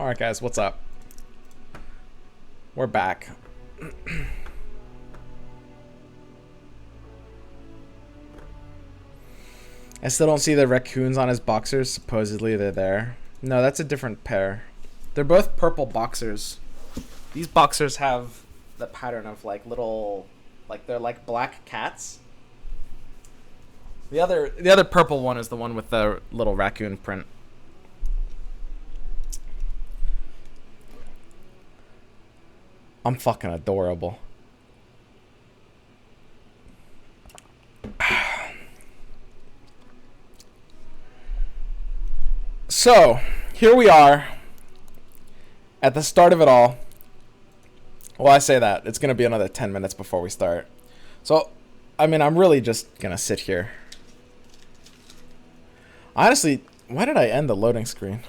Alright guys, what's up? We're back. I still don't see the raccoons on his boxers. Supposedly they're there. No, that's a different pair. They're both purple boxers. These boxers have the pattern of like little, like they're like black cats. The other purple one is the one with the little raccoon print. I'm fucking adorable. So, here we are at the start of it all. Well, I say that. It's going to be another 10 minutes before we start. So, I mean, I'm really just going to sit here. Honestly, why did I end the loading screen?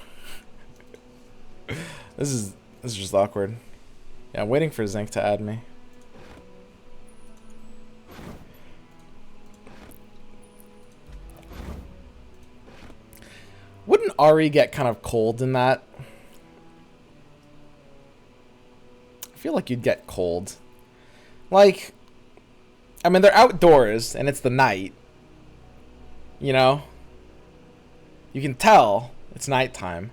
This is just awkward. Yeah, I'm waiting for Zinc to add me. Wouldn't Ari get kind of cold in that? I feel like you'd get cold. Like, I mean, they're outdoors and it's the night. You know? You can tell it's nighttime.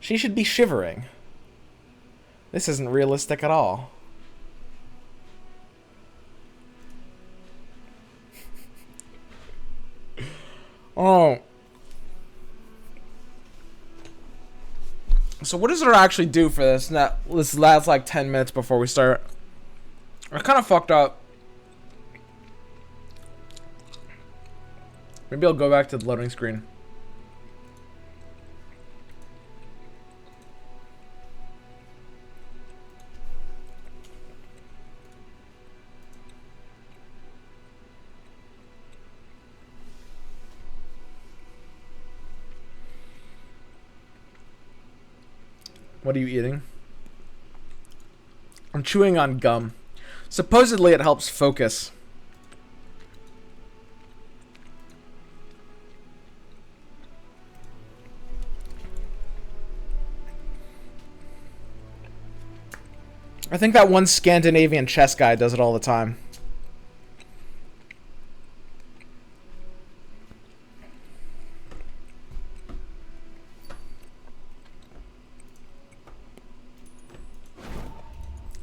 She should be shivering. This isn't realistic at all. Oh. So what does it actually do for this? Now, this lasts like 10 minutes before we start. I kind of fucked up. Maybe I'll go back to the loading screen. What are you eating? I'm chewing on gum. Supposedly it helps focus. I think that one Scandinavian chess guy does it all the time.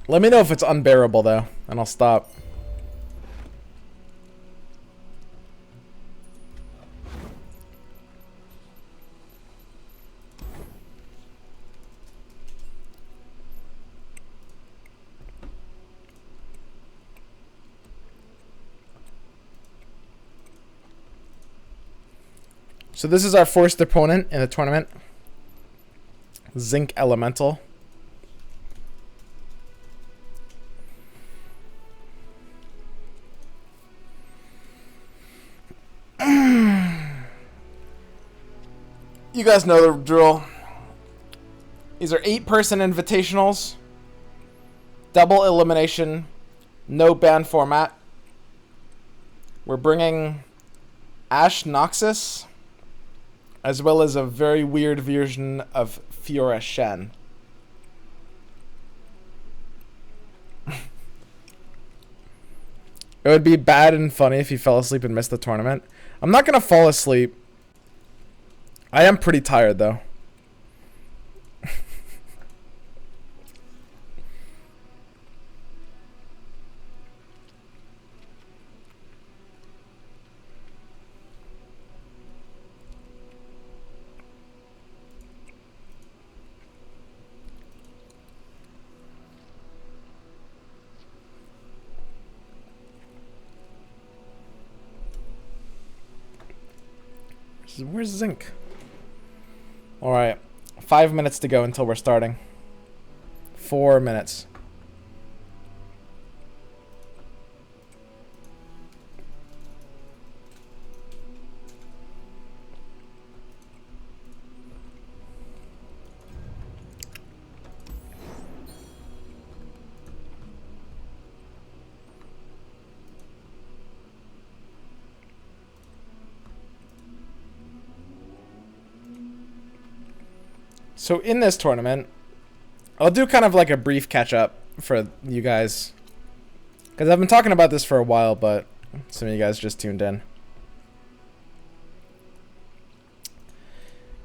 Let me know if it's unbearable, though, and I'll stop. So this is our first opponent in the tournament. Zinc Elemental. You guys know the drill. These are 8-person invitationals. Double elimination. No ban format. We're bringing Ash Noxus, as well as a very weird version of Fiora Shen. It would be bad and funny if you fell asleep and missed the tournament. I'm not going to fall asleep. I am pretty tired, though. Where's Zinc? Alright. 5 minutes to go until we're starting. 4 minutes. So in this tournament, I'll do kind of like a brief catch up for you guys, because I've been talking about this for a while, but some of you guys just tuned in.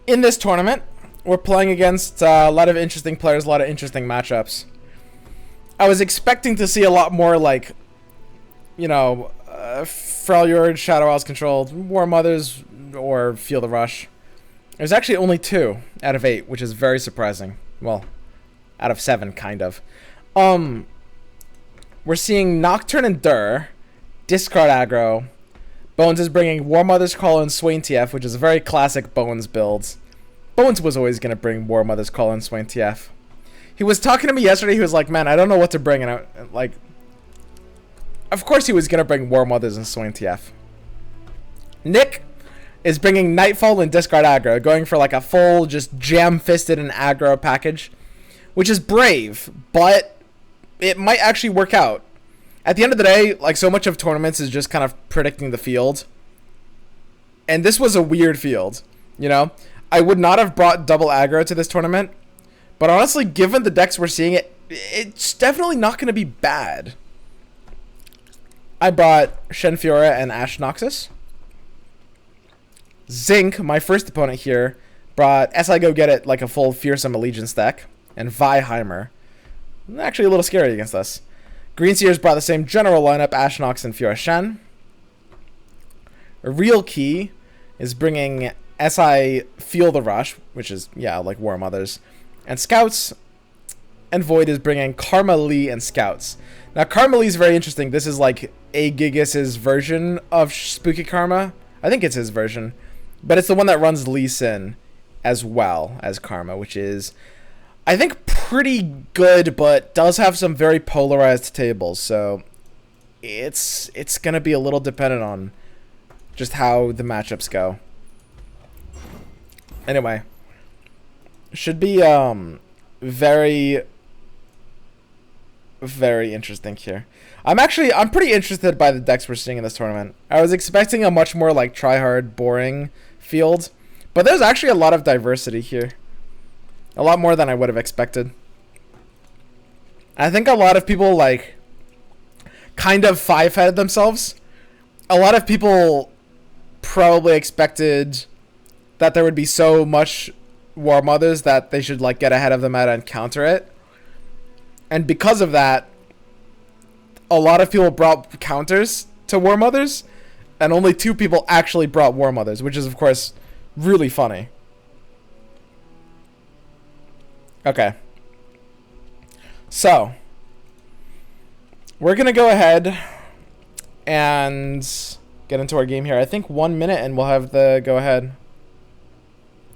In this tournament, we're playing against a lot of interesting players, a lot of interesting matchups. I was expecting to see a lot more like, you know, Freljord, Shadow Isles Control, War Mothers, or Feel the Rush. There's actually only 2 out of 8, which is very surprising. Well, out of 7, kind of. We're seeing Nocturne and Dur, discard aggro. Bones is bringing War Mother's Call and Swain TF, which is a very classic Bones build. Bones was always going to bring War Mother's Call and Swain TF. He was talking to me yesterday, he was like, man, I don't know what to bring, and I, like, of course he was going to bring War Mothers and Swain TF. Nick is bringing Nightfall and discard aggro, going for like a full, just jam-fisted and aggro package, which is brave, but it might actually work out. At the end of the day, like, so much of tournaments is just kind of predicting the field, and this was a weird field, you know? I would not have brought double aggro to this tournament, but honestly, given the decks we're seeing, it's definitely not going to be bad. I brought Shenfiora and Ash Noxus. Zinc, my first opponent here, brought SI Go Get It like a full Fearsome Allegiance deck, and Viheimer. Actually a little scary against us. Greenseers brought the same general lineup, Ash Nox and Fiora Shen. Real Key is bringing SI Feel the Rush, which is, yeah, like War Mothers, and Scouts. And Void is bringing Karma Lee and Scouts. Now, Karma Lee is very interesting. This is like Aegis's version of Spooky Karma. I think it's his version. But it's the one that runs Lee Sin as well as Karma, which is, I think, pretty good, but does have some very polarized tables. So it's going to be a little dependent on just how the matchups go. Anyway, should be very, very interesting here. I'm pretty interested by the decks we're seeing in this tournament. I was expecting a much more like try-hard, boring field, but there's actually a lot of diversity here. A lot more than I would have expected. I think a lot of people like kind of five-headed themselves. A lot of people probably expected that there would be so much War Mothers that they should like get ahead of the meta and counter it. And because of that, a lot of people brought counters to War Mothers, and only 2 people actually brought War Mothers, which is, of course, really funny. Okay. So, we're going to go ahead and get into our game here. I think 1 minute and we'll have the go-ahead.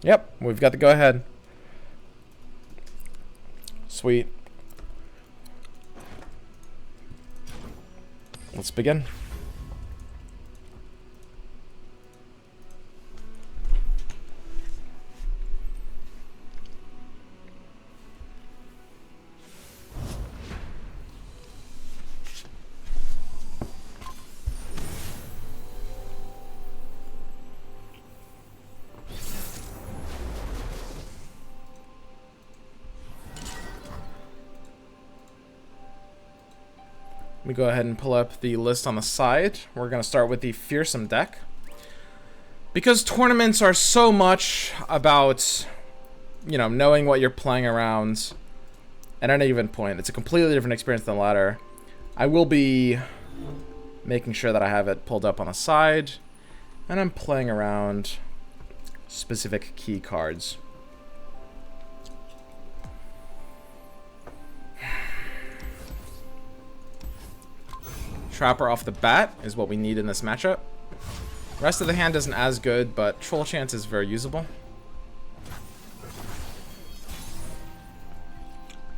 Yep, we've got the go-ahead. Sweet. Let's begin. Let me go ahead and pull up the list on the side. We're going to start with the Fearsome deck. Because tournaments are so much about, you know, knowing what you're playing around at any given point. It's a completely different experience than ladder. I will be making sure that I have it pulled up on the side. And I'm playing around specific key cards. Trapper off the bat is what we need in this matchup. Rest of the hand isn't as good, but Troll Chance is very usable.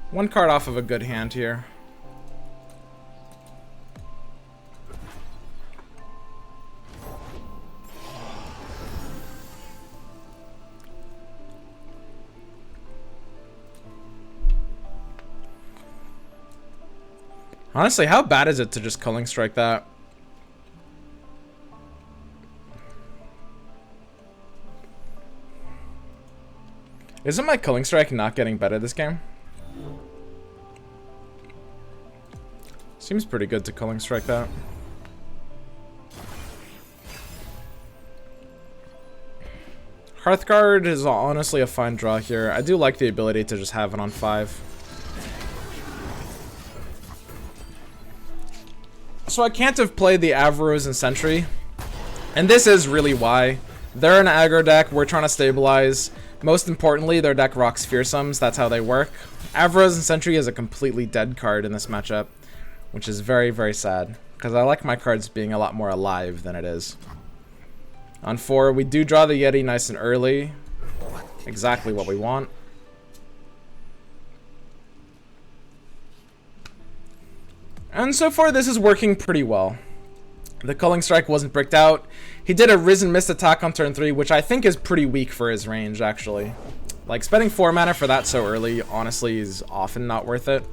1 card off of a good hand here. Honestly, how bad is it to just Culling Strike that? Isn't my Killing Strike not getting better this game? Seems pretty good to Killing Strike that. Hearthguard is honestly a fine draw here. I do like the ability to just have it on 5. So I can't have played the Avaros and Sentry. And this is really why. They're an aggro deck, we're trying to stabilize. Most importantly, their deck rocks Fearsomes, that's how they work. Avaros and Sentry is a completely dead card in this matchup, which is very, very sad. Because I like my cards being a lot more alive than it is. On 4, we do draw the Yeti nice and early. Exactly what we want. And so far, this is working pretty well. The Culling Strike wasn't bricked out. He did a Risen Mist attack on turn 3, which I think is pretty weak for his range, actually. Like, spending 4 mana for that so early, honestly, is often not worth it.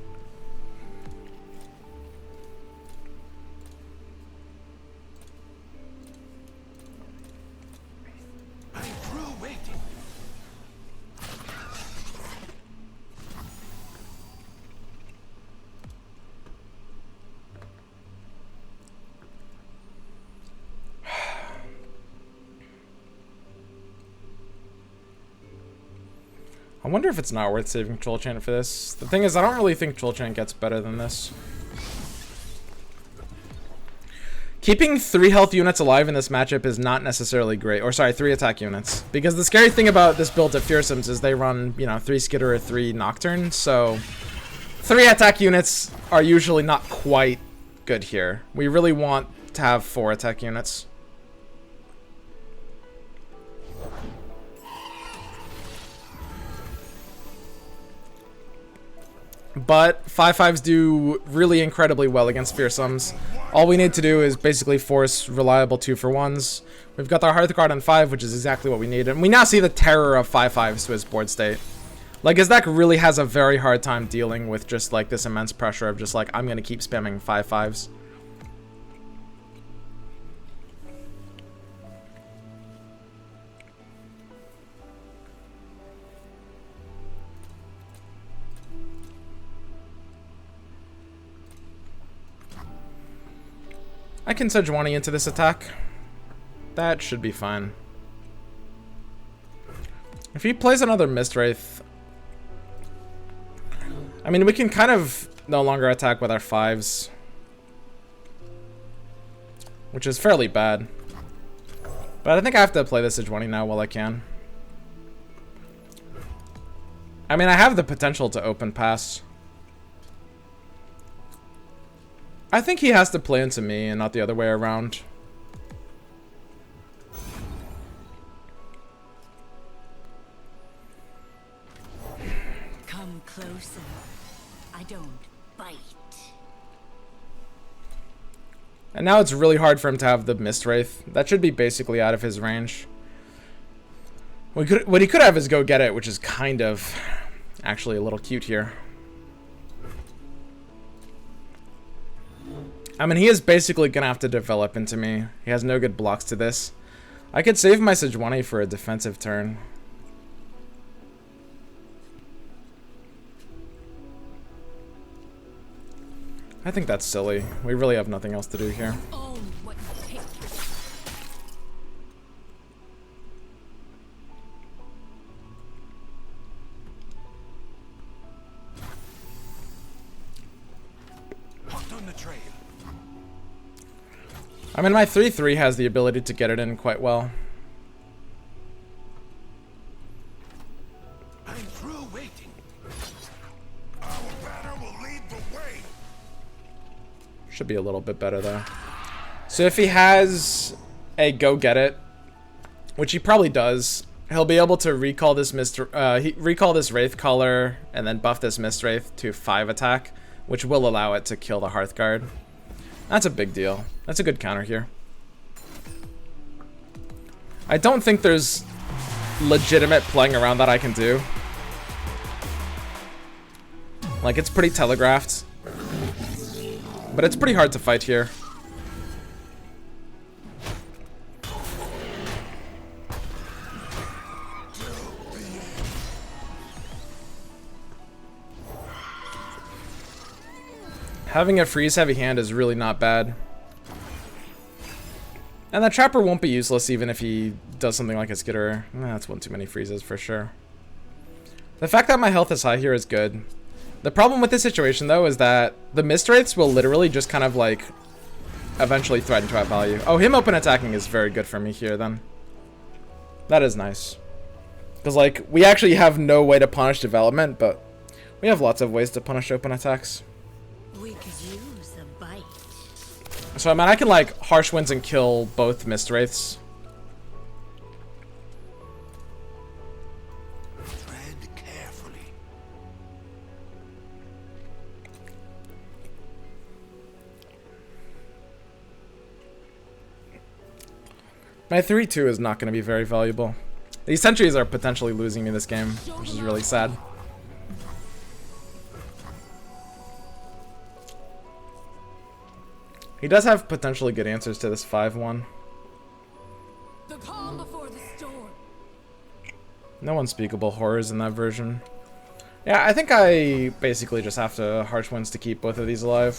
I wonder if it's not worth saving Troll Chant for this. The thing is, I don't really think Troll Chant gets better than this. Keeping 3 health units alive in this matchup is not necessarily great. Or sorry, 3 attack units. Because the scary thing about this build of Fearsomes is they run, you know, 3 Skitter or 3 Nocturne. So 3 attack units are usually not quite good here. We really want to have 4 attack units. But 5/5s do really incredibly well against Fearsomes. All we need to do is basically force reliable 2-for-1s. We've got our Hearthguard on 5, which is exactly what we need. And we now see the terror of 5/5s to his board state. Like, his deck really has a very hard time dealing with just like this immense pressure of just like, I'm going to keep spamming 5/5s. I can Sejuani into this attack. That should be fine. If he plays another Mistwraith, I mean, we can kind of no longer attack with our 5s, which is fairly bad. But I think I have to play the Sejuani now while I can. I mean, I have the potential to open pass. I think he has to play into me and not the other way around. Come closer. I don't bite. And now it's really hard for him to have the Mistwraith. That should be basically out of his range. What he could have is Go Get It, which is kind of actually a little cute here. I mean, he is basically going to have to develop into me. He has no good blocks to this. I could save my Sejuani for a defensive turn. I think that's silly. We really have nothing else to do here. I mean, my 3/3 has the ability to get it in quite well. I'm through waiting. Our banner will lead the way. Should be a little bit better though. So if he has a Go Get It, which he probably does, he'll be able to recall this recall this Wraithcaller and then buff this Mistwraith to 5 attack, which will allow it to kill the Hearthguard. That's a big deal. That's a good counter here. I don't think there's legitimate playing around that I can do. Like, it's pretty telegraphed. But it's pretty hard to fight here. Having a freeze heavy hand is really not bad. And that Trapper won't be useless even if he does something like a Skitterer. That's one too many freezes for sure. The fact that my health is high here is good. The problem with this situation though is that the Mist Wraiths will literally just kind of like eventually threaten trap value. Oh, him open attacking is very good for me here then. That is nice. Because like, we actually have no way to punish development, but we have lots of ways to punish open attacks. We could use a bite. So I mean, I can like Harsh Winds and kill both Mist Wraiths. Tread carefully. My 3-2 is not going to be very valuable. These sentries are potentially losing me this game, which is really sad. He does have potentially good answers to this 5-1. The calm before the storm. No unspeakable horrors in that version. Yeah, I think I basically just have to Harsh Winds to keep both of these alive.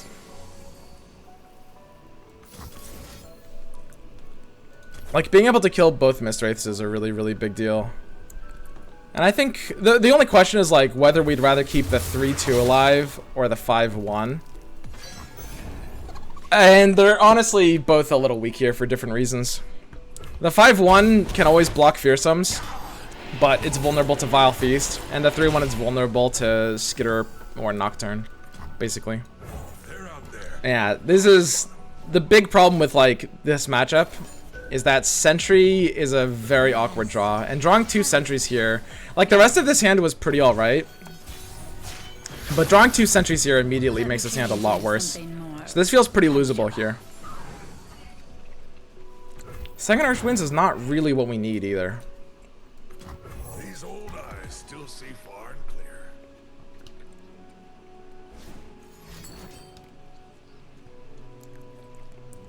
Like, being able to kill both Mist Wraiths is a really, really big deal. And I think the only question is, like, whether we'd rather keep the 3-2 alive or the 5-1. And they're honestly both a little weak here for different reasons. The 5-1 can always block Fearsomes, but it's vulnerable to Vile Feast. And the 3-1 is vulnerable to Skitter or Nocturne, basically. They're out there. Yeah, this is the big problem with, like, this matchup. Is that Sentry is a very awkward draw. And drawing 2 Sentries here, like the rest of this hand was pretty alright. But drawing 2 Sentries here immediately makes this hand a lot worse. So this feels pretty losable here. Second Harsh Winds is not really what we need either. These old eyes still see far and clear.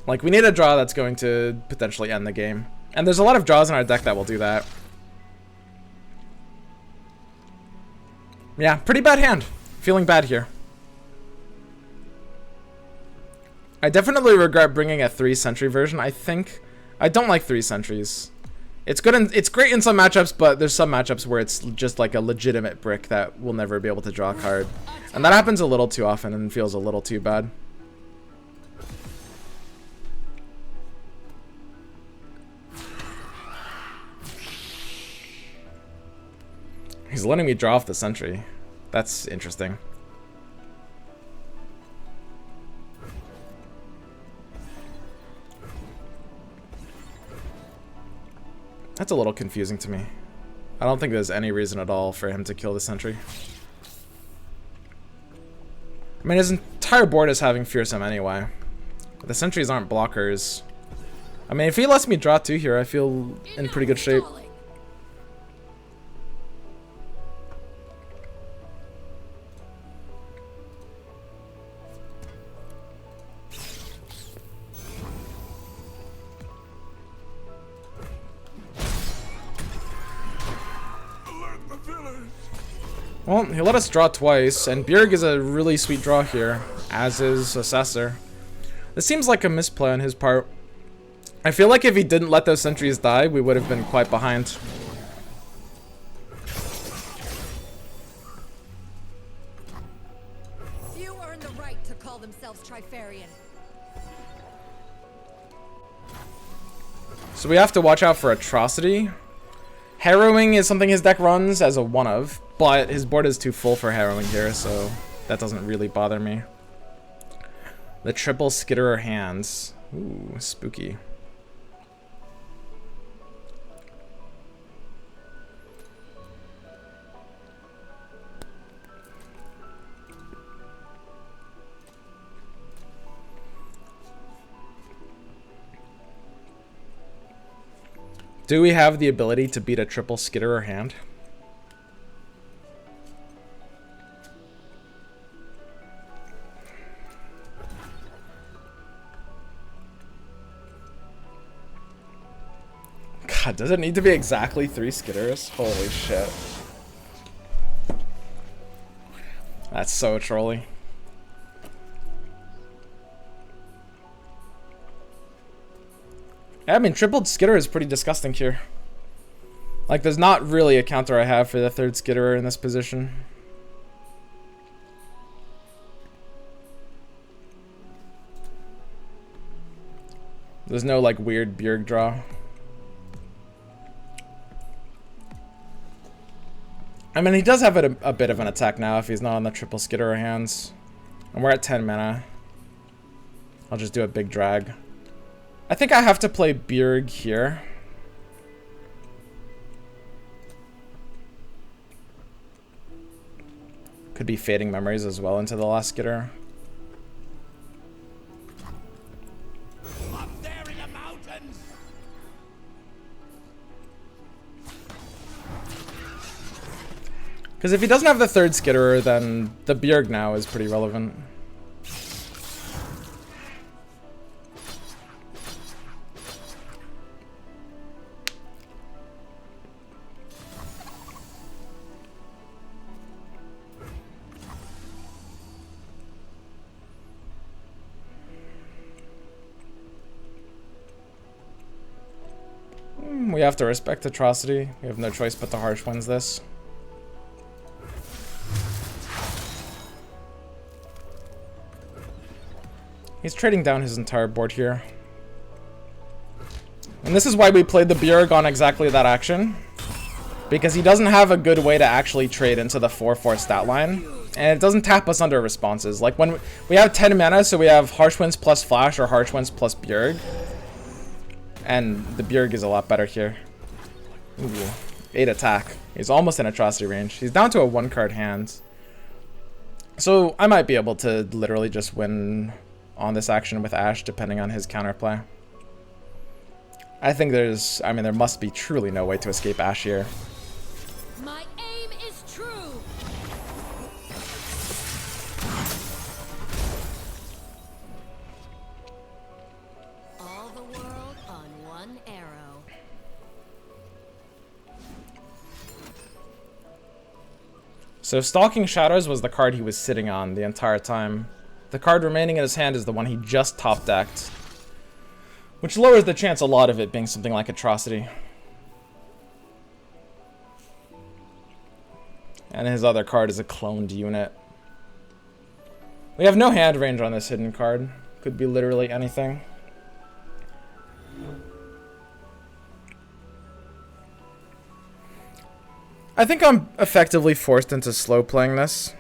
Like, we need a draw that's going to potentially end the game. And there's a lot of draws in our deck that will do that. Yeah, pretty bad hand. Feeling bad here. I definitely regret bringing a 3 Sentry version, I think. I don't like 3 Sentries. It's good and it's great in some matchups, but there's some matchups where it's just like a legitimate brick that will never be able to draw a card. And that happens a little too often and feels a little too bad. He's letting me draw off the Sentry. That's interesting. That's a little confusing to me. I don't think there's any reason at all for him to kill the Sentry. I mean, his entire board is having Fearsome anyway. The Sentries aren't blockers. I mean, if he lets me draw 2 here, I feel in pretty good shape. Well, he let us draw twice, and Bjerg is a really sweet draw here, as is Assessor. This seems like a misplay on his part. I feel like if he didn't let those sentries die, we would have been quite behind. Few earn the right to call themselves Trifarian. So we have to watch out for Atrocity. Harrowing is something his deck runs as a one of, but his board is too full for Harrowing here, so that doesn't really bother me. The triple Skitterer hands. Ooh, spooky. Do we have the ability to beat a triple Skitterer hand? God, does it need to be exactly 3 Skitterers? Holy shit. That's so trolly. I mean, tripled skitter is pretty disgusting here. Like, there's not really a counter I have for the third skitterer in this position. There's no, like, weird Bjerg draw. I mean, he does have a bit of an attack now if he's not on the triple skitterer hands. And we're at 10 mana. I'll just do a big drag. I think I have to play Bjerg here. Could be Fading Memories as well into the last skitter. Up there in the mountains. Because if he doesn't have the third skitterer, then the Bjerg now is pretty relevant. We have to respect Atrocity. We have no choice but to Harsh Winds this. He's trading down his entire board here. And this is why we played the Bjerg on exactly that action. Because he doesn't have a good way to actually trade into the 4/4 stat line. And it doesn't tap us under responses. Like when we have 10 mana, so we have Harsh Winds plus Flash or Harsh Winds plus Bjerg. And the Bjerg is a lot better here. Ooh, 8 attack. He's almost in Atrocity range. He's down to a 1-card hand. So I might be able to literally just win on this action with Ash, depending on his counterplay. I think there must be truly no way to escape Ash here. My aim is true. All the world on one arrow. So Stalking Shadows was the card he was sitting on the entire time. The card remaining in his hand is the one he just top decked, which lowers the chance a lot of it being something like Atrocity. And his other card is a cloned unit. We have no hand range on this hidden card. Could be literally anything. I think I'm effectively forced into slow playing this.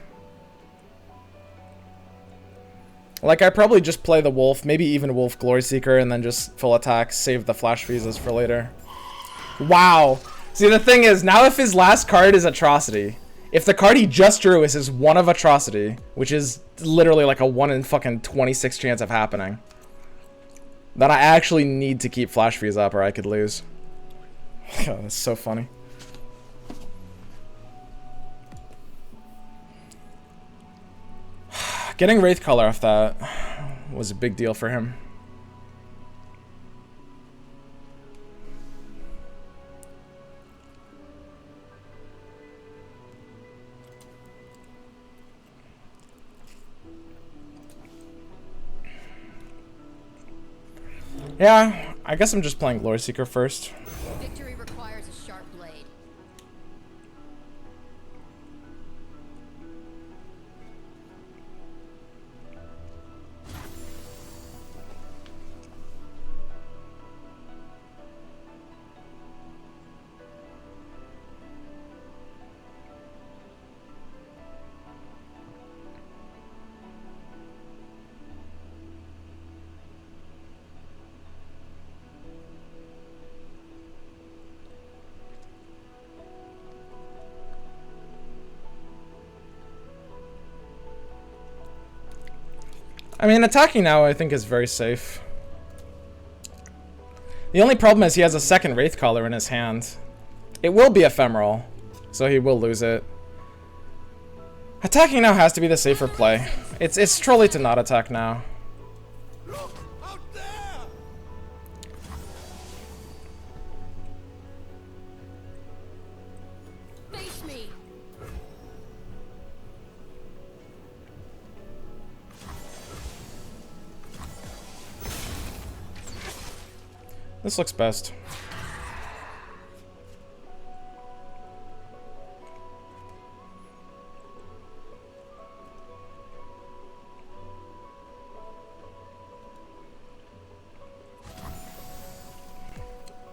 Like, I probably just play the Wolf, maybe even Wolf Glory Seeker, and then just full attack, save the Flash Freezes for later. Wow. See, the thing is, now if his last card is Atrocity, if the card he just drew is his 1 of Atrocity, which is literally like a 1 in fucking 26 chance of happening, then I actually need to keep Flash Freeze up or I could lose. Oh, that's so funny. Getting Wraith Color off that was a big deal for him. Yeah, I guess I'm just playing Glory Seeker first. Victory requires a sharp blade. I mean, attacking now I think is very safe. The only problem is he has a second Wraith Collar in his hand. It will be ephemeral, so he will lose it. Attacking now has to be the safer play. It's trolly to not attack now. Look out there. Face me. This looks best.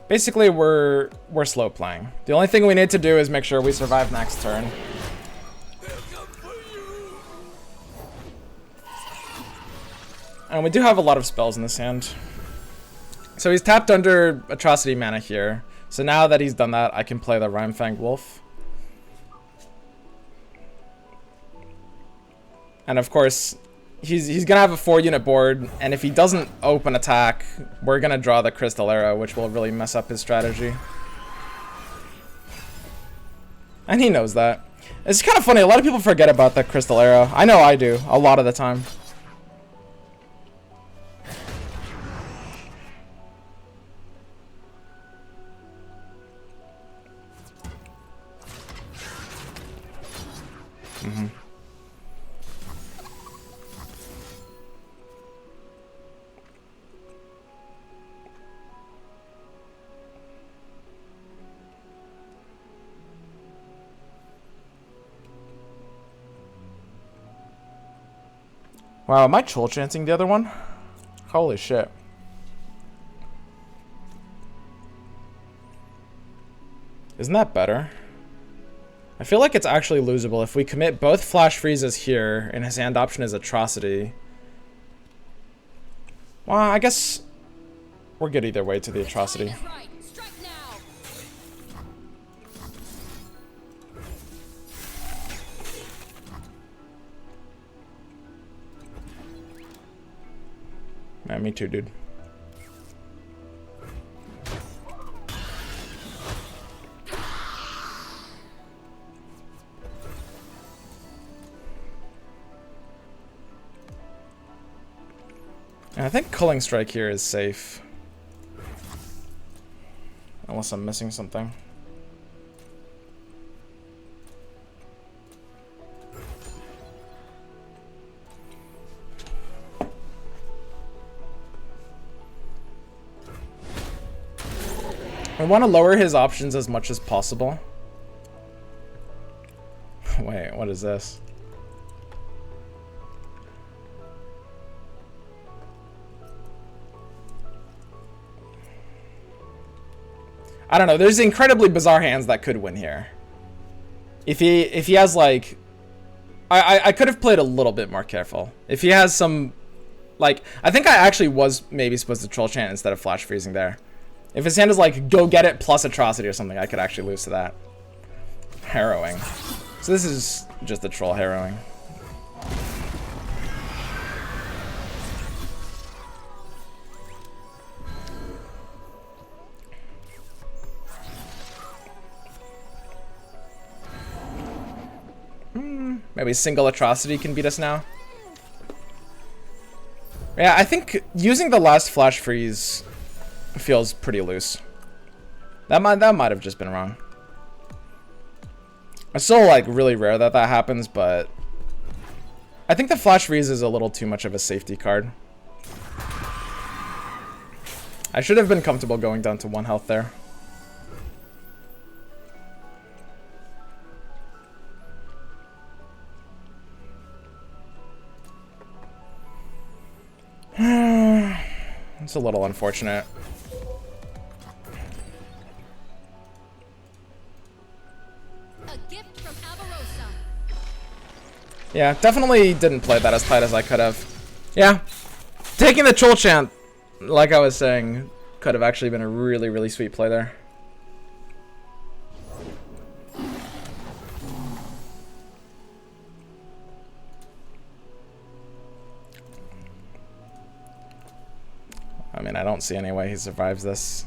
Basically, we're slow playing. The only thing we need to do is make sure we survive next turn. And we do have a lot of spells in this hand. So he's tapped under Atrocity mana here. So now that he's done that, I can play the Rhyme-Fanged Wolf. And of course, he's gonna have a 4-unit board, and if he doesn't open attack, we're gonna draw the Crystal Arrow, which will really mess up his strategy. And he knows that. It's kind of funny, a lot of people forget about the Crystal Arrow. I know I do, a lot of the time. Wow, am I troll chanting the other one? Holy shit. Isn't that better? I feel like it's actually losable if we commit both flash freezes here and his hand option is Atrocity. Well, I guess we're good either way to the Atrocity. Yeah, me too, dude. And I think Culling Strike here is safe. Unless I'm missing something. I want to lower his options as much as possible. Wait, what is this? I don't know. There's incredibly bizarre hands that could win here. If he has like, I could have played a little bit more careful. If he has some, like, I think I actually was maybe supposed to troll chant instead of flash freezing there. If his hand is like, go get it plus Atrocity or something, I could actually lose to that. Harrowing. So this is just a troll harrowing. Maybe single Atrocity can beat us now. Yeah, I think using the last flash freeze feels pretty loose. That might have just been wrong. It's still like really rare that that happens, but I think the flash freeze is a little too much of a safety card. I should have been comfortable going down to 1 health there. It's a little unfortunate. Yeah, definitely didn't play that as tight as I could have. Yeah, taking the troll chant, like I was saying, could have actually been a really, really sweet play there. I mean, I don't see any way he survives this.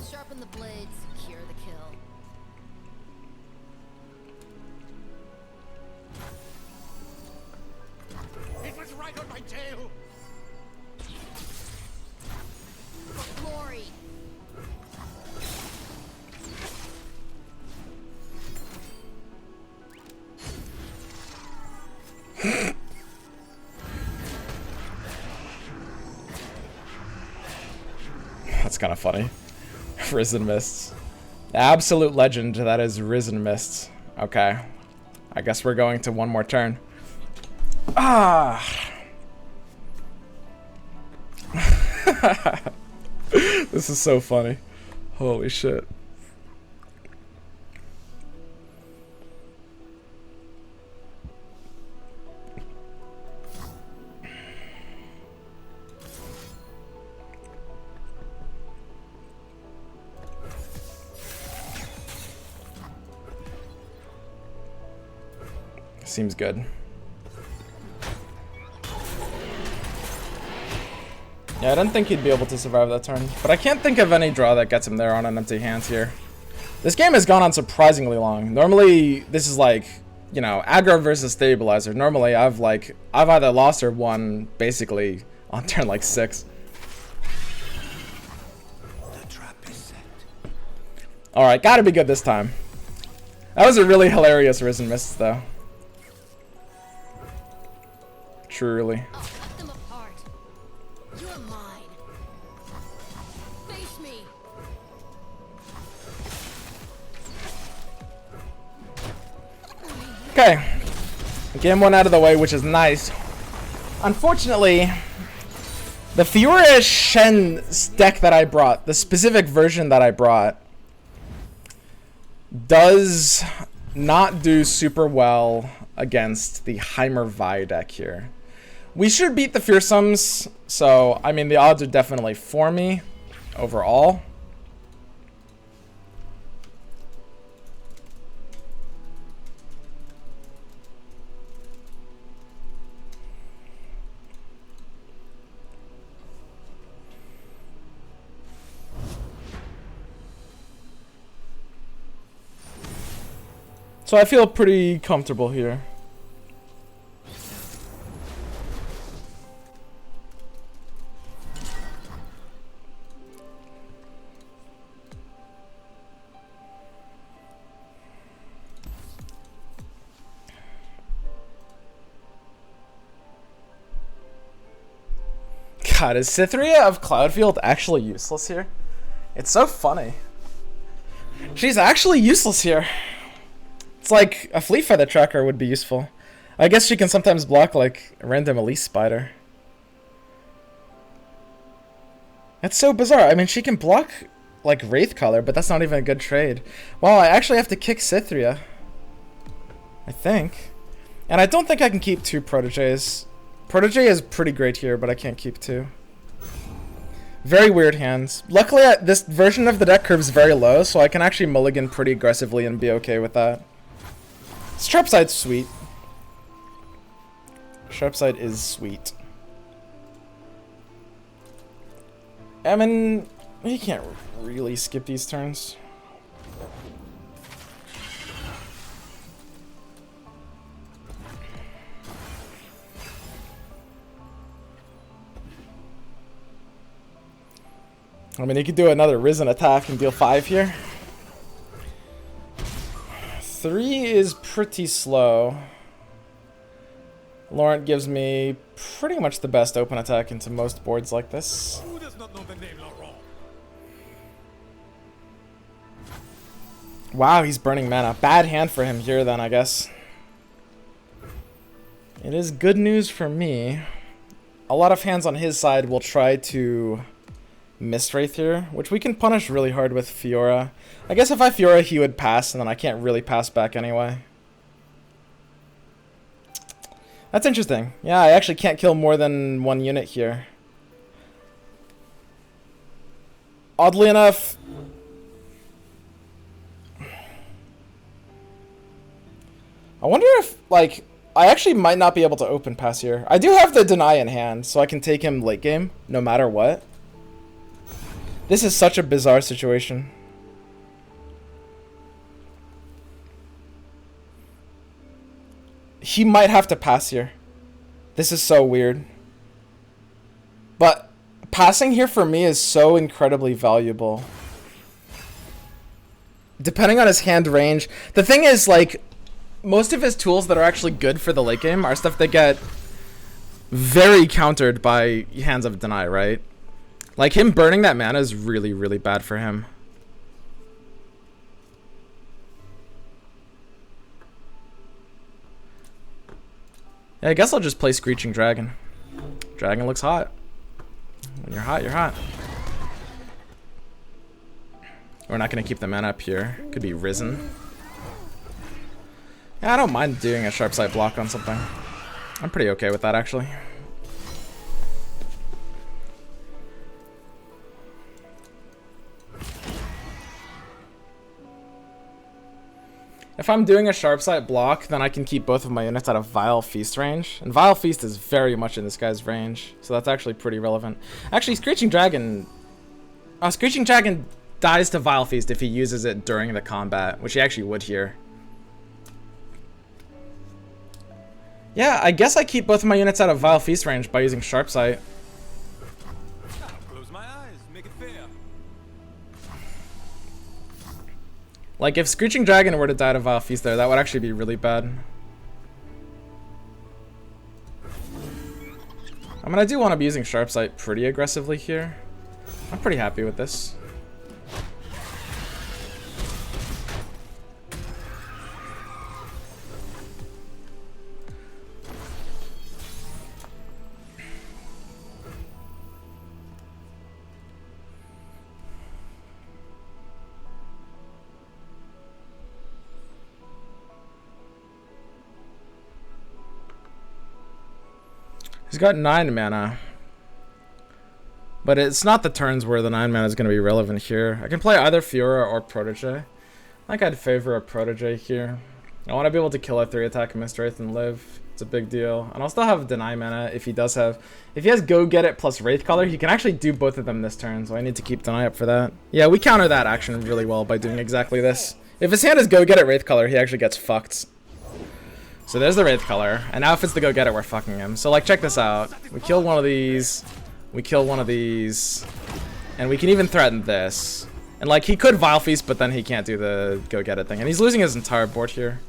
Sharpen the blades, secure the kill. It was right on my tail. For glory. That's kind of funny. Risen Mists. Absolute legend, that is Risen Mists. Okay. I guess we're going to one more turn. Ah! This is so funny. Holy shit. Seems good. Yeah, I didn't think he'd be able to survive that turn, but I can't think of any draw that gets him there on an empty hand here. This game has gone on surprisingly long. Normally, this is like, you know, aggro versus stabilizer. Normally, I've either lost or won basically on turn like 6. The trap is set. All right, gotta be good this time. That was a really hilarious Risen Mist, though. Truly. I'll cut them apart. You're mine. Face me. Okay. Game 1 out of the way, which is nice. Unfortunately, the Fiora Shen deck that I brought, the specific version that I brought, does not do super well against the Heimer Vi deck here. We should beat the Fearsomes, so, I mean, the odds are definitely for me overall. So I feel pretty comfortable here. God, is Cytherea of Cloudfield actually useless here? It's so funny. She's actually useless here. It's like a Fleet Feather Tracker would be useful. I guess she can sometimes block like a random Elise Spider. That's so bizarre. I mean, she can block like Wraith Color, but that's not even a good trade. Wow, I actually have to kick Cytherea, I think. And I don't think I can keep 2 Proteges. Protege is pretty great here, but I can't keep 2. Very weird hands. Luckily, this version of the deck curves very low, so I can actually mulligan pretty aggressively and be okay with that. Sharpside's sweet. Sharpside is sweet. I mean, he can't really skip these turns. I mean, he could do another Risen attack and deal 5 here. 3 is pretty slow. Laurent gives me pretty much the best open attack into most boards like this. Who does not know the name Laurent? Wow, he's burning mana. Bad hand for him here then, I guess. It is good news for me. A lot of hands on his side will try to Mist Wraith here, which we can punish really hard with Fiora. I guess if I Fiora, he would pass, and then I can't really pass back anyway. That's interesting. Yeah, I actually can't kill more than 1 unit here. Oddly enough, I wonder if, like, I actually might not be able to open pass here. I do have the Deny in hand, so I can take him late game, no matter what. This is such a bizarre situation. He might have to pass here. This is so weird. But passing here for me is so incredibly valuable. Depending on his hand range. The thing is, like, most of his tools that are actually good for the late game are stuff that get very countered by hands of Deny, right? Like, him burning that mana is really, really bad for him. Yeah, I guess I'll just play Screeching Dragon. Dragon looks hot. When you're hot, you're hot. We're not going to keep the mana up here. Could be Risen. Yeah, I don't mind doing a Sharp Sight block on something. I'm pretty okay with that, actually. If I'm doing a Sharp Sight block, then I can keep both of my units out of Vile Feast range. And Vile Feast is very much in this guy's range, so that's actually pretty relevant. Actually, Screeching Dragon dies to Vile Feast if he uses it during the combat, which he actually would here. Yeah, I guess I keep both of my units out of Vile Feast range by using Sharp Sight. Close my eyes, make it fair. Like, if Screeching Dragon were to die to Vile Feast there, that would actually be really bad. I mean, I do want to be using Sharp Sight pretty aggressively here. I'm pretty happy with this. He's got 9 mana. But it's not the turns where the 9 mana is going to be relevant here. I can play either Fiora or Protege. I think I'd favor a Protege here. I want to be able to kill a 3-attack Mist Wraith and live. It's a big deal. And I'll still have Deny mana if he does have... If he has Go Get It plus Wraithcaller, he can actually do both of them this turn. So I need to keep Deny up for that. Yeah, we counter that action really well by doing exactly this. If his hand is Go Get It Wraithcaller, he actually gets fucked. So there's the Wraithcaller, and now if it's the Go Get It, we're fucking him. So like, check this out. We kill one of these, we kill one of these, and we can even threaten this. And like, he could Vile Feast, but then he can't do the Go Get It thing. And he's losing his entire board here.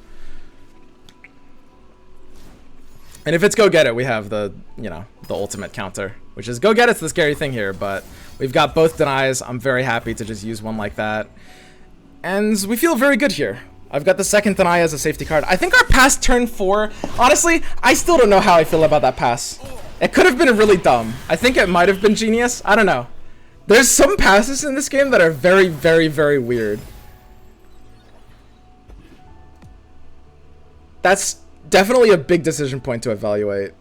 And if it's Go Get It, we have the, you know, the ultimate counter, which is Go Get It's the scary thing here, but we've got both denies. I'm very happy to just use one like that. And we feel very good here. I've got the second deny as a safety card. I think our pass turn 4, honestly, I still don't know how I feel about that pass. It could have been really dumb. I think it might have been genius. I don't know. There's some passes in this game that are very, very, very weird. That's definitely a big decision point to evaluate.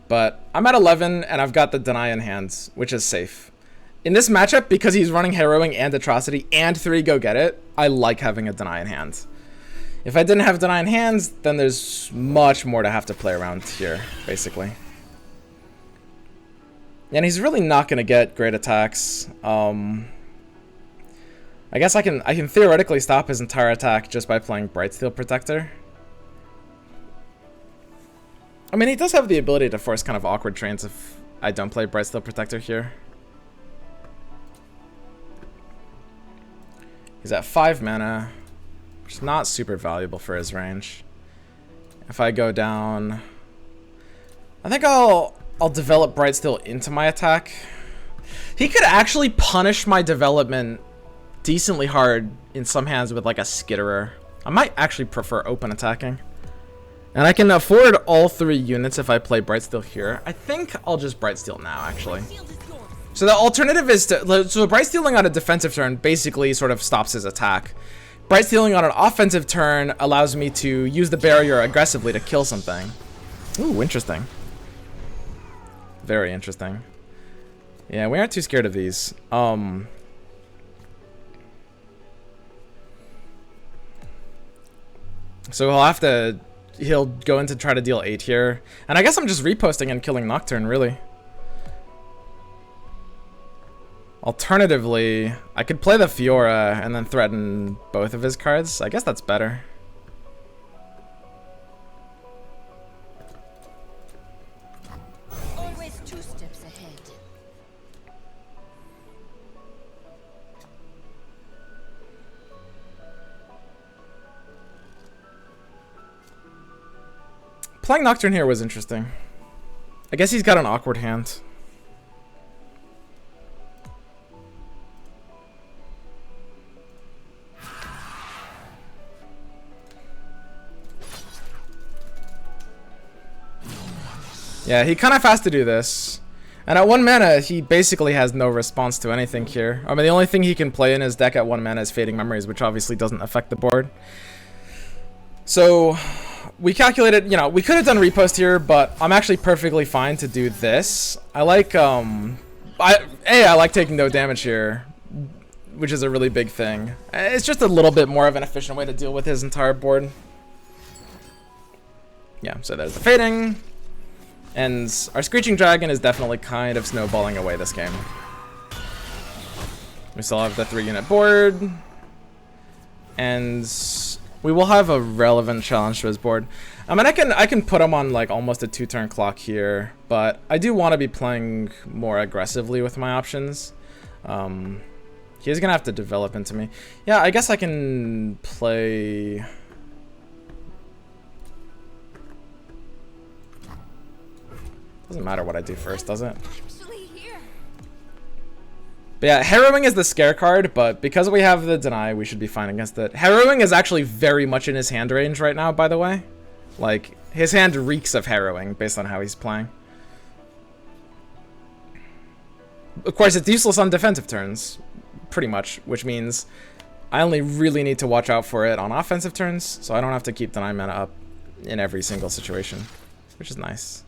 But I'm at 11 and I've got the deny in hands, which is safe. In this matchup, because he's running Harrowing and Atrocity and 3 Go Get It, I like having a deny in hand. If I didn't have deny in hands, then there's much more to have to play around here, basically. And he's really not going to get great attacks. I guess I can theoretically stop his entire attack just by playing Brightsteel Protector. I mean, he does have the ability to force kind of awkward trains if I don't play Brightsteel Protector here. He's at 5 mana, which is not super valuable for his range. If I go down, I think I'll develop Brightsteel into my attack. He could actually punish my development decently hard in some hands with like a Skitterer. I might actually prefer open attacking. And I can afford all 3 units if I play Brightsteel here. I think I'll just Brightsteel now, actually. So the alternative is to... So Brightstealing on a defensive turn basically sort of stops his attack. Brightstealing on an offensive turn allows me to use the barrier aggressively to kill something. Ooh, interesting. Very interesting. Yeah, we aren't too scared of these. So he'll go in to try to deal 8 here. And I guess I'm just reposting and killing Nocturne, really. Alternatively, I could play the Fiora and then threaten both of his cards. I guess that's better. Always 2 steps ahead. Playing Nocturne here was interesting. I guess he's got an awkward hand. Yeah, he kind of has to do this. And at 1 mana, he basically has no response to anything here. I mean, the only thing he can play in his deck at 1 mana is Fading Memories, which obviously doesn't affect the board. So, we calculated, you know, we could have done Repost here, but I'm actually perfectly fine to do this. I like, I like taking no damage here, which is a really big thing. It's just a little bit more of an efficient way to deal with his entire board. Yeah, so there's the Fading. And our Screeching Dragon is definitely kind of snowballing away this game. We still have the 3-unit board. And we will have a relevant challenge to his board. I mean, I can put him on like almost a 2-turn clock here, but I do want to be playing more aggressively with my options. He's gonna have to develop into me. Yeah, I guess I can play. Doesn't matter what I do first, does it? But yeah, Harrowing is the scare card, but because we have the deny, we should be fine against it. Harrowing is actually very much in his hand range right now, by the way. Like, his hand reeks of Harrowing based on how he's playing. Of course, it's useless on defensive turns, pretty much, which means I only really need to watch out for it on offensive turns, so I don't have to keep deny mana up in every single situation, which is nice.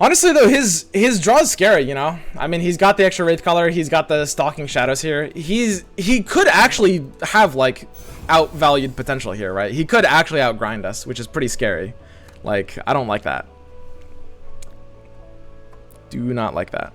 Honestly, though, his draw is scary, you know? I mean, he's got the extra Wraith Color, he's got the Stalking Shadows here. He could actually have, like, outvalued potential here, right? He could actually outgrind us, which is pretty scary. Like, I don't like that. Do not like that.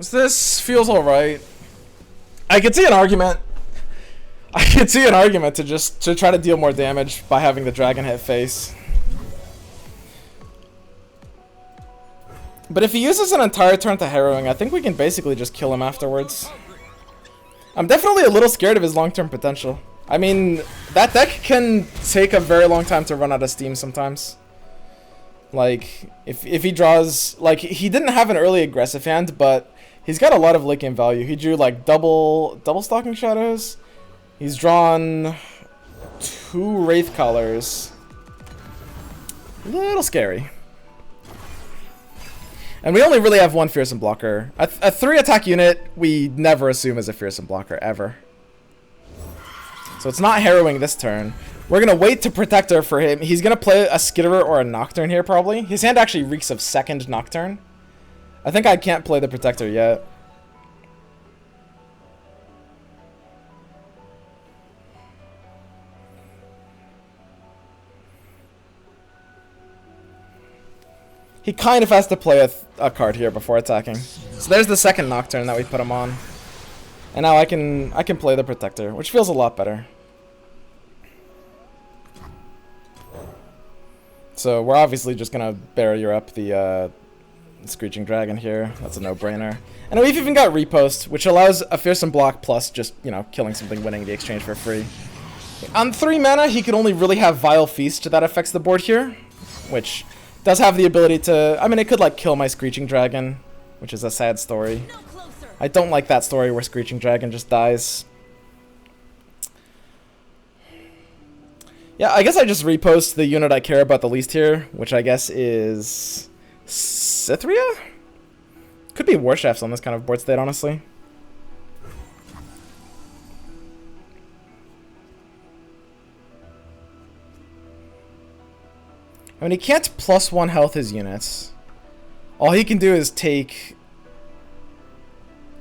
This feels alright. I could see an argument. I could see an argument to try to deal more damage by having the dragon hit face. But if he uses an entire turn to Harrowing, I think we can basically just kill him afterwards. I'm definitely a little scared of his long-term potential. I mean, that deck can take a very long time to run out of steam sometimes. Like, if he draws... Like, he didn't have an early aggressive hand, but he's got a lot of late game value. He drew, like, double Stalking Shadows. He's drawn 2 Wraith Collars. A little scary. And we only really have 1 Fearsome Blocker. A 3-attack unit, we never assume is a Fearsome Blocker, ever. So it's not Harrowing this turn. We're going to wait to Protector for him. He's going to play a Skitterer or a Nocturne here, probably. His hand actually reeks of second Nocturne. I think I can't play the Protector yet. He kind of has to play a card here before attacking. So there's the second Nocturne that we put him on. And now I can play the Protector, which feels a lot better. So we're obviously just gonna barrier up the Screeching Dragon here. That's a no-brainer. And we've even got Repost, which allows a Fearsome Block plus just, you know, killing something, winning the exchange for free. On 3 mana, he could only really have Vile Feast that affects the board here, which does have the ability to... I mean, it could, like, kill my Screeching Dragon, which is a sad story. I don't like that story where Screeching Dragon just dies. Yeah, I guess I just repost the unit I care about the least here, which I guess is Cythria? Could be War Chefs on this kind of board state, honestly. I mean, he can't +1 health his units. All he can do is take...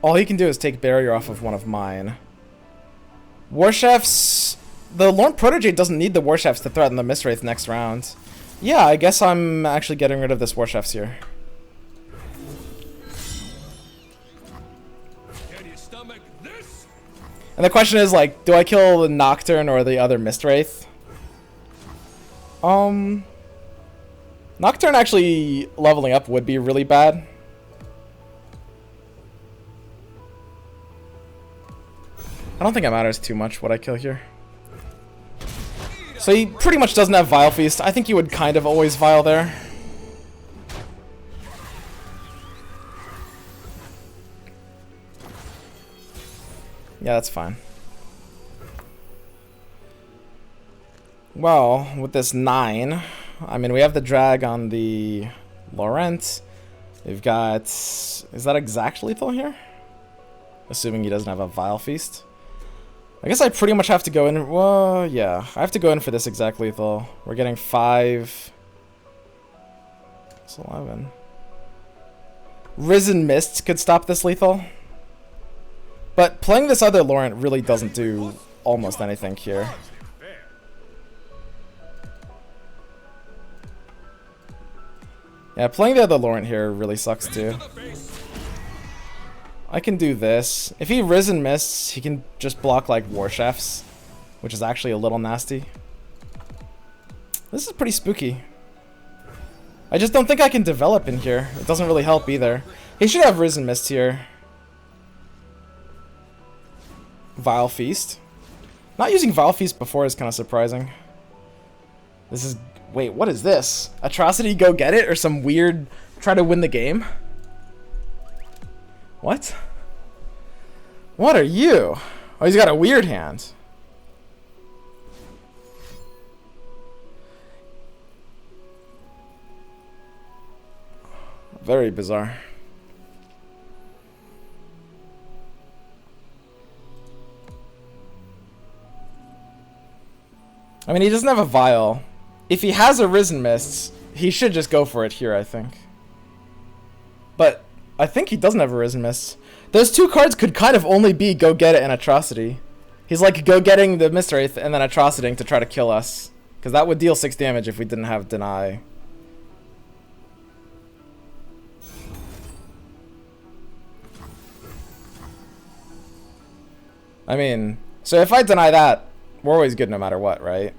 barrier off of one of mine. War Chefs... The Lorn Protege doesn't need the War Chefs to threaten the Mistwraith next round. Yeah, I guess I'm actually getting rid of this War Chefs here. Can you stomach this? And the question is, like, do I kill the Nocturne or the other Mistwraith? Nocturne actually leveling up would be really bad. I don't think it matters too much what I kill here. So he pretty much doesn't have Vile Feast. I think you would kind of always Vile there. Yeah, that's fine. Well, with this 9, I mean, we have the drag on the Laurent. We've got... Is that exact lethal here? Assuming he doesn't have a Vile Feast. I guess I pretty much have to go in... Well, yeah. I have to go in for this exact lethal. We're getting 5... It's 11. Risen Mist could stop this lethal. But playing this other Laurent really doesn't do almost anything here. Yeah, playing the other Laurent here really sucks too. I can do this. If he Risen Mists, he can just block like War Chefs, which is actually a little nasty. This is pretty spooky. I just don't think I can develop in here. It doesn't really help either. He should have Risen Mist here. Vile Feast. Not using Vile Feast before is kind of surprising. This is... Wait, what is this? Atrocity go get it? Or some weird try to win the game? What? What are you? Oh, he's got a weird hand. Very bizarre. I mean, he doesn't have a Vial. If he has a Risen Mists, he should just go for it here, I think. But I think he doesn't have a Risen Mists. Those two cards could kind of only be Go Get It and Atrocity. He's like Go Getting the Mistwraith and then Atrociting to try to kill us. Because that would deal 6 damage if we didn't have Deny. I mean, so if I deny that, we're always good no matter what, right?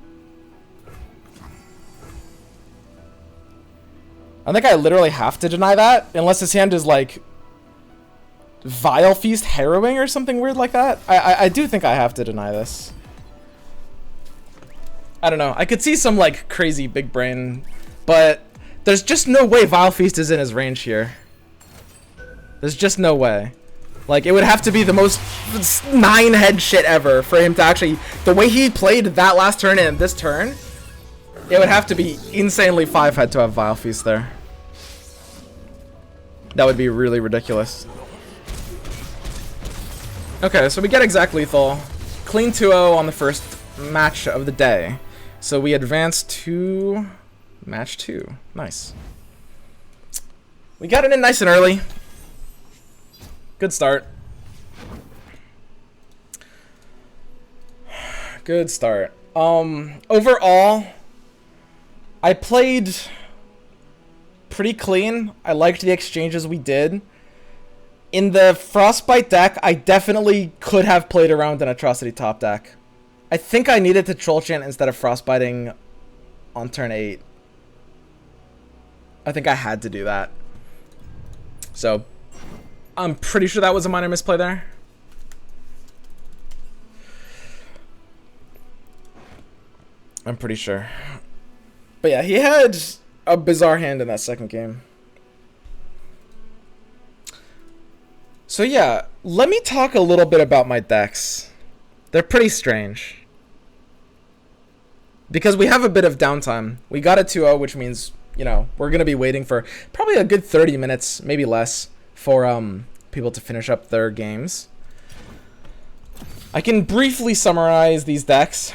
I think I literally have to deny that, unless his hand is like Vile Feast Harrowing or something weird like that. I do think I have to deny this. I don't know. I could see some like crazy big brain, but there's just no way Vile Feast is in his range here. There's just no way. Like, it would have to be the most 9-head shit ever for him to actually... The way he played that last turn and this turn, it would have to be insanely 5-head to have Vile Feast there. That would be really ridiculous. Okay, so we get exact lethal. Clean 2-0 on the first match of the day. So we advance to match 2. Nice. We got it in nice and early. Good start. Good start. Overall, I played pretty clean. I liked the exchanges we did. In the Frostbite deck, I definitely could have played around an Atrocity top deck. I think I needed to Troll Chant instead of Frostbiting on turn 8. I think I had to do that. So... I'm pretty sure that was a minor misplay there. I'm pretty sure. But yeah, he had a bizarre hand in that second game. So yeah, let me talk a little bit about my decks. They're pretty strange. Because we have a bit of downtime. We got a 2-0, which means, you know, we're going to be waiting for probably a good 30 minutes, maybe less, for people to finish up their games. I can briefly summarize these decks.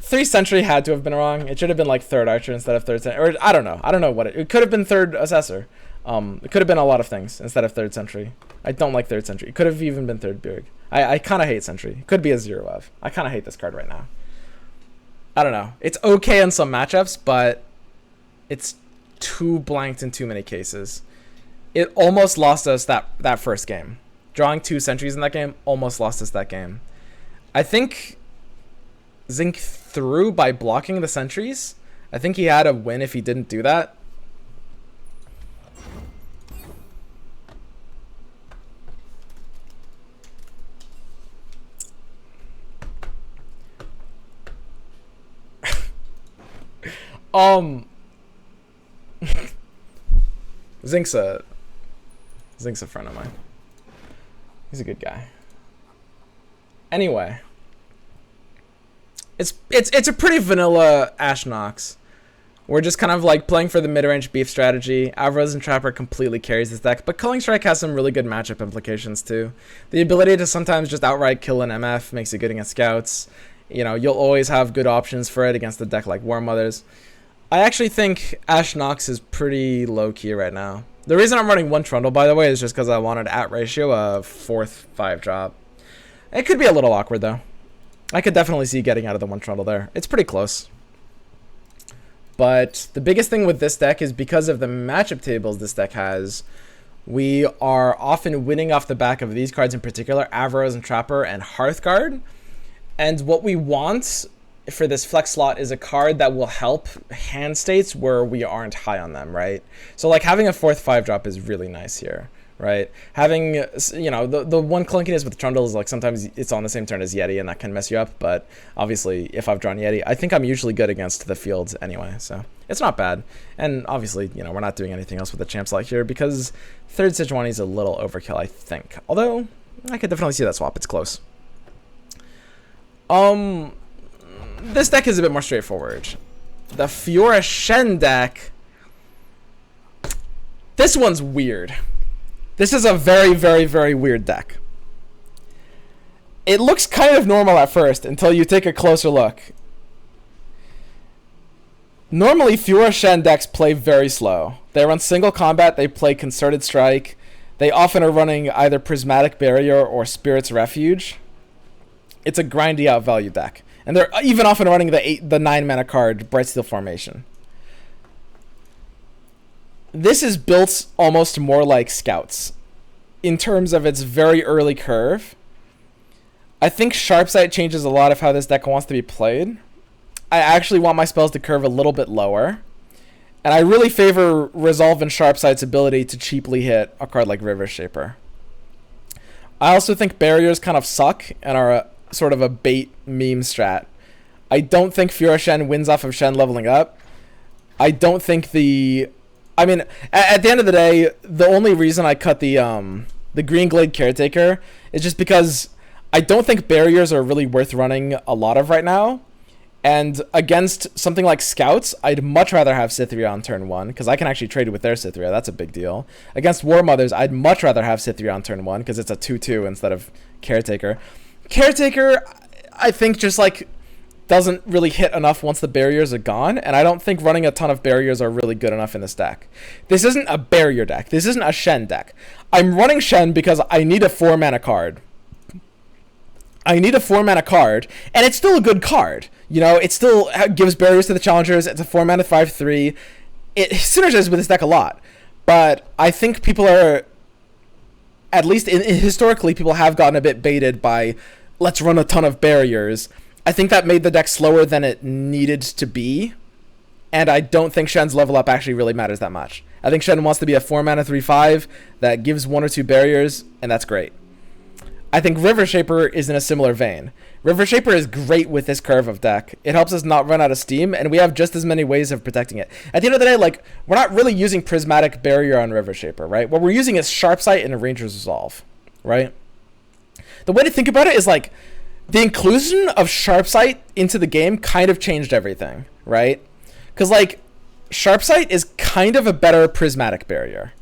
3 Sentry had to have been wrong. It should have been like 3rd Archer instead of 3rd Sentry. Or I don't know. I don't know what it could have been 3rd Assessor. It could have been a lot of things instead of 3rd Sentry. I don't like 3rd Sentry. It could have even been 3rd Bjerg. I kind of hate Sentry. It could be a 0-of. I kind of hate this card right now. I don't know. It's okay in some matchups, but it's too blanked in too many cases. It almost lost us that first game. drawing 2 sentries in that game almost lost us that game. I think Zinc threw by blocking the sentries. I think he had a win if he didn't do that. Zinc's a friend of mine. He's a good guy. Anyway, it's a pretty vanilla Ash Nox. We're just kind of like playing for the mid-range beef strategy. Alvarez and Trapper completely carries this deck, but Culling Strike has some really good matchup implications too. The ability to sometimes just outright kill an MF makes it good against scouts. You know, you'll always have good options for it against a deck like War Mothers. I actually think Ash Nox is pretty low-key right now. The reason I'm running 1 Trundle, by the way, is just because I wanted at ratio a 4th 5-drop. It could be a little awkward, though. I could definitely see getting out of the 1 Trundle there. It's pretty close. But the biggest thing with this deck is because of the matchup tables this deck has, we are often winning off the back of these cards in particular, Avaros and Trapper and Hearthguard. And what we want for this flex slot is a card that will help hand states where we aren't high on them, right? So like having a 4th 5-drop is really nice here, right? Having, you know, the one clunkiness with Trundle is like sometimes it's on the same turn as Yeti and that can mess you up, but obviously if I've drawn Yeti, I think I'm usually good against the fields anyway, so it's not bad. And obviously, you know, we're not doing anything else with the champ slot here because 3rd Sejuani is a little overkill, I think. Although, I could definitely see that swap, it's close. This deck is a bit more straightforward. The Fiora Shen deck, this one's weird. This is a very, very, very weird deck. It looks kind of normal at first until you take a closer look. Normally, Fiora Shen decks play very slow. They run single combat, they play Concerted Strike. They often are running either Prismatic Barrier or Spirit's Refuge. It's a grindy out value deck. And they're even often running the 9 mana card, Brightsteel Formation. This is built almost more like Scouts in terms of its very early curve. I think Sharpsight changes a lot of how this deck wants to be played. I actually want my spells to curve a little bit lower. And I really favor Resolve and Sharpsight's ability to cheaply hit a card like River Shaper. I also think barriers kind of suck and are sort of a bait meme strat. I don't think Fiora Shen wins off of Shen leveling up. I don't think at the end of the day, the only reason I cut the Green Glade Caretaker is just because I don't think barriers are really worth running a lot of right now. And against something like Scouts, I'd much rather have Cytheria on turn 1, because I can actually trade with their Cytheria. That's a big deal. Against War Mothers, I'd much rather have Cytheria on turn 1, because it's a 2-2 instead of Caretaker. Caretaker, I think, just like doesn't really hit enough once the barriers are gone, and I don't think running a ton of barriers are really good enough in this deck. This isn't a barrier deck. This isn't a Shen deck. I'm running Shen because I need a 4-mana card. And it's still a good card. You know, it still gives barriers to the challengers. It's a 4-mana 5/3. It synergizes with this deck a lot. But I think people are, at least historically, people have gotten a bit baited by, let's run a ton of barriers. I think that made the deck slower than it needed to be. And I don't think Shen's level up actually really matters that much. I think Shen wants to be a 4-mana 3/5 that gives 1 or 2 barriers, and that's great. I think River Shaper is in a similar vein. River Shaper is great with this curve of deck. It helps us not run out of steam, and we have just as many ways of protecting it. At the end of the day, like, we're not really using Prismatic Barrier on River Shaper, right? What we're using is Sharpsight and a Ranger's Resolve, right? The way to think about it is, like, the inclusion of Sharpsight into the game kind of changed everything, right? Because, like, Sharpsight is kind of a better Prismatic Barrier.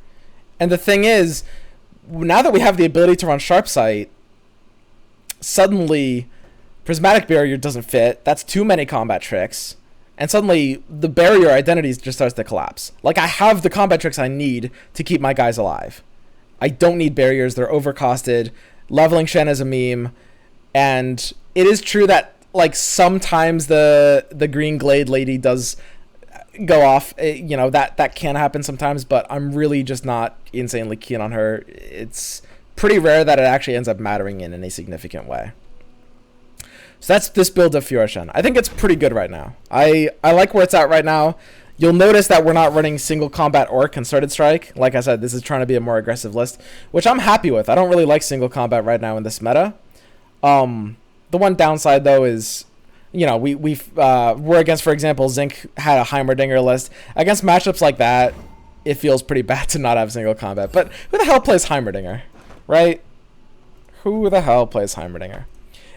And the thing is, now that we have the ability to run Sharpsight, suddenly Prismatic Barrier doesn't fit. That's too many combat tricks. And suddenly the barrier identity just starts to collapse. Like, I have the combat tricks I need to keep my guys alive. I don't need barriers. They're overcosted. Leveling Shen is a meme. And it is true that, like, sometimes the Green Glade lady does go off. You know, that can happen sometimes, but I'm really just not insanely keen on her. It's pretty rare that it actually ends up mattering in any significant way. So that's this build of Fiora Shen. I think it's pretty good right now. I like where it's at right now. You'll notice that we're not running single combat or concerted strike. Like I said, this is trying to be a more aggressive list, which I'm happy with. I don't really like single combat right now in this meta. The one downside though is, you know, we're against, for example, Zinc had a Heimerdinger list. Against matchups like that, it feels pretty bad to not have single combat. But who the hell plays Heimerdinger, right? Who the hell plays Heimerdinger?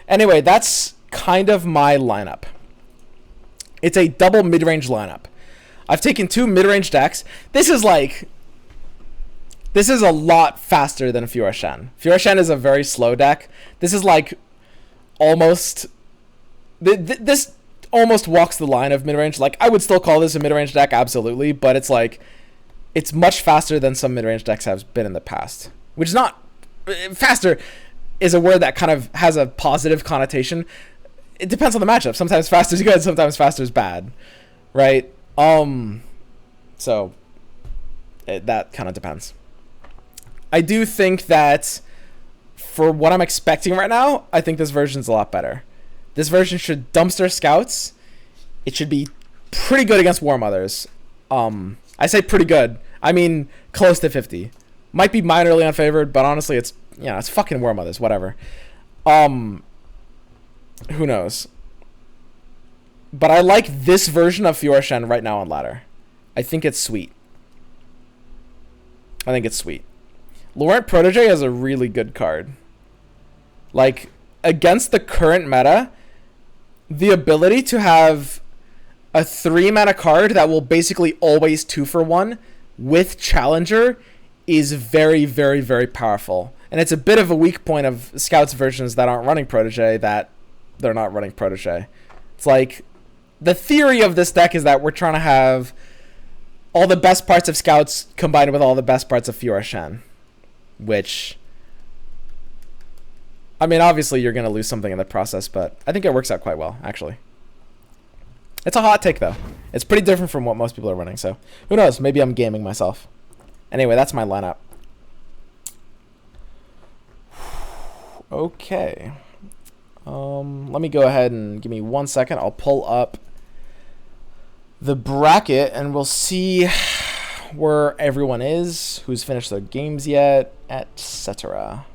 Anyway, that's kind of my lineup. It's a double mid-range lineup. I've taken 2 mid-range decks. This is a lot faster than Fiora Shen. Fiora Shen is a very slow deck. This is like almost... This almost walks the line of mid-range. Like, I would still call this a mid-range deck, absolutely, but it's like... It's much faster than some mid-range decks have been in the past. Which is not... Faster is a word that kind of has a positive connotation. It depends on the matchup. Sometimes faster is good, sometimes faster is bad. Right? So that kind of depends. I do think that for what I'm expecting right now, I think this version's a lot better. This version should dumpster scouts. It should be pretty good against War Mothers. I say pretty good. I mean close to 50. Might be minorly unfavored, but honestly, it's, you know, it's fucking War Mothers. Whatever. Who knows? But I like this version of Fiora Shen right now on ladder. I think it's sweet. Laurent Protege is a really good card. Like, against the current meta, the ability to have a 3-mana card that will basically always 2-for-1 with Challenger is very, very, very powerful. And it's a bit of a weak point of Scouts versions that aren't running Protege, that they're not running Protege. It's like... The theory of this deck is that we're trying to have all the best parts of Scouts combined with all the best parts of Fiora Shen. Which, I mean, obviously you're going to lose something in the process, but I think it works out quite well, actually. It's a hot take, though. It's pretty different from what most people are running, so who knows? Maybe I'm gaming myself. Anyway, that's my lineup. Okay. Let me go ahead and give me 1 second. I'll pull up the bracket and we'll see where everyone is, who's finished their games yet, etc.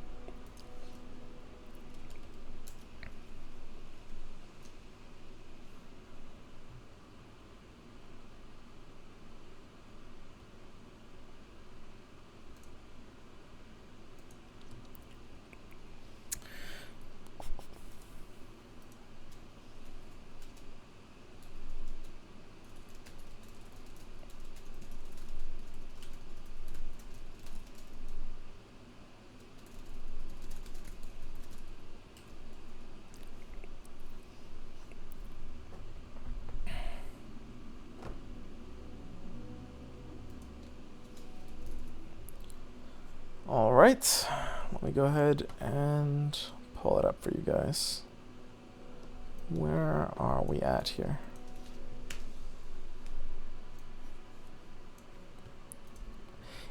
Alright, let me go ahead and pull it up for you guys. Where are we at here?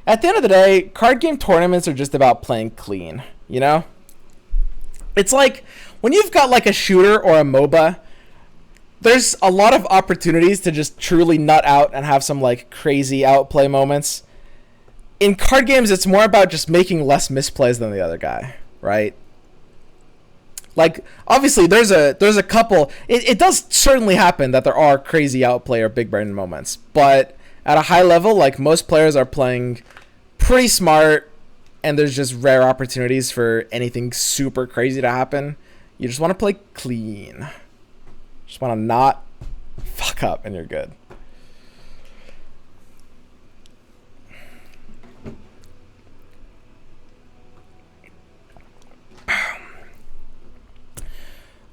At the end of the day, card game tournaments are just about playing clean, you know? It's like, when you've got like a shooter or a MOBA, there's a lot of opportunities to just truly nut out and have some like crazy outplay moments. In card games, it's more about just making less misplays than the other guy, right? Like, obviously, there's a couple... It does certainly happen that there are crazy outplay or big brain moments, but at a high level, like, most players are playing pretty smart, and there's just rare opportunities for anything super crazy to happen. You just want to play clean. Just want to not fuck up, and you're good.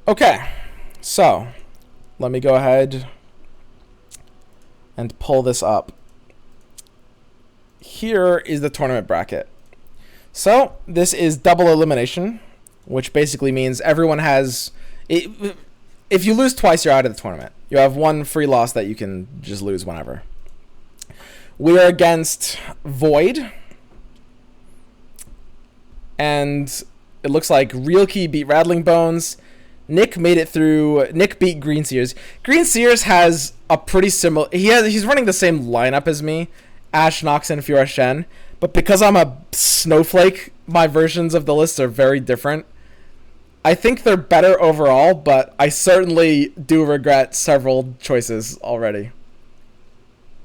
Okay, so let me go ahead and pull this up. Here is the tournament bracket. So this is double elimination, which basically means everyone has... If you lose twice, you're out of the tournament. You have one free loss that you can just lose whenever. We are against Void, and it looks like Real Key beat Rattling Bones. Nick made it through. Nick beat Green Sears. Green Sears has a pretty similar. He's running the same lineup as me, Ashe, Nox, and Fiora Shen. But because I'm a snowflake, my versions of the list are very different. I think they're better overall, but I certainly do regret several choices already.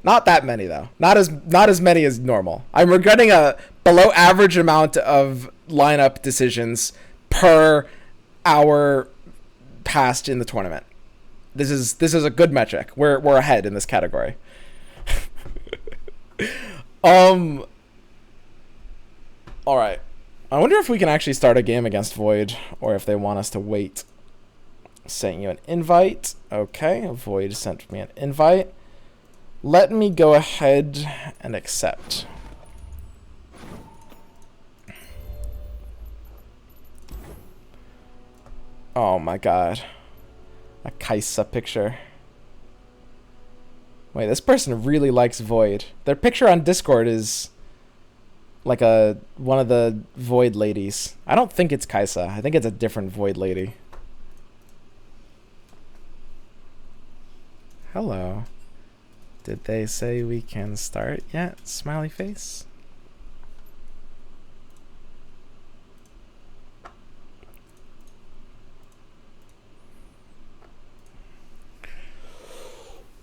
Not that many though. Not as many as normal. I'm regretting a below average amount of lineup decisions per hour passed in the tournament. This is a good metric. We're ahead in this category. All right. I wonder if we can actually start a game against Void, or if they want us to wait. Sent you an invite. Okay, Void sent me an invite. Let me go ahead and accept. Oh my god. A Kaisa picture. Wait, this person really likes Void. Their picture on Discord is like one of the Void ladies. I don't think it's Kaisa. I think it's a different Void lady. Hello. Did they say we can start yet? Smiley face.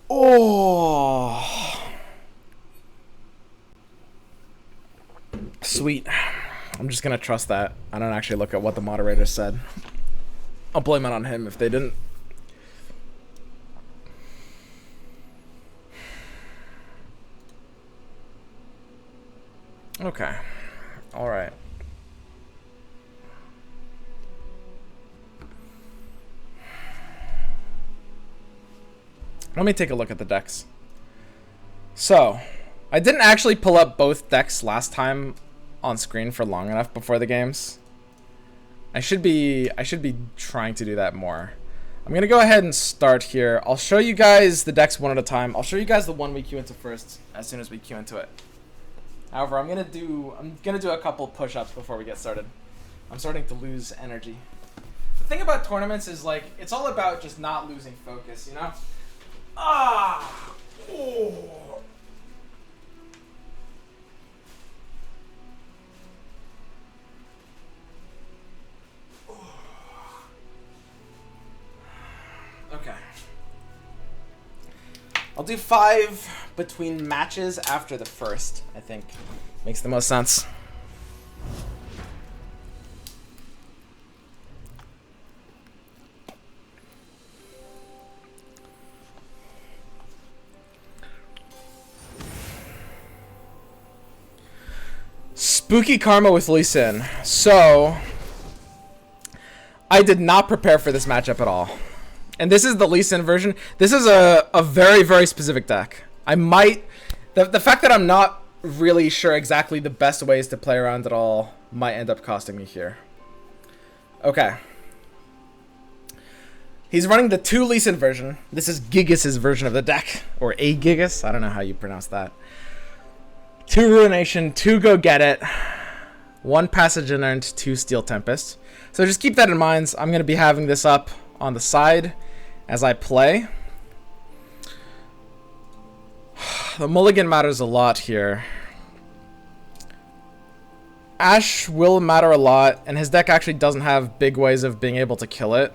Oh. Sweet. I'm just gonna trust that. I don't actually look at what the moderator said. I'll blame it on him if they didn't. Okay. All right. Let me take a look at the decks. So, I didn't actually pull up both decks last time on screen for long enough before the games. I should be trying to do that more. I'm gonna go ahead and start here. I'll show you guys the decks one at a time. I'll show you guys the one we queue into first as soon as we queue into it. However, I'm gonna do a couple push-ups before we get started. I'm starting to lose energy. The thing about tournaments is like it's all about just not losing focus, you know? Ah! Oh! Okay. I'll do 5 between matches after the first, I think. Makes the most sense. Spooky Karma with Lee Sin. So, I did not prepare for this matchup at all. And this is the Lee Sin version. This is a very, very specific deck. I might... The fact that I'm not really sure exactly the best ways to play around at all might end up costing me here. Okay. He's running the 2 Lee Sin version. This is Gigas' version of the deck. Or a Gigas. I don't know how you pronounce that. 2 Ruination, 2 Go Get It, 1 Passage Unearned, 2 Steel Tempest. So just keep that in mind. I'm going to be having this up on the side as I play. The mulligan matters a lot here. Ashe will matter a lot, and his deck actually doesn't have big ways of being able to kill it.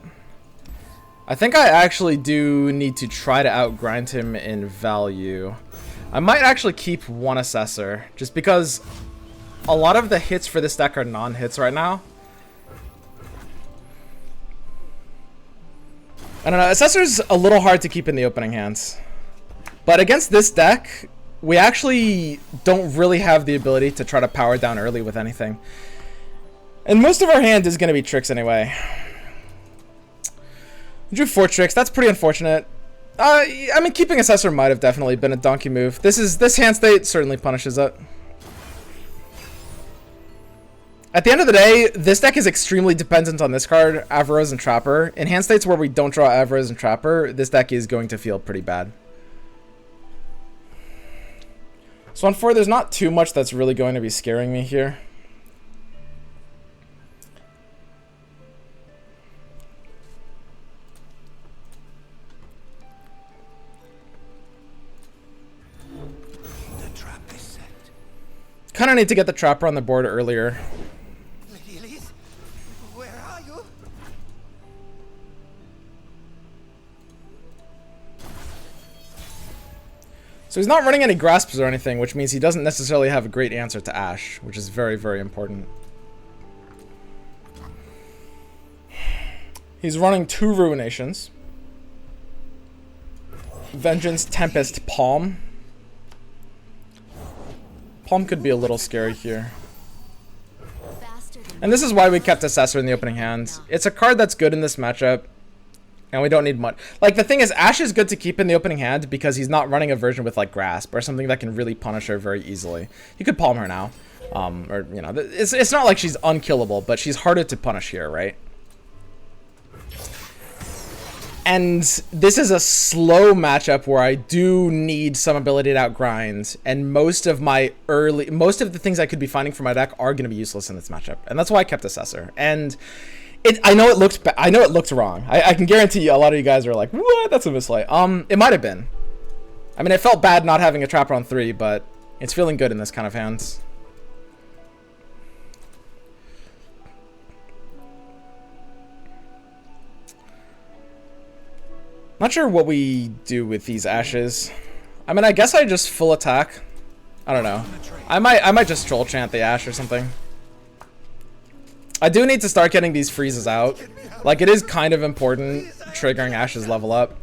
I think I actually do need to try to outgrind him in value. I might actually keep 1 Assessor, just because a lot of the hits for this deck are non-hits right now. I don't know, Assessor's a little hard to keep in the opening hands. But against this deck, we actually don't really have the ability to try to power down early with anything. And most of our hand is going to be tricks anyway. We drew 4 tricks, that's pretty unfortunate. I mean, keeping Assessor might have definitely been a donkey move. This hand state certainly punishes it. At the end of the day, this deck is extremely dependent on this card, Avaroz and Trapper. In hand states where we don't draw Avaroz and Trapper, this deck is going to feel pretty bad. So on 4, there's not too much that's really going to be scaring me here. kind of need to get the Trapper on the board earlier. Lady Elise, where are you? So he's not running any Grasps or anything, which means he doesn't necessarily have a great answer to Ashe, which is very, very important. He's running 2 Ruinations. Vengeance, Tempest, Palm. Palm could be a little scary here. And this is why we kept Assessor in the opening hand. It's a card that's good in this matchup. And we don't need much. Like, the thing is, Ashe is good to keep in the opening hand because he's not running a version with, like, Grasp or something that can really punish her very easily. You could Palm her now. Or, you know, it's not like she's unkillable, but she's harder to punish here, right? And this is a slow matchup where I do need some ability to outgrind, and most of the things I could be finding for my deck are going to be useless in this matchup, and that's why I kept Assessor. And I know it looked wrong. I can guarantee you a lot of you guys are like, what? That's a misplay. It might have been. I mean, it felt bad not having a Trapper on 3, but it's feeling good in this kind of hands. Not sure what we do with these Ashes. I mean, I guess I just full attack. I don't know. I might just Troll Chant the Ashe or something. I do need to start getting these freezes out. Like, it is kind of important triggering Ashe's level up.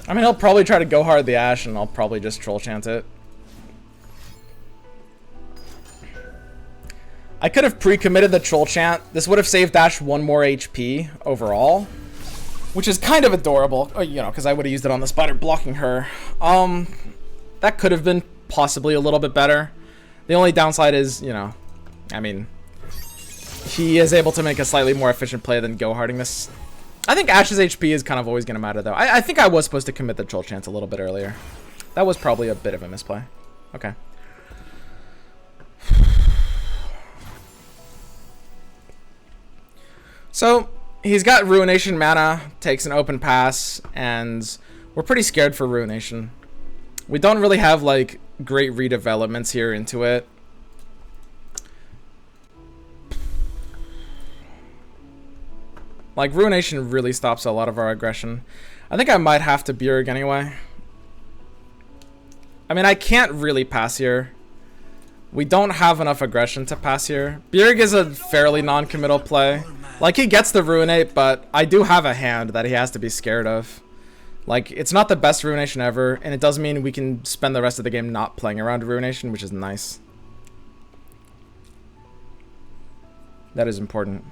I mean, he'll probably try to go hard the Ashe, and I'll probably just Troll Chant it. I could have pre-committed the Troll Chant. This would have saved Ashe 1 more HP overall, which is kind of adorable, you know, because I would have used it on the Spider blocking her. That could have been possibly a little bit better. The only downside is, you know, I mean, he is able to make a slightly more efficient play than go harding this. I think Ashe's HP is kind of always going to matter, though. I think I was supposed to commit the Troll Chant a little bit earlier. That was probably a bit of a misplay. Okay. So, he's got Ruination mana, takes an open pass, and we're pretty scared for Ruination. We don't really have, like, great redevelopments here into it. Like, Ruination really stops a lot of our aggression. I think I might have to Bjerg anyway. I mean, I can't really pass here. We don't have enough aggression to pass here. Bjerg is a fairly non-committal play. Like, he gets the Ruinate, but I do have a hand that he has to be scared of. Like, it's not the best Ruination ever, and it does mean we can spend the rest of the game not playing around Ruination, which is nice. That is important.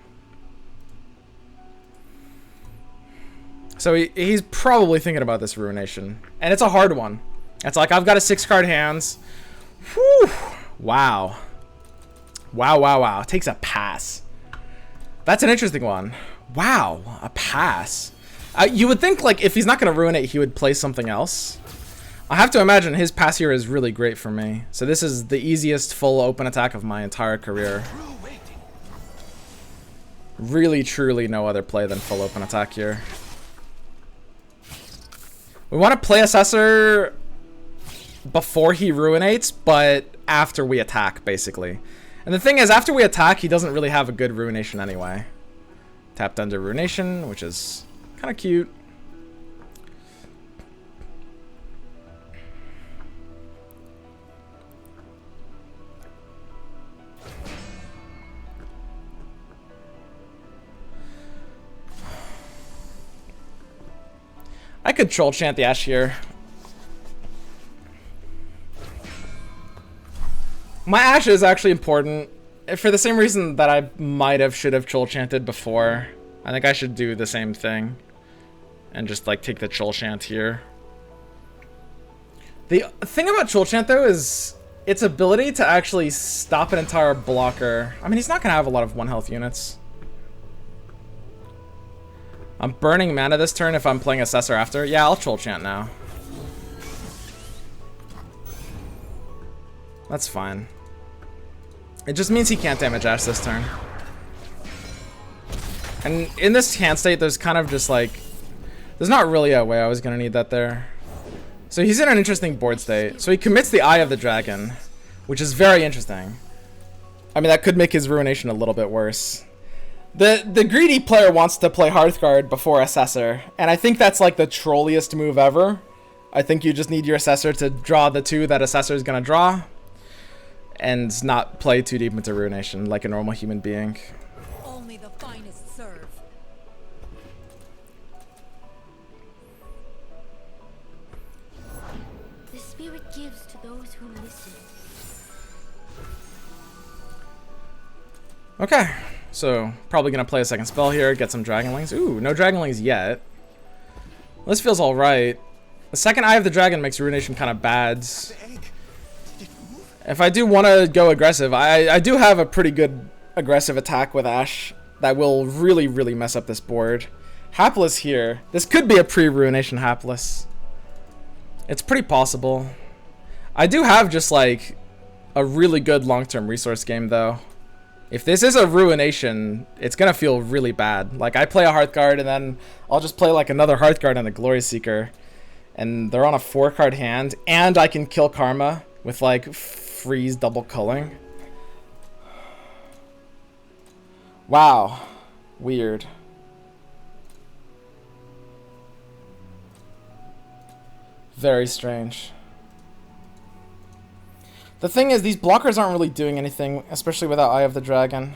So he's probably thinking about this Ruination. And it's a hard one. It's like, I've got a 6-card hands. Whew. Wow. Wow, wow, wow. Takes a pass. That's an interesting one. Wow, a pass. You would think, like, if he's not going to ruin it, he would play something else. I have to imagine his pass here is really great for me. So this is the easiest full open attack of my entire career. Really, truly no other play than full open attack here. We want to play Assessor before he Ruinates, but after we attack, basically. And the thing is, after we attack, he doesn't really have a good Ruination anyway. Tapped under Ruination, which is kind of cute. I could Troll Chant the Ashe here. My Ashe is actually important for the same reason that I should have Troll Chanted before. I think I should do the same thing and just like take the Troll Chant here. The thing about Troll Chant though is its ability to actually stop an entire blocker. I mean, he's not gonna have a lot of 1 health units. I'm burning mana this turn if I'm playing Assessor after. Yeah, I'll Troll Chant now. That's fine. It just means he can't damage Ash this turn. And in this hand state, there's kind of just like... There's not really a way I was going to need that there. So he's in an interesting board state. So he commits the Eye of the Dragon, which is very interesting. I mean, that could make his Ruination a little bit worse. The greedy player wants to play Hearthguard before Assessor, and I think that's like the trolliest move ever. I think you just need your Assessor to draw the 2 that Assessor is going to draw, and not play too deep into Ruination like a normal human being. Only the finest serve. The spirit gives to those who listen. Okay, so probably going to play a second spell here, get some Dragonlings. Ooh, no Dragonlings yet. This feels alright. The second Eye of the Dragon makes Ruination kind of bad. If I do want to go aggressive, I do have a pretty good aggressive attack with Ash that will really, really mess up this board. Hapless here. This could be a pre-Ruination Hapless. It's pretty possible. I do have just like a really good long-term resource game though. If this is a Ruination, it's gonna feel really bad. Like I play a Hearthguard and then I'll just play like another Hearthguard and a Glory Seeker. And they're on a 4-card hand, and I can kill Karma with like freeze double culling. Wow. Weird. Very strange. The thing is, these blockers aren't really doing anything, especially without Eye of the Dragon.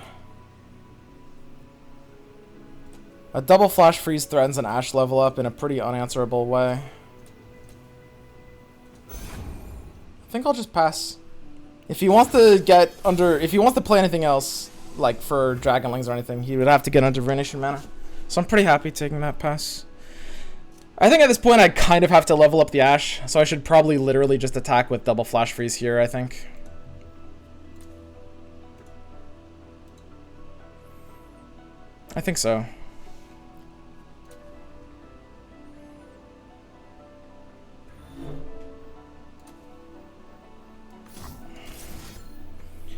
A double flash freeze threatens an Ash level up in a pretty unanswerable way. I think I'll just pass. If he wants to get under, if he wants to play anything else, like for Dragonlings or anything, he would have to get under Ruination mana. So I'm pretty happy taking that pass. I think at this point I kind of have to level up the Ash, so I should probably literally just attack with double flash freeze here, I think. I think so.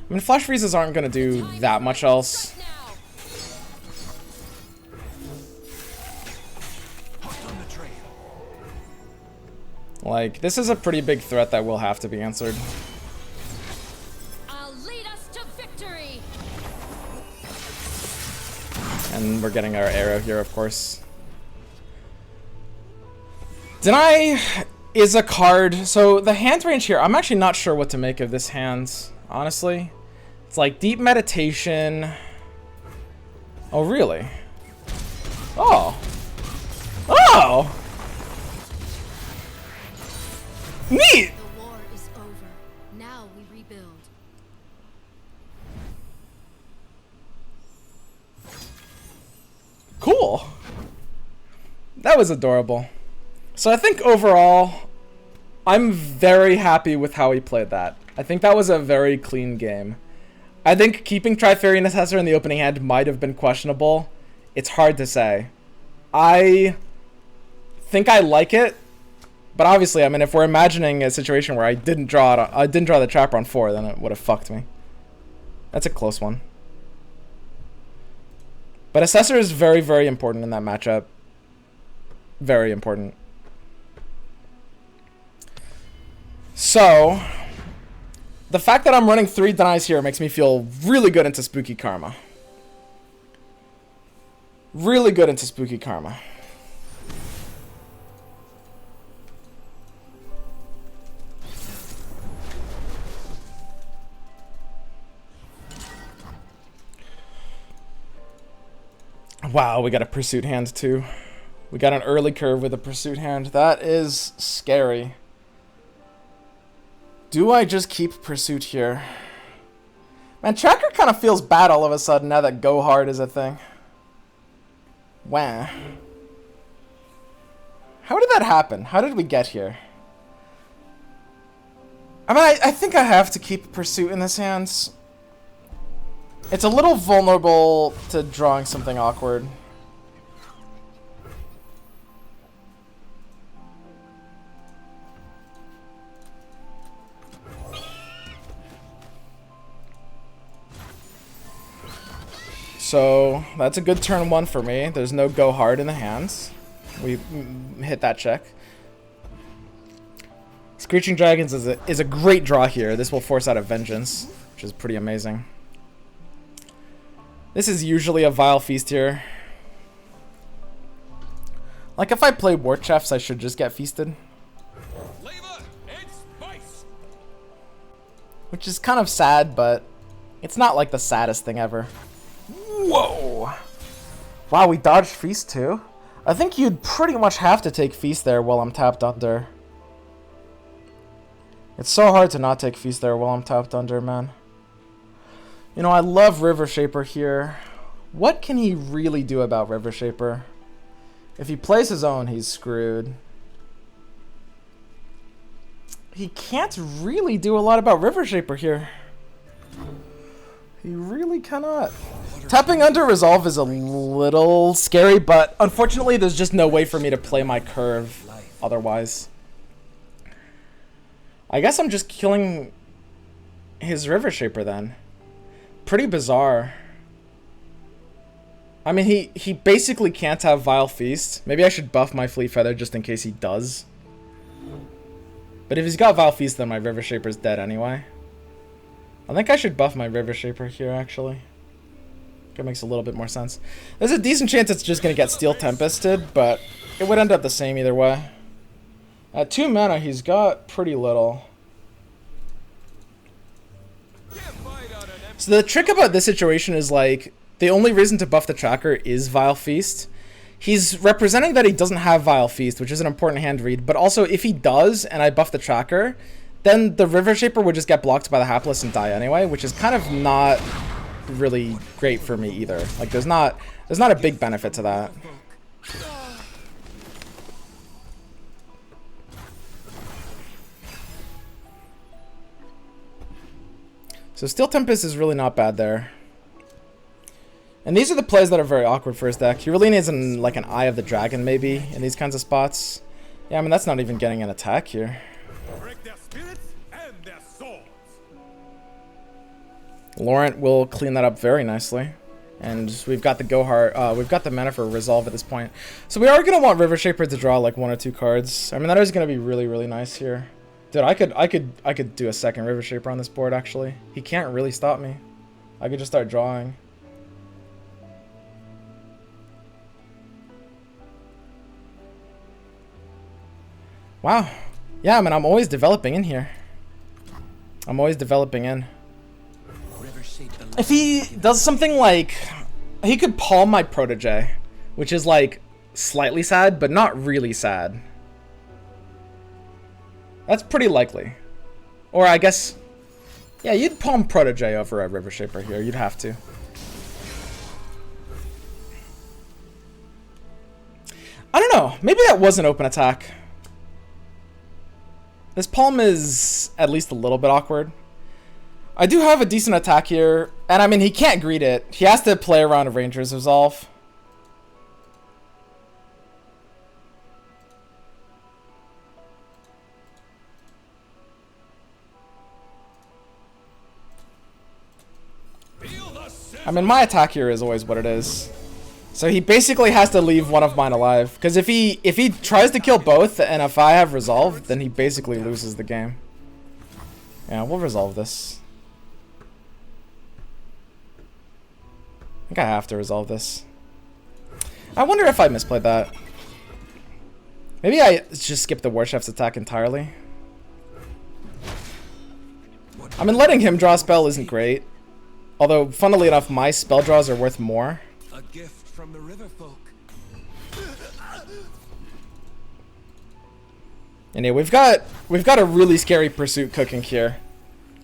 I mean, flash freezes aren't going to do that much else. Like, this is a pretty big threat that will have to be answered. I'll lead us to victory. And we're getting our arrow here, of course. Deny is a card. So the hand range here, I'm actually not sure what to make of this hand, honestly. It's like Deep Meditation. Oh, really? Oh. Oh! Neat! The war is over. Now we rebuild. Cool. That was adorable. So I think overall, I'm very happy with how he played that. I think that was a very clean game. I think keeping Trifarian Assessor in the opening hand might have been questionable. It's hard to say. I think I like it, but obviously, I mean, if we're imagining a situation where I didn't draw the Trapper on 4, then it would have fucked me. That's a close one. But Assessor is very, very important in that matchup. Very important. So, the fact that I'm running 3 denies here makes me feel really good into Spooky Karma. Really good into Spooky Karma. Wow, we got a Pursuit hand too. We got an early curve with a Pursuit hand. That is scary. Do I just keep Pursuit here? Man, Tracker kind of feels bad all of a sudden now that Go Hard is a thing. Wah. How did that happen? How did we get here? I mean, I think I have to keep Pursuit in this hand. It's a little vulnerable to drawing something awkward. So that's a good turn 1 for me. There's no go hard in the hands. We hit that check. Screeching Dragons is a great draw here. This will force out a Vengeance, which is pretty amazing. This is usually a Vile Feast here. Like if I play War Chefs, I should just get feasted. Flavor and spice. Which is kind of sad, but it's not like the saddest thing ever. Whoa! Wow, we dodged Feast too? I think you'd pretty much have to take Feast there while I'm tapped under. It's so hard to not take Feast there while I'm tapped under, man. You know, I love River Shaper here. What can he really do about River Shaper? If he plays his own, he's screwed. He can't really do a lot about River Shaper here. He really cannot. Tapping under Resolve is a little scary, but unfortunately there's just no way for me to play my curve otherwise. I guess I'm just killing his River Shaper then. Pretty bizarre. I mean, he basically can't have Vile Feast. Maybe I should buff my Fleet Feather just in case he does. But if he's got Vile Feast, then my River Shaper's dead anyway. I think I should buff my River Shaper here, actually. That makes a little bit more sense. There's a decent chance it's just going to get Steel Tempested, but it would end up the same either way. At 2 mana, he's got pretty little. So the trick about this situation is, like, the only reason to buff the tracker is Vile Feast. He's representing that he doesn't have Vile Feast, which is an important hand read, but also if he does, and I buff the tracker, then the River Shaper would just get blocked by the Hapless and die anyway, which is kind of not really great for me either. Like, there's not a big benefit to that. So Steel Tempest is really not bad there. And these are the plays that are very awkward for his deck. He really needs like an Eye of the Dragon maybe in these kinds of spots. Yeah, I mean, that's not even getting an attack here. Break their spirits and their souls. Laurent will clean that up very nicely. And we've got the go hard, we've got the mana for Resolve at this point. So we are going to want River Shaper to draw like 1 or 2 cards. I mean, that is going to be really, really nice here. Dude, I could do a second River Shaper on this board, actually. He can't really stop me. I could just start drawing. Wow. Yeah, I mean, I'm always developing in here. I'm always developing in. If he does something like... He could palm my Protege, which is, like, slightly sad, but not really sad. That's pretty likely. Or I guess... Yeah, you'd palm Protege over a River Shaper here. You'd have to. I don't know. Maybe that was an open attack. This palm is at least a little bit awkward. I do have a decent attack here. And I mean, he can't greet it. He has to play around a Ranger's Resolve. I mean, my attack here is always what it is. So he basically has to leave one of mine alive. Because if he tries to kill both, and if I have Resolve, then he basically loses the game. Yeah, we'll resolve this. I think I have to resolve this. I wonder if I misplayed that. Maybe I just skipped the War Chef's attack entirely. I mean, letting him draw a spell isn't great. Although, funnily enough, my spell draws are worth more. A gift from the river folk. And yeah, we've got a really scary pursuit cooking here.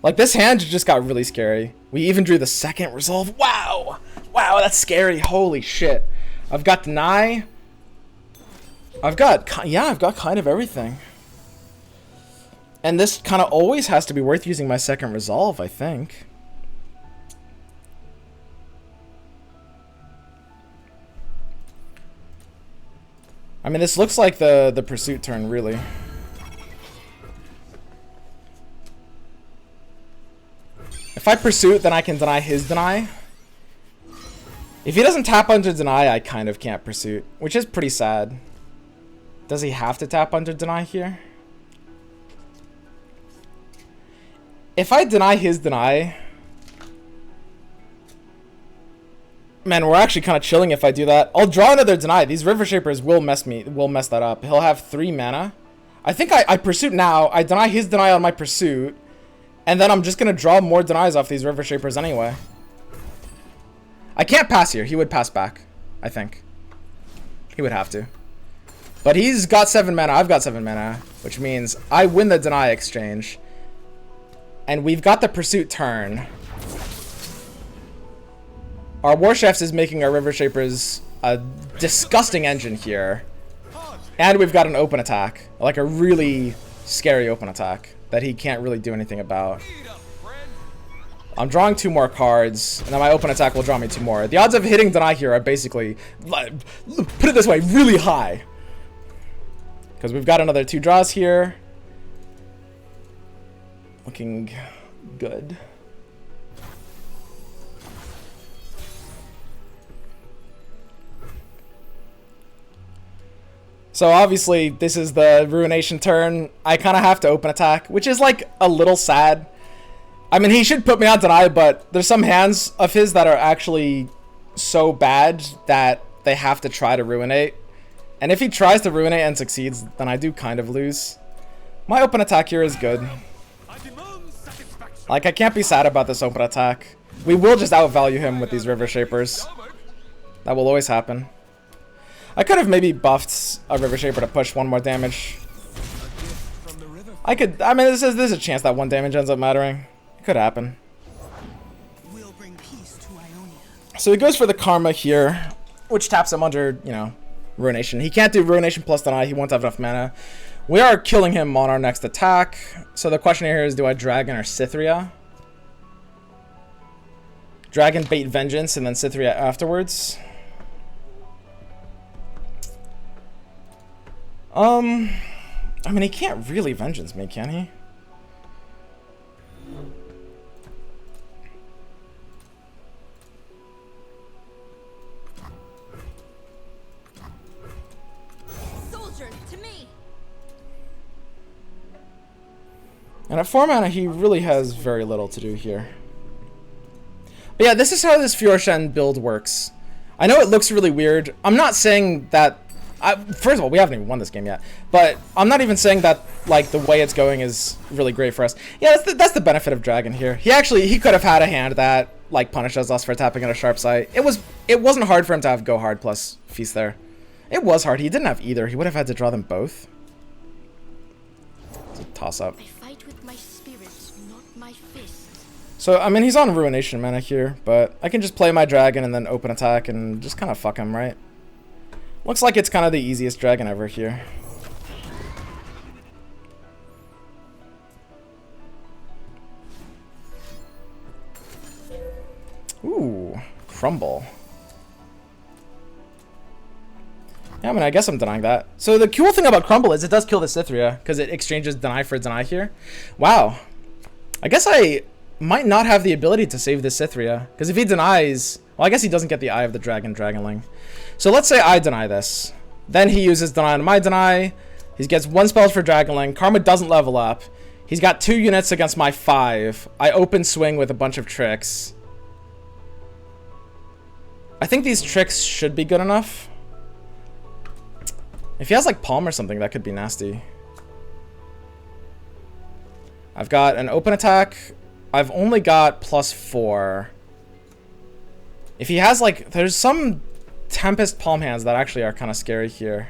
Like, this hand just got really scary. We even drew the second resolve. Wow! Wow, that's scary. Holy shit. I've got Deny. I've got kind of everything. And this kind of always has to be worth using my second resolve, I think. I mean, this looks like the pursuit turn, really. If I pursuit, then I can deny his deny. If he doesn't tap under deny, I kind of can't pursuit, which is pretty sad. Does he have to tap under deny here? If I deny his deny... Man, we're actually kind of chilling if I do that. I'll draw another deny. These River Shapers will mess that up. He'll have 3 mana. I think I pursuit now. I deny his deny on my pursuit. And then I'm just going to draw more denies off these River Shapers anyway. I can't pass here. He would pass back, I think. He would have to. But he's got 7 mana. I've got 7 mana. Which means I win the deny exchange. And we've got the pursuit turn. Our War Chefs is making our River Shapers a disgusting engine here. And we've got an open attack. Like a really scary open attack that he can't really do anything about. I'm drawing 2 more cards, and then my open attack will draw me 2 more. The odds of hitting deny here are basically, put it this way, really high. Because we've got another 2 draws here. Looking good. So obviously, this is the Ruination turn. I kind of have to open attack, which is like a little sad. I mean, he should put me on deny, but there's some hands of his that are actually so bad that they have to try to ruinate. And if he tries to ruinate and succeeds, then I do kind of lose. My open attack here is good. Like, I can't be sad about this open attack. We will just outvalue him with these River Shapers. That will always happen. I could have maybe buffed a River Shaper to push 1 more damage. I mean, there's a chance that 1 damage ends up mattering. It could happen. So he goes for the Karma here, which taps him under, you know, Ruination. He can't do Ruination plus deny. He won't have enough mana. We are killing him on our next attack. So the question here is, do I Dragon or Cythria? Dragon, bait Vengeance, and then Cythria afterwards. I mean, he can't really Vengeance me, can he? Soldiers, to me. And at 4 mana, he really has very little to do here. But yeah, this is how this Fjordshen build works. I know it looks really weird. I'm not saying that... first of all, we haven't even won this game yet. But I'm not even saying that, like, the way it's going is really great for us. Yeah, that's the benefit of Dragon here. He could have had a hand that, like, punishes us for tapping on a Sharp Sight. It wasn't hard for him to have Go Hard plus Feast there. It was hard. He didn't have either. He would have had to draw them both. It's a toss-up. I fight with my spirit, not my fists. So, I mean, he's on Ruination mana here, but I can just play my Dragon and then open attack and just kind of fuck him, right? Looks like it's kind of the easiest Dragon ever here. Ooh, Crumble. Yeah, I mean, I guess I'm denying that. So the cool thing about Crumble is it does kill the Cythria, because it exchanges deny for deny here. Wow. I guess I might not have the ability to save the Cythria, because if he denies... Well, I guess he doesn't get the Eye of the Dragonling. So let's say I deny this. Then he uses deny on my deny. He gets 1 spell for Dragonling. Karma doesn't level up. He's got 2 units against my 5. I open swing with a bunch of tricks. I think these tricks should be good enough. If he has like Palm or something, that could be nasty. I've got an open attack. I've only got +4. If he has like, there's some Tempest Palm hands that actually are kind of scary here.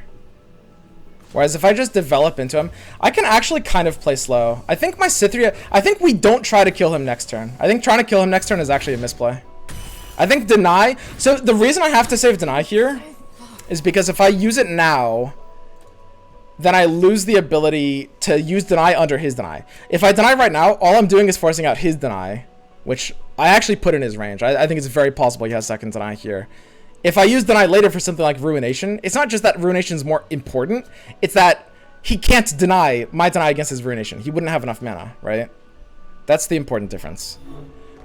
Whereas if I just develop into him, I can actually kind of play slow. I think my Cythria, I think we don't try to kill him next turn. I think trying to kill him next turn is actually a misplay. I think deny, so the reason I have to save deny here is because if I use it now, then I lose the ability to use deny under his deny. If I deny right now, all I'm doing is forcing out his deny, which I actually put in his range. I think it's very possible he has second deny here. If I use deny later for something like Ruination, it's not just that Ruination is more important, it's that he can't deny my deny against his Ruination. He wouldn't have enough mana, right? That's the important difference.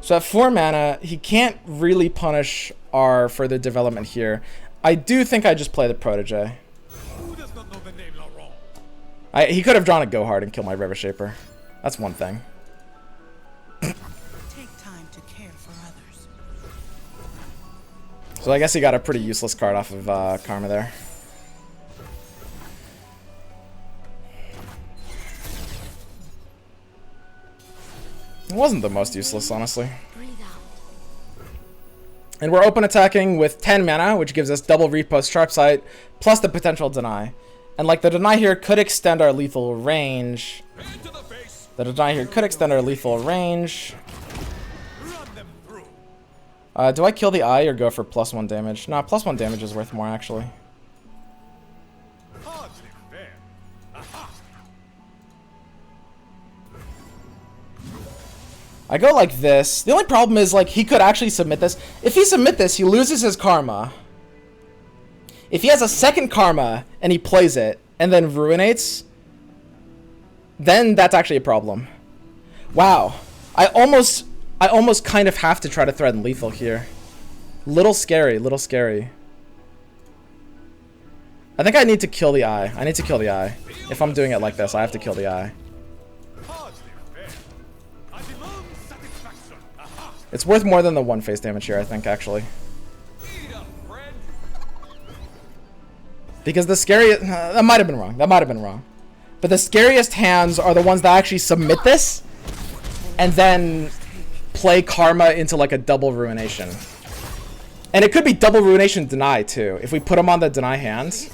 So at 4 mana, he can't really punish our further development here. I do think I just play the Protege. Who does not know the name Laurent? He could have drawn a Go Hard and killed my River Shaper. That's one thing. Take time to care for others. So I guess he got a pretty useless card off of Karma there. It wasn't the most useless, honestly. Breathe out. And we're open attacking with 10 mana, which gives us double repost sharp sight, plus the potential deny. And like the deny here could extend our lethal range. Into the face. The deny here could extend our lethal range. Run them through. Do I kill the eye or go for +1 damage? Nah, +1 damage is worth more actually. Hardly fair. Aha. I go like this. The only problem is like he could actually submit this. If he submit this, he loses his karma. If he has a second karma and he plays it and then ruinates, then that's actually a problem. Wow. I almost kind of have to try to threaten lethal here. Little scary, little scary. I think I need to kill the eye. I need to kill the eye. If I'm doing it like this, I have to kill the eye. Hardly fair. I demand satisfaction. Aha. It's worth more than the 1 face damage here, I think, actually. Eat up, friend. Because the scariest... that might have been wrong. That might have been wrong. But the scariest hands are the ones that actually submit this and then play karma into like a double ruination. And it could be double ruination deny too. If we put them on the deny hands,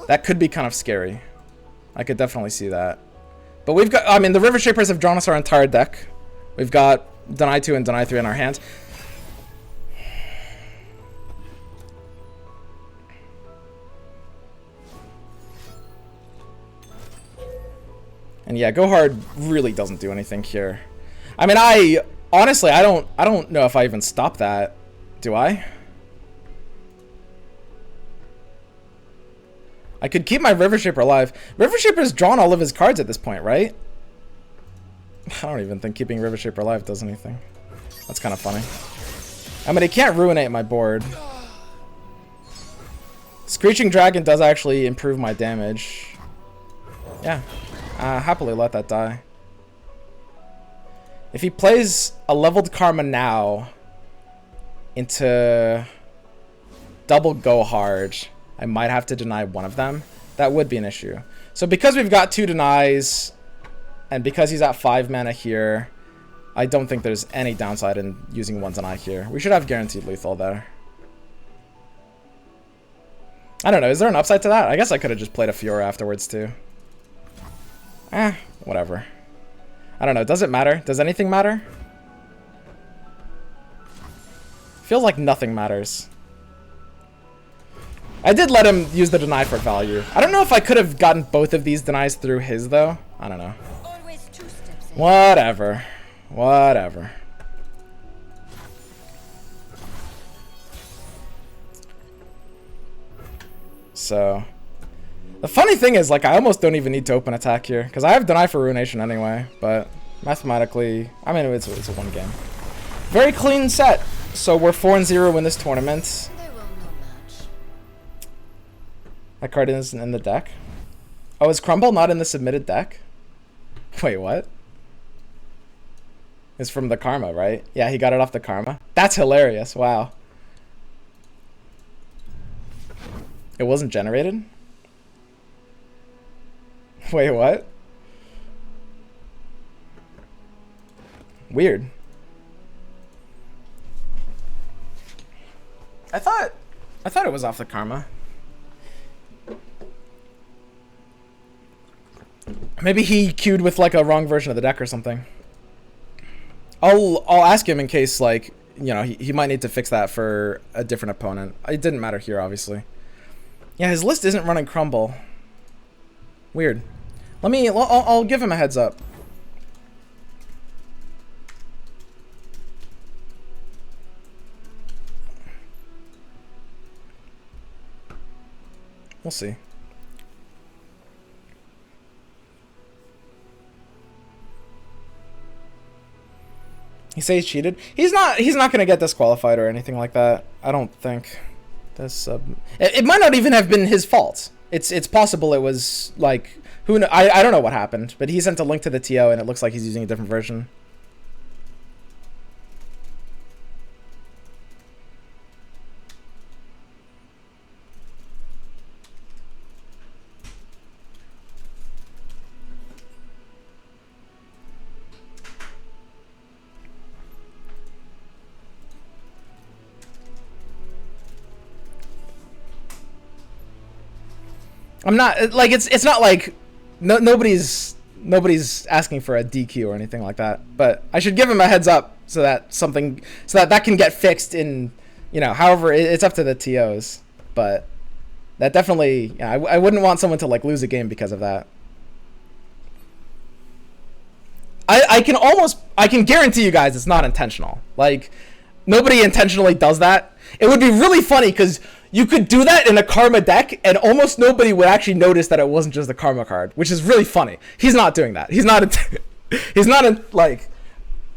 that could be kind of scary. I could definitely see that. But we've got... I mean, the River Shapers have drawn us our entire deck. We've got deny 2 and deny 3 in our hands. And yeah, Go Hard really doesn't do anything here. I mean, honestly, I don't know if I even stop that. Do I? I could keep my River Shaper alive. River Shaper's drawn all of his cards at this point, right? I don't even think keeping River Shaper alive does anything. That's kind of funny. I mean, it can't ruinate my board. Screeching Dragon does actually improve my damage. Yeah. Happily let that die. If he plays a leveled karma now into double Go Hard, I might have to deny one of them. That would be an issue. So because we've got 2 denies, and because he's at 5 mana here, I don't think there's any downside in using 1 deny here. We should have guaranteed lethal there. I don't know, is there an upside to that? I guess I could have just played a Fiora afterwards too. Whatever. I don't know, does it matter? Does anything matter? Feels like nothing matters. I did let him use the deny for value. I don't know if I could have gotten both of these denies through his though. I don't know. Always 2 steps ahead. Whatever. Whatever. So, the funny thing is, like, I almost don't even need to open attack here, because I have deny for ruination anyway, but mathematically, I mean, it's a 1 game. Very clean set. So we're 4-0 in this tournament. They will no match. That card isn't in the deck. Oh, is Crumble not in the submitted deck? Wait, what? It's from the Karma, right? Yeah, he got it off the Karma. That's hilarious. Wow. It wasn't generated? Wait, what? Weird. I thought it was off the Karma. Maybe he queued with like a wrong version of the deck or something. I'll ask him in case, like, you know, he might need to fix that for a different opponent. It didn't matter here, obviously. Yeah, his list isn't running Crumble. Weird. I'll give him a heads up. We'll see. He says he's cheated. He's not. He's not gonna get disqualified or anything like that. I don't think. This it might not even have been his fault. It's possible it was like I don't know what happened, but he sent a link to the TO and it looks like he's using a different version. I'm not like it's not like nobody's asking for a DQ or anything like that. But I should give him a heads up so that that can get fixed in, you know, however it's up to the TOs. But that definitely, yeah, I wouldn't want someone to like lose a game because of that. I can guarantee you guys it's not intentional. Like nobody intentionally does that. It would be really funny because you could do that in a karma deck and almost nobody would actually notice that it wasn't just a karma card, which is really funny. He's not doing that. He's not like,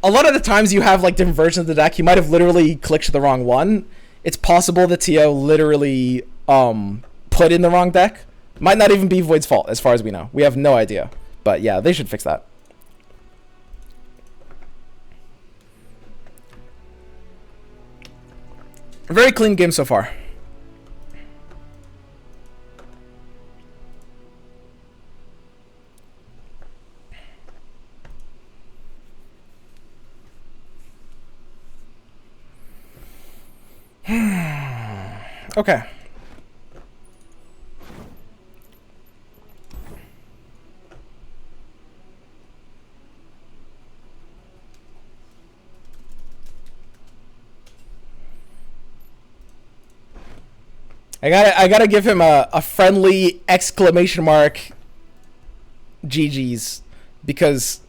a lot of the times you have like different versions of the deck. He might have literally clicked the wrong one. It's possible the TO literally put in the wrong deck. Might not even be Void's fault as far as we know. We have no idea. But yeah, they should fix that. A very clean game so far. Okay. I gotta give him a friendly exclamation mark GG's because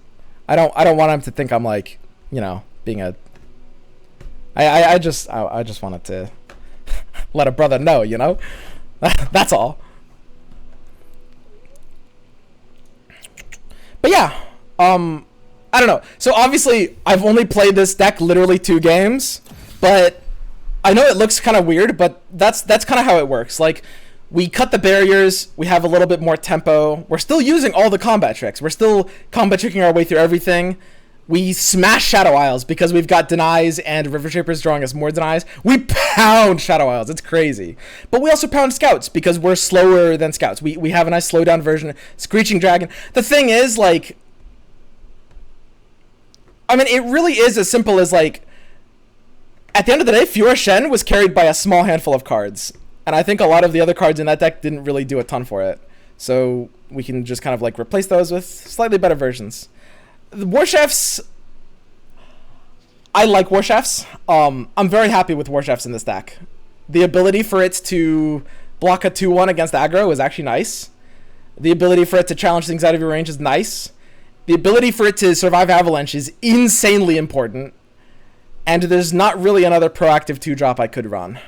I don't want him to think I'm like, you know, being a I just wanted to let a brother know, you know? That's all. But yeah, I don't know. So obviously I've only played this deck literally 2 games, but I know it looks kind of weird, but that's kind of how it works. Like, we cut the barriers, we have a little bit more tempo. We're still using all the combat tricks. We're still combat tricking our way through everything. We smash Shadow Isles because we've got denies and River Shapers drawing us more denies. We pound Shadow Isles. It's crazy. But we also pound Scouts because we're slower than Scouts. We have a nice slowdown version. Screeching Dragon. The thing is, like, I mean, it really is as simple as, like, at the end of the day, Fiora Shen was carried by a small handful of cards. And I think a lot of the other cards in that deck didn't really do a ton for it. So we can just kind of like replace those with slightly better versions. The War Chefs, I like War Chefs. I'm very happy with War Chefs in this deck. The ability for it to block a 2-1 against aggro is actually nice. The ability for it to challenge things out of your range is nice. The ability for it to survive Avalanche is insanely important. And there's not really another proactive 2-drop I could run.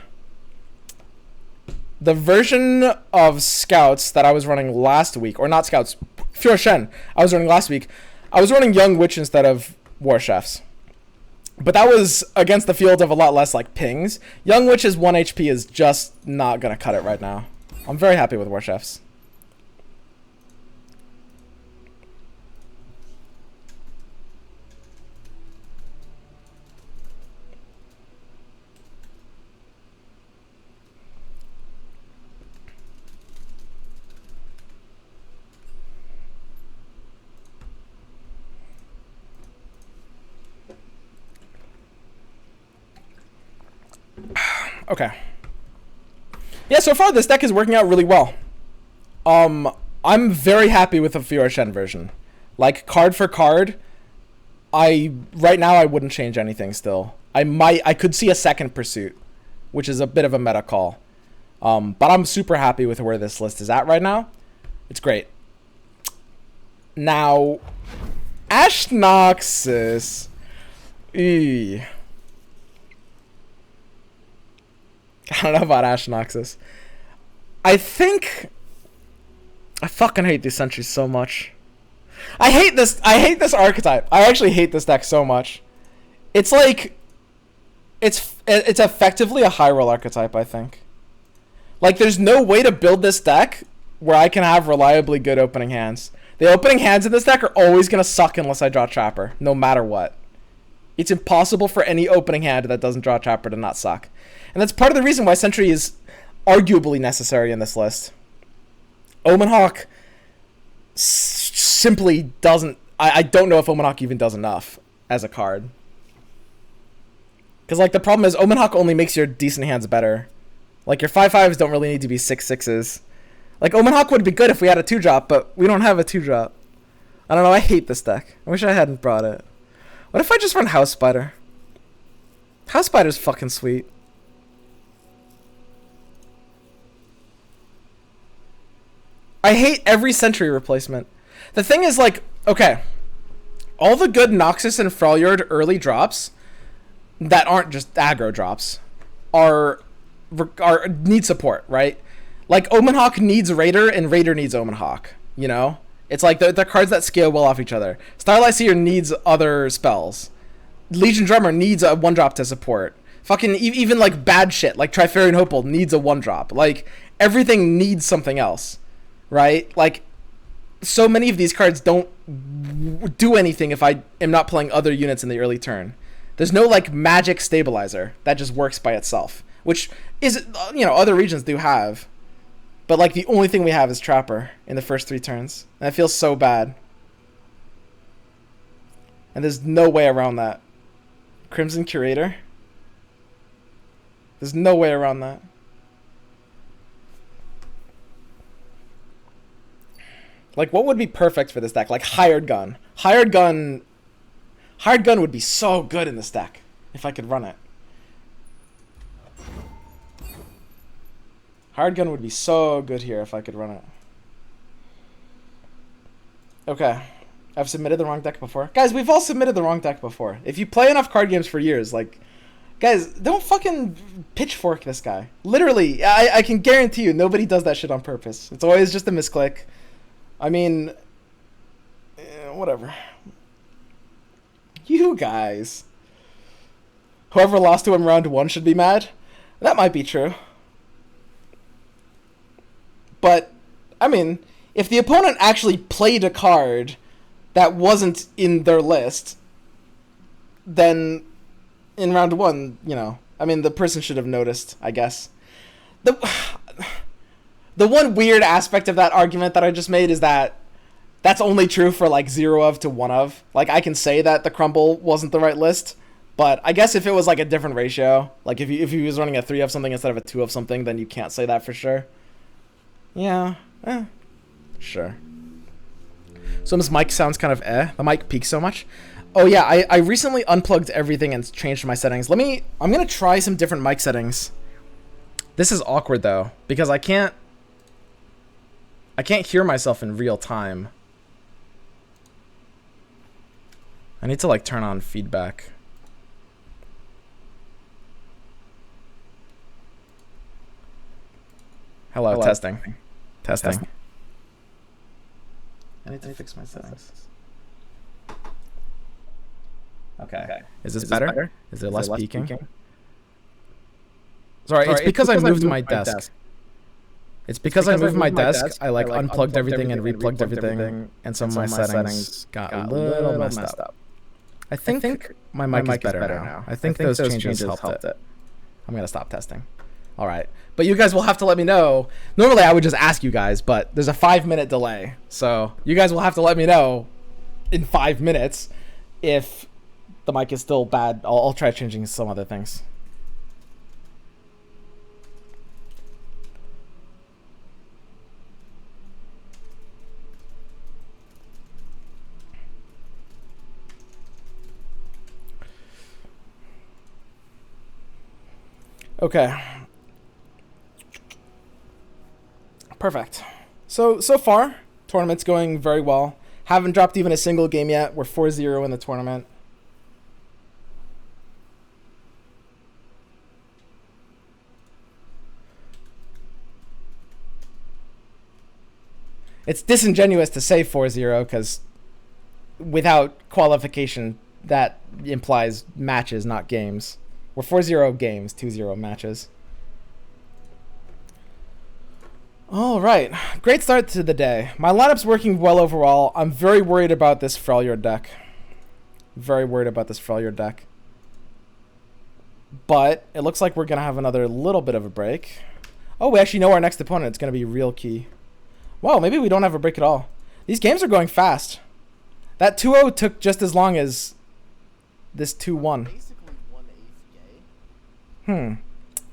The version of Scouts that I was running last week, or not Scouts, Fiora Shen, I was running last week, I was running Young Witch instead of War Chefs. But that was against the field of a lot less like pings. Young Witch's 1 HP is just not going to cut it right now. I'm very happy with War Chefs. Okay. Yeah, so far this deck is working out really well. I'm very happy with the Fiora Shen version. Like, card for card, right now I wouldn't change anything still. I could see a second Pursuit, which is a bit of a meta call. But I'm super happy with where this list is at right now. It's great. Now, Ash Noxus. Eee. I don't know about Ash Noxus. I fucking hate these sentries so much. I hate this archetype. I actually hate this deck so much. It's like it's effectively a high roll archetype, I think. Like, there's no way to build this deck where I can have reliably good opening hands. The opening hands in this deck are always going to suck unless I draw Trapper, no matter what. It's impossible for any opening hand that doesn't draw Trapper to not suck. And that's part of the reason why Sentry is arguably necessary in this list. Omen Hawk simply doesn't... I don't know if Omen Hawk even does enough as a card. Because, like, the problem is Omen Hawk only makes your decent hands better. Like, your 5/5s don't really need to be 6/6s. Like, Omen Hawk would be good if we had a 2-drop, but we don't have a 2-drop. I don't know, I hate this deck. I wish I hadn't brought it. What if I just run House Spider? House Spider's fucking sweet. I hate every Sentry replacement. The thing is, like, okay, all the good Noxus and Freljord early drops that aren't just aggro drops are need support, right? Like, Omen Hawk needs Raider and Raider needs Omen Hawk, you know? It's like they're cards that scale well off each other. Starlight Seer needs other spells. Legion Drummer needs a 1-drop to support. Fucking even like bad shit like Trifarian Hopeful needs a 1-drop. Like, everything needs something else, right? Like, so many of these cards don't do anything if I am not playing other units in the early turn. There's no, like, magic stabilizer that just works by itself, which is, you know, other regions do have. But, like, the only thing we have is Trapper in the first 3 turns. And it feels so bad. And there's no way around that. Crimson Curator? There's no way around that. Like, what would be perfect for this deck? Like, Hired Gun. Hired Gun would be so good in this deck if I could run it. Hired Gun would be so good here if I could run it. Okay. I've submitted the wrong deck before. Guys, we've all submitted the wrong deck before. If you play enough card games for years, like... Guys, don't fucking pitchfork this guy. Literally, I can guarantee you nobody does that shit on purpose. It's always just a misclick. I mean... whatever. You guys. Whoever lost to him round 1 should be mad? That might be true. But, I mean, if the opponent actually played a card that wasn't in their list, then in round 1, you know, I mean, the person should have noticed, I guess. The one weird aspect of that argument that I just made is that that's only true for, like, 0 of to 1 of. Like, I can say that the Crumble wasn't the right list, but I guess if it was, like, a different ratio, like, if he was running a 3 of something instead of a 2 of something, then you can't say that for sure. Yeah, sure. So this mic sounds kind of The mic peaks so much. Oh yeah, I recently unplugged everything and changed my settings. I'm gonna try some different mic settings. This is awkward though, because I can't hear myself in real time. I need to, like, turn on feedback. Hello. Testing. I need to fix my settings. Okay. Is this better? Is there less peaking? Sorry, it's because I moved my desk. It's because I moved my desk. I, like, unplugged everything and replugged everything, and some of my settings got a little messed up. I think my mic is better now. I think those changes helped it. I'm going to stop testing. All right. But you guys will have to let me know. Normally, I would just ask you guys, but there's a 5-minute delay. So you guys will have to let me know in 5 minutes if the mic is still bad. I'll try changing some other things. Okay. Perfect. So far, tournament's going very well. Haven't dropped even a single game yet. We're 4-0 in the tournament. It's disingenuous to say 4-0 because without qualification, that implies matches, not games. We're 4-0 games, 2-0 matches. All right, great start to the day. My lineup's working well overall. I'm very worried about this Freljord deck. Very worried about this Freljord deck. But it looks like we're going to have another little bit of a break. Oh, we actually know our next opponent. It's going to be real key. Wow, maybe we don't have a break at all. These games are going fast. That 2-0 took just as long as this 2-1. Basically 1/8 gay.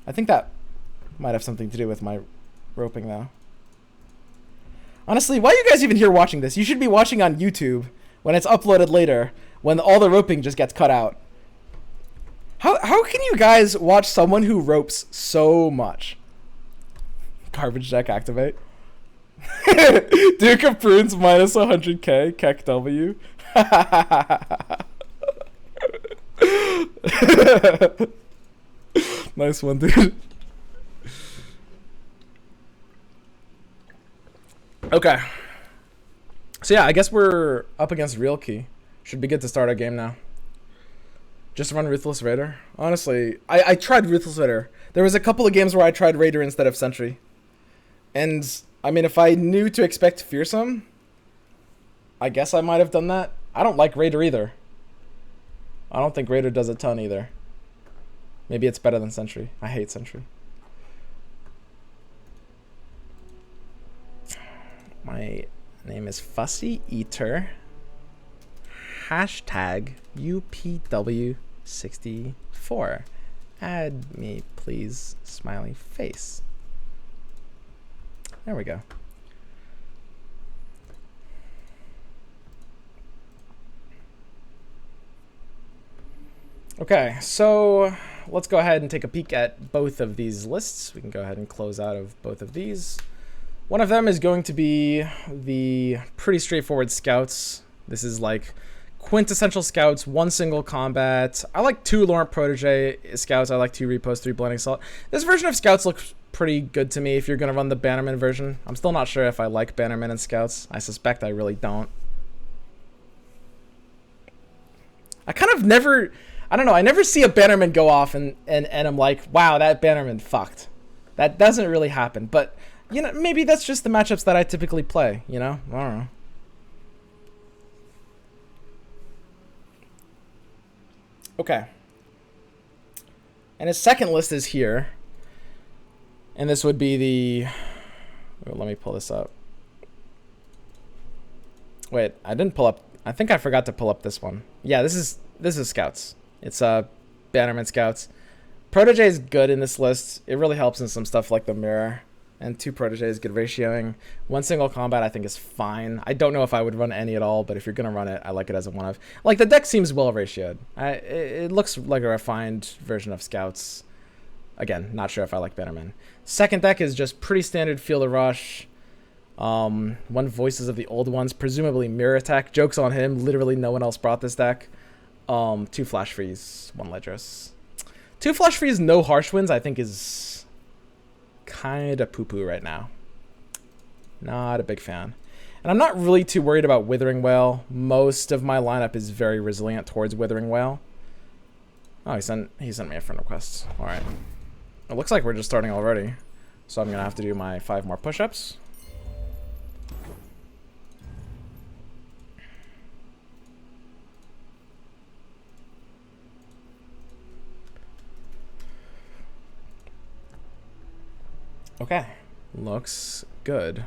I think that might have something to do with my roping, though. Honestly, why are you guys even here watching this? You should be watching on YouTube when it's uploaded later, when all the roping just gets cut out. How can you guys watch someone who ropes so much? Garbage deck activate. Duke of Prunes minus 100k, Keck W. Nice one, dude. Okay. So yeah, I guess we're up against Real Key. Should be good to start our game now. Just run Ruthless Raider. Honestly, I tried Ruthless Raider. There was a couple of games where I tried Raider instead of Sentry. And, I mean, if I knew to expect Fearsome, I guess I might have done that. I don't like Raider either. I don't think Raider does a ton either. Maybe it's better than Sentry. I hate Sentry. My name is Fussy Eater. Hashtag UPW64. Add me, please. Smiley face. There we go. Okay, so let's go ahead and take a peek at both of these lists. We can go ahead and close out of both of these. One of them is going to be the pretty straightforward scouts. This is like quintessential scouts, one single combat. I like 2 Laurent Protege scouts. I like 2 repos, 3 blending salt. This version of scouts looks pretty good to me if you're going to run the Bannerman version. I'm still not sure if I like Bannerman and scouts. I suspect I really don't. I kind of never, I don't know, I never see a Bannerman go off and I'm like, wow, that Bannerman fucked. That doesn't really happen. But, you know, maybe that's just the matchups that I typically play, you know? I don't know. Okay. And his second list is here. And this would be the... Oh, let me pull this up. Wait, I didn't pull up... I think I forgot to pull up this one. Yeah, this is Scouts. It's Bannerman Scouts. Protege is good in this list. It really helps in some stuff like the Mirror. And 2 Protege is good ratioing. 1 single combat I think is fine. I don't know if I would run any at all, but if you're going to run it, I like it as a one of. Like, the deck seems well ratioed. It looks like a refined version of Scouts. Again, not sure if I like Bannerman. Second deck is just pretty standard Field of Rush. 1 Voices of the Old Ones, presumably Mirror Attack. Joke's on him. Literally no one else brought this deck. 2 Flash Freeze, 1 Ledros. 2 Flash Freeze, no Harsh Winds, I think is kind of poo-poo right now. Not a big fan. And I'm not really too worried about Withering Wail. Most of my lineup is very resilient towards Withering Wail. Oh, he sent me a friend request. All right. It looks like we're just starting already. So I'm going to have to do my 5 more push-ups. Okay. Looks good.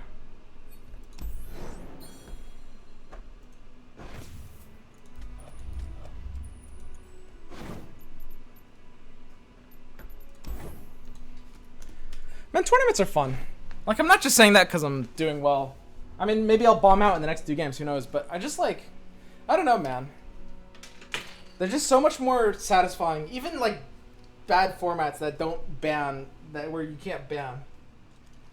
Man, tournaments are fun. Like, I'm not just saying that because I'm doing well. I mean, maybe I'll bomb out in the next 2 games, who knows? But I just, like, I don't know, man. They're just so much more satisfying. Even, like, bad formats that don't ban, where you can't ban.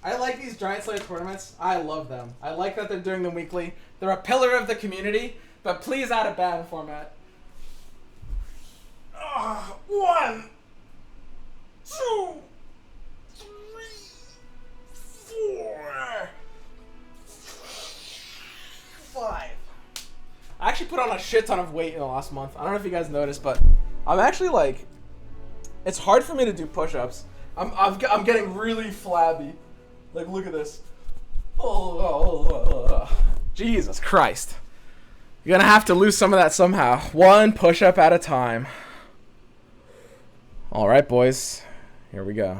I like these Giant Slayer tournaments. I love them. I like that they're doing them weekly. They're a pillar of the community, but please add a ban format. 1, 2, 3, 4, 5. I actually put on a shit ton of weight in the last month. I don't know if you guys noticed, but I'm actually like, it's hard for me to do push-ups. I'm getting really flabby. Like, look at this. Jesus Christ. You're gonna have to lose some of that somehow. One push-up at a time. All right, boys. Here we go.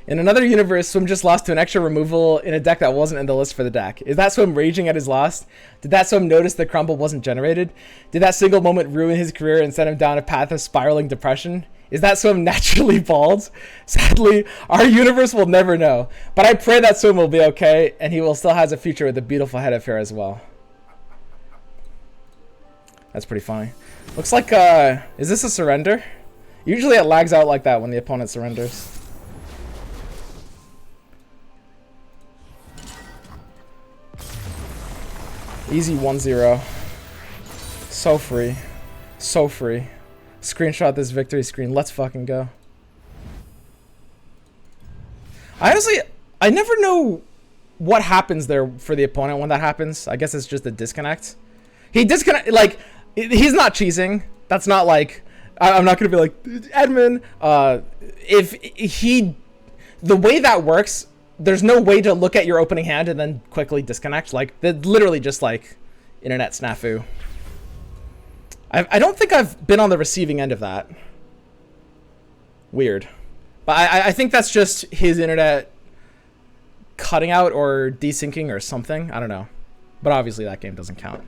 In another universe, Swim just lost to an extra removal in a deck that wasn't in the list for the deck. Is that Swim raging at his loss? Did that Swim notice the crumble wasn't generated? Did that single moment ruin his career and send him down a path of spiraling depression? Is that Swim naturally bald? Sadly, our universe will never know. But I pray that Swim will be okay, and he will still has a future with a beautiful head of hair as well. That's pretty funny. Looks like, is this a surrender? Usually it lags out like that when the opponent surrenders. Easy 1-0. So free. So free. Screenshot this victory screen. Let's fucking go. Honestly, I never know what happens there for the opponent when that happens. I guess it's just a disconnect. He disconnect, like, he's not cheesing. That's not like, I'm not going to be like, Edmund, if he, the way that works, there's no way to look at your opening hand and then quickly disconnect. Like, literally just like internet snafu. I don't think I've been on the receiving end of that. Weird. But I think that's just his internet cutting out or desyncing or something. I don't know. But obviously that game doesn't count.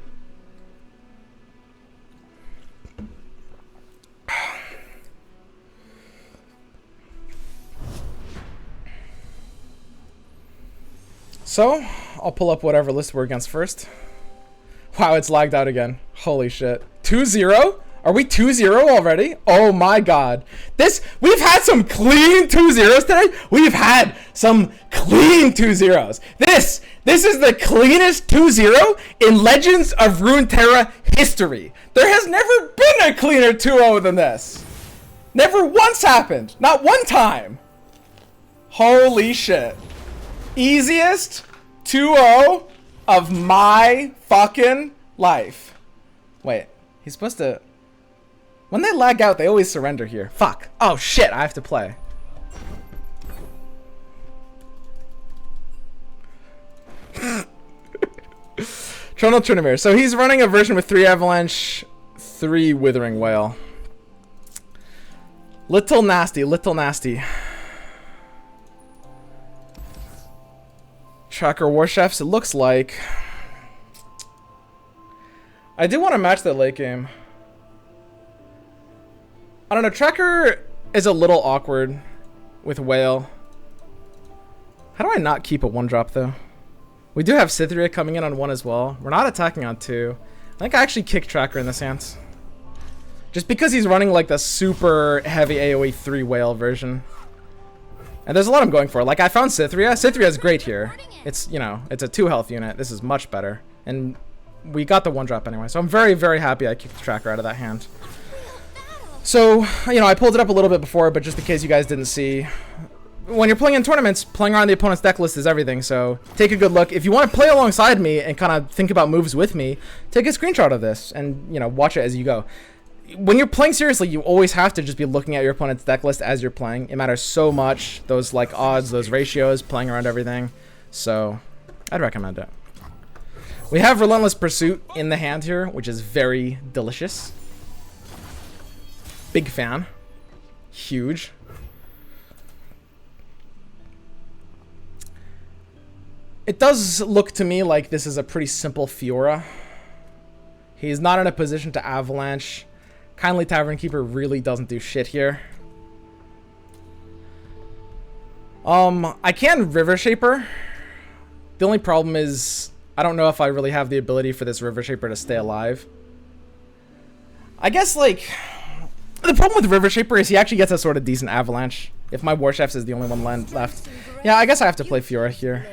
So, I'll pull up whatever list we're against first. Wow, it's lagged out again. Holy shit. 2-0? Are we 2-0 already? Oh my god. We've had some clean 2-0s today. We've had some clean 2-0s. This is the cleanest 2-0 in Legends of Runeterra history. There has never been a cleaner 2-0 than this. Never once happened. Not one time. Holy shit. Easiest 2-0 of my fucking life. Wait, he's supposed to... When they lag out, they always surrender here. Fuck. Oh shit, I have to play. Chrono Trinimir. So he's running a version with 3 Avalanche, 3 Withering Whale. Little nasty, little nasty. Tracker War Chefs, it looks like. I do want to match that late game. I don't know, Tracker is a little awkward with Whale. How do I not keep a 1-drop though? We do have Cytheria coming in on 1 as well. We're not attacking on 2. I think I actually kick Tracker in this hand. Just because he's running like the super heavy AoE 3 Whale version. And there's a lot I'm going for. Like, I found Cytheria. Cytheria is great here. It's, you know, it's a 2 health unit. This is much better. And we got the 1-drop anyway. So I'm very, very happy I kicked the Tracker out of that hand. So, you know, I pulled it up a little bit before, but just in case you guys didn't see. When you're playing in tournaments, playing around the opponent's deck list is everything. So take a good look. If you want to play alongside me and kind of think about moves with me, take a screenshot of this and, you know, watch it as you go. When you're playing seriously, you always have to just be looking at your opponent's deck list as you're playing. It matters so much. Those like odds, those ratios, playing around everything. So I'd recommend it. We have Relentless Pursuit in the hand here, which is very delicious. Big fan. Huge. It does look to me like this is a pretty simple Fiora. He's not in a position to Avalanche. Kindly Tavern Keeper really doesn't do shit here. I can River Shaper. The only problem is I don't know if I really have the ability for this River Shaper to stay alive. I guess, like, the problem with River Shaper is he actually gets a sort of decent Avalanche. If my War Chefs is the only one left. Yeah, I guess I have to play Fiora here.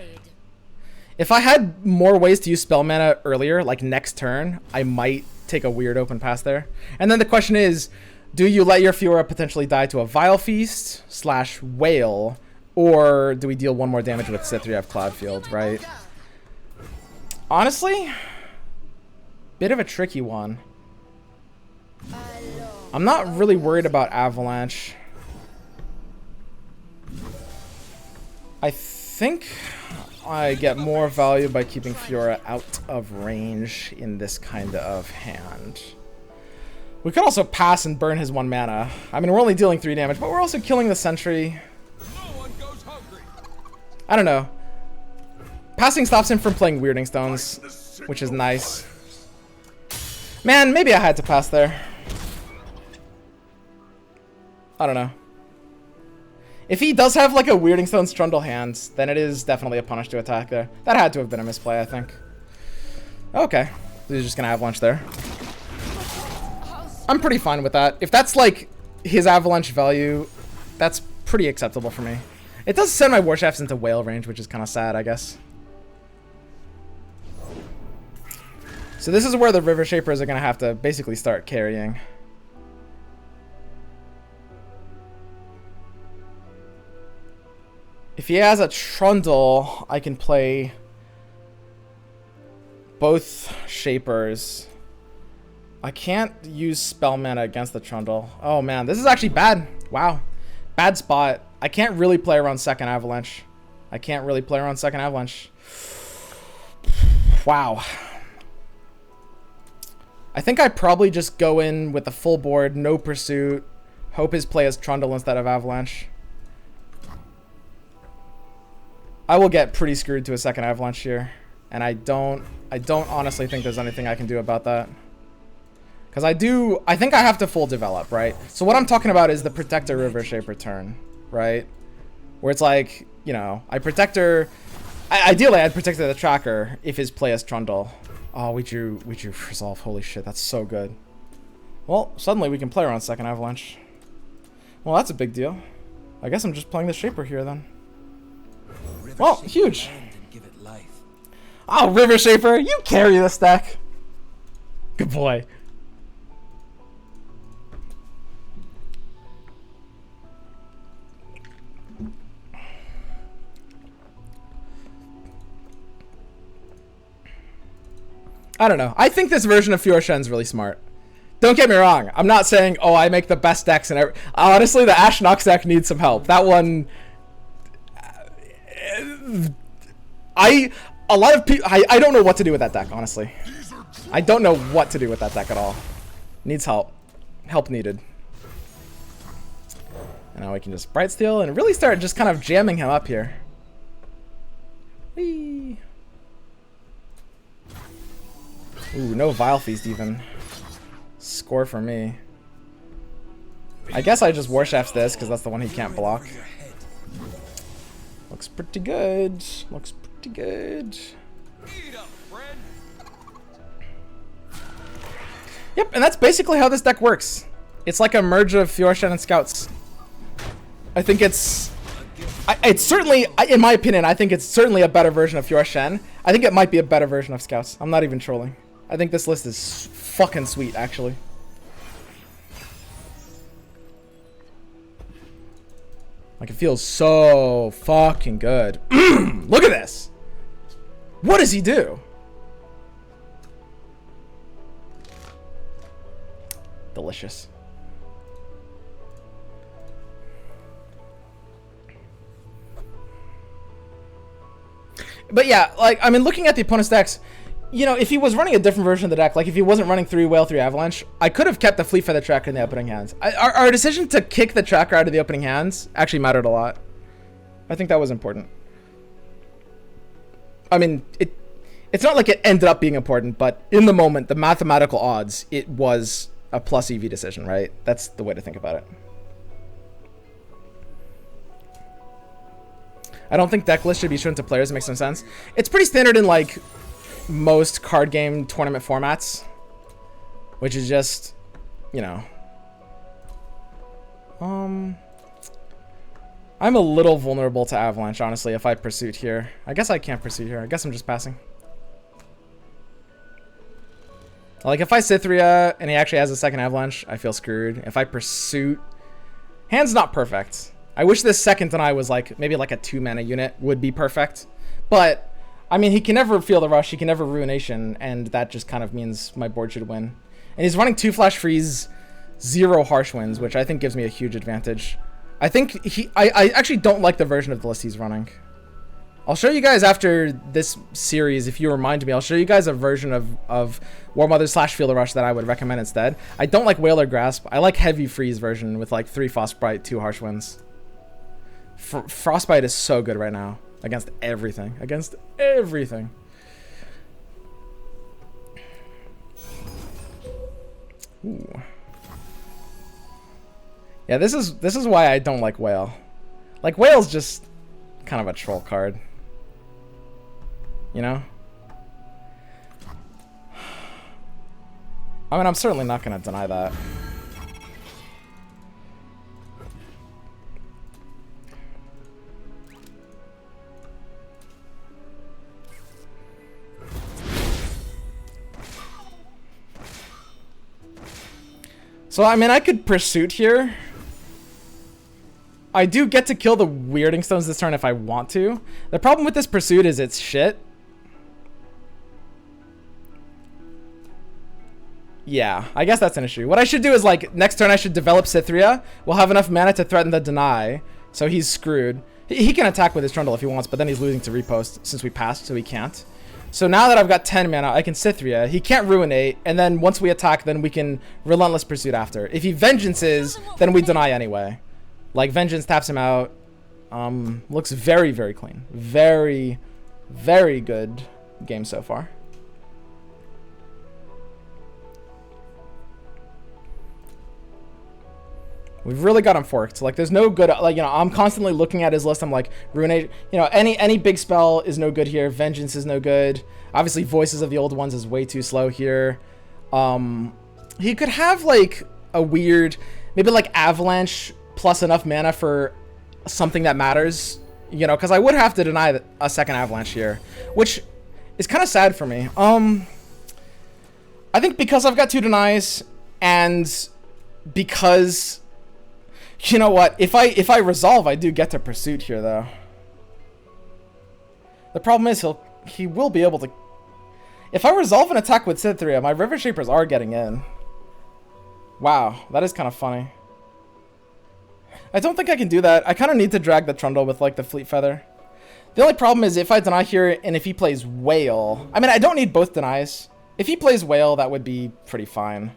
If I had more ways to use spell mana earlier, like next turn, I might take a weird open pass there. And then the question is, Do you let your Fiora potentially die to a Vile Feast / Whale, or do we deal 1 more damage with Sith? You have Cloud Field, right? Honestly, bit of a tricky one. I'm not really worried about Avalanche. I think I get more value by keeping Fiora out of range in this kind of hand. We could also pass and burn his 1 mana. I mean, we're only dealing 3 damage, but we're also killing the sentry. I don't know. Passing stops him from playing Weirding Stones, which is nice. Man, maybe I had to pass there. I don't know. If he does have like a Weirding Stones Trundle hand, then it is definitely a punish to attack there. That had to have been a misplay, I think. Okay. He's just gonna Avalanche there. I'm pretty fine with that. If that's like his Avalanche value, that's pretty acceptable for me. It does send my War Shafts into whale range, which is kind of sad, I guess. So this is where the River Shapers are going to have to basically start carrying. If he has a Trundle, I can play both Shapers. I can't use spell mana against the Trundle. Oh man, this is actually bad. Wow. Bad spot. I can't really play around second Avalanche. Wow. I think I probably just go in with the full board, no pursuit, hope his play is Trundle instead of Avalanche. I will get pretty screwed to a second Avalanche here, and I don't honestly think there's anything I can do about that. Because I think I have to full develop, right? So what I'm talking about is the Protector River Shaper turn, right? Where it's like, you know, I Protector... Ideally, I'd Protector the Tracker if his play is Trundle. Oh, we drew Resolve. Holy shit, that's so good. Well, suddenly we can play around second Avalanche. Well, that's a big deal. I guess I'm just playing the Shaper here then. Well, huge. Oh, River Shaper, you carry this deck. Good boy. I don't know. I think this version of Fiora Shen's really smart. Don't get me wrong. I'm not saying, oh, I make the best decks and honestly, the Ash Nox deck needs some help. That one... I don't know what to do with that deck, honestly. I don't know what to do with that deck at all. Needs help. Help needed. And now we can just Bright Steel and really start just kind of jamming him up here. Whee! Ooh, no Vile Feast even. Score for me. I guess I just War Shafts this because that's the one he can't block. Looks pretty good. Looks pretty good. Yep, and that's basically how this deck works. It's like a merge of Fiora Shen and Scouts. I think it's certainly, in my opinion, I think it's certainly a better version of Fiora Shen. I think it might be a better version of Scouts. I'm not even trolling. I think this list is fucking sweet, actually. Like, it feels so fucking good. Look at this! What does he do? Delicious. But yeah, like, I mean, looking at the opponent's decks, you know, if he was running a different version of the deck, like if he wasn't running 3 Whale, 3 Avalanche, I could have kept the Fleet Feather Tracker in the opening hands. Our decision to kick the Tracker out of the opening hands actually mattered a lot. I think that was important. I mean, it's not like it ended up being important, but in the moment, the mathematical odds, it was a plus EV decision, right? That's the way to think about it. I don't think deck lists should be shown to players. It makes some sense. It's pretty standard in like most card game tournament formats, which is just, you know, I'm a little vulnerable to Avalanche, honestly, if I pursuit here. I guess I can't pursuit here. I guess I'm just passing. Like, if I Cythria and he actually has a second Avalanche, I feel screwed. If I Pursuit... Hand's not perfect. I wish this second Deny was, like, maybe like a 2-mana unit would be perfect. But, I mean, he can never feel the rush, he can never Ruination, and that just kind of means my board should win. And he's running 2 Flash Freeze, 0 Harsh Winds, which I think gives me a huge advantage. I think I actually don't like the version of the list he's running. I'll show you guys after this series, if you remind me, I'll show you guys a version of War Mother / Feel the Rush that I would recommend instead. I don't like Whaler Grasp. I like Heavy Freeze version with like 3 Frostbite, 2 Harsh Winds. Frostbite is so good right now against everything. Against everything. Ooh. Yeah, this is why I don't like Whale. Like, Whale's just kind of a troll card. You know? I mean, I'm certainly not going to deny that. So, I mean, I could Pursuit here. I do get to kill the Weirding Stones this turn if I want to. The problem with this Pursuit is it's shit. Yeah, I guess that's an issue. What I should do is, like, next turn I should develop Cythria. We'll have enough mana to threaten the Deny, so he's screwed. He can attack with his Trundle if he wants, but then he's losing to Repost since we passed, so he can't. So now that I've got 10 mana, I can Cythria. He can't Ruinate, and then once we attack, then we can Relentless Pursuit after. If he Vengeances, then we deny anyway. Like, Vengeance taps him out. Looks very, very clean. Very, very good game so far. We've really got him forked. Like, there's no good, like, you know, I'm constantly looking at his list. I'm like, Ruinate, you know, any big spell is no good here. Vengeance is no good. Obviously, Voices of the Old Ones is way too slow here. He could have, like, a weird, maybe, like, Avalanche plus enough mana for something that matters, you know, because I would have to deny a second Avalanche here, which is kind of sad for me. I think because I've got 2 denies, and because... You know what? If I resolve, I do get to Pursuit here, though. The problem is he will be able to... If I resolve an attack with Cythria, my River Shapers are getting in. Wow, that is kind of funny. I don't think I can do that. I kind of need to drag the Trundle with, like, the Fleet Feather. The only problem is if I deny here and if he plays Whale... I mean, I don't need both denies. If he plays Whale, that would be pretty fine.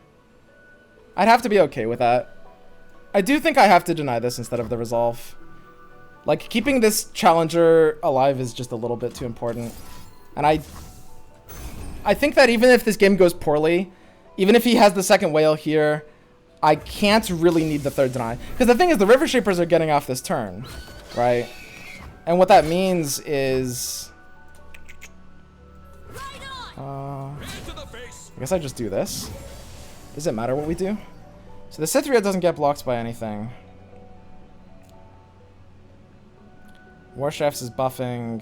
I'd have to be okay with that. I do think I have to deny this instead of the resolve. Like, keeping this challenger alive is just a little bit too important. And I think that even if this game goes poorly, even if he has the second Whale here, I can't really need the third deny. Because the thing is, the River Shapers are getting off this turn, right? And what that means is... I guess I just do this. Does it matter what we do? So the Cythria doesn't get blocked by anything. War Chefs is buffing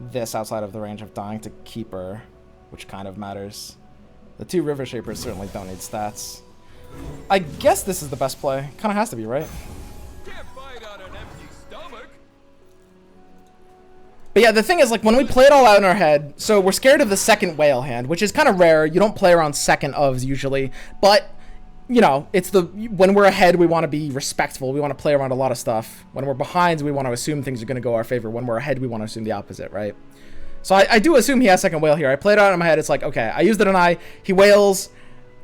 this outside of the range of dying to Keeper, which kind of matters. The 2 River Shapers certainly don't need stats. I guess this is the best play. Kind of has to be, right? Can't fight on an empty stomach. But yeah, the thing is, like, when we play it all out in our head, so we're scared of the second Whale hand, which is kind of rare. You don't play around second ofs usually, but... You know, it's when we're ahead, we want to be respectful. We want to play around a lot of stuff. When we're behind, we want to assume things are going to go our favor. When we're ahead, we want to assume the opposite, right? So I do assume he has second Whale here. I played it out in my head. It's like, okay, I used the deny. He Whales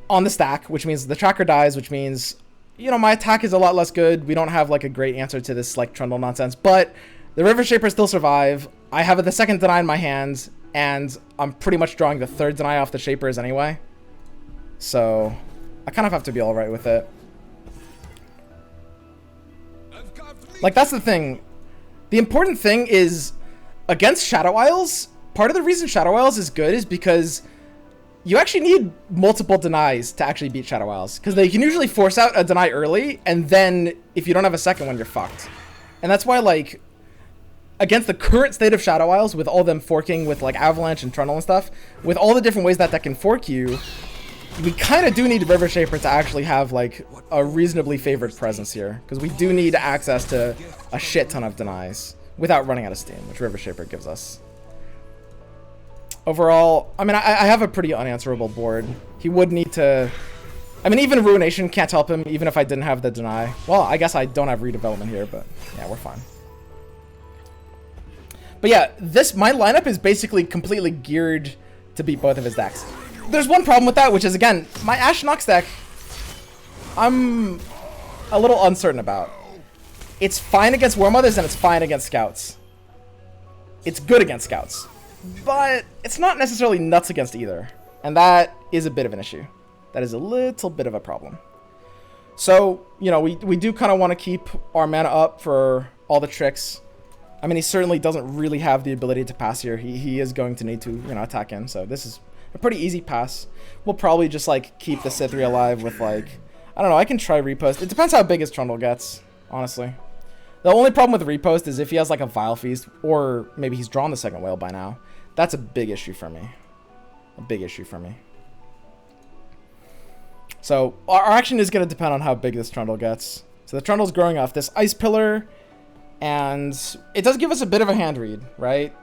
on the stack, which means the tracker dies, which means, you know, my attack is a lot less good. We don't have, like, a great answer to this, like, Trundle nonsense. But the River Shapers still survive. I have the second deny in my hands, and I'm pretty much drawing the third deny off the Shapers anyway. So... I kind of have to be alright with it. Like, that's the thing. The important thing is, against Shadow Isles, part of the reason Shadow Isles is good is because you actually need multiple denies to actually beat Shadow Isles. Because they can usually force out a deny early, and then if you don't have a second one, you're fucked. And that's why, like, against the current state of Shadow Isles, with all them forking with like Avalanche and Trundle and stuff, with all the different ways that that can fork you, we kind of do need River Shaper to actually have like a reasonably favored presence here, because we do need access to a shit ton of denies without running out of steam, which River Shaper gives us. Overall, I mean, I have a pretty unanswerable board. He would need to... I mean, even Ruination can't help him, even if I didn't have the deny. Well, I guess I don't have redevelopment here, but yeah, we're fine. But yeah, my lineup is basically completely geared to beat both of his decks. There's one problem with that, which is, again, my Ashe Nox deck, I'm a little uncertain about. It's fine against War Mothers and it's fine against Scouts. It's good against Scouts, but it's not necessarily nuts against either. And that is a bit of an issue. That is a little bit of a problem. So, you know, we do kind of want to keep our mana up for all the tricks. I mean, he certainly doesn't really have the ability to pass here. He is going to need to, you know, attack in. So this is a pretty easy pass. We'll probably just, like, keep the Cithri alive with, like... I don't know, I can try Repost. It depends how big his Trundle gets, honestly. The only problem with Repost is if he has, like, a Vile Feast, or maybe he's drawn the second whale by now. That's a big issue for me. A big issue for me. So, our action is going to depend on how big this Trundle gets. So the Trundle's growing off this Ice Pillar, and it does give us a bit of a hand read, right?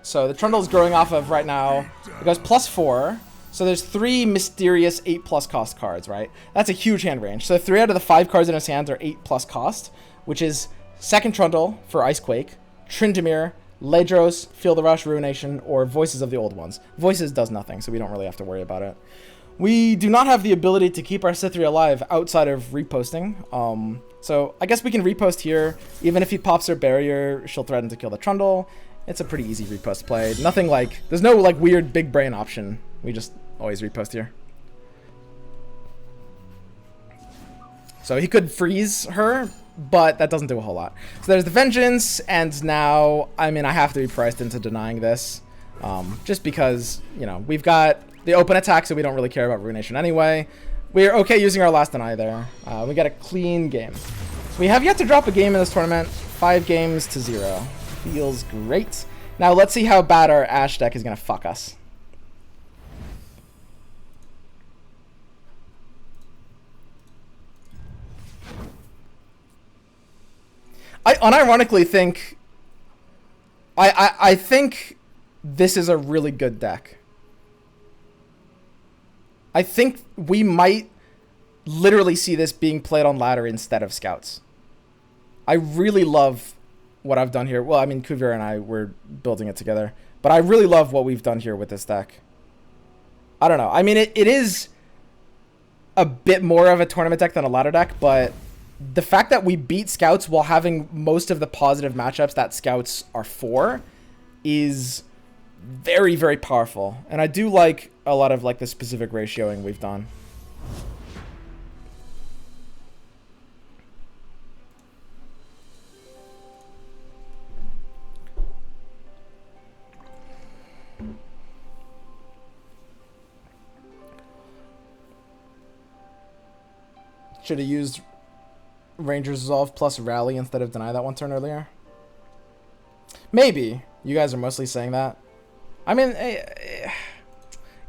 So the Trundle's growing off of, right now, it goes +4. So there's 3 mysterious 8+ cost cards, right? That's a huge hand range. So 3 out of the 5 cards in his hands are 8+ cost, which is second Trundle for Icequake, Tryndamere, Ledros, Feel the Rush, Ruination, or Voices of the Old Ones. Voices does nothing, so we don't really have to worry about it. We do not have the ability to keep our Cithri alive outside of reposting. So I guess we can repost here. Even if he pops her barrier, she'll threaten to kill the Trundle. It's a pretty easy repost play. Nothing like... There's no like weird big brain option. We just always repost here. So he could freeze her, but that doesn't do a whole lot. So there's the Vengeance, and now, I mean, I have to be priced into denying this. Just because, you know, we've got the open attack, so we don't really care about Ruination anyway. We're okay using our last deny there. We got a clean game. So we have yet to drop a game in this tournament. 5 games to 0. Feels great. Now let's see how bad our Ashe deck is going to fuck us. I unironically think... I think this is a really good deck. I think we might literally see this being played on ladder instead of Scouts. I really love what I've done here. Well, I mean, Kuvir and I were building it together. But I really love what we've done here with this deck. I don't know. I mean, it is a bit more of a tournament deck than a ladder deck, but the fact that we beat Scouts while having most of the positive matchups that Scouts are for is very, very powerful. And I do like a lot of like the specific ratioing we've done. Should have used Ranger's Resolve plus Rally instead of Deny that one turn earlier. Maybe. You guys are mostly saying that. I mean,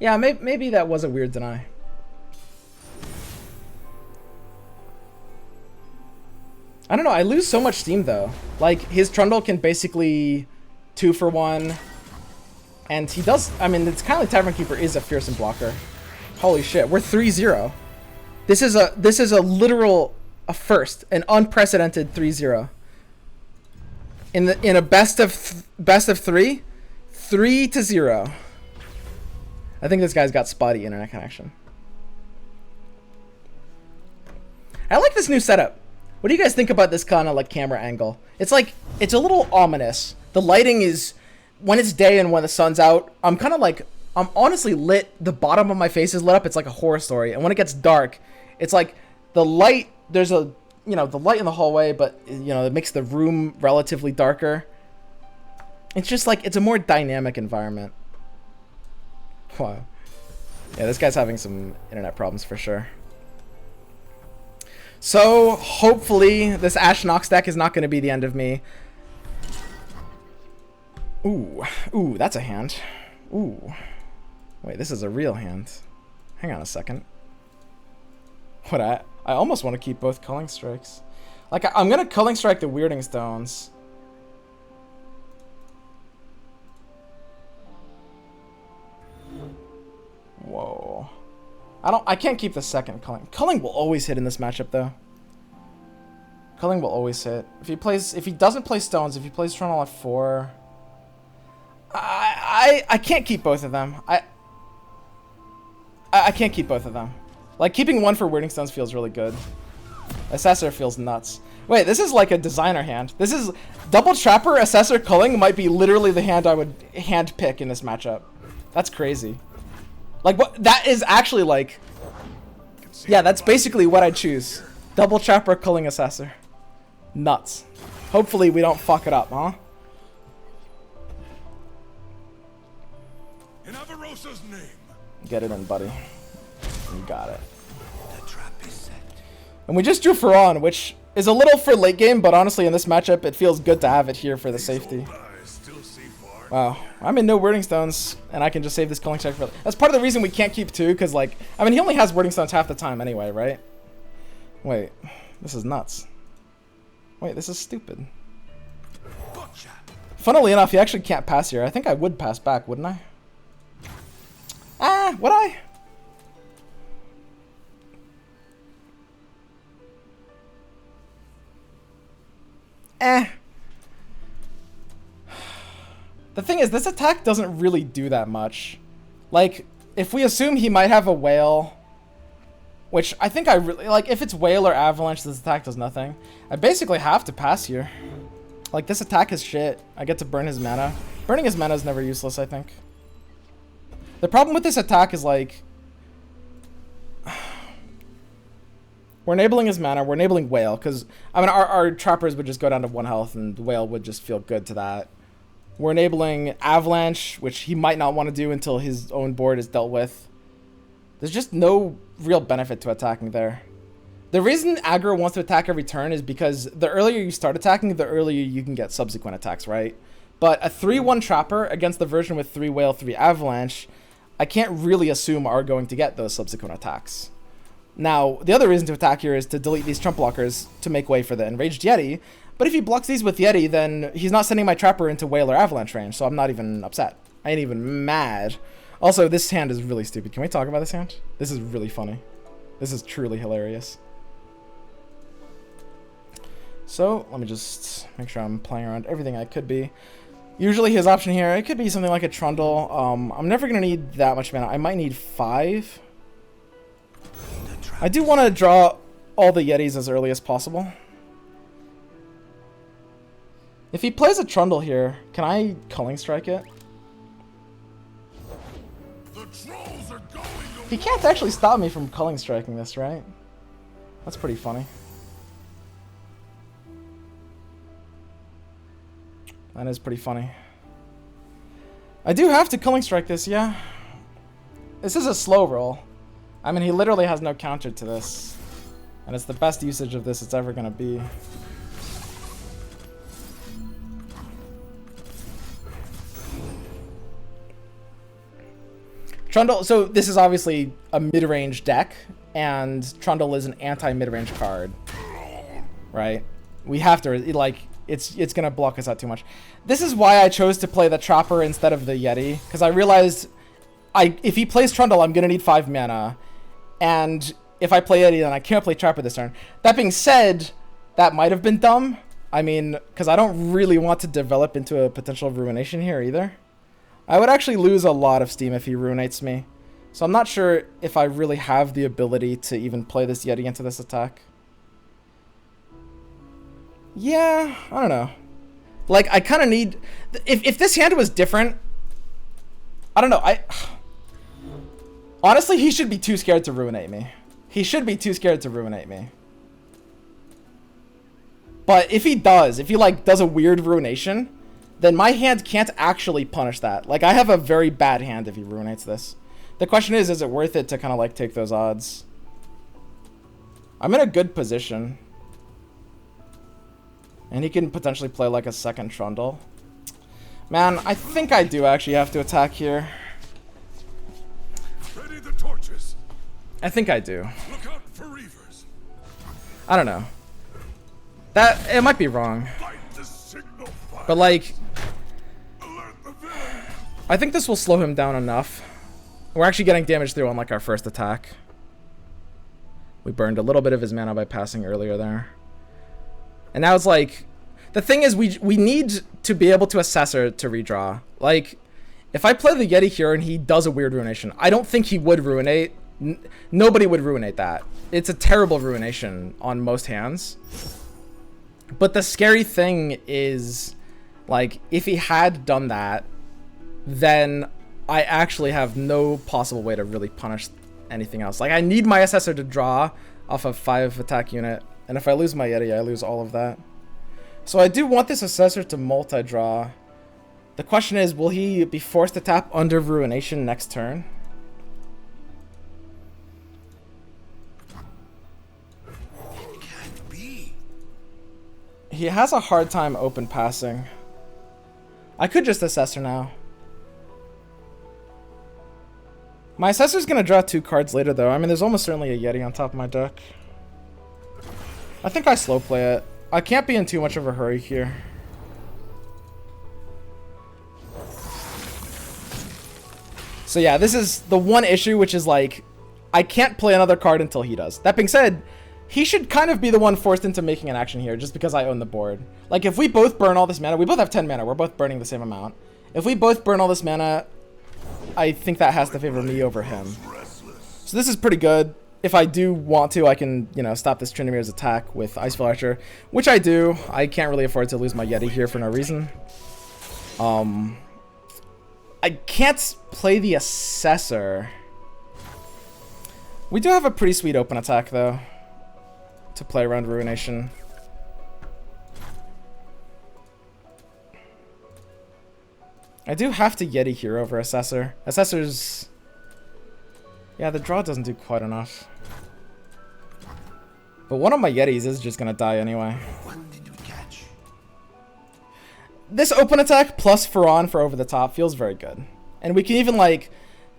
yeah, maybe that was a weird deny. I don't know. I lose so much steam, though. Like, his Trundle can basically 2 for 1. And he does... I mean, it's kind of like Tavern Keeper is a fearsome blocker. Holy shit. We're 3-0. This is a literal... a first. An unprecedented 3-0. In a best of 3... 3-0. I think this guy's got spotty internet connection. I like this new setup. What do you guys think about this kind of like camera angle? It's like, it's a little ominous. The lighting is, when it's day and when the sun's out, I'm kind of like, I'm honestly lit. The bottom of my face is lit up. It's like a horror story. And when it gets dark, it's like the light, there's a, you know, the light in the hallway, but, you know, it makes the room relatively darker. It's just like, it's a more dynamic environment. Wow. Yeah, this guy's having some internet problems for sure. So, hopefully, this Ashe Nox deck is not going to be the end of me. Ooh. Ooh, that's a hand. Ooh. Wait, this is a real hand. Hang on a second. What I almost want to keep both culling strikes. Like, I'm gonna culling strike the weirding stones. Whoa. I can't keep the second culling. Culling will always hit in this matchup though. Culling will always hit. If he doesn't play stones, if he plays Trundle F4. I can't keep both of them. I can't keep both of them. Like, keeping one for weirding stones feels really good. Assessor feels nuts. Wait, this is like a designer hand. This is double trapper, assessor, culling might be literally the hand I would hand pick in this matchup. That's crazy. Like, what? That is actually like, yeah, that's basically what I choose. Double trapper, culling, assessor. Nuts. Hopefully we don't fuck it up, huh? In Avarosa's name. Get it in, buddy. You got it. The trap is set. And we just drew Ferran, which is a little for late game, but honestly in this matchup it feels good to have it here for the safety. Wow, I'm in no wording stones, and I can just save this culling check for. That's part of the reason we can't keep two, because like, I mean, he only has wording stones half the time anyway, right? Wait, this is nuts. Wait, this is stupid. Gotcha. Funnily enough, he actually can't pass here. I think I would pass back, wouldn't I? Ah, would I? Eh. The thing is, this attack doesn't really do that much. Like, if we assume he might have a whale, which I think I really, like, if it's whale or avalanche, this attack does nothing. I basically have to pass here. Like, this attack is shit. I get to burn his mana. Burning his mana is never useless, I think. The problem with this attack is, like, we're enabling his mana, we're enabling whale, because, I mean, our trappers would just go down to 1 health, and whale would just feel good to that. We're enabling Avalanche, which he might not want to do until his own board is dealt with. There's just no real benefit to attacking there. The reason aggro wants to attack every turn is because the earlier you start attacking, the earlier you can get subsequent attacks, right? But a 3-1 Trapper against the version with 3 Whale, 3 Avalanche, I can't really assume are going to get those subsequent attacks. Now, the other reason to attack here is to delete these trump blockers to make way for the Enraged Yeti. But if he blocks these with Yeti, then he's not sending my Trapper into Whale or Avalanche range, so I'm not even upset. I ain't even mad. Also, this hand is really stupid. Can we talk about this hand? This is really funny. This is truly hilarious. So, let me just make sure I'm playing around everything I could be. Usually his option here, it could be something like a Trundle. I'm never going to need that much mana. I might need 5. I do want to draw all the Yetis as early as possible. If he plays a Trundle here, can I Culling Strike it? He can't actually stop me from Culling Striking this, right? That's pretty funny. That is pretty funny. I do have to Culling Strike this, yeah. This is a slow roll. I mean, he literally has no counter to this. And it's the best usage of this it's ever going to be. Trundle, so this is obviously a mid-range deck, and Trundle is an anti-mid-range card, right? We have to, like, it's gonna block us out too much. This is why I chose to play the Trapper instead of the Yeti, because I realized if he plays Trundle, I'm gonna need 5 mana, and if I play Yeti, then I can't play Trapper this turn. That being said, that might have been dumb. I mean, because I don't really want to develop into a potential ruination here either. I would actually lose a lot of steam if he ruinates me. So I'm not sure if I really have the ability to even play this Yeti into this attack. Yeah, I don't know. Like, I kind of need... If this hand was different... I don't know, honestly, he should be too scared to ruinate me. He should be too scared to ruinate me. But if he does, if he, like, does a weird ruination... then my hand can't actually punish that. Like, I have a very bad hand if he ruinates this. The question is it worth it to kind of, like, take those odds? I'm in a good position. And he can potentially play, like, a second Trundle. Man, I think I do actually have to attack here. Ready the torches. I think I do. Look out for reavers. I don't know. It might be wrong. Light the signal fire. But like, Alert the villain. I think this will slow him down enough. We're actually getting damage through on like our first attack. We burned a little bit of his mana by passing earlier there. And now it's like, the thing is we need to be able to Assessor to redraw. Like, if I play the Yeti here and he does a weird Ruination, I don't think he would Ruinate. Nobody would Ruinate that. It's a terrible Ruination on most hands. But the scary thing is, like, if he had done that, then I actually have no possible way to really punish anything else. Like, I need my Assessor to draw off a 5 attack unit, and if I lose my Yeti, I lose all of that. So I do want this Assessor to multi-draw. The question is, will he be forced to tap under Ruination next turn? It can't be. He has a hard time open passing. I could just Assessor now. My Assessor's gonna draw 2 cards later though. I mean, there's almost certainly a Yeti on top of my deck. I think I slow play it. I can't be in too much of a hurry here. So yeah, this is the one issue, which is like, I can't play another card until he does. That being said, he should kind of be the one forced into making an action here, just because I own the board. Like, if we both burn all this mana, we both have 10 mana, we're both burning the same amount. If we both burn all this mana, I think that has to favor me over him. So this is pretty good. If I do want to, I can, you know, stop this Trinimir's attack with Icefall Archer, which I do. I can't really afford to lose my Yeti here for no reason. I can't play the Assessor. We do have a pretty sweet open attack, though, to play around Ruination. I do have to Yeti here over Assessor. Assessor's... yeah, the draw doesn't do quite enough. But one of my Yetis is just gonna die anyway. What did we catch? This open attack plus Faron for over the top feels very good. And we can even, like,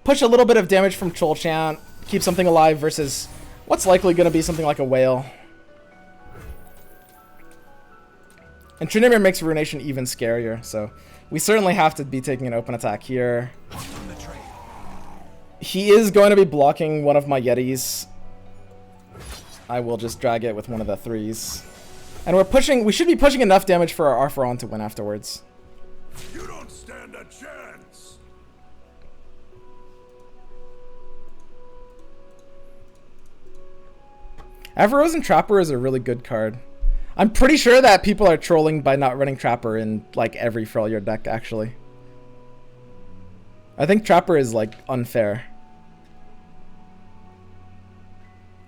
push a little bit of damage from Troll Chant, keep something alive versus what's likely gonna be something like a Whale. And Trinimir makes Ruination even scarier, so we certainly have to be taking an open attack here. He is going to be blocking one of my Yetis. I will just drag it with one of the 3s. And we should be pushing enough damage for our Arpharon to win afterwards. You don't stand a chance. Avarosan Trapper is a really good card. I'm pretty sure that people are trolling by not running Trapper in, like, every Freljord deck, actually. I think Trapper is, like, unfair.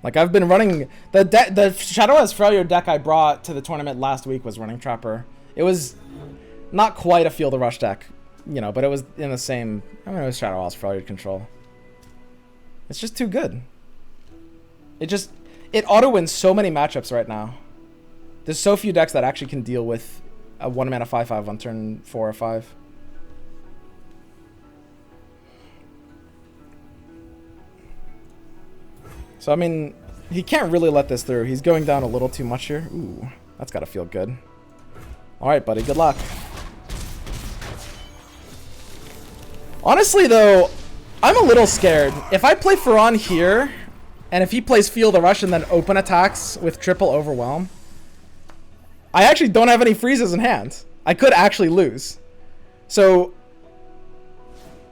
Like, I've been running... The Shadow's Freljord deck I brought to the tournament last week was running Trapper. It was not quite a Field of Rush deck, you know, but it was in the same... I mean, it was Shadow's Freljord control. It's just too good. It auto-wins so many matchups right now. There's so few decks that actually can deal with a 1-mana 5/5 on turn 4 or 5. So, I mean, he can't really let this through. He's going down a little too much here. Ooh, that's gotta feel good. Alright, buddy, good luck. Honestly, though, I'm a little scared. If I play Faron here, and if he plays Field of Rush and then open attacks with triple Overwhelm, I actually don't have any freezes in hand. I could actually lose. So...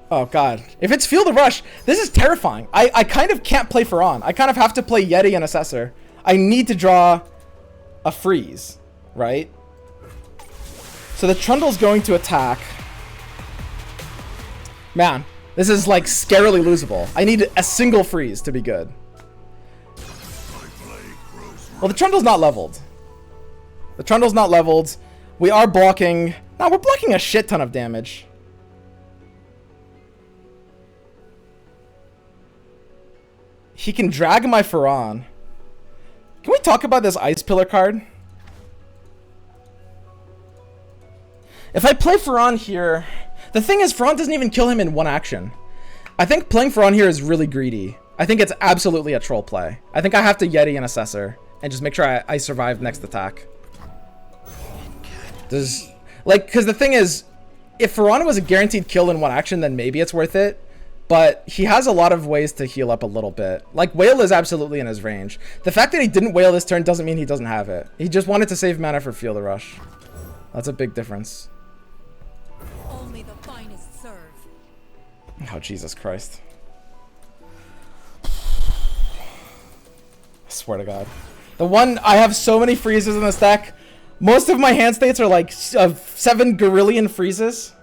oh, God. If it's Field of Rush, this is terrifying. I kind of can't play Faron. I kind of have to play Yeti and Assessor. I need to draw a freeze, right? So the Trundle's going to attack. Man, this is, like, scarily losable. I need a single freeze to be good. Well, the Trundle's not leveled. The Trundle's not leveled. We are blocking... no, we're blocking a shit ton of damage. He can drag my Faron. Can we talk about this Ice Pillar card? If I play Ferran here, the thing is Ferran doesn't even kill him in one action. I think playing Ferran here is really greedy. I think it's absolutely a troll play. I think I have to Yeti and Assessor and just make sure I survive next attack. Because the thing is, if Ferran was a guaranteed kill in one action, then maybe it's worth it. But he has a lot of ways to heal up a little bit. Like, Wail is absolutely in his range. The fact that he didn't Wail this turn doesn't mean he doesn't have it. He just wanted to save mana for Feel the Rush. That's a big difference. Only the finest serve. Oh, Jesus Christ. I swear to God. I have so many freezes in this deck. Most of my hand states are like 7 Gorillion freezes.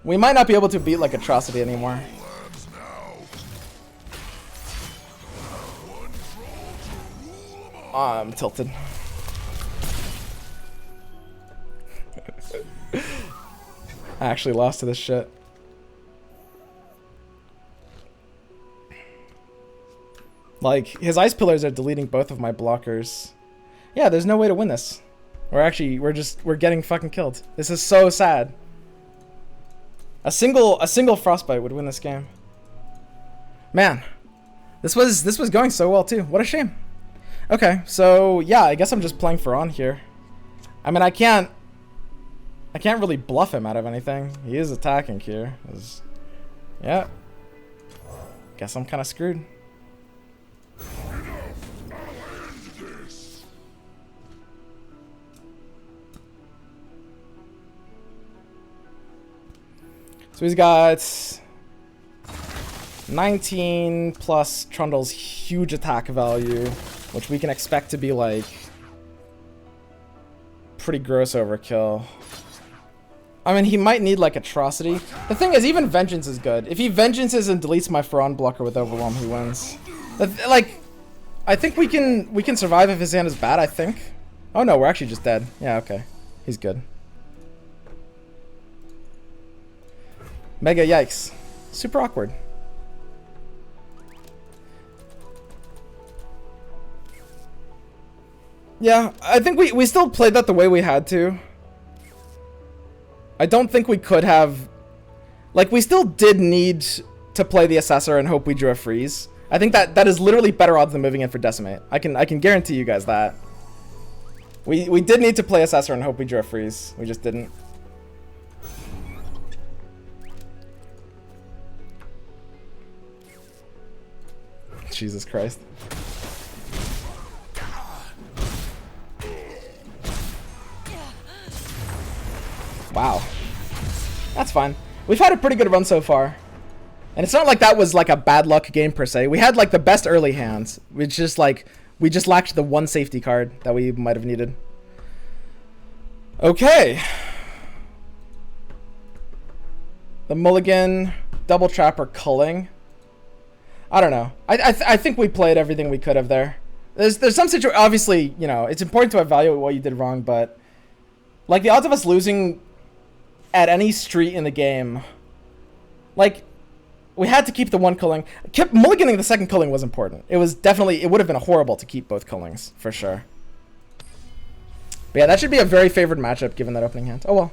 We might not be able to beat like Atrocity anymore. I'm tilted. I actually lost to this shit. Like, his Ice Pillars are deleting both of my blockers. Yeah, there's no way to win this. We're getting fucking killed. This is so sad. A single Frostbite would win this game. Man, this was going so well too. What a shame. Okay, so yeah, I guess I'm just playing Ferran here. I mean, I can't really bluff him out of anything. He is attacking here. Yeah. Guess I'm kind of screwed. So he's got 19 plus Trundle's huge attack value, which we can expect to be like pretty gross overkill. I mean, he might need like Atrocity. The thing is, even Vengeance is good. If he Vengeances and deletes my Ferran blocker with Overwhelm, he wins. Like, I think we can survive if his hand is bad, I think. Oh no, we're actually just dead. Yeah, okay. He's good. Mega yikes. Super awkward. Yeah, I think we still played that the way we had to. I don't think we could have... Like, we still did need to play the Assessor and hope we drew a freeze. I think that is literally better odds than moving in for Decimate. I can guarantee you guys that. We did need to play Assessor and hope we drew a freeze. We just didn't. Jesus Christ. Wow. That's fine. We've had a pretty good run so far. And it's not like that was like a bad luck game per se. We had like the best early hands. We just lacked the one safety card that we might have needed. Okay. The Mulligan, Double Trapper, Culling. I don't know. I think we played everything we could have there. There's some situation. Obviously, you know, it's important to evaluate what you did wrong, but like the odds of us losing at any street in the game, like we had to keep the one culling. Mulliganing the second culling was important. It would have been horrible to keep both cullings for sure. But yeah, that should be a very favored matchup given that opening hand. Oh well.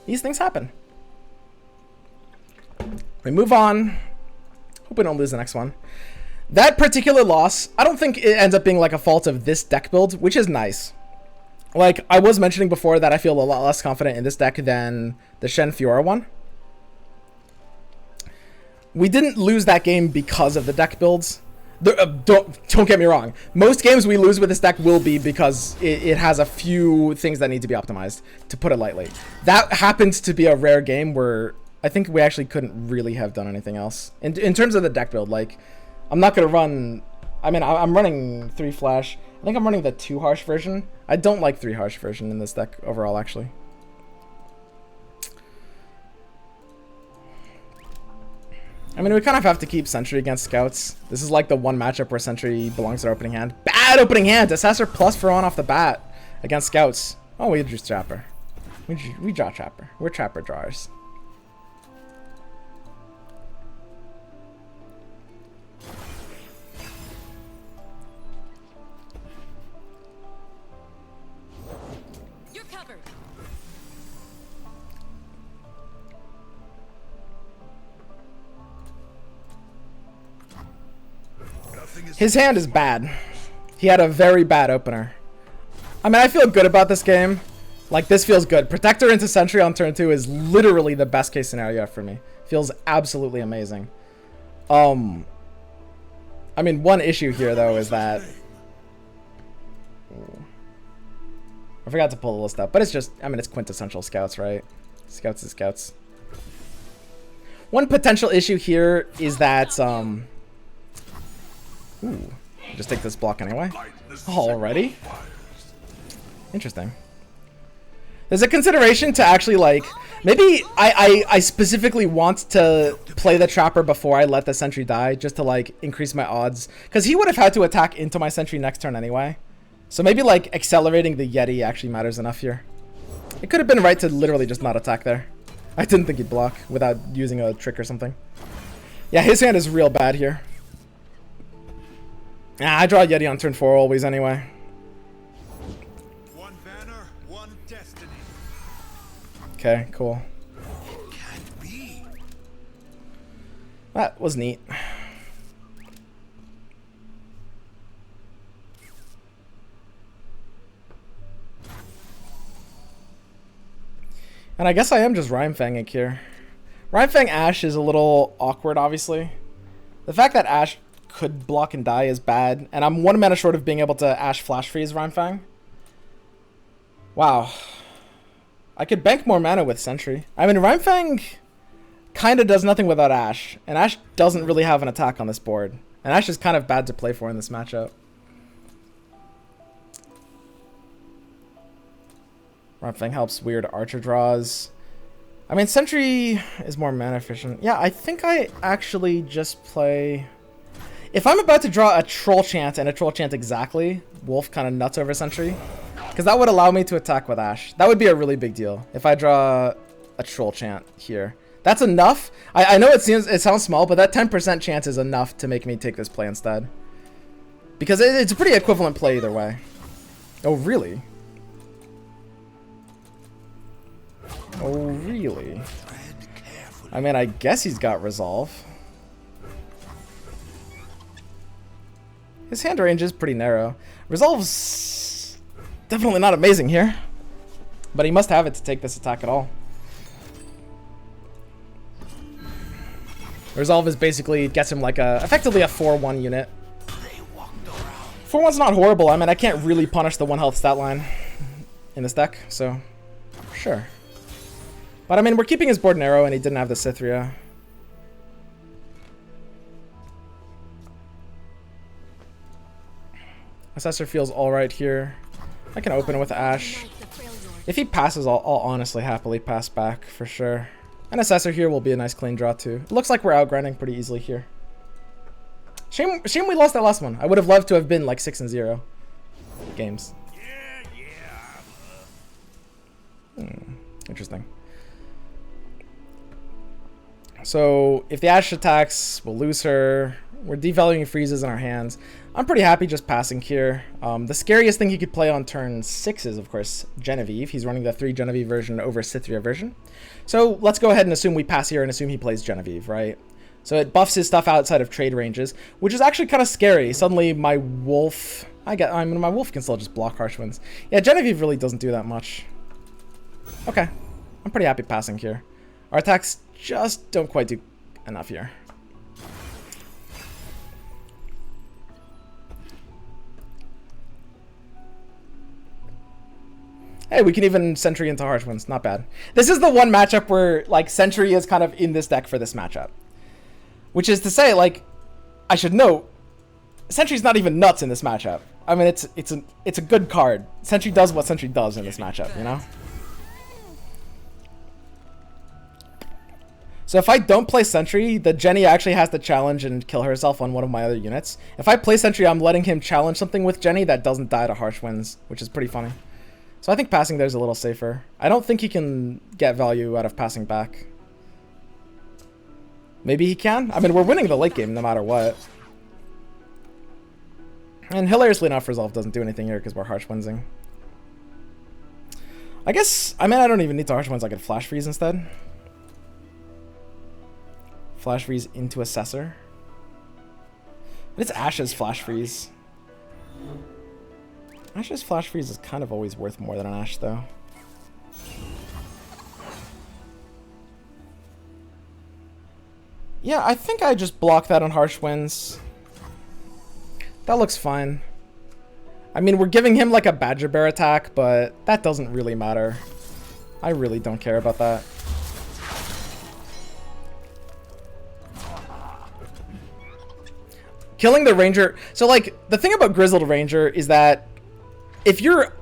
These things happen. We move on. Hope we don't lose the next one. That particular loss, I don't think it ends up being like a fault of this deck build, which is nice. Like I was mentioning before that I feel a lot less confident in this deck than the Shen Fiora one. We didn't lose that game because of the deck builds. Don't get me wrong. Most games we lose with this deck will be because it has a few things that need to be optimized, to put it lightly. That happens to be a rare game where I think we actually couldn't really have done anything else. In terms of the deck build, like, I'm not going to run... I mean, I'm running 3 Flash. I think I'm running the 2 Harsh version. I don't like 3 Harsh version in this deck overall, actually. I mean, we kind of have to keep Sentry against Scouts. This is like the one matchup where Sentry belongs to our opening hand. Bad opening hand! Assessor plus Ferran off the bat against Scouts. Oh, we drew Trapper. We draw Trapper. We're Trapper drawers. His hand is bad. He had a very bad opener. I mean, I feel good about this game. Like, this feels good. Protector into Sentry on turn 2 is literally the best case scenario for me. Feels absolutely amazing. I mean, one issue here, though, is that... I forgot to pull the list up, but it's just... I mean, it's quintessential Scouts, right? Scouts is Scouts. One potential issue here is that... Ooh. Just take this block anyway. Already? Interesting. There's a consideration to actually, like, maybe I specifically want to play the Trapper before I let the Sentry die, just to, like, increase my odds. Because he would have had to attack into my Sentry next turn anyway. So maybe, like, accelerating the Yeti actually matters enough here. It could have been right to literally just not attack there. I didn't think he'd block without using a trick or something. Yeah, his hand is real bad here. Ah, I draw a Yeti on turn 4 always anyway. One banner, one destiny. Okay, cool. Can't be. That was neat. And I guess I am just Rhymefanging here. Rhymefang Ash is a little awkward, obviously. The fact that Ash could block and die is bad, and I'm 1 mana short of being able to Ash Flash Freeze Rhymefang. Wow. I could bank more mana with Sentry. I mean, Rhymefang kind of does nothing without Ash, and Ash doesn't really have an attack on this board. And Ash is kind of bad to play for in this matchup. Rhymefang helps weird Archer draws. I mean, Sentry is more mana efficient. Yeah, I think I actually just play... If I'm about to draw a Troll Chant and a Troll Chant exactly, Wolf kind of nuts over Sentry. Because that would allow me to attack with Ash. That would be a really big deal if I draw a Troll Chant here. That's enough. I know it sounds small, but that 10% chance is enough to make me take this play instead. Because it's a pretty equivalent play either way. Oh, really? Oh, really? I mean, I guess he's got Resolve. His hand range is pretty narrow. Resolve's definitely not amazing here. But he must have it to take this attack at all. Resolve is basically, it gets him like effectively a 4-1 unit. 4-1's not horrible. I mean, I can't really punish the 1 health stat line in this deck, so sure. But I mean, we're keeping his board narrow and he didn't have the Cythria. Assessor feels alright here. I can open with Ash. If he passes, I'll honestly happily pass back for sure. And Assessor here will be a nice clean draw too. It looks like we're outgrinding pretty easily here. Shame we lost that last one. I would have loved to have been like 6-0 games. Interesting. So if the Ash attacks, we'll lose her. We're devaluing freezes in our hands. I'm pretty happy just passing here. The scariest thing he could play on turn 6 is, of course, Genevieve. He's running the 3 Genevieve version over Cythria version. So let's go ahead and assume we pass here and assume he plays Genevieve, right? So it buffs his stuff outside of trade ranges, which is actually kind of scary. Suddenly my Wolf... I mean, my Wolf can still just block Harsh Winds. Yeah, Genevieve really doesn't do that much. Okay. I'm pretty happy passing here. Our attacks just don't quite do enough here. Hey, we can even Sentry into Harsh Winds. Not bad. This is the one matchup where, like, Sentry is kind of in this deck for this matchup. Which is to say, like, I should note, Sentry's not even nuts in this matchup. I mean, it's a good card. Sentry does what Sentry does in this matchup, you know? So if I don't play Sentry, the Jenny actually has to challenge and kill herself on one of my other units. If I play Sentry, I'm letting him challenge something with Jenny that doesn't die to Harsh Winds, which is pretty funny. So I think passing there is a little safer. I don't think he can get value out of passing back. Maybe he can? I mean, we're winning the late game no matter what. And hilariously enough, Resolve doesn't do anything here because we're Harsh Windsing. I guess, I mean, I don't even need to Harsh Winds. I could Flash Freeze instead. Flash Freeze into Assessor. It's Ashe's Flash Freeze. Ashe's Flash Freeze is kind of always worth more than an Ashe, though. Yeah, I think I just block that on Harsh Winds. That looks fine. I mean, we're giving him like a Badger Bear attack, but that doesn't really matter. I really don't care about that. Killing the Ranger... So, like, the thing about Grizzled Ranger is that if you're...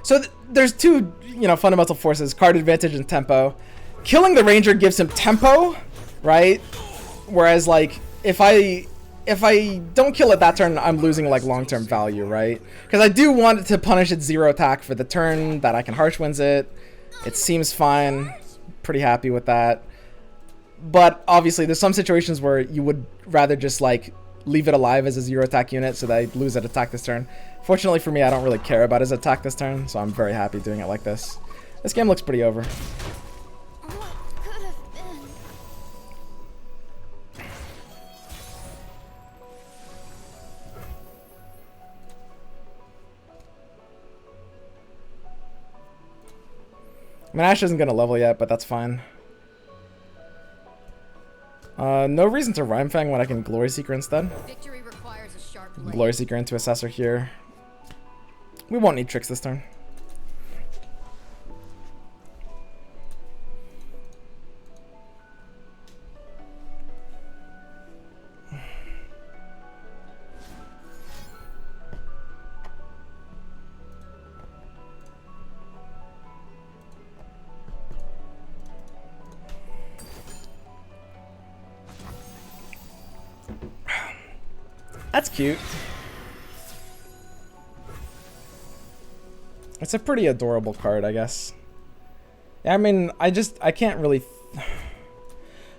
So, there's two, you know, fundamental forces, card advantage and tempo. Killing the Ranger gives him tempo, right? Whereas, like, if I don't kill it that turn, I'm losing, like, long-term value, right? Because I do want it to punish its 0 attack for the turn that I can Harsh Winds it. It seems fine. Pretty happy with that. But, obviously, there's some situations where you would rather just, like... leave it alive as a 0 attack unit so that I lose at attack this turn. Fortunately for me, I don't really care about his attack this turn, so I'm very happy doing it like this. This game looks pretty over. I mean, Ashe isn't going to level yet, but that's fine. No reason to Rhyme Fang when I can Glory Seeker instead. Victory requires a sharp blade. Glory Seeker into Assessor here. We won't need tricks this turn. That's cute. It's a pretty adorable card, I guess. I mean, I can't really...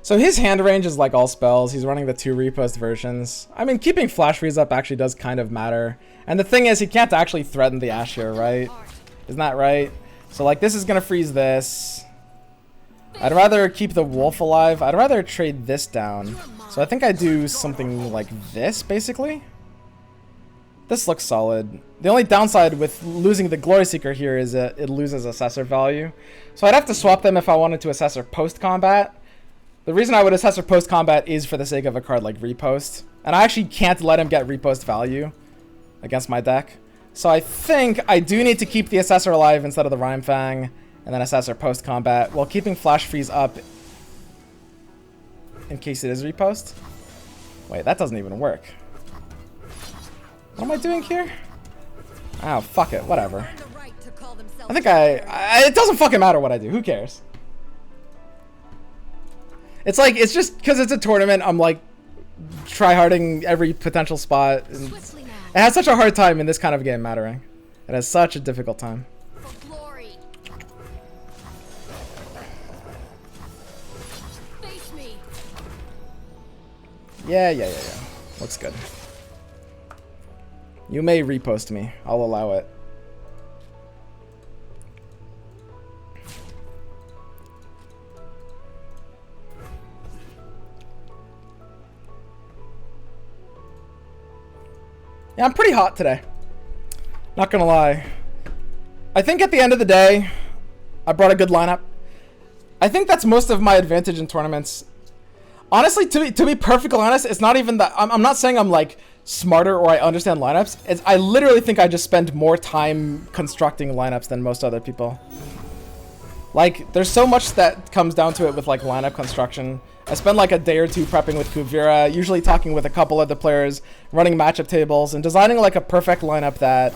So his hand range is like all spells. He's running the 2 repost versions. I mean, keeping Flash Freeze up actually does kind of matter. And the thing is, he can't actually threaten the Ashe here, right? Isn't that right? So, like, this is going to freeze this. I'd rather keep the wolf alive. I'd rather trade this down. So I think I do something like this, basically. This looks solid. The only downside with losing the Glory Seeker here is that it loses Assessor value. So I'd have to swap them if I wanted to Assessor post-combat. The reason I would Assessor post-combat is for the sake of a card like Repost. And I actually can't let him get Repost value against my deck. So I think I do need to keep the Assessor alive instead of the Rhyme Fang. And then Assessor post-combat while keeping Flash Freeze up in case it is Repost. Wait, that doesn't even work. What am I doing here? Oh, fuck it. Whatever. I think it doesn't fucking matter what I do. Who cares? It's like, it's just because it's a tournament, I'm like try-harding every potential spot. And it has such a hard time in this kind of game mattering. It has such a difficult time. Yeah. Looks good. You may repost me. I'll allow it. Yeah, I'm pretty hot today. Not gonna lie. I think at the end of the day, I brought a good lineup. I think that's most of my advantage in tournaments. Honestly, to be perfectly honest, it's not even that... I'm not saying I'm, like, smarter or I understand lineups. I literally think I just spend more time constructing lineups than most other people. Like, there's so much that comes down to it with, like, lineup construction. I spend, like, a day or two prepping with Kuvira, usually talking with a couple other players, running matchup tables, and designing, like, a perfect lineup that...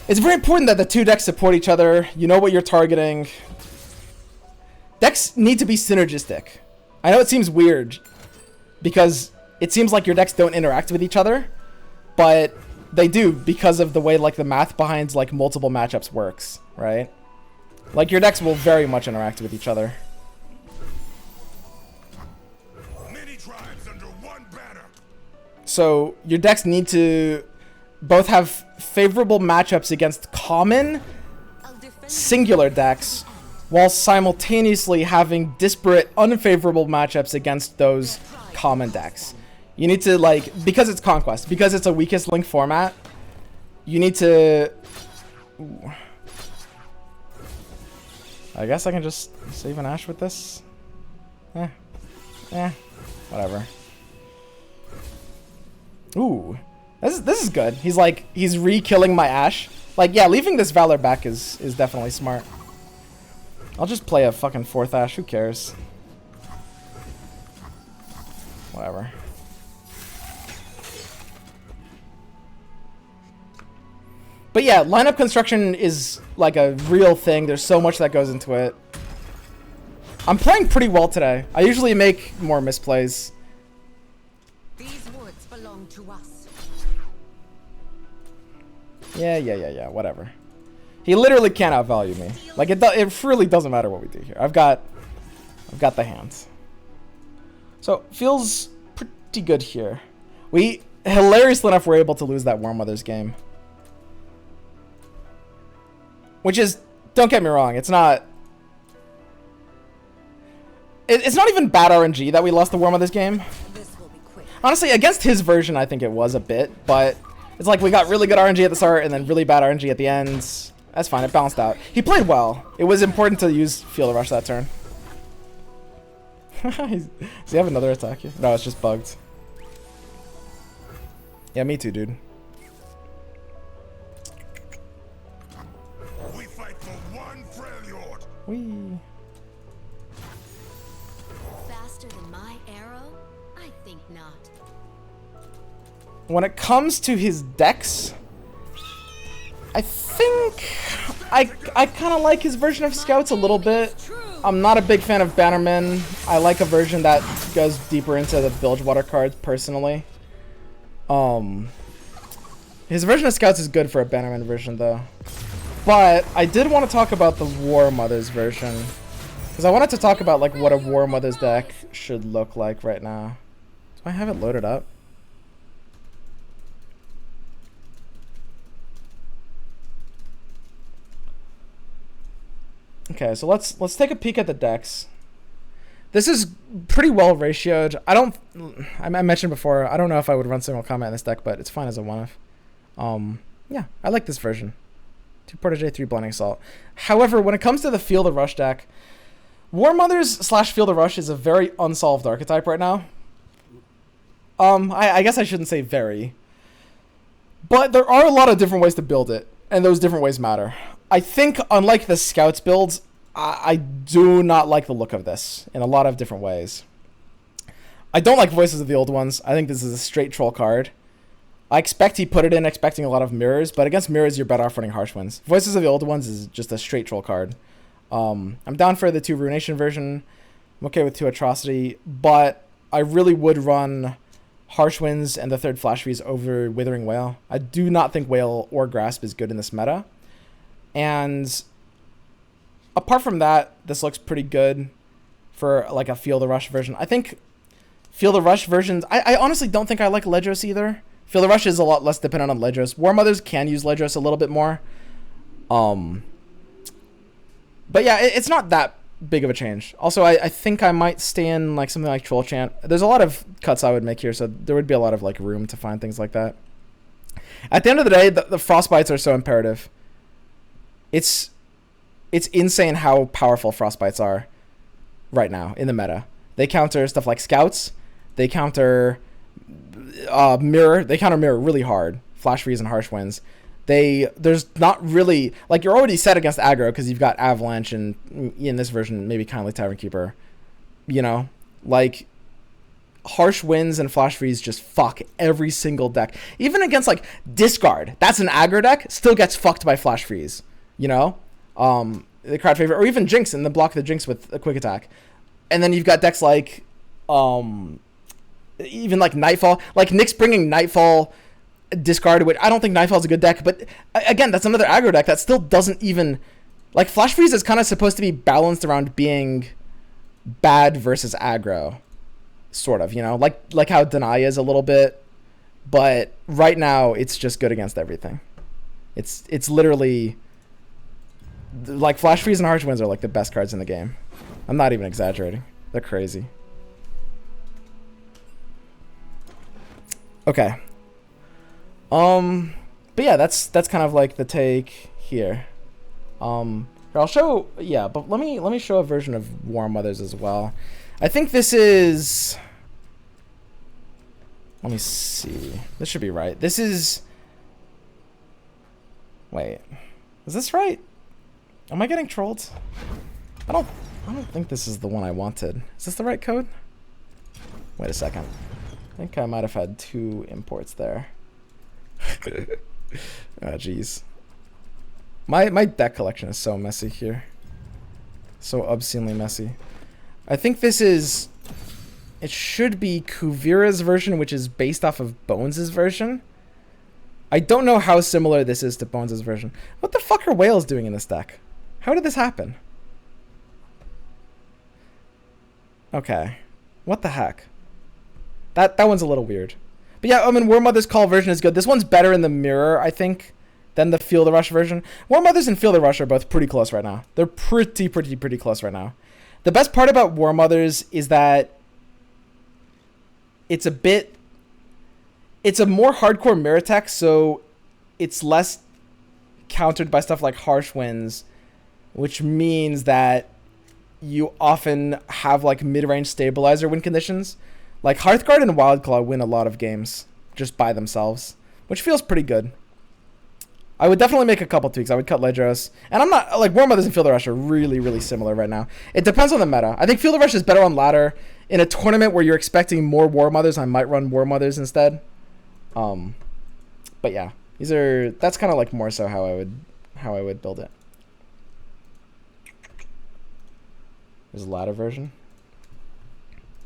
It's very important that the two decks support each other. You know what you're targeting. Decks need to be synergistic. I know it seems weird because it seems like your decks don't interact with each other, but they do because of the way like the math behind like multiple matchups works, right? Like your decks will very much interact with each other. Many tribes under one banner. So your decks need to both have favorable matchups against common singular decks while simultaneously having disparate, unfavorable matchups against those common decks. You need to, like, because it's Conquest, because it's a weakest link format, you need to... Ooh. I guess I can just save an Ashe with this. Whatever. Ooh. This is good. He's like, he's re-killing my Ashe. Like, yeah, leaving this Valor back is definitely smart. I'll just play a fucking 4th Ashe, who cares? Whatever. But yeah, lineup construction is like a real thing. There's so much that goes into it. I'm playing pretty well today. I usually make more misplays. These woods belong to us. Yeah, whatever. He literally can't outvalue me. Like, it really doesn't matter what we do here. I've got the hands. So, feels pretty good here. We, hilariously enough, were able to lose that War Mother's game. Which is, don't get me wrong, it's not... It's not even bad RNG that we lost the War Mother's game. This will be quick. Honestly, against his version, I think it was a bit, but it's like we got really good RNG at the start and then really bad RNG at the end. That's fine, it balanced out. He played well. It was important to use Field Rush that turn. Does he have another attack here? No, it's just bugged. Yeah, me too, dude. We fight for one Freljord. Whee. Faster than my arrow? I think not. When it comes to his decks, I think I kind of like his version of Scouts a little bit. I'm not a big fan of Bannerman. I like a version that goes deeper into the Bilgewater cards personally. His version of Scouts is good for a Bannerman version though. But I did want to talk about the War Mother's version, because I wanted to talk about like what a War Mother's deck should look like right now. Do I have it loaded up? Okay, so let's take a peek at the decks. This is pretty well ratioed. I mentioned before, I don't know if I would run single combat in this deck, but it's fine as a one-off. Yeah, I like this version. 2 Protege, 3 Blinding Assault. However, when it comes to the Field of Rush deck, War Mothers / Field of Rush is a very unsolved archetype right now. I guess I shouldn't say very. But there are a lot of different ways to build it, and those different ways matter. I think, unlike the Scouts builds, I do not like the look of this in a lot of different ways. I don't like Voices of the Old Ones. I think this is a straight troll card. I expect he put it in expecting a lot of mirrors, but against mirrors, you're better off running Harsh Winds. Voices of the Old Ones is just a straight troll card. I'm down for the 2 Ruination version. I'm okay with 2 Atrocity, but I really would run Harsh Winds and the 3rd Flash Freeze over Withering Wail. I do not think Wail or Grasp is good in this meta. And apart from that, this looks pretty good for like a Field of Rush version. I think Field of Rush versions, I honestly don't think I like Ledros either. Field of Rush is a lot less dependent on Ledros. War Mothers can use Ledros a little bit more. But yeah, it's not that big of a change. Also, I think I might stay in like something like Troll Chant. There's a lot of cuts I would make here, so there would be a lot of like room to find things like that. At the end of the day, the Frostbites are so imperative. It's insane how powerful Frostbites are right now in the meta. They counter stuff like Scouts. They counter Mirror. They counter Mirror really hard. Flash Freeze and Harsh Winds. There's not really, like, you're already set against aggro because you've got Avalanche and in this version maybe Kindly Tavern Keeper. You know, like Harsh Winds and Flash Freeze just fuck every single deck. Even against like Discard, that's an aggro deck, still gets fucked by Flash Freeze. You know, the crowd favorite, or even Jinx and the block the Jinx with a quick attack. And then you've got decks like even like Nightfall, like Nick's bringing Nightfall discarded, which I don't think Nightfall's a good deck, but again, that's another aggro deck that still doesn't even, like, Flash Freeze is kind of supposed to be balanced around being bad versus aggro, sort of, you know, like how Deny is a little bit, but right now it's just good against everything. It's literally like Flash Freeze and Harsh Winds are like the best cards in the game. I'm not even exaggerating. They're crazy. Okay. But yeah, that's kind of like the take here. Here, I'll show, yeah, but let me show a version of War Mothers as well. I think this is, let me see. This should be right. This is, wait, is this right? Am I getting trolled? I don't think this is the one I wanted. Is this the right code? Wait a second. I think I might have had 2 imports there. Oh, jeez. My deck collection is so messy here. So obscenely messy. I think this is... It should be Kuvira's version, which is based off of Bones' version. I don't know how similar this is to Bones' version. What the fuck are whales doing in this deck? How did this happen? Okay. What the heck? That one's a little weird. But yeah, I mean, War Mother's Call version is good. This one's better in the mirror, I think, than the Feel the Rush version. War Mothers and Feel the Rush are both pretty close right now. They're pretty close right now. The best part about War Mothers is that it's a more hardcore mirror tech, so it's less countered by stuff like Harsh Winds, which means that you often have like mid-range stabilizer win conditions. Like Hearthguard and Wildclaw win a lot of games just by themselves, which feels pretty good. I would definitely make a couple tweaks. I would cut Ledros. And I'm not, like, War Mothers and Feel the Rush are really similar right now. It depends on the meta. I think Feel the Rush is better on ladder. In a tournament where you're expecting more War Mothers, I might run War Mothers instead. But yeah, that's kind of like more so how I would build it. There's a ladder version.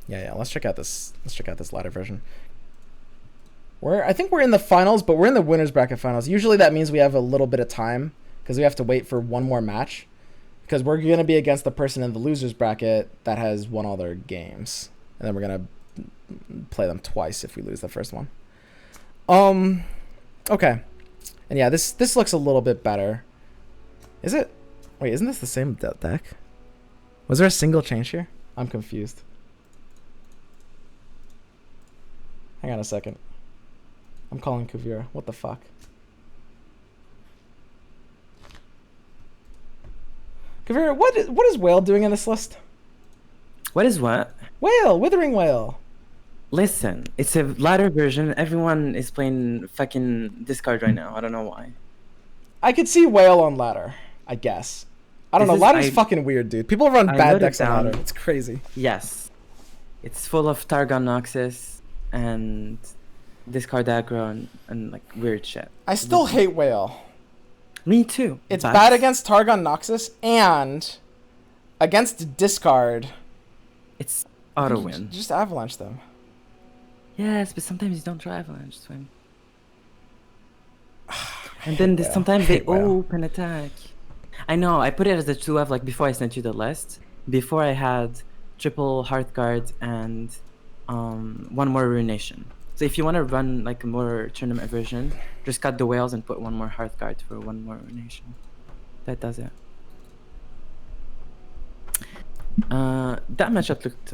Yeah, let's check out this ladder version. I think we're in the finals, but we're in the winners bracket finals. Usually that means we have a little bit of time because we have to wait for one more match because we're going to be against the person in the losers bracket that has won all their games. And then we're going to play them twice if we lose the first one. Okay. And yeah, this looks a little bit better. Is it? Wait, isn't this the same deck? Was there a single change here? I'm confused. Hang on a second. I'm calling Kuvira. What the fuck? Kuvira, what is Whale doing in this list? What is what? Whale, Withering Whale. Listen, it's a ladder version. Everyone is playing fucking discard right now. I don't know why. I could see Whale on ladder, I guess. I don't know. Ladder's fucking weird, dude. People run bad decks on ladder. It's crazy. Yes. It's full of Targon Noxus and discard aggro and like weird shit. I still hate Whale. Me too. It's bad against Targon Noxus and against discard. It's auto win. Just avalanche them. Yes, but sometimes you don't try avalanche swim. And then sometimes they open attack. I know, I put it as a 2F like before I sent you the list. Before I had triple Hearthguard and one more Ruination. So if you want to run like a more tournament version, just cut the whales and put one more Hearthguard for one more Ruination. That does it. That matchup looked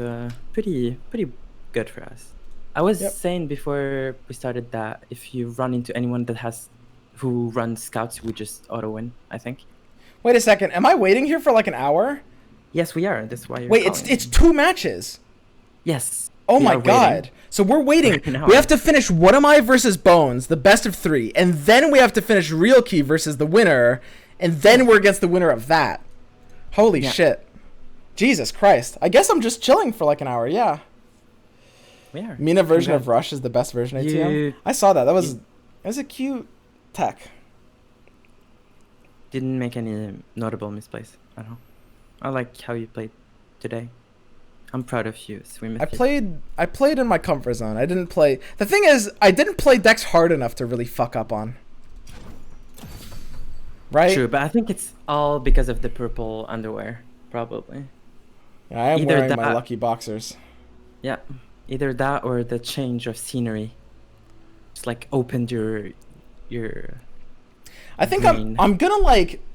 pretty good for us. I was saying before we started that if you run into anyone who runs scouts, we just auto win, I think. Wait a second. Am I waiting here for like an hour? Yes, we are. That's why you're Wait, it's 2 matches. Yes. Oh my god. So we're waiting. We have to finish What Am I versus Bones, the best of 3. And then we have to finish Real Key versus the winner. And then we're against the winner of that. Holy shit. Jesus Christ. I guess I'm just chilling for like an hour. Yeah. We are. Mina version of Rush is the best version ATM. I saw that. That was a cute tech. Didn't make any notable misplays at all. I like how you played today. I'm proud of you. I played in my comfort zone. I didn't play. The thing is, I didn't play decks hard enough to really fuck up on. Right? True, but I think it's all because of the purple underwear, probably. Yeah, I am wearing my lucky boxers. Yeah, either that or the change of scenery. Just like opened your. I think I'm gonna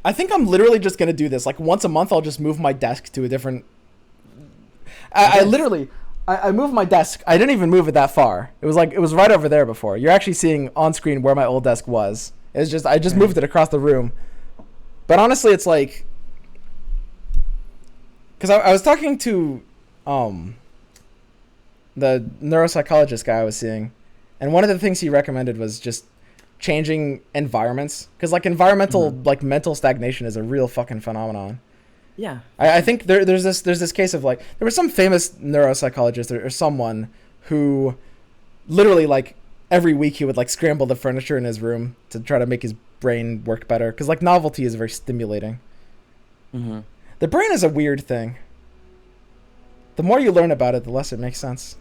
I think I'm literally just gonna do this. Like once a month, I'll just move my desk to a different. I literally, I moved my desk. I didn't even move it that far. It was right over there before. You're actually seeing on screen where my old desk was. It's just I just moved it across the room. But honestly, it's like, because I was talking to the neuropsychologist guy I was seeing, and one of the things he recommended was just changing environments, because like environmental like mental stagnation is a real fucking phenomenon. Yeah. I think there's this case of like, there was some famous neuropsychologist or someone who literally like every week he would like scramble the furniture in his room to try to make his brain work better, because like novelty is very stimulating. The brain is a weird thing. The more you learn about it, the less it makes sense.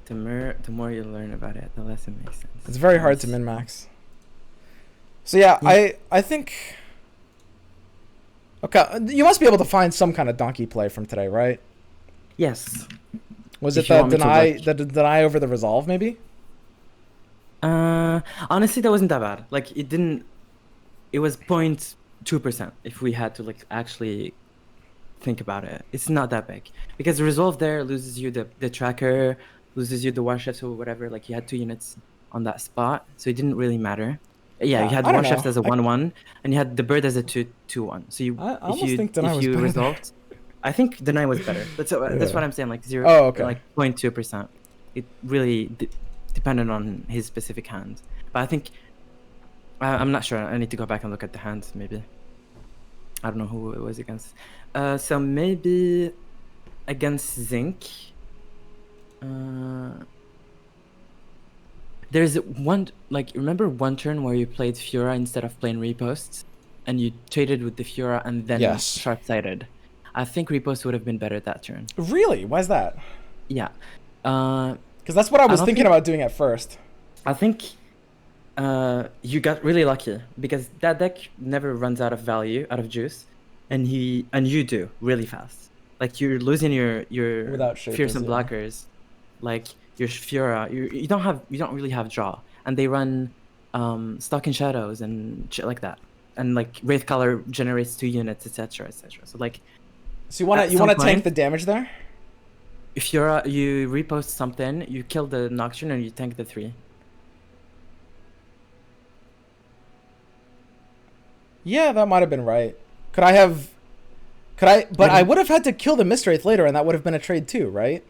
The more you learn about it, the less it makes sense. It's very hard to min-max. So yeah, I think... Okay, you must be able to find some kind of donkey play from today, right? Yes. Was If it you the want me to deny look. the deny over the resolve, maybe? Honestly, that wasn't that bad. Like, it didn't... It was 0.2% if we had to, like, actually think about it. It's not that big. Because the resolve there loses you the tracker, loses you the warships or whatever. Like, you had 2 units on that spot, so it didn't really matter. Yeah, you had I don't warships know. as a 1/1, and you had the bird as a 2/1. So you, I if almost you think Deny if was you better there. resolved, I think Deny was better. That's what I'm saying. Like zero, Oh, okay. like 0.2%. It really depended on his specific hand. But I think I'm not sure. I need to go back and look at the hands. Maybe I don't know who it was against. So maybe against Zinc. There's one, like, remember one turn where you played Fiora instead of playing Reposts, and you traded with the Fiora and then Yes. sharp-sighted. I think Repost would have been better that turn. Really? Why's that? Yeah. Because that's what I was don't thinking think- about doing at first. I think you got really lucky because that deck never runs out of value, out of juice, and you do really fast. Like, you're losing your Without shapers, fearsome yeah. blockers, like your Fiora. You don't really have draw, and they run Stalking Shadows and shit like that, and like Wraith Color generates 2 units, etc., etc. So like, So you want At to some tank point- the damage there? if you repost something, you kill the Nocturne and you tank the 3. Yeah, that might have been right. Could I? But I would have had to kill the Mistwraith later, and that would have been a trade too, right?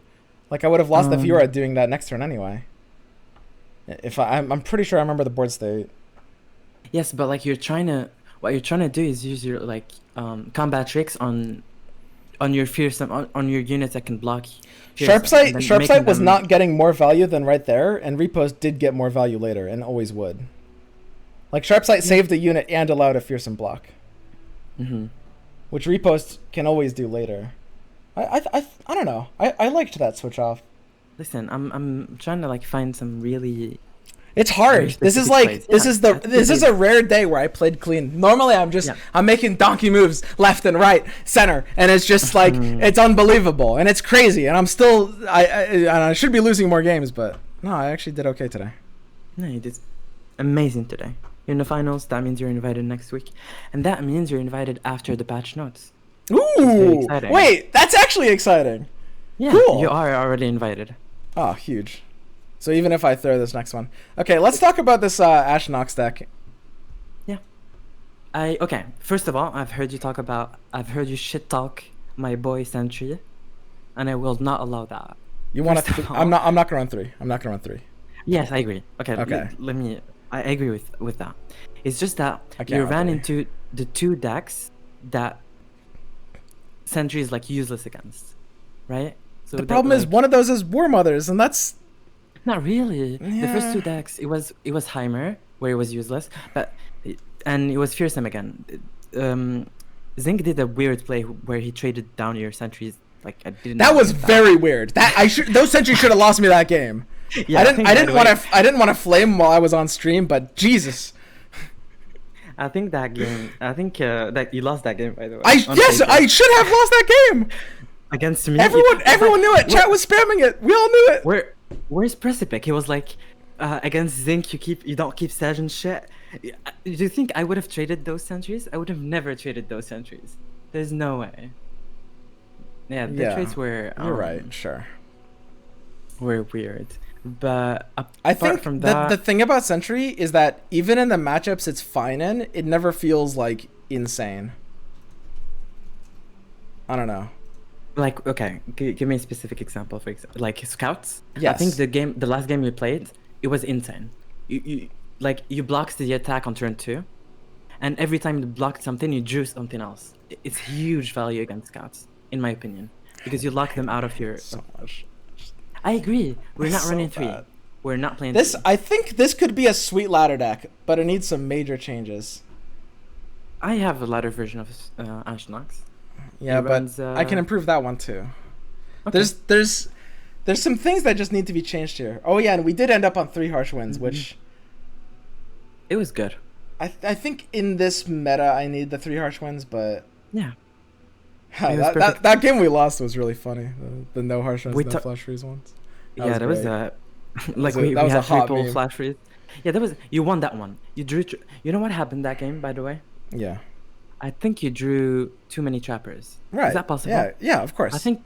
Like I would have lost the Fiora doing that next turn anyway. If I'm pretty sure I remember the board state. Yes, but like what you're trying to do is use your like combat tricks on your fearsome on your units that can block. fearsome, and then Sharpsight making was them- not getting more value than right there, and Repost did get more value later, and always would. Like Sharpsight saved the unit and allowed a fearsome block, which Repost can always do later. I don't know. I liked that switch off. Listen, I'm trying to like find some really. It's hard. Very This is specific like plays. this Yeah, is the that's this is easy. a rare day where I played clean. Normally Yeah. I'm making donkey moves left and right, center, and it's just like it's unbelievable and it's crazy, and I'm still I should be losing more games, but no, I actually did okay today. No, you did amazing today. You're in the finals. That means you're invited next week, and that means you're invited after the patch notes. very Ooh, exciting. wait, that's actually exciting. Yeah, Cool. you are already invited. Oh, huge. So even if I throw this next one, okay, let's talk about this Ash Nox deck. Okay. First of all, I've heard you shit talk my boy Sentry, and I will not allow that. You want First of to? all- I'm not gonna run 3. I'm not gonna run 3. Yes, I agree. Okay. Okay. Let me. I agree with that. It's just that I can't you run ran 3. into the 2 decks that Sentry is like useless against, right? So The problem is one of those is War Mothers, and that's not really. The first Yeah. 2 decks, it was Heimer where it was useless, and it was fearsome again. Zink did a weird play where he traded down your sentries. Like I didn't. that was understand very weird. That those sentries should have lost me that game. Yeah, I think didn't right want to. I didn't want to flame while I was on stream, but Jesus, I think that game. I think that you lost that game, by the way. I on yes, paper. I should have lost that game. against me. Everyone knew it. Chat was spamming it. We all knew it. Where's Precipic? He was like, against Zinc, you don't keep Sage and shit. Do you think I would have traded those sentries? I would have never traded those sentries. There's no way. Yeah, the traits were. You're right. Sure. Were weird, but I apart think from that that, the thing about Sentry is that even in the matchups it's fine in, it never feels like insane. I don't know. like, okay, give me a specific example. For example, like scouts. Yes. I think the last game we played, it was insane. You blocked the attack on turn 2, and every time you blocked something, you drew something else. It's huge value against scouts, in my opinion, because you lock them out of your. So much. I agree. We're not So running 3. bad. We're not playing This 3. I think this could be a sweet ladder deck, but it needs some major changes. I have a ladder version of Ashnox. Yeah, It but runs, I can improve that one too. Okay. There's some things that just need to be changed here. Oh yeah, and we did end up on 3 harsh winds, which It was good. I think in this meta I need the 3 harsh winds, but Yeah. yeah, It was that perfect. that game we lost was really funny. The no harsh winds, We no ta- flash freeze ones. That was great. like a- we that was a had hot triple meme. flash freeze. Yeah, that was you won that one. You drew. You know what happened that game, by the way? Yeah. I think you drew too many trappers. Right. Is that possible? Yeah, of course. I think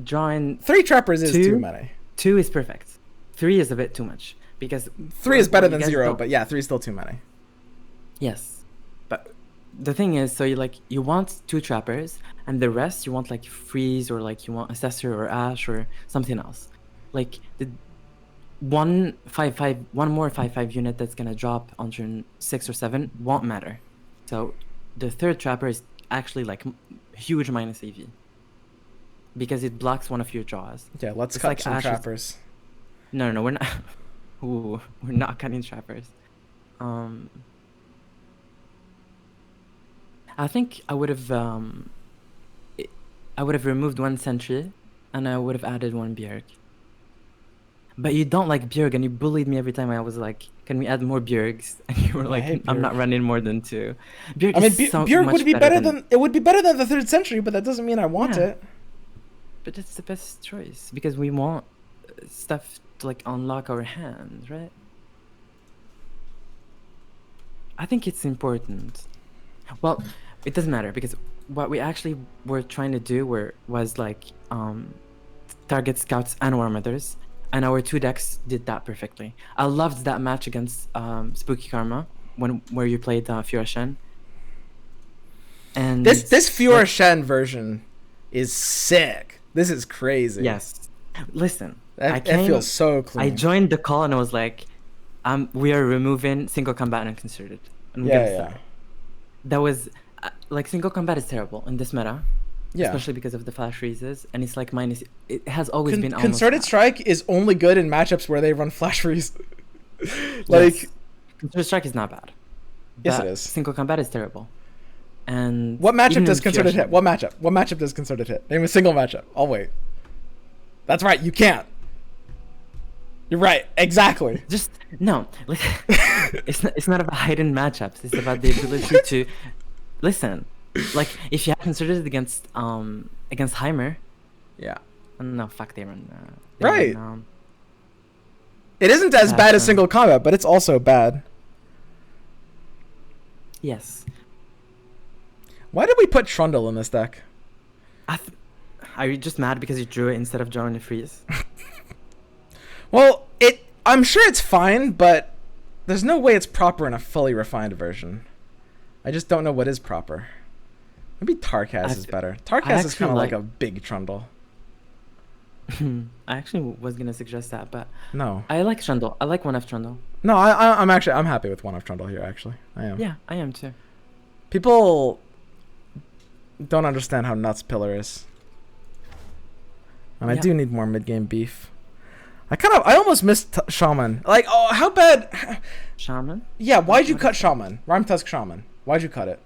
drawing 3 trappers is 2 too many. 2 is perfect. 3 is a bit too much because 3 is better what you than guys 0, don't- but yeah, 3 is still too many. Yes, but the thing is, so you want 2 trappers, and the rest you want like freeze or like you want assessor or ash or something else. Like the 1/5/5, one more 5/5 unit that's gonna drop on turn 6 or 7 won't matter. So the 3rd trapper is actually like huge minus AV because it blocks one of your draws. Yeah, let's It's cut like some Ash's- trappers. No, we're not. Ooh, we're not cutting trappers. I think I would have removed 1 sentry, and I would have added 1 Bjerg. But you don't like Bjerg, and you bullied me every time I was like, "Can we add more Bjergs?" And you were like, hate "I'm not Bjerg. running more than 2." Bjerg I mean, is so Bjerg much would be better than it would be better than the 3rd century, but that doesn't mean I want Yeah. it. But it's the best choice because we want stuff to like unlock our hands, right? I think it's important. Well, it doesn't matter because what we actually were trying to do was like target scouts and war mothers, and our 2 decks did that perfectly. I loved that match against Spooky Karma where you played Fiora Shen. And This Fiora like- Shen version is sick. This is crazy. Yes. Listen, That feels so clean. I joined the call and I was like, we are removing single combat and unconcerted. And we're Yeah, gonna yeah. start. That was like single combat is terrible in this meta, Yeah. especially because of the flash freezes, and it's like minus. It has always been almost Concerted that. Strike is only good in matchups where they run flash freeze. Like, Yes. Concerted strike is not bad. Yes, but it is. Single combat is terrible. And what matchup even does in concerted Fiora hit? What matchup? What matchup does concerted hit? Name a single matchup. I'll wait. That's right. You can't. You're right. Exactly. Just no. It's not about hidden matchups. It's about the ability to listen. Like if you have considered it against Heimer. Yeah. No, fuck they run. Right. Run, It isn't as bad as Passion. single combat, but it's also bad. yes. Why did we put Trundle in this deck? Are you just mad because you drew it instead of drawing a freeze? Well, I'm sure it's fine, but there's no way it's proper in a fully refined version. I just don't know what is proper. Maybe Tarkaz is better. Tarkaz is actually kind of like like- a big Trundle. I actually was gonna suggest that, but No. I like Trundle. I like one of Trundle. No, I'm happy with one of Trundle here, actually. I am. Yeah, I am too. People don't understand how nuts Pillar is. And I Yeah. do need more mid-game beef. I almost missed Shaman. Like, oh, how bad... Shaman. Yeah, why'd you What cut is Shaman? Rhyme Tusk Shaman. Why'd you cut it?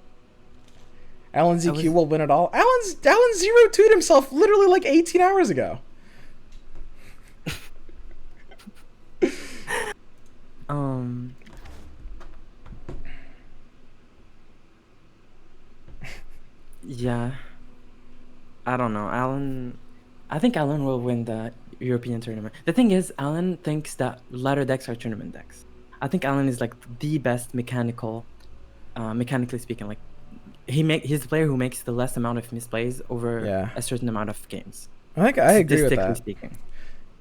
Alan ZQ was- will win it all. Alan 0-2'd himself literally like 18 hours ago. Yeah. I don't know. I think Alan will win the European tournament. The thing is, Alan thinks that ladder decks are tournament decks. I think Alan is like the best mechanically speaking, like he's the player who makes the less amount of misplays over Yeah. a certain amount of games. I think I agree with Statistically that. speaking.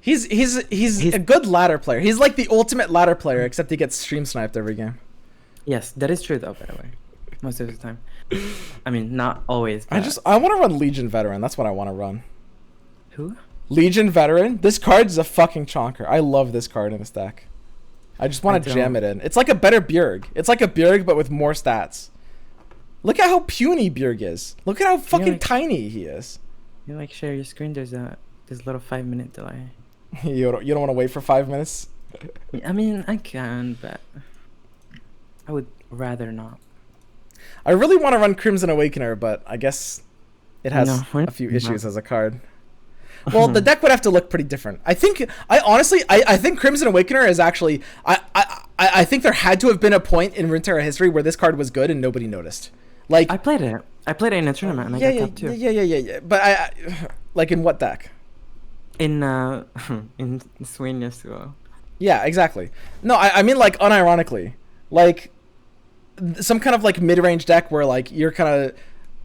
He's a good ladder player. He's like the ultimate ladder player, except he gets stream sniped every game. Yes, that is true though. By the way, most of the time. I mean, not always. I but- want to run Legion Veteran. That's what I want to run. Who? Legion Veteran. This card is a fucking chonker. I love this card in this deck. I just want to I jam don't. it in. It's like a better Bjerg. It's like a Bjerg but with more stats. Look at how puny Bjerg is. Look at how fucking like- tiny he is. You like share your screen? There's this little 5-minute delay. You don't want to wait for 5 minutes? I mean, I can, but I would rather not. I really want to run Crimson Awakener, but I guess it has No, we're a few not. issues as a card. Well, the deck would have to look pretty different. I think I think Crimson Awakener is actually I think there had to have been a point in Runeterra history where this card was good and nobody noticed. Like I played it. I played it in a tournament and I got top 2. yeah. But I like in what deck? In in Sweden Yasuo. Yeah, exactly. No, I mean like unironically, like some kind of like mid-range deck where like you're kind of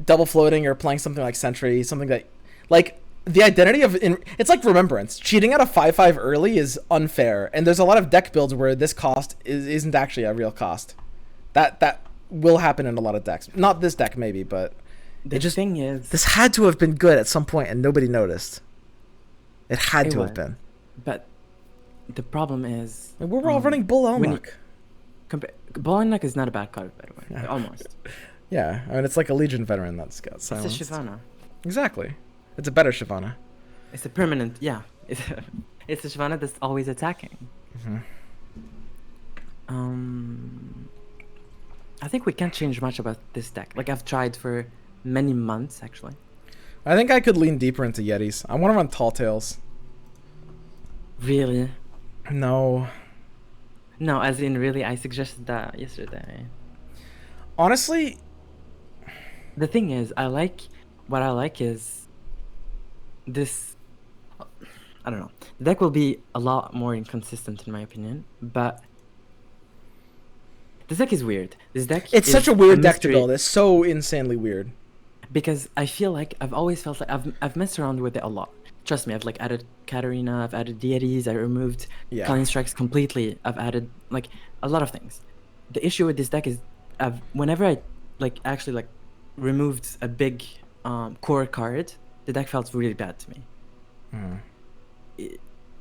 double floating or playing something like Sentry, something that like the identity of it's like Remembrance. Cheating out a 5/5 early is unfair, and there's a lot of deck builds where this cost isn't actually a real cost. That will happen in a lot of decks. Not this deck maybe, but The thing is, this had to have been good at some point and nobody noticed. It had It to have was. been. but the problem is Like, we're all running Bull when you- Elmok. Bologna is not a bad card, by the way. Yeah. Almost. Yeah, I mean it's like a Legion Veteran that's got It's silenced. a Shyvana. Exactly. It's a better Shyvana. It's a permanent, yeah. It's a Shyvana that's always attacking. Mhm. I think we can't change much about this deck. Like I've tried for many months actually. I think I could lean deeper into Yetis. I want to run Tall Tales. Really? No. No, as in really, I suggested that yesterday. Honestly, The thing is, what I like is this. I don't know. The deck will be a lot more inconsistent in my opinion, but this deck is weird. This deck. it's is such a weird deck to mystery build. It's so insanely weird. because I feel like I've always felt like I've messed around with it a lot. Trust me, I've like added Katarina, I've added deities, I removed Yeah. Cunning Strikes completely. I've added like a lot of things. The issue with this deck is, whenever I like actually like removed a big core card, the deck felt really bad to me.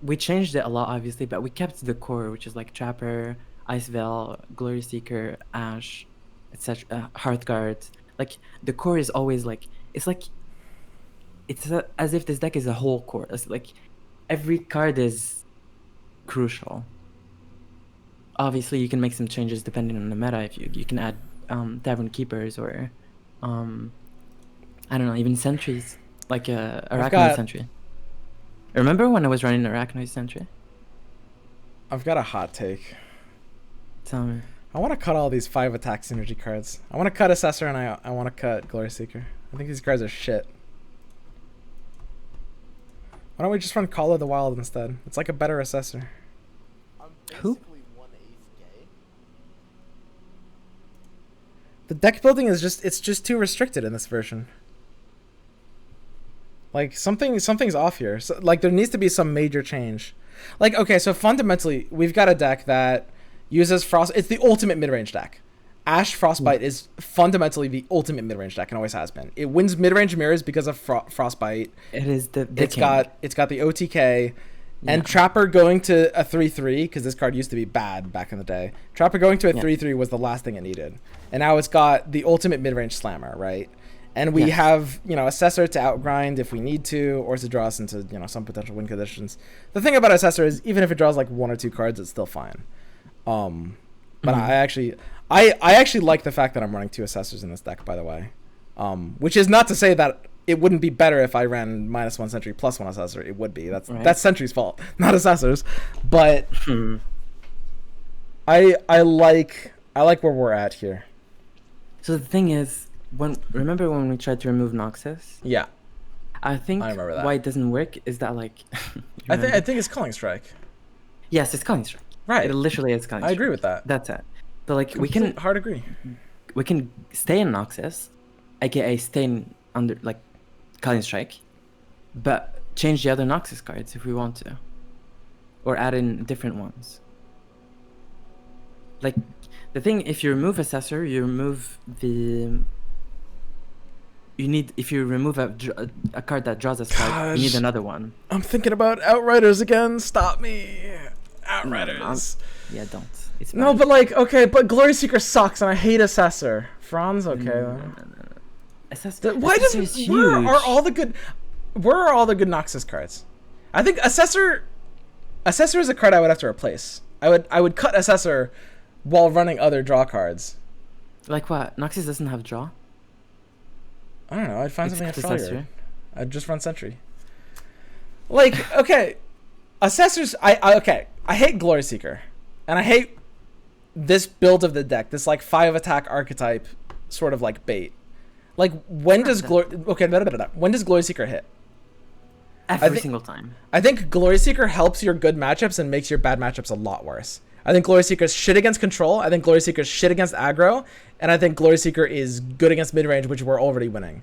We changed it a lot, obviously, but we kept the core, which is like Trapper, Ice Veil, Glory Seeker, Ash, etc. Hearthguard. Like the core is always like it's as if this deck is a whole core. It's like every card is crucial. Obviously, you can make some changes depending on the meta. If you can add Tavern Keepers or I don't know, even sentries like Arachnoid got- Sentry. Remember when I was running Arachnoid Sentry? I've got a hot take. Tell me. I want to cut all these 5 attack synergy cards. I want to cut Assessor and I want to cut Glory Seeker. I think these cards are shit. Why don't we just run Call of the Wild instead? It's like a better Assessor. I'm Who? basically 1/8 gay. The deck building is it's just too restricted in this version. Like something's off here. So, like there needs to be some major change. Like okay, so fundamentally we've got a deck that uses Frost. It's the ultimate mid-range deck. Ash Frostbite is fundamentally the ultimate mid-range deck and always has been. It wins mid-range mirrors because of Frostbite. It is the It's king. got the OTK. And Yeah. Trapper going to a 3/3 because this card used to be bad back in the day. Trapper going to a Yeah. 3/3 was the last thing it needed, and now it's got the ultimate mid-range slammer, right? And we Yes. have Assessor to outgrind if we need to, or to draw us into some potential win conditions. The thing about Assessor is even if it draws like 1 or 2 cards, it's still fine. But I actually like the fact that I'm running 2 Assessors in this deck, by the way. Which is not to say that it wouldn't be better if I ran -1 Sentry +1 Assessor. It would be. Right. That's Sentry's fault, not Assessor's. But I like where we're at here. So the thing is, remember when we tried to remove Noxus? Yeah, I think I remember that. why it doesn't work is that like I think it's Culling Strike. yes, it's Cunning Strike. Right. It literally is Cunning I Strike. agree with that. That's it. But like we can Hard agree. stay in Noxus, aka Stain under like Kalin Strike, but change the other Noxus cards if we want to, or add in different ones. Like the thing, if you remove Assessor, you remove the. If you remove a card that draws a card, you need another one. I'm thinking about Outriders again. Stop me. Outriders. Yeah, don't. It's No, bad. but like, okay, but Glory Seeker sucks, and I hate Assessor. Franz, okay. No. Why Assessor does is where huge. are all the good Noxus cards? I think Assessor is a card I would have to replace. I would cut Assessor while running other draw cards. Like what? Noxus doesn't have draw. I don't know. I'd find something Except familiar. Assessor. I'd just run Sentry. Like, okay, Assessors. I hate Glory Seeker, and I hate this build of the deck. This like 5 attack archetype, sort of like bait. Like when does when does Glory Seeker hit? Every single time. I think Glory Seeker helps your good matchups and makes your bad matchups a lot worse. I think Glory Seeker is shit against control. I think Glory Seeker is shit against aggro. And I think Glory Seeker is good against mid-range, which we're already winning.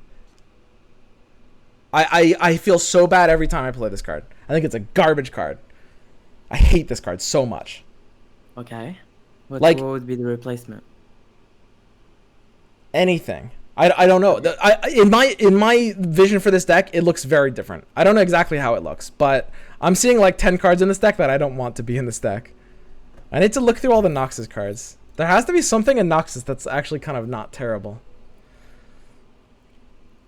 I feel so bad every time I play this card. I think it's a garbage card. I hate this card so much. Okay. What would be the replacement? Anything. I don't know. In my vision for this deck, it looks very different. I don't know exactly how it looks, but I'm seeing like 10 cards in this deck that I don't want to be in this deck. I need to look through all the Noxus cards. There has to be something in Noxus that's actually kind of not terrible.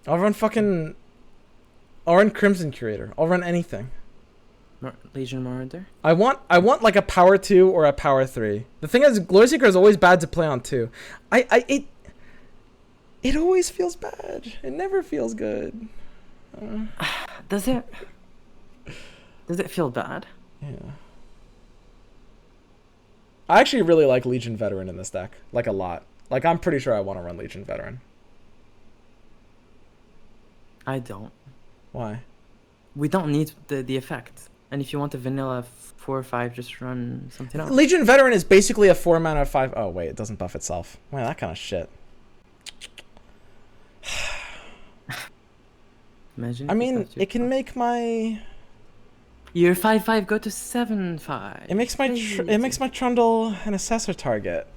I'll run Crimson Curator. I'll run anything. Legion Marauder? I want like a power 2 or a power 3. The thing is, Glory Seeker is always bad to play on 2. It always feels bad. It never feels good. Does it? Does it feel bad? Yeah. I actually really like Legion Veteran in this deck. Like a lot. Like I'm pretty sure I want to run Legion Veteran. I don't. Why? We don't need the effect. And if you want a vanilla 4 or 5, just run something else. Legion Veteran is basically a 4 mana 5. Oh wait, it doesn't buff itself. Man, that kind of shit. Imagine. I mean, it can make my. Your 5/5 go to 7/5. It makes my Trundle an Assessor target.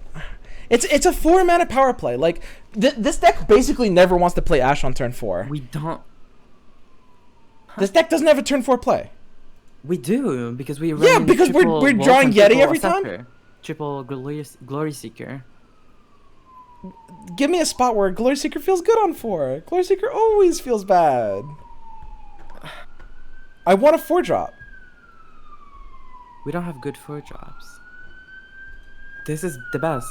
It's a 4 mana power play. Like this deck basically never wants to play Ash on turn 4. We don't. This deck doesn't have a turn 4 play. We do because we run. Yeah, because we're Wolf drawing and Yeti triple every Assessor. time. Triple Glory Seeker. Give me a spot where Glory Seeker feels good on 4. Glory Seeker always feels bad. I want a 4-drop. We don't have good 4-drops. This is the best.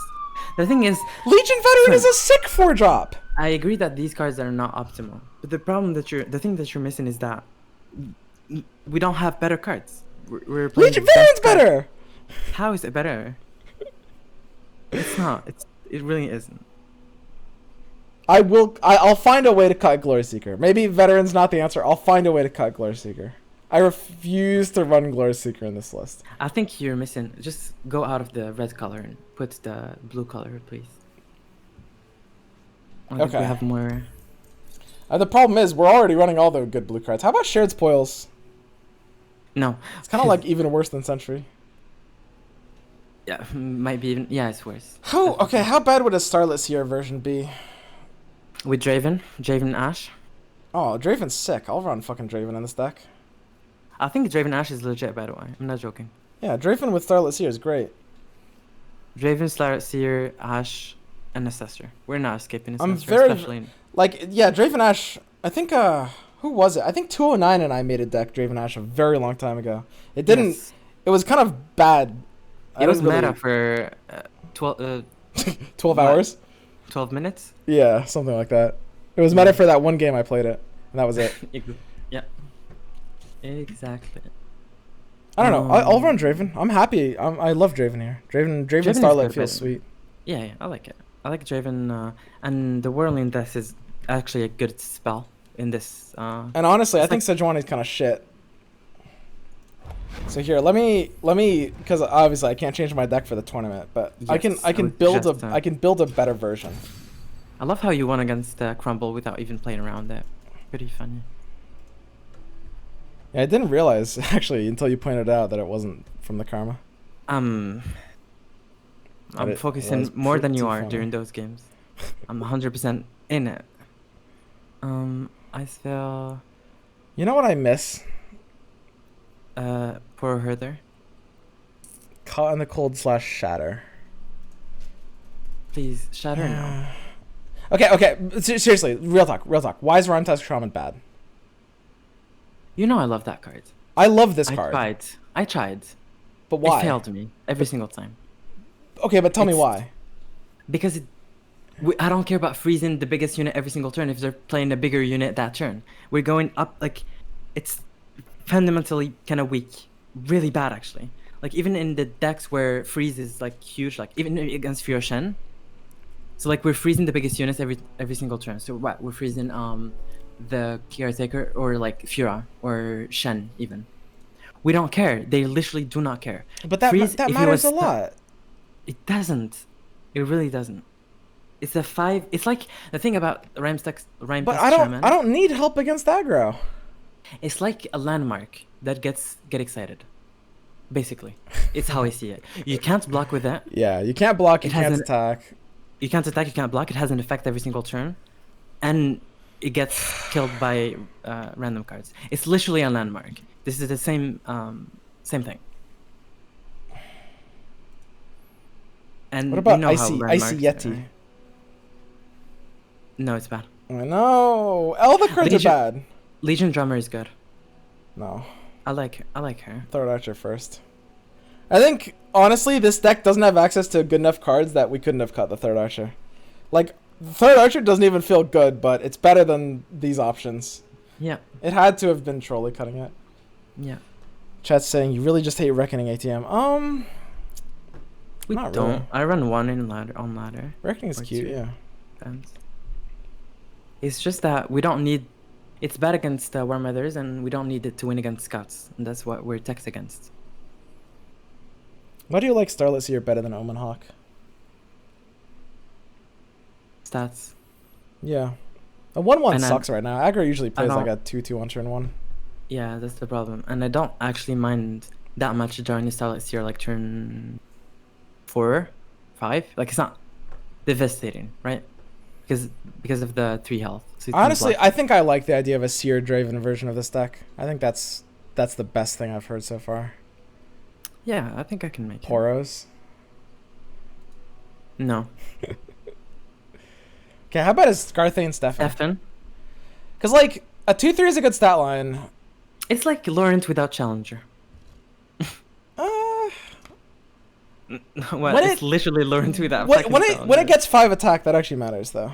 The thing is, Legion Veteran is a sick 4-drop. I agree that these cards are not optimal. But the thing that you're missing is that we don't have better cards. We're playing Legion the best Veteran's card. better. How is it better? It's not. It really isn't. I'll find a way to cut Glory Seeker. Maybe Veteran's not the answer. I'll find a way to cut Glory Seeker. I refuse to run Glory Seeker in this list. I think you're missing. Just go out of the red color and put the blue color, please. I think Okay. we have more. The problem is we're already running all the good blue cards. How about Shared Spoils? No. It's kind of like even worse than Sentry. Yeah, might be even. Yeah, it's worse. How bad would a Starlit Seer version be? With Draven Ash. Oh, Draven's sick. I'll run fucking Draven in this deck. I think Draven Ash is legit, by the way. I'm not joking. Yeah, Draven with Starlit Seer is great. Draven, Starlit Seer, Ash, and Assessor. We're not escaping Assessor, I'm very especially. Draven Ash. I think who was it? I think 209 and I made a deck Draven Ash a very long time ago. It didn't. Yes. It was kind of bad. It was meta for 12 12 hours. 12 minutes. Yeah, something like that. It was meta for that one game I played it, and that was it. Yeah. Exactly. I don't know. I'll run Draven. I'm happy. I love Draven here. Draven is Starlight good, feels but- sweet. Yeah, I like it. I like Draven, and the Whirling Death is actually a good spell in this. And honestly, I It's think Sejuani's kind of shit. So here, let me, because obviously I can't change my deck for the tournament, but I Yes, can I would build suggest that. I can build a better version. I love how you won against Crumble without even playing around it. Pretty funny. Yeah, I didn't realize actually until you pointed out that it wasn't from the karma. I'm That focusing more than you pretty are funny. during those games. I'm 100% in it. I feel You know what I miss? poor Herther. Caught in the cold / shatter. Please, Shatter no. Okay. Seriously, real talk. Why is Rhyme Task Shaman bad? You know I love that card. I love this card. I tried. But why? It failed me every single time. Okay, but tell me It's- why. Because I don't care about freezing the biggest unit every single turn if they're playing a bigger unit that turn. We're going up, like, it's fundamentally kind of weak. Really bad, actually. Like, even in the decks where freeze is, like, huge, like, even against Fear Shen. So, like, we're freezing the biggest units every single turn. So, what? We're freezing the Caretaker or, like, Fura or Shen, even. We don't care. They literally do not care. But that Freeze, that if it matters a was lot. It doesn't. It really doesn't. It's a 5. It's like the thing about Rhyme But Task Shaman. I don't need help against aggro. It's like a landmark that get excited. Basically, it's how I see it. You can't block with that. Yeah, you can't block, you It has can't an- attack. You can't attack. You can't block. It has an effect every single turn, and it gets killed by random cards. It's literally a landmark. This is the same thing. And What about you know how Icy landmarks Yeti? are. No, it's bad. I know. All the cards are Legion- bad. Legion Drummer is good. No. I like her. Third Archer first. I think, honestly, this deck doesn't have access to good enough cards that we couldn't have cut the Third Archer. Like, the Third Archer doesn't even feel good, but it's better than these options. Yeah, It had to have been Trolley cutting it. yeah. Chat's saying, you really just hate Reckoning ATM. We Not don't. really. I run one in ladder. Reckoning's Or cute, two. yeah. Depends. It's just that we don't need. It's bad against War Mothers, and we don't need it to win against Scouts, and that's what we're teched against. Why do you like Starlit Seer better than Omen Hawk? Stats. Yeah. A 1/1 And sucks right now. Aggro usually plays like don't- a 2/2 on turn 1. Yeah, that's the problem, and I don't actually mind that much during Starlight Seer, like turn 4, 5. Like it's not devastating, right? Because of the 3 health. So it can Honestly, block. I think I like the idea of a Seer-driven version of this deck. I think that's the best thing I've heard so far. Yeah, I think I can make it. Poros. No, Okay, how about a Scarthane Stefan? Stefan. Because, like, a 2/3 is a good stat line. It's like Laurent without Challenger. What? When It's it- literally Laurent without. When fucking it Challenger. gets 5 attack, that actually matters, though.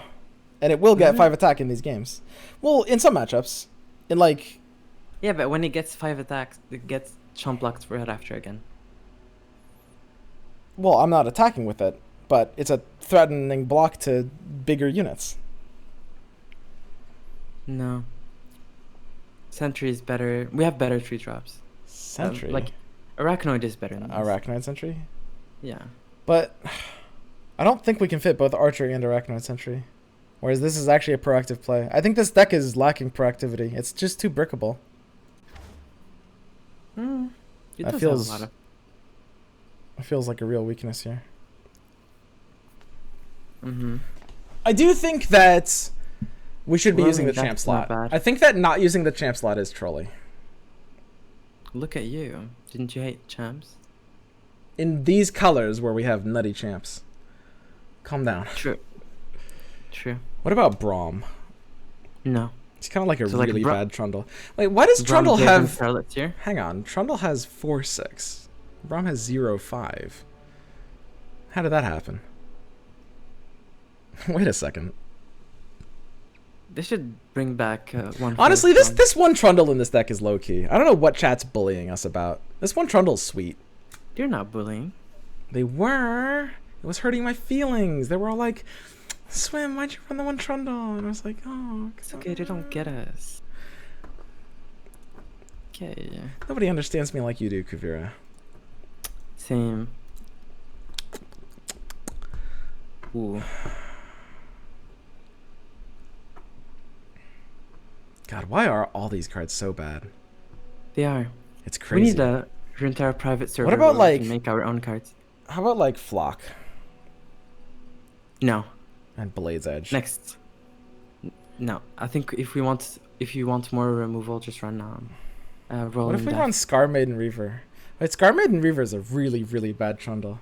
And it will get Mhm. 5 attack in these games. Well, in some matchups. In, like... Yeah, but when it gets 5 attacks, it gets chump blocked right after again. Well, I'm not attacking with it, but it's a threatening block to bigger units. No. Sentry is better. We have better 3 drops. Sentry. Like, Arachnoid is better than this. Arachnoid Sentry? Yeah. But I don't think we can fit both Archer and Arachnoid Sentry. Whereas this is actually a proactive play. I think this deck is lacking proactivity. It's just too brickable. It That does feels- have a lot of... It feels like a real weakness here. Mm-hmm. I do think that we should be Well, I using the mean, champ that's not slot. bad. I think that not using the champ slot is trolly. Look at you. Didn't you hate champs? In these colors where we have nutty champs. Calm down. True. True. What about Braum? No. It's kind of like a So, like, really Bra- bad Trundle. Wait, why does Braum Trundle gave him have... Starlet Seer? Hang on. Trundle has 4/6. Braum has 0/5. How did that happen? Wait a second. They should bring back one. Honestly, first this one Trundle in this deck is low key. I don't know what chat's bullying us about. This one Trundle's sweet. You're not bullying. They were. It was hurting my feelings. They were all like, "Swim, why'd you run the one Trundle?" And I was like, "Oh, It's okay. They don't get us. Okay. Nobody understands me like you do, Kuvira." Same. Ooh. God, why are all these cards so bad? They are. It's We crazy. need a entire private server. about, where we can like- make our own cards? How about like Flock No. and Blade's Edge? Next. No. I think if you want more removal, just run Rolling What if we Death. run Scar Maiden Reaver? Wait, Scar Maiden Reaver is a really, really bad Trundle.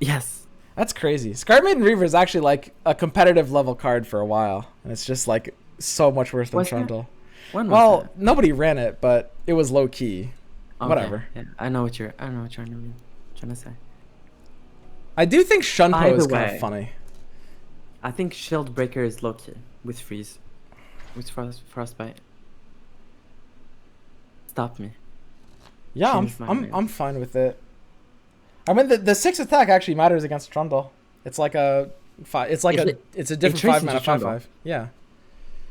Yes. That's crazy. Scar Maiden Reaver is actually like a competitive level card for a while, and it's just like so much worse than Was there? Trundle. When was Well, that? nobody ran it, but it was low key. Okay, Whatever. Yeah, I know what you're trying to say. I do think By Shunpo is the kind way- of funny. I think Shield Breaker is low key with freeze, with frostbite. Stop me. Yeah, Changed my mind. I'm fine with it. I mean, the 6 attack actually matters against Trundle. It's like a five. It's like it's a different traces 5 mana into Trundle. 5/5. Yeah.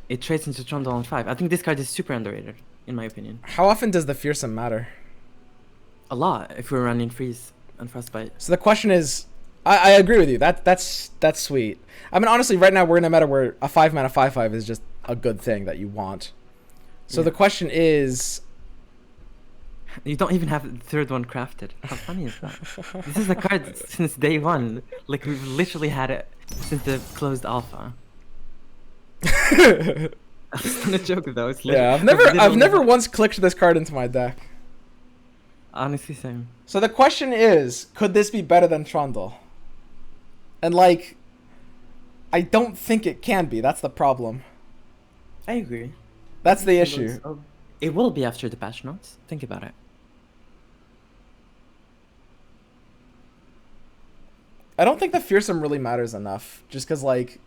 It trades into Trundle on 5. I think this card is super underrated, in my opinion. How often does the Fearsome matter? A lot if we're running freeze and frostbite. So the question is, I agree with you. That's sweet. I mean, honestly, right now we're in a meta where a 5 mana 5/5 is just a good thing that you want. So Yeah. the question is, You don't even have the third one crafted. How funny is that? This is a card since day one. Like we've literally had it since the closed alpha. It's not a joke though. It's yeah, I've literally- never once clicked this card into my deck. Honestly, same. So the question is, could this be better than Trundle? And like, I don't think it can be. That's the problem. I agree. That's the issue. It will be after the patch notes. Think about it. I don't think the Fearsome really matters enough. Just because, like,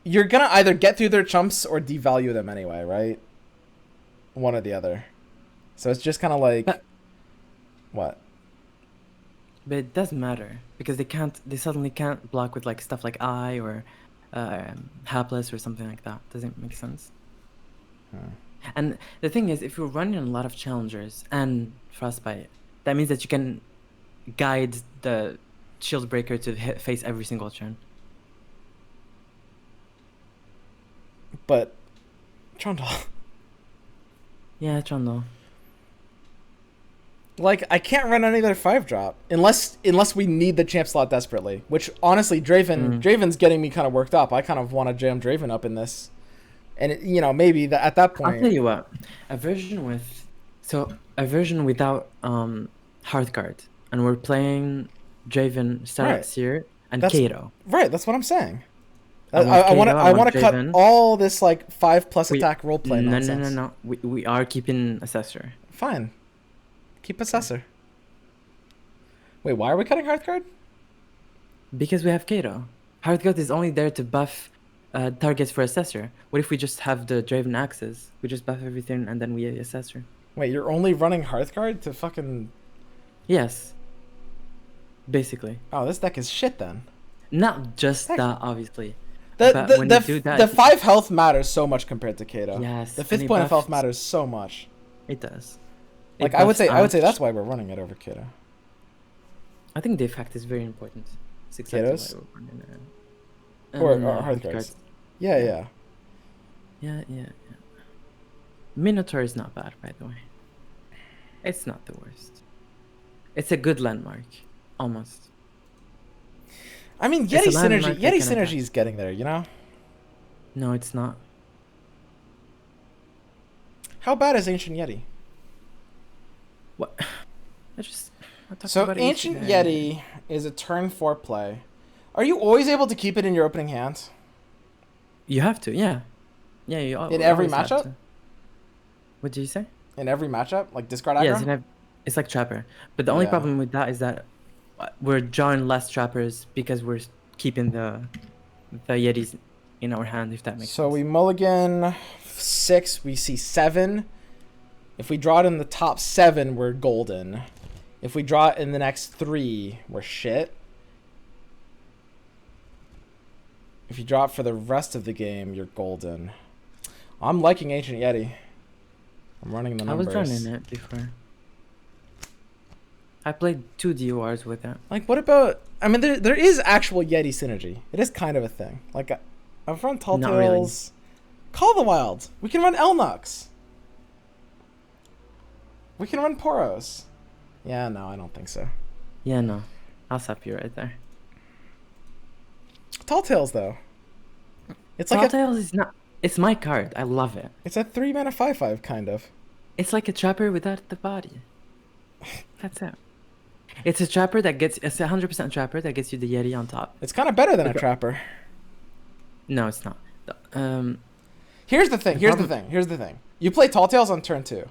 you're gonna either get through their chumps or devalue them anyway, right? One or the other. So it's just kind of like, But- what? But it doesn't matter because they suddenly can't block with like stuff like Eye or Hapless or something like that. Doesn't make sense. And the thing is, if you're running a lot of challengers and Frostbite, that means that you can guide the Shield Breaker to face every single turn. But Trundle. Yeah, Trundle. Like, I can't run any other 5-drop unless we need the champ slot desperately. Which, honestly, Draven's getting me kind of worked up. I kind of want to jam Draven up in this. And, maybe at that point... I'll tell you what. A version without Hearthguard, and we're playing Draven, Right. Seer, and That's- Kato. Right, that's what I'm saying. I want I want to Kato, I want cut Draven. all this, like, 5+ We- attack roleplay No, nonsense. no. We are keeping Assessor. Fine. Keep Assessor. Wait, why are we cutting Hearthguard? Because we have Kato. Hearthguard is only there to buff targets for Assessor. What if we just have the Draven Axes? We just buff everything and then we Assessor. Wait, you're only running Hearthguard to fucking... Yes. Basically. Oh, this deck is shit then. Not just Heck. that, obviously. The But when you do that- the 5 health matters so much compared to Kato. Yes, The and 5th he point of health buffs- matters so much. It does. Like, It I would buffs say out- that's why we're running it over Kato. I think the effect is very important. It's exactly Kato's? why we're running it. Or And, Hearthguards. Yeah. Yeah. Minotaur is not bad, by the way. It's not the worst. It's a good landmark, almost. I mean, It's Yeti a landmark synergy. that Yeti can attack. synergy is getting there. No, it's not. How bad is Ancient Yeti? What? I talked So about it Ancient yesterday. Yeti is a turn 4 play. Are you always able to keep it in your opening hand? You have to, yeah. Yeah, you In every always have matchup? to. What did you say? In every matchup? Like discard aggro? Yes, it's like Trapper. But the only Yeah. problem with that is that we're drawing less Trappers because we're keeping the Yetis in our hand, if that makes So sense. we mulligan 6, we see 7. If we draw it in the top 7, we're golden. If we draw it in the next 3, we're shit. If you draw it for the rest of the game, you're golden. I'm liking Ancient Yeti. I'm running the I numbers. was running it before. I played 2 DORs with it. Like, what about... I mean, there is actual Yeti synergy. It is kind of a thing. Like, I've run Tall Not really. Tales. Call the Wild. We can run Elnox. We can run Poros. Yeah, no, I don't think so. Yeah, no. I'll stop you right there. Tall Tales though. It's Tall like Tales is not. It's my card. I love it. it's a 3-mana 5/5 kind of. It's like a trapper without the body. That's it. It's a trapper that gets. It's a 100% trapper that gets you the Yeti on top. It's kind of better than a Okay. trapper. No, it's not. Here's the thing. The Here's the problem- thing. Here's the thing. You play Tall Tales on turn 2.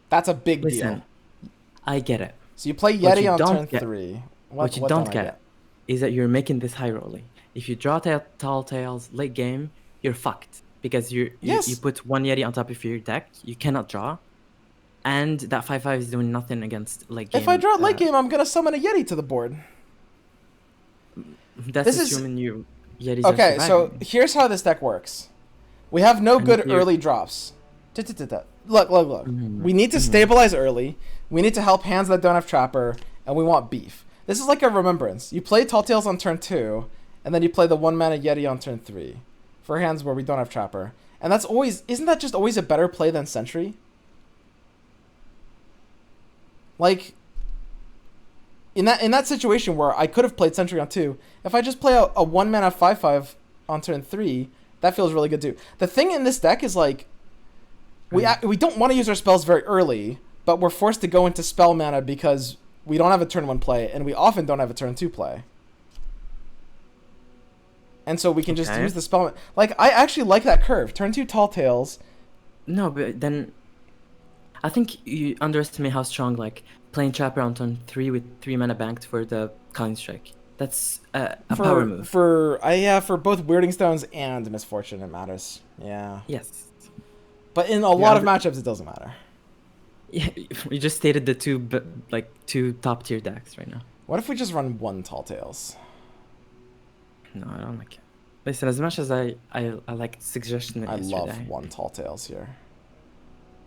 That's a big Listen, deal. I get it. So you play What Yeti you on don't turn get- 3. What you don't get is that you're making this high rolling. If you draw Tall Tales late game, you're fucked because you Yes. put one Yeti on top of your deck. You cannot draw, and that 5/5 is doing nothing against late game. If I draw it late game, I'm gonna summon a Yeti to the board. That's this is- assuming you Yetis are Okay, so surviving. here's how this deck works. We have no And good you- early drops. Look. Mm-hmm. We need to stabilize early. We need to help hands that don't have Trapper, and we want beef. This is like a remembrance. You play Tall Tales on turn 2, and then you play the 1-mana Yeti on turn 3 for hands where we don't have Trapper. And that's always... Isn't that just always a better play than Sentry? Like... In that situation where I could have played Sentry on 2, if I just play a 1-mana 5/5 on turn 3, that feels really good too. The thing in this deck is like... We don't want to use our spells very early, but we're forced to go into spell mana because we don't have a turn 1 play, and we often don't have a turn 2 play. And so we can just Okay. use the spell... Like, I actually like that curve. Turn 2 Tall Tales. No, but then I think you underestimate how strong like playing Trapper on turn 3 with 3 mana banked for the Calling Strike. That's a power move. For both Weirding Stones and Misfortune, it matters. Yeah. Yes. But in a lot of matchups, it doesn't matter. Yeah, we just stated the two top tier decks right now. What if we just run 1 Tall Tales? No, I don't like it. Listen, as much as I like suggestion I yesterday, love 1 Tall Tales here.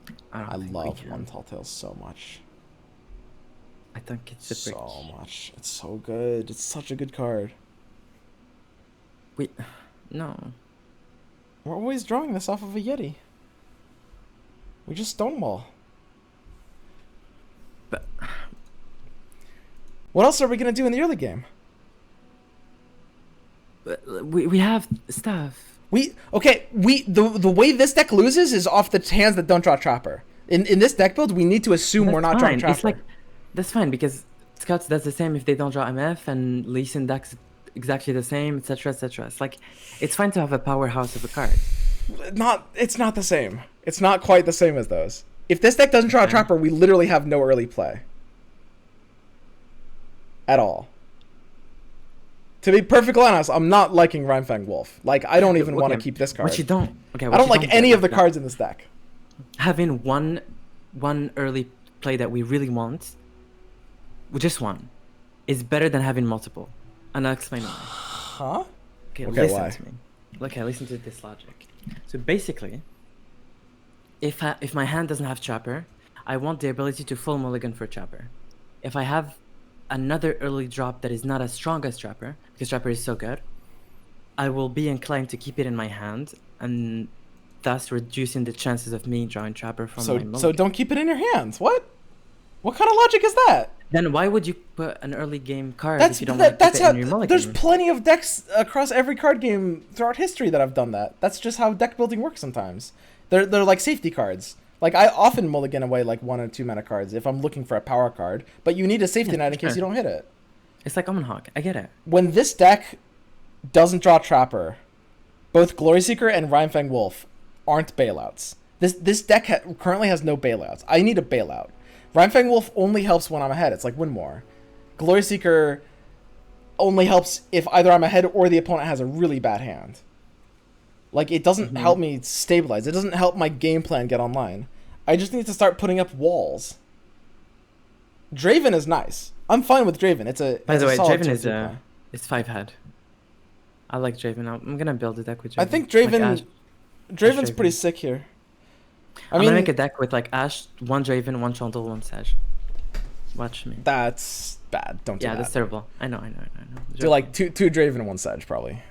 don't I think we love can. 1 Tall Tales so much. I think it's a brick. So much. It's so good. It's such a good card. No. We're always drawing this off of a Yeti. We just stonewall. But What else are we gonna do in the early game? we have stuff. The way this deck loses is off the hands that don't draw Trapper. In this deck build, we need to assume we're not drawing fine. It's Trapper. like that's fine because Scouts does the same if they don't draw MF, and Lee Sin decks exactly the same, etc., etc. It's like it's fine to have a powerhouse of a card. It's not the same. It's not quite the same as those. If this deck doesn't draw a Trapper, we literally have no early play. At all. To be perfectly honest, I'm not liking Rhymefang Wolf. Like, I don't even want to Okay, keep this card. What you don't. Okay. I what don't you like get any of the is that cards in this deck. having one early play that we really want, just one, is better than having multiple. And I'll explain why. Huh? Okay, Okay, listen why? to me. Okay, listen to this logic. So basically, if my hand doesn't have Trapper, I want the ability to full mulligan for Trapper. If I have another early drop that is not as strong as Trapper, because Trapper is so good, I will be inclined to keep it in my hand, and thus reducing the chances of me drawing Trapper from my So mulligan. don't keep it in your hands. What? What kind of logic is that? Then why would you put an early game card That's if you don't that, want to that's keep how. it in your mulligan? There's plenty of decks across every card game throughout history that have done that. That's just how deck building works sometimes. They're like safety cards. Like, I often mulligan away like 1 or 2 mana cards if I'm looking for a power card, but you need a safety net in case sure. you don't hit it. It's like Omen Hawk. I get it. When this deck doesn't draw Trapper, both Glory Seeker and Rhymefang Wolf aren't bailouts. This deck currently has no bailouts. I need a bailout. Rhymefang Wolf only helps when I'm ahead. It's like Winmore. Glory Seeker only helps if either I'm ahead or the opponent has a really bad hand. Like, it doesn't help me stabilize. It doesn't help my game plan get online. I just need to start putting up walls. Draven is nice. I'm fine with Draven. It's a By the way, solid Draven is 2/2 play. it's 5 head. I like Draven. I'm gonna build a deck with Draven. I think Like Draven Ash. Draven's Draven. pretty sick here. I'm gonna make a deck with like Ash, 1 Draven, 1 Trundle, 1 Sage. Watch me. That's bad. Don't do Yeah, that. that's terrible. I know. Do like two Draven and one Sedge probably.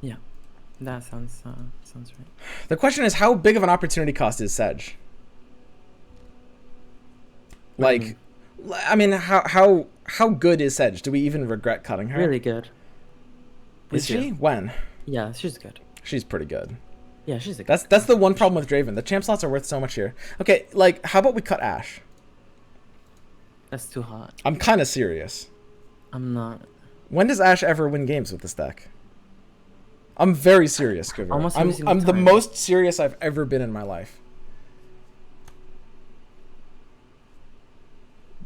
Yeah, that sounds right. The question is, how big of an opportunity cost is Sedge? What do you Like, I mean, how good is Sedge? Do we even regret cutting her? Really good. We Is do. she? When? Yeah, she's good. She's pretty good. Yeah, she's a good. That's the one problem with Draven. The champ slots are worth so much here. Okay, like, how about we cut Ashe? That's too hot. I'm kind of serious. I'm not. When does Ashe ever win games with this deck? I'm very serious, Quiver. Almost I'm every single the time. most serious I've ever been in my life.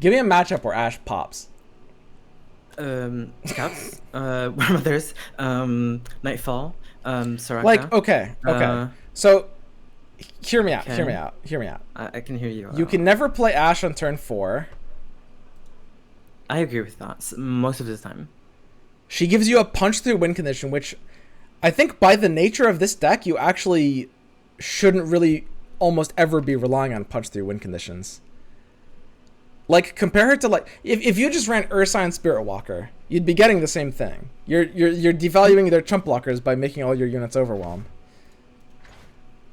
Give me a matchup where Ashe pops. Scouts. What others? Nightfall. Soraka. Like, okay. So, hear me out. okay. Hear me out. I can hear you. You can never play Ashe on turn 4. I agree with that. Most of the time. She gives you a punch through win condition, which I think by the nature of this deck, you actually shouldn't really almost ever be relying on punch through win conditions. Like, compare her to, like, if you just ran Ursa and Spirit Walker, you'd be getting the same thing. You're devaluing their chump blockers by making all your units overwhelm.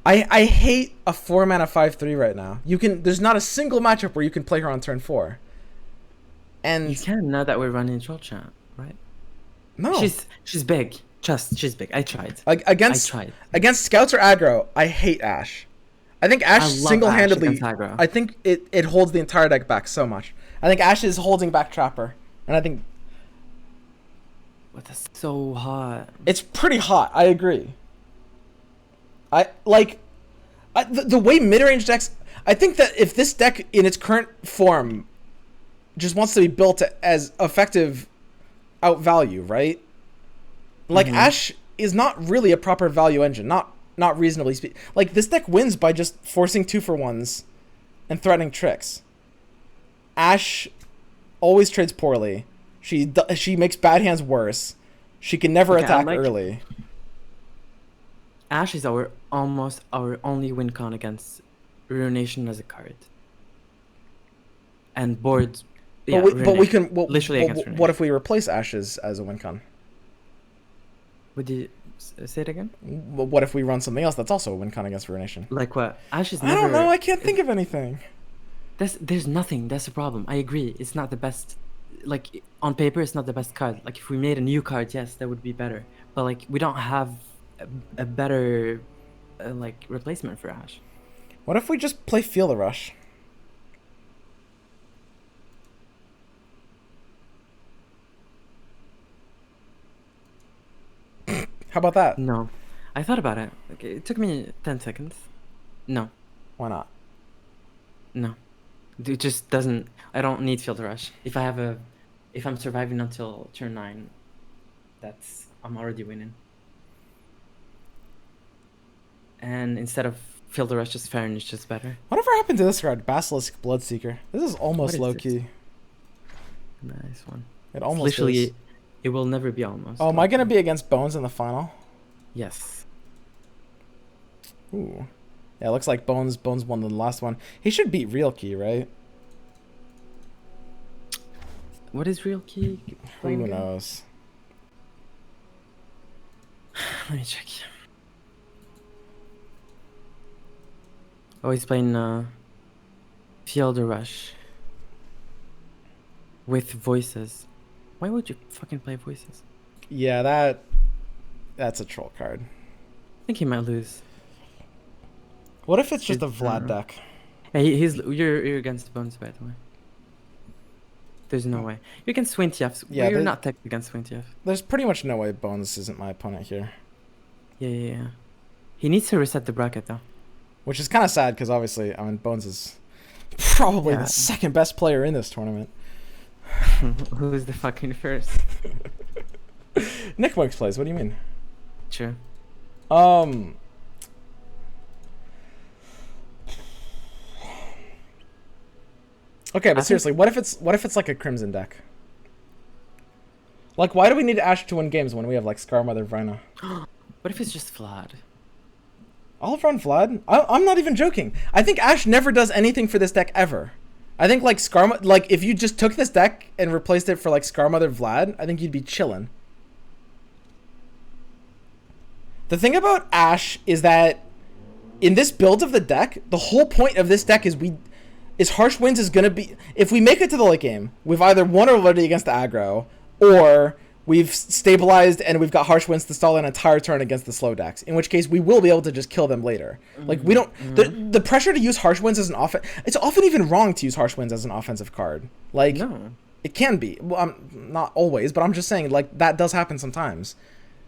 I hate a 4-mana 5/3 right now. There's not a single matchup where you can play her on turn 4. And You can now that we're running troll chat, right? no, She's big. She's big. I tried. like against scouts or aggro, I hate Ashe. I think Ashe I love single-handedly. Ashe against aggro. I think it holds the entire deck back so much. I think Ashe is holding back Trapper, and I think But that's so hot. it's pretty hot. I agree. The way mid-range decks. I think that if this deck in its current form just wants to be built as effective out value, right? Like Ashe is not really a proper value engine. Not reasonably speaking. Like, this deck wins by just forcing 2-for-1s and threatening tricks. Ashe always trades poorly. She makes bad hands worse. She can never Okay, attack like- early. Ashe is almost our only win con against Ruination as a card. And boards. Yeah, But we Ruination. can. Literally against what Ruination. if we replace Ashe as a win con? Would you say it again? What if we run something else that's also a win con against Ruination? Like what? Ashe is I never. don't know. I can't think of anything. There's nothing. That's the problem. I agree. It's not the best. Like, on paper, it's not the best card. Like, if we made a new card, yes, that would be better. But like, we don't have a better like replacement for Ashe. What if we just play Feel the Rush? How about that? No, I thought about it. Okay, it took me 10 seconds. No, Why not? no, it just doesn't. I don't need Field Rush. If I'm surviving until turn 9, I'm already winning. And instead of Field Rush, just Farron is just better. Whatever happened to this card, Basilisk Bloodseeker? This is almost What low is key. Nice one. It almost Literally, is. it will never be almost. Oh, am I gonna be against Bones in the final? Yes. Ooh. Yeah, it looks like Bones won the last one. He should beat Real Key, right? What is real key? Who knows? Let me check. Oh, he's playing Field Rush with voices. Why would you fucking play voices? Yeah, that's a troll card. I think he might lose. What if it's just a It's, Vlad deck? Hey, you're against Bones, by the way. There's no way. You can Swintief. Yeah, Yeah, you're there- not technically against Swintief. There's pretty much no way Bones isn't my opponent here. Yeah. He needs to reset the bracket though. Which is kind of sad because obviously, I mean, Bones is probably Yeah. the second best player in this tournament. Who's the fucking first? Nick Wokes plays. What do you mean? True. Okay, but I think- seriously, what if it's like a Crimson deck? Like, why do we need Ashe to win games when we have like Scarmother, Vrina? What if it's just Vlad? I'll run Vlad. I'm not even joking. I think Ashe never does anything for this deck ever. I think like like if you just took this deck and replaced it for like Scarmother Vlad, I think you'd be chilling. The thing about Ashe is that in this build of the deck, the whole point of this deck is Harsh Winds is gonna be, if we make it to the late game, we've either won already against the aggro, or we've stabilized and we've got Harsh Winds to stall an entire turn against the slow decks, in which case we will be able to just kill them later. Like we don't, the pressure to use Harsh Winds as an it's often even wrong to use Harsh Winds as an offensive card. Like, No. it can be. Well, not always, but I'm just saying, like, that does happen sometimes.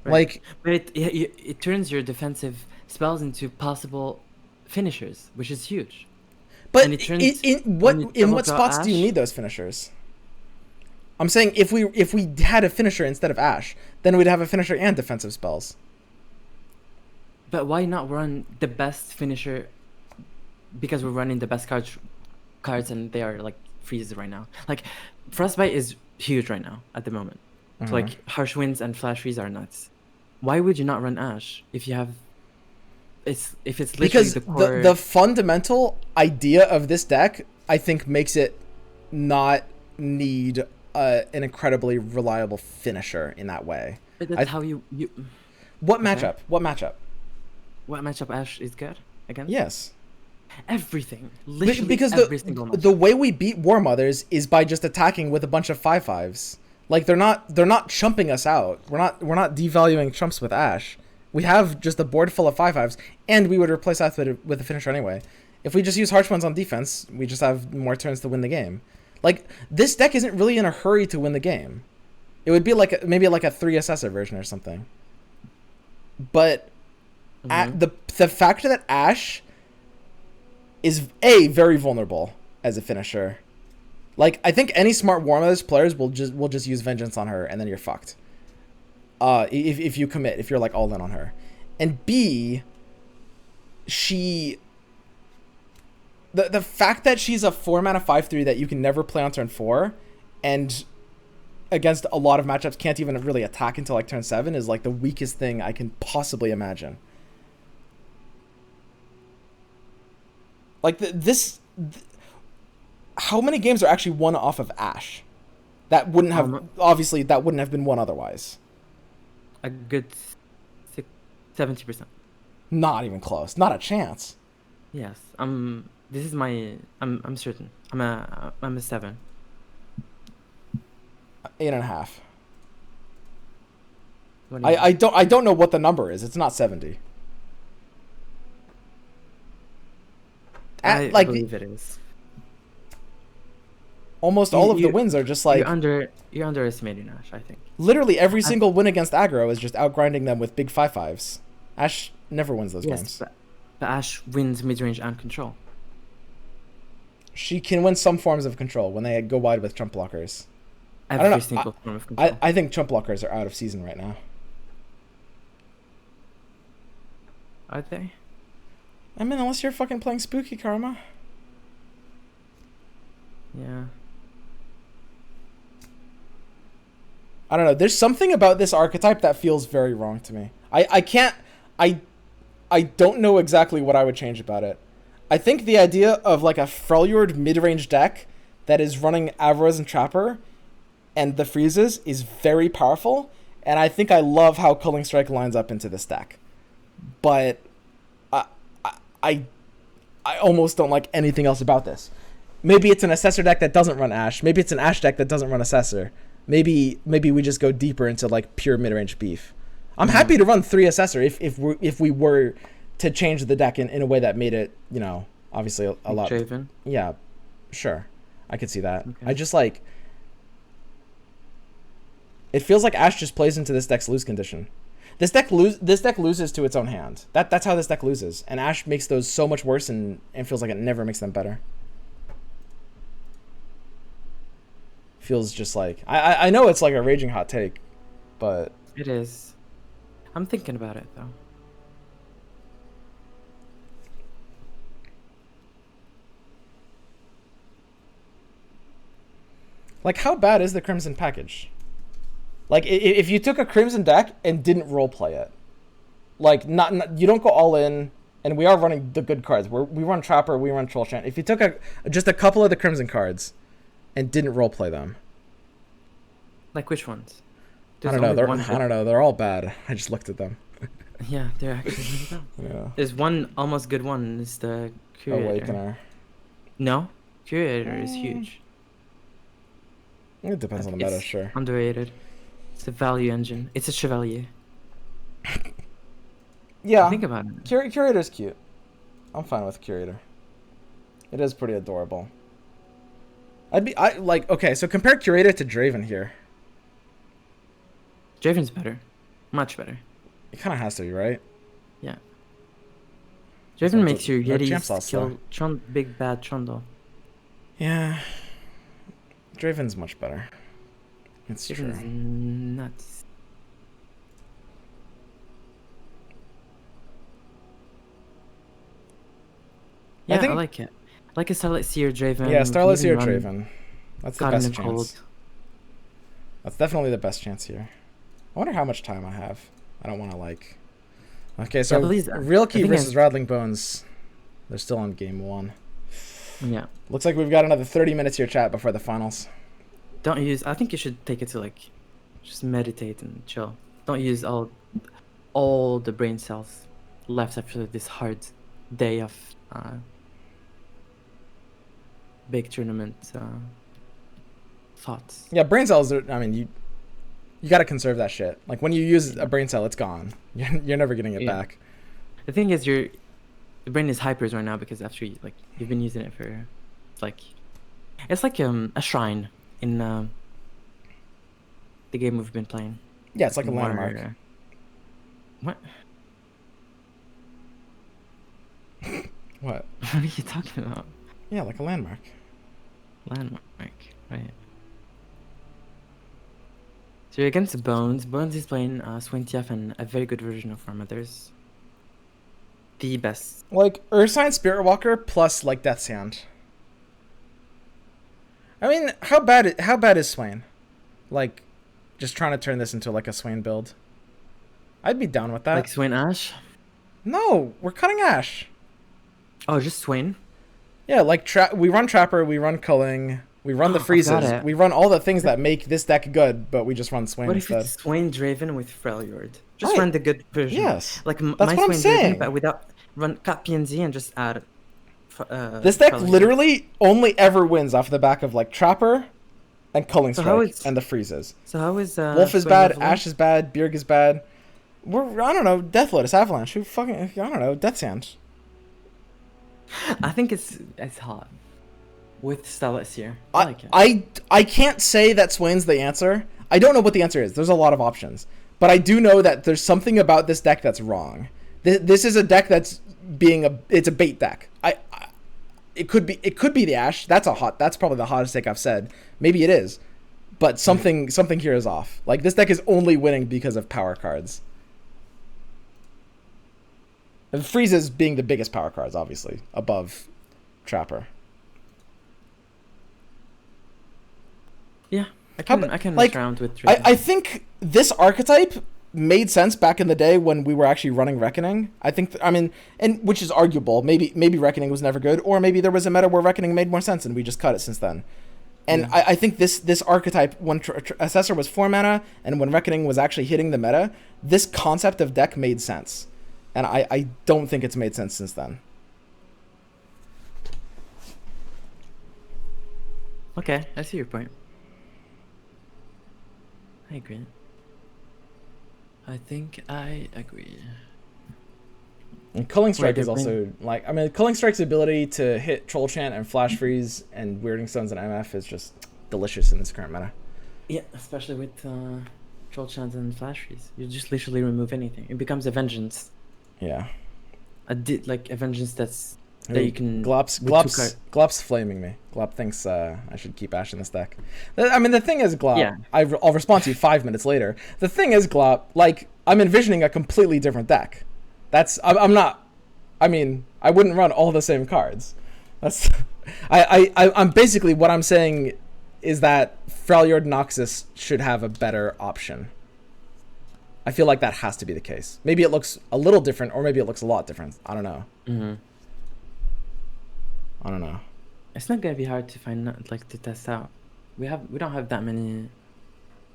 Right. Like, But it turns your defensive spells into possible finishers, which is huge. but And it turns- in when you what double draw spots do you Ashe- need those finishers? I'm saying if we had a finisher instead of Ashe, then we'd have a finisher and defensive spells. But why not run the best finisher? Because we're running the best cards, and they are like freezes right now. Like Frostbite is huge right now at the moment. So like Harsh Winds and Flash Freeze are nuts. Why would you not run Ashe if you have? If it's literally Because the core. the fundamental idea of this deck, I think, makes it not need an incredibly reliable finisher in that way. But that's how you. What Okay. matchup? What matchup? What matchup Ashe is good against? Yes. Everything. Literally Because every single matchup. the way we beat War Mothers is by just attacking with a bunch of 5/5s. Like they're not chumping us out. We're not devaluing chumps with Ashe. We have just a board full of 5/5s, and we would replace that with a finisher anyway. If we just use Harsh Ones on defense, we just have more turns to win the game. Like, this deck isn't really in a hurry to win the game. It would be like maybe like a 3 assessor version or something. But the fact that Ashe is very vulnerable as a finisher. Like, I think any smart War Mothers players will just use Vengeance on her, and then you're fucked. If you commit, if you're like all in on her. And B, the fact that she's a 4-mana 5/3 that you can never play on turn 4, and against a lot of matchups can't even really attack until like turn 7 is like the weakest thing I can possibly imagine. Like how many games are actually won off of Ashe? That wouldn't have obviously that wouldn't have been won otherwise. A good 70%. Not even close. Not a chance. Yes. This is my. I'm certain. I'm a 7. 8.5. What do you I don't know what the number is. It's not 70. I Like believe it is. almost all of the wins are just like You're underestimating Ashe, I think. literally every single win against aggro is just outgrinding them with big 5/5s. Ashe never wins those Yes, games. but Ashe wins mid-range and control. She can win some forms of control when they go wide with chump blockers. don't Every know, single form of control. I think chump blockers are out of season right now. Are they? I mean, unless you're fucking playing Spooky Karma. Yeah. I don't know. There's something about this archetype that feels very wrong to me. I don't know exactly what I would change about it. I think the idea of like a Freljord mid-range deck that is running Avaroz and Trapper and the freezes is very powerful, and I think I love how Culling Strike lines up into this deck. But I almost don't like anything else about this. Maybe it's an Assessor deck that doesn't run Ashe. Maybe it's an Ashe deck that doesn't run Assessor. Maybe we just go deeper into like pure mid-range beef. I'm happy to run 3 Assessor if we were to change the deck in a way that made it, you know, obviously a lot. Draven. Yeah, sure, I could see that. Okay. I just like. It feels like Ashe just plays into this deck's lose condition. This deck loses to its own hand. That's how this deck loses, and Ashe makes those so much worse, and feels like it never makes them better. Feels just like I know it's like a raging hot take, but It is. I'm thinking about it though. like, how bad is the Crimson package? Like, if you took a Crimson deck and didn't roleplay it, like not you don't go all in, and we are running the good cards. We run Trapper, we run Troll Chant. If you took just a couple of the Crimson cards and didn't roleplay them, Like which ones? I There's don't know. only one I don't know. They're all bad. I just looked at them. Yeah, they're actually really bad. Yeah. There's one almost good one. It's the Curator. Awakener. No, Curator is huge. It depends on the meta, It's sure. underrated. It's a value engine. It's a Chevalier. Yeah. Think about it. Curator's cute. I'm fine with Curator. It is pretty adorable. Okay, so compare Curator to Draven here. Draven's better. Much better. It kind of has to be, right? Yeah. So Draven makes your the champs Yetis also. kill big bad Trundle. Yeah. Draven's much better. It's true. Draven's nuts. I Yeah, I think- like it. I like a Starlight Seer Draven. Yeah, Starlight Seer even run Draven. That's the God in best the Cold. chance. That's definitely the best chance here. I wonder how much time I have. I don't want to like... Okay, so Real Key versus Rattling Bones. They're still on game 1. Yeah. Looks like we've got another 30 minutes here, chat, before the finals. Don't use... I think you should take it to like... Just meditate and chill. Don't use all the brain cells left after this hard day of big tournament thoughts. Yeah, brain cells are... I mean, you got to conserve that shit. Like, when you use a brain cell, it's gone. You're never getting it back. The thing is, the brain is hypers right now because after you've been using it for, it's like a shrine in the game we've been playing. Yeah, it's like a More, landmark. What? What? What are you talking about? Yeah, like a landmark. Landmark, right? So you're against Bones. Bones is playing Swintief and a very good version of Armathers. The best. Like, Ursine Spirit Walker plus, like, Death's Hand. I mean, how bad is Swain? Like, just trying to turn this into, like, a Swain build. I'd be down with that. Like Swain Ash? No, we're cutting Ash. Oh, just Swain? Yeah, like, we run Trapper, we run Culling, we run the freezes, it. we run all the things that make this deck good, but we just run Swain What if instead. it's Swain Draven with Freljord? Just Right. run the good version. Yes. Like That's my what I'm Swain saying. Draven, but without run cut PNZ and just add. This deck Freljord. literally only ever wins off the back of, like, Trapper and Culling So how Strike is- and the freezes. So how is Wolf is Swain bad, level one? Ash is bad, Bjerg is bad. I don't know, Death Lotus, Avalanche, who fucking, I don't know, Death's Hand. I think it's hot. With Starlight Seer. I like it. I can't say that Swain's the answer. I don't know what the answer is. There's a lot of options. But I do know that there's something about this deck that's wrong. This is a deck that's it's a bait deck. It could be the Ash. That's probably the hottest take I've said. Maybe it is. But something here is off. Like, this deck is only winning because of power cards. And Freezes being the biggest power cards, obviously, above Trapper. Yeah, I can like, mess around with Draven. I think this archetype made sense back in the day when we were actually running Reckoning. I think, and which is arguable. Maybe Reckoning was never good, or maybe there was a meta where Reckoning made more sense and we just cut it since then. And yeah. I think this archetype, when Assessor was 4 mana and when Reckoning was actually hitting the meta, this concept of deck made sense. And I don't think it's made sense since then. Okay, I see your point. I agree. I think I agree. And Culling Strike Wait, is also, like, Culling Strike's ability to hit Troll Chant and Flash Freeze and Weirding Stones and MF is just delicious in this current meta. Yeah, especially with Troll Chant and Flash Freeze. You just literally remove anything. It becomes a vengeance. Yeah. A vengeance that you can... Glop's flaming me. Glop thinks I should keep Ash in this deck. The thing is, Glop, Yeah. I'll respond to you 5 minutes later. The thing is, Glop, like, I'm envisioning a completely different deck. I'm not... I wouldn't run all the same cards. That's... I'm basically, what I'm saying is that Freljord Noxus should have a better option. I feel like that has to be the case. Maybe it looks a little different, or maybe it looks a lot different. I don't know. I don't know. It's not gonna be hard to find like to test out. We don't have that many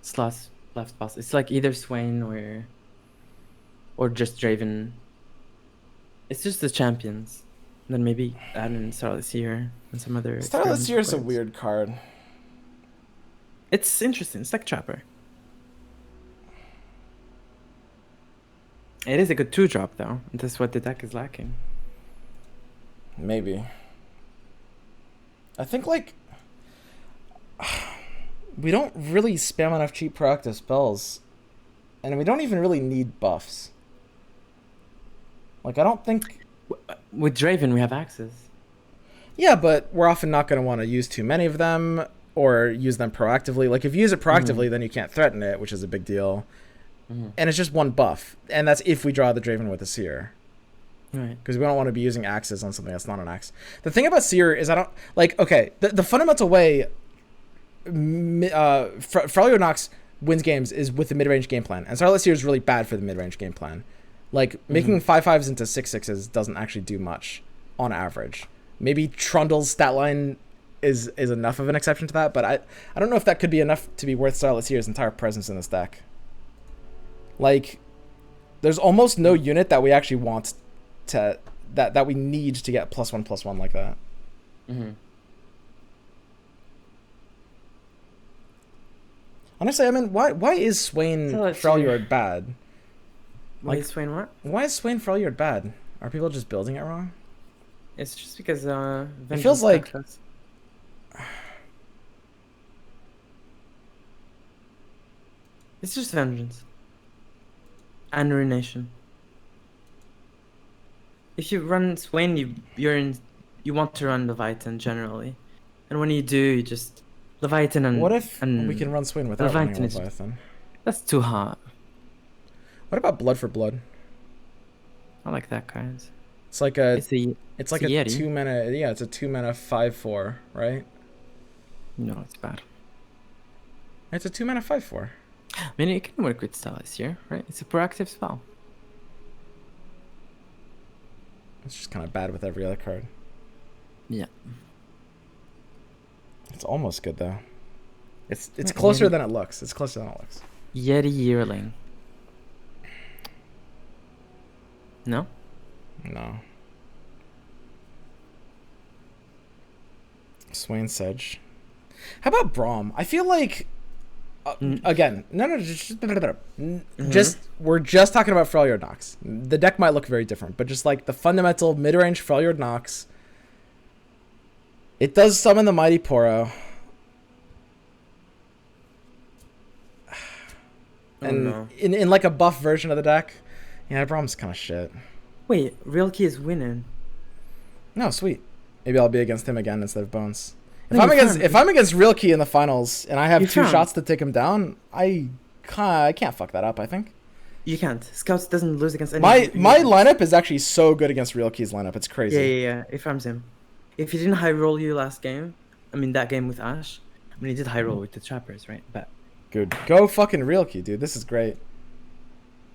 slots left. Boss. It's like either Swain or just Draven. It's just the champions. Then maybe add in Starless Seer and some other. Starless Seer is a cards. weird card. It's interesting. It's like Trapper. It is a good 2-drop though. That's what the deck is lacking. Maybe. I think like we don't really spam enough cheap proactive spells, and we don't even really need buffs. Like I don't think. With Draven, we have access. Yeah, but we're often not going to want to use too many of them or use them proactively. Like if you use it proactively, then you can't threaten it, which is a big deal. And it's just one buff, and that's if we draw the Draven with a Seer. Right. Because we don't want to be using axes on something that's not an axe. The thing about Seer is I don't like. Okay, the fundamental way Freljord Nox wins games is with the mid-range game plan, and Starless Seer is really bad for the mid-range game plan. Like making 5/5s into 6/6s doesn't actually do much on average. Maybe Trundle's stat line is enough of an exception to that, but I don't know if that could be enough to be worth Starless Seer's entire presence in this deck. Like, there's almost no unit that we actually want to that we need to get +1/+1 like that. Honestly, I mean, why is Swain Freljord bad? Why is Swain what? Why is Swain Freljord bad? Are people just building it wrong? It's just because It feels like it's just Vengeance and Ruination. If you run Swain, you want to run Leviathan generally, and when you do, you just Leviathan and what if and we can run Swain without running Leviathan? That's too hot. What about Blood for Blood? I like that card. It's like a It's like a a Yeti. 2-mana. Yeah, it's a 2-mana 5/4, right? No, it's bad. It's a 2-mana 5/4. I mean, it can work with Starless here, right? It's a proactive spell. It's just kind of bad with every other card. Yeah. It's almost good though. It's Yeah, closer Yeti. than it looks. It's closer than it looks. Yeti Yearling. No? No. Swain Sedge. How about Braum? I feel like again, just we're just talking about Freljord Nox. The deck might look very different, but just like the fundamental mid-range Freljord Nox, it does summon the Mighty Poro. And no. in like a buff version of the deck, yeah, Braum's kind of shit. Wait, Real Key is winning. No, sweet. Maybe I'll be against him again instead of Bones. No, If I'm against Real Key in the finals and I have You 2 can. shots to take him down, I can't fuck that up. I think You can't. Scouts doesn't lose against any. my lineup is actually so good against Real Key's lineup. It's crazy. Yeah. It farms him. If he didn't high roll you last game, I mean that game with Ash, I mean he did high roll with the trappers, right? But Good. Go fucking Real Key, dude. This is great.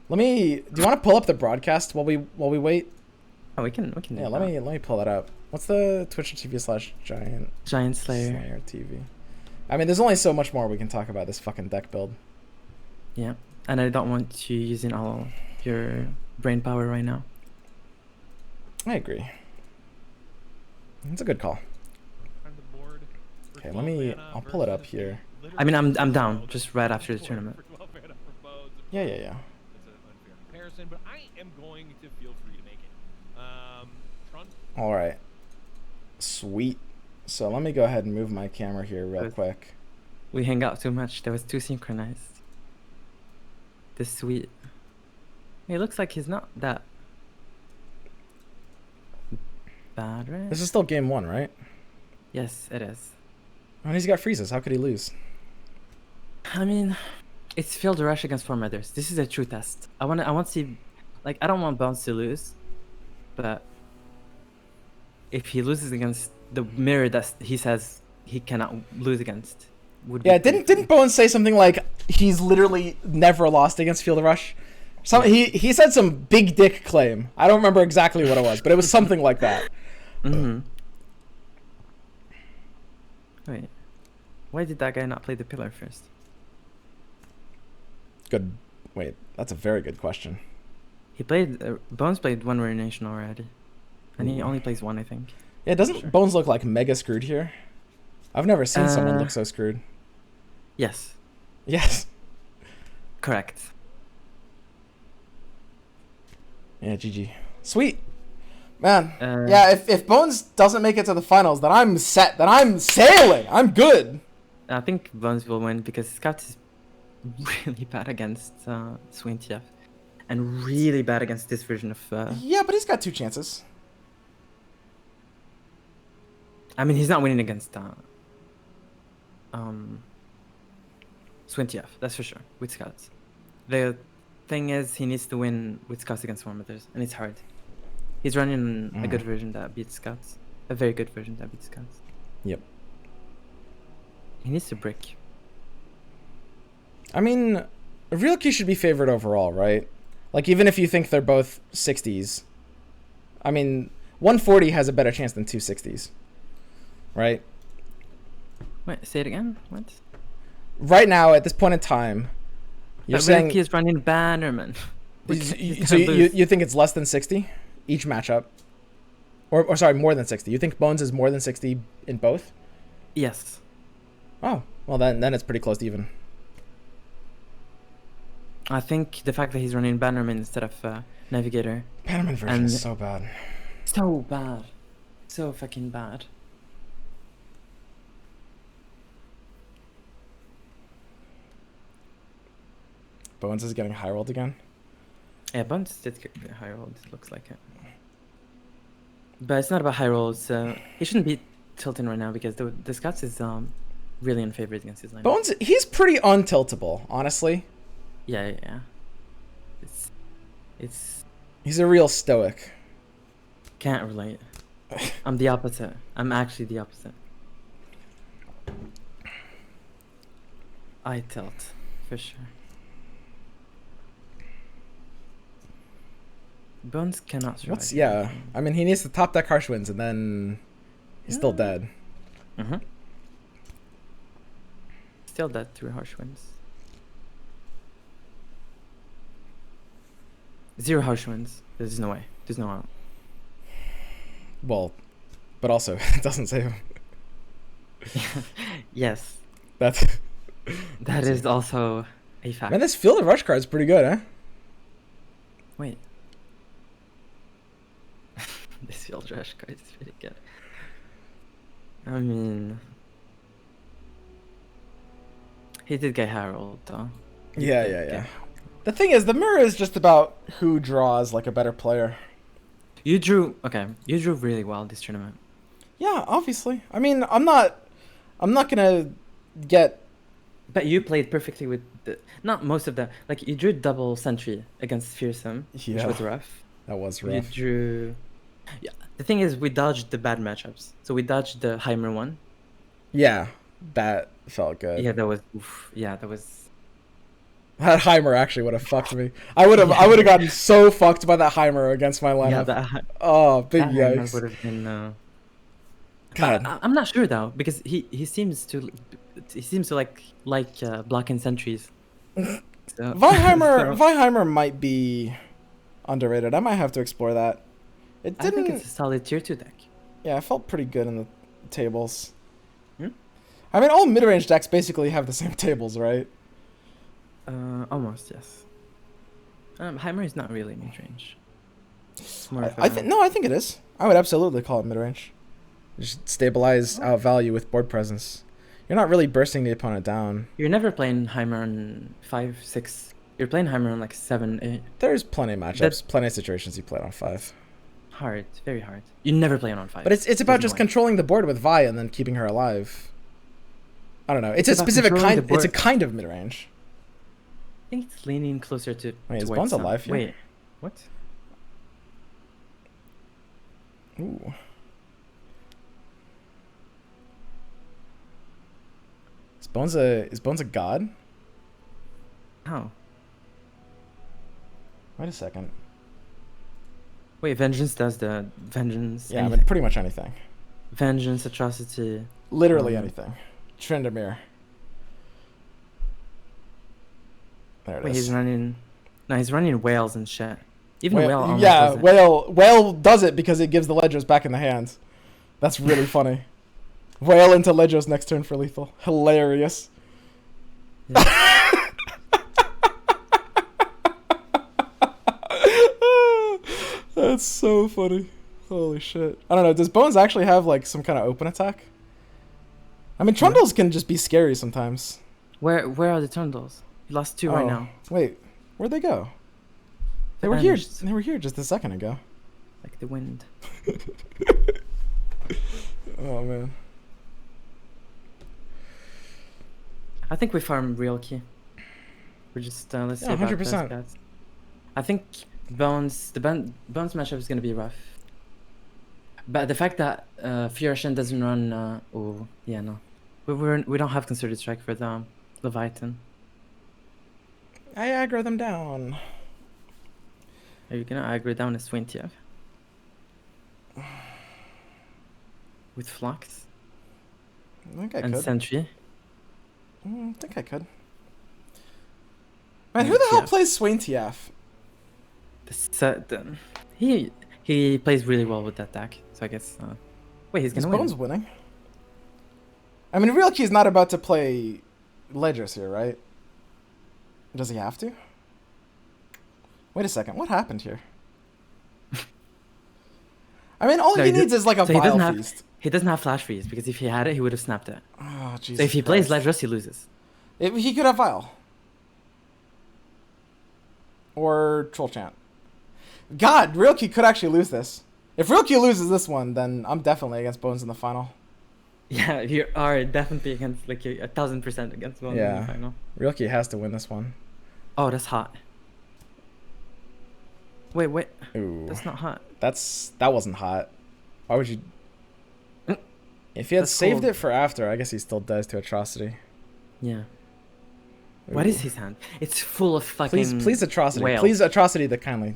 Do you want to pull up the broadcast while we wait? oh, we can. Yeah, do let that. me pull that up. What's the Twitch.tv/Giant Giant Slayer. Slayer TV? I mean, there's only so much more we can talk about this fucking deck build. Yeah, and I don't want you using all your brain power right now. I agree. It's a good call. Okay, I'll pull it up here. I mean, I'm down just right after the tournament. Yeah. It's an unfair comparison, but I am going to feel free to make it. Tron? All right. Sweet. So let me go ahead and move my camera here real Good. quick. We hang out too much. That was too synchronized. The sweet. It looks like he's not that bad, right? This is still game 1, right? Yes, it is. And he's got freezes. How could he lose? I mean, it's Field Rush against 4 Mothers. This is a true test. I want to see, like, I don't want Bounce to lose, but if he loses against the mirror that he says he cannot lose against, would Yeah, be didn't Bowen say something like he's literally never lost against Field of Rush? So he said some big dick claim. I don't remember exactly what it was, but it was something like that. Mm-hmm. Wait. Why did that guy not play the pillar first? Good. Wait, that's a very good question. He played... Bones played one Ruination already. And he only plays one, I think. Yeah, doesn't Sure. Bones look like mega screwed here? I've never seen someone Uh, look so screwed. Yes. Yes. Correct. Yeah, GG. Sweet. Man. Uh, Yeah, if Bones doesn't make it to the finals, then I'm set. Then I'm sailing. I'm good. I think Bones will win because Scout is really bad against Swintiev. And really bad against this version of... Yeah, but he's got 2 chances. I mean, he's not winning against Swintiev, that's for sure, with Scouts. The thing is, he needs to win with Scouts against Formators, and it's hard. He's running a good version that beats Scouts. A very good version that beats Scouts. Yep. He needs to brick. I mean, real key should be favored overall, right? Like, even if you think they're both 60s. I mean, 140 has a better chance than 260s. Right? Wait, say it again? What? Right now, at this point in time, you're saying... He's running Bannerman. So you think it's less than 60 each matchup? Or sorry, more than 60. You think Bones is more than 60 in both? Yes. Oh, well then it's pretty close to even. I think the fact that he's running Bannerman instead of Navigator. Bannerman version is so bad. So bad. So fucking bad. Bones is getting high rolled again. Yeah, Bones did get high rolled, it looks like it. But it's not about high rolls. He shouldn't be tilting right now because the Scots is really in favor against his line. Bones, he's pretty untiltable, honestly. Yeah. It's He's a real stoic. can't relate. I'm the opposite. I'm actually the opposite. I tilt for sure. Bones cannot survive. Yeah, I mean, he needs to top deck harsh winds, and then he's still dead. Mm-hmm. Still dead through harsh winds. 0 harsh winds. There's no way. There's no out. Well, but also, it doesn't save him. Yes. That's... That is also a fact. Man, this Field of Rush card is pretty good, huh? Wait. This Field Rush card is pretty good. I mean... He did get Harold, though. Yeah. The thing is, the mirror is just about who draws like a better player. You drew really well this tournament. Yeah, obviously. I mean, I'm not gonna get... But you played perfectly with not most of them. Like, you drew double sentry against Fearsome, which Yeah. was rough. That was You rough. drew... Yeah, the thing is, we dodged the bad matchups. So we dodged the Heimer one. Yeah, that felt good. Yeah, that was... Oof. Yeah, that was... That Heimer actually would have fucked me. I would have gotten so fucked by that Heimer against my lineup. Yeah, that... Oh, big That Heimer yikes. would have been... God. I'm not sure though, because he seems to like blocking sentries. So, Weiheimer might be underrated. I might have to explore that. It I didn't. think it's a solid tier 2 deck. Yeah, it felt pretty good in the tables. Hmm? I mean, all mid-range decks basically have the same tables, right? Almost, yes. Heimer is not really mid-range. It's more of I think it is. I would absolutely call it mid-range. Just stabilize out value with board presence. You're not really bursting the opponent down. You're never playing Heimer on 5, 6. You're playing Heimer on like 7, 8. There's plenty of matchups, plenty of situations you play on 5. Hard, very hard. You never play it on 5. But it's about There's just no way. controlling the board with Vi and then keeping her alive. I don't know. It's a about specific controlling kind. the It's a board. kind of mid-range. I think it's leaning closer to. Wait, is towards Bones some- alive here? Wait, what? Ooh. Is Bones a god? How? Wait a second. Wait, vengeance does the vengeance. Yeah, I anything. mean, pretty much anything. Vengeance, atrocity. Literally anything. Tryndamere. There it Wait, is. he's running. No, he's running whales and shit. Even whale almost yeah, does it. whale does it because it gives the Ledros back in the hands. That's really funny. Whale into Ledros next turn for lethal. Hilarious. That's so funny. Holy shit. I don't know. Does Bones actually have like some kind of open attack? I mean, Trundles can just be scary sometimes. Where are the Trundles? You lost 2 right now. Wait, where'd they go? They They were here. vanished. They were here just a second ago. Like the wind. Oh man. I think we farm real key. We're just let's see. Yeah, about 100%. best guys. I think Bones Bones matchup is gonna be rough. But the fact that Furashin doesn't run oh yeah no. We don't have concerted strike for the Leviathan. I aggro them down. Are you gonna aggro down a Swintiev? With Flux I think I and could. Sentry? I think I could. Man, who the hell plays Swain TF? He plays really well with that deck, so I guess. Wait, he's Is gonna Bones win. winning? I mean, Real Key's not about to play Ledros here, right? Does he have to? Wait a second, what happened here? I mean, all No, he he needs do- is like a so he doesn't Vile have- Feast. He doesn't have Flash Freeze because if he had it, he would have snapped it. Oh, Jesus So if he plays Christ. Ledros, he loses. He could have Vile. Or Troll Chant. God, Real Key could actually lose this. If Real Key loses this one, then I'm definitely against Bones in the final. Yeah, you are definitely against like 1,000% against Bones in Yeah. the final. Real Key has to win this one. Oh, that's hot. Wait, Ooh. that's not hot. That wasn't hot. Why would you... If he had That's saved cold. it for after, I guess he still does to Atrocity. Yeah. What Ooh. is his hand? It's full of fucking. Please Atrocity. whales. Please Atrocity the kindly.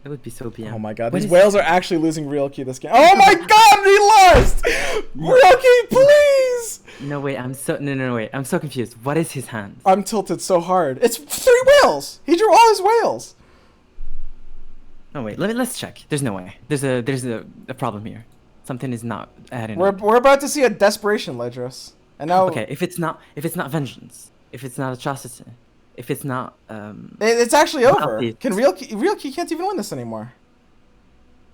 That would be so BM. Oh my god, What these is- whales are actually losing Real Key this game. Oh my god, he lost! Real Key, please! No wait, no wait, I'm so confused. What is his hand? I'm tilted so hard. It's 3 whales! He drew all his whales! No wait, let's check. There's no way. There's a problem here. Something is not adding. We're, up. we're about to see a Desperation Ledros. And now... Okay, if it's not vengeance, if it's not atrocity, if it's not It's actually over. Upbeat. Can Real Key can't even win this anymore.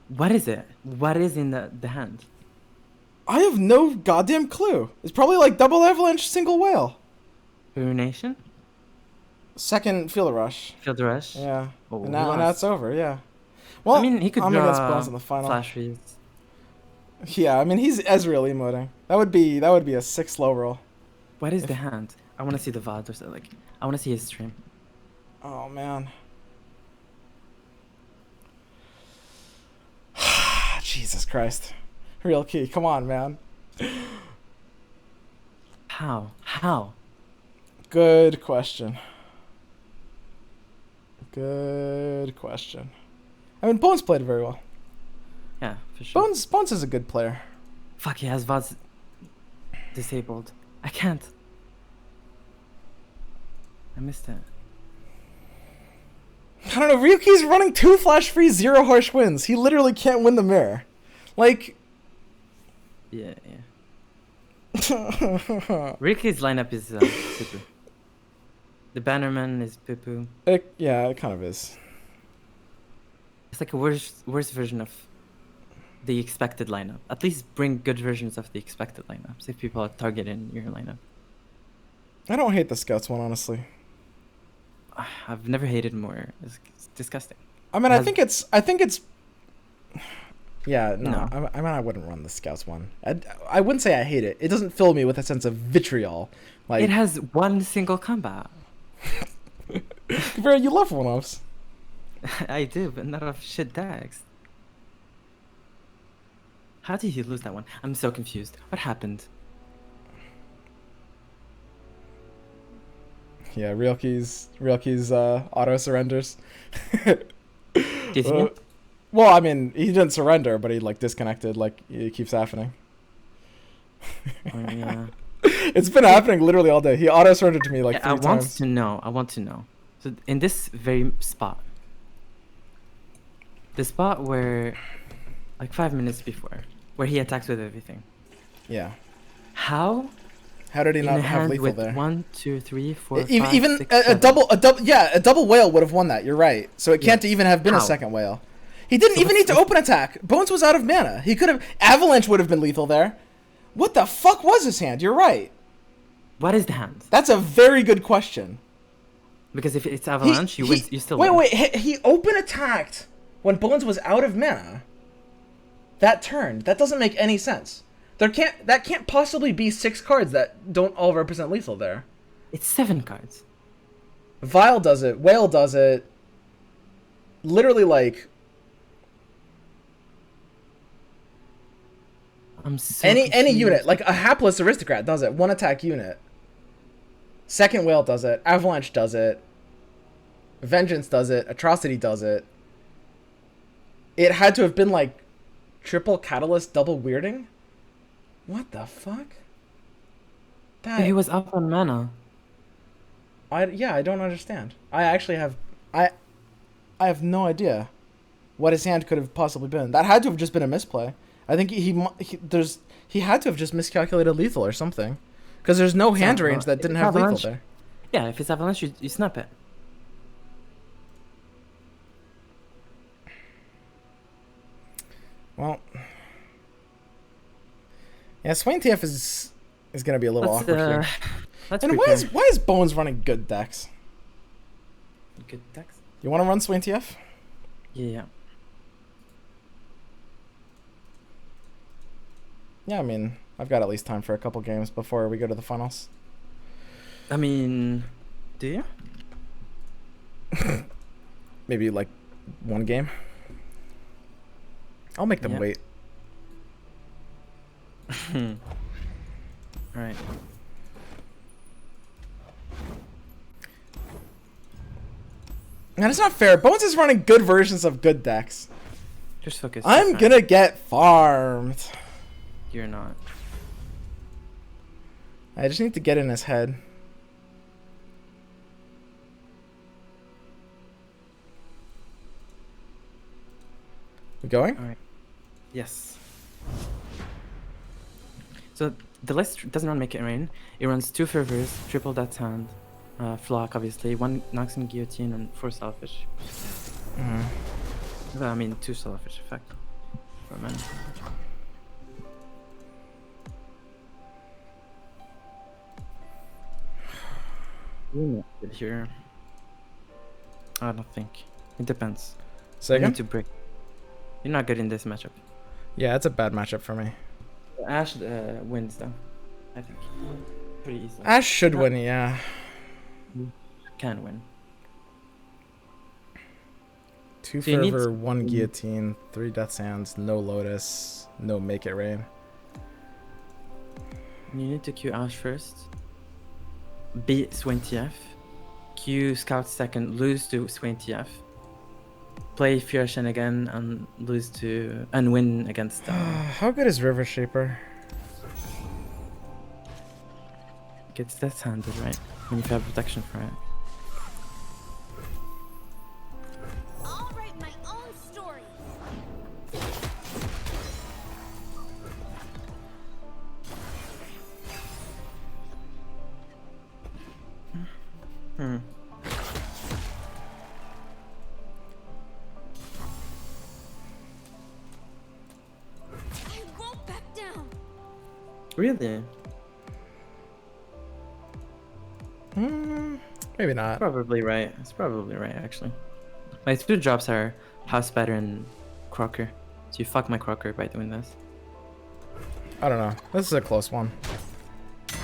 what is it? What is in the hand? I have no goddamn clue. It's probably like double avalanche, single whale. Ruination? Second Field Rush. Field rush? Yeah. Oh, and he now lost. it's over, yeah. Well, I mean, he could I'm draw against Bones in the final. Flash freeze. Yeah, I mean, he's Ezreal emoting. That would be a 6 low roll. What is the hand? I want to see the VOD or so. Like, I want to see his stream. Oh, man. Jesus Christ. Real Key, come on, man. How? How? Good question. Good question. I mean, Bones played very well. Yeah, for sure. Bones is a good player. Fuck, he has VODs disabled. I can't. I missed it. I don't know, Ryuki's running 2 flash free, 0 harsh wins. He literally can't win the mirror. Like... Yeah. Ricky's lineup is super. The Bannerman is poo-poo. Yeah, it kind of is. It's like a worse version of the expected lineup. At least bring good versions of the expected lineups if people are targeting your lineup. I don't hate the Scouts one, honestly. I've never hated more. It's disgusting. I mean, It I has- think it's... Yeah, no. No. I mean, I wouldn't run the Scouts one. I wouldn't say I hate it. It doesn't fill me with a sense of vitriol. Like, It has one single combat. Vera, you love one-offs. I do, but not of shit decks. How did he lose that one? I'm so confused. What happened? Yeah, real keys auto surrenders. Do you think? Well, I mean, he didn't surrender, but he like disconnected. Like it keeps happening. Yeah. It's been happening literally all day. He auto surrendered to me like I 3 want times. to know. I want to know. So in this very spot, the spot where, like 5 minutes before, where he attacks with everything. Yeah. How? How did he In not a have hand lethal with there? 1, 2, 3, 4, Even 5, even 6, a 7. double whale would have won that. You're right. So it can't even have been a How? second whale. He didn't So even need what's- to open attack. Bones was out of mana. He could have avalanche would have been lethal there. What the fuck was his hand? You're right. What is the hand? That's a very good question. Because if it's avalanche, you win. You still wait, win. wait. He open attacked when Bones was out of mana. That turned. That doesn't make any sense. That can't possibly be 6 cards that don't all represent lethal there. It's 7 cards. Vile does it. Whale does it. Literally, like I'm so any confused. unit, like a hapless aristocrat does it. 1 attack unit. Second whale does it. Avalanche does it. Vengeance does it. Atrocity does it. It had to have been like triple catalyst, double weirding. What the fuck? But he was up on mana. I don't understand. I actually have I have no idea what his hand could have possibly been. That had to have just been a misplay. I think he had to have just miscalculated lethal or something, because there's no hand range that didn't have lethal avalanche. there. Yeah, if it's avalanche, you snap it. Well, yeah, Swain TF is gonna be a little awkward here. Let's And prepare. why is Bones running good decks? Good text. You want to run Swain TF? Yeah. Yeah, I mean, I've got at least time for a couple games before we go to the finals. I mean, do you? Maybe like 1 game. I'll make them Yeah. wait. Alright. And it's not fair. Bones is running good versions of good decks. Just focus. I'm you're fine. gonna get farmed. You're not. I just need to get in his head. We going? Alright. Yes. So the list doesn't run Make It Rain. It runs 2 Fervors, triple Death's Hand, Flock obviously, 1 Nox and Guillotine, and 4 Selfish. Well, I mean 2 Selfish effect. For men. Here. I don't think. It depends. You Second? need to break. You're not good in this matchup. Yeah, it's a bad matchup for me. Ash wins though. I think. Pretty easily. Ash should win, yeah. Can win. 2 So you need Fervor, to- 1 Guillotine, 3 Death's Hands, no Lotus, no Make It Rain. You need to queue Ash first. Beat Swain TF. Queue Scout second, lose to Swain TF. Play Fierchen again and lose to and win against How good is River Shaper? gets Death's Handed, right? When you have protection for it. I'll write my own story. Hmm. I won't back down. Really? Maybe not. Probably right. It's probably right actually. My 2 drops are House Spider and Crocker. So you fuck my Crocker by doing this. I don't know. This is a close one. I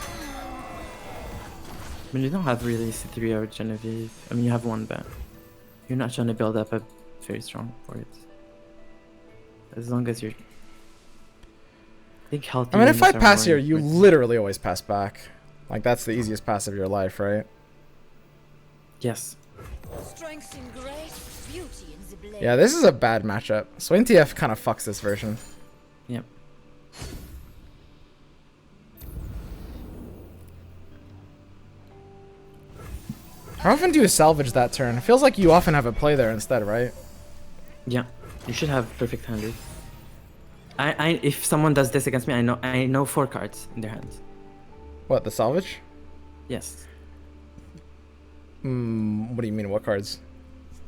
mean, you don't have really C3 or Genevieve. I mean, you have 1, but you're not trying to build up a very strong for it. As long as you're, I think healthy. I mean, if I units are pass more here, you important. literally always pass back. Like, that's the easiest pass of your life, right? Yes. Strength in grace, beauty in the blade. Yeah, this is a bad matchup. Swain TF kind of fucks this version. Yep. How often do you salvage that turn? It feels like you often have a play there instead, right? Yeah. You should have perfect handed. If someone does this against me, I know 4 cards in their hands. What, the salvage? Yes. What do you mean, what cards?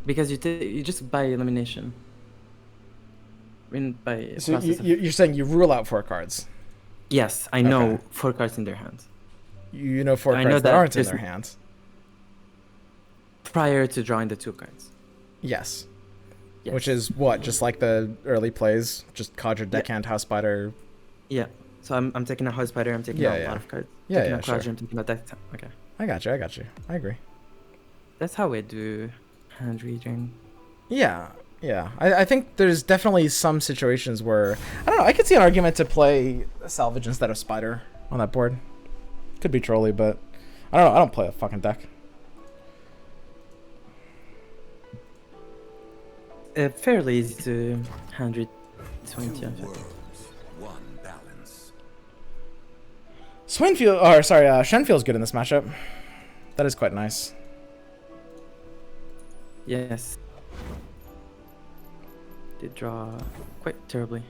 Because you just buy elimination. I mean, by So process of- you're saying you rule out 4 cards. Yes, I know Okay. 4 cards in their hands. You know 4 I cards know that that aren't in there's- their hands. Prior to drawing the 2 cards. Yes. Yes. Which is what? Just like the early plays? Just Cadre, Deckhand, House Spider. Yeah. So I'm taking a House Spider, I'm taking Yeah, out yeah. a lot of cards. Yeah, taking yeah, a Quadra, sure. I'm taking a deck. Okay. I got you. I agree. That's how we do hand reading. Yeah. I think there's definitely some situations where, I don't know, I could see an argument to play Salvage instead of Spider on that board. Could be trolly, but I don't know. I don't play a fucking deck. Fairly easy to hand read Swain Two TF. worlds, one balance. Shen feels good in this matchup. That is quite nice. Yes. Did draw quite terribly.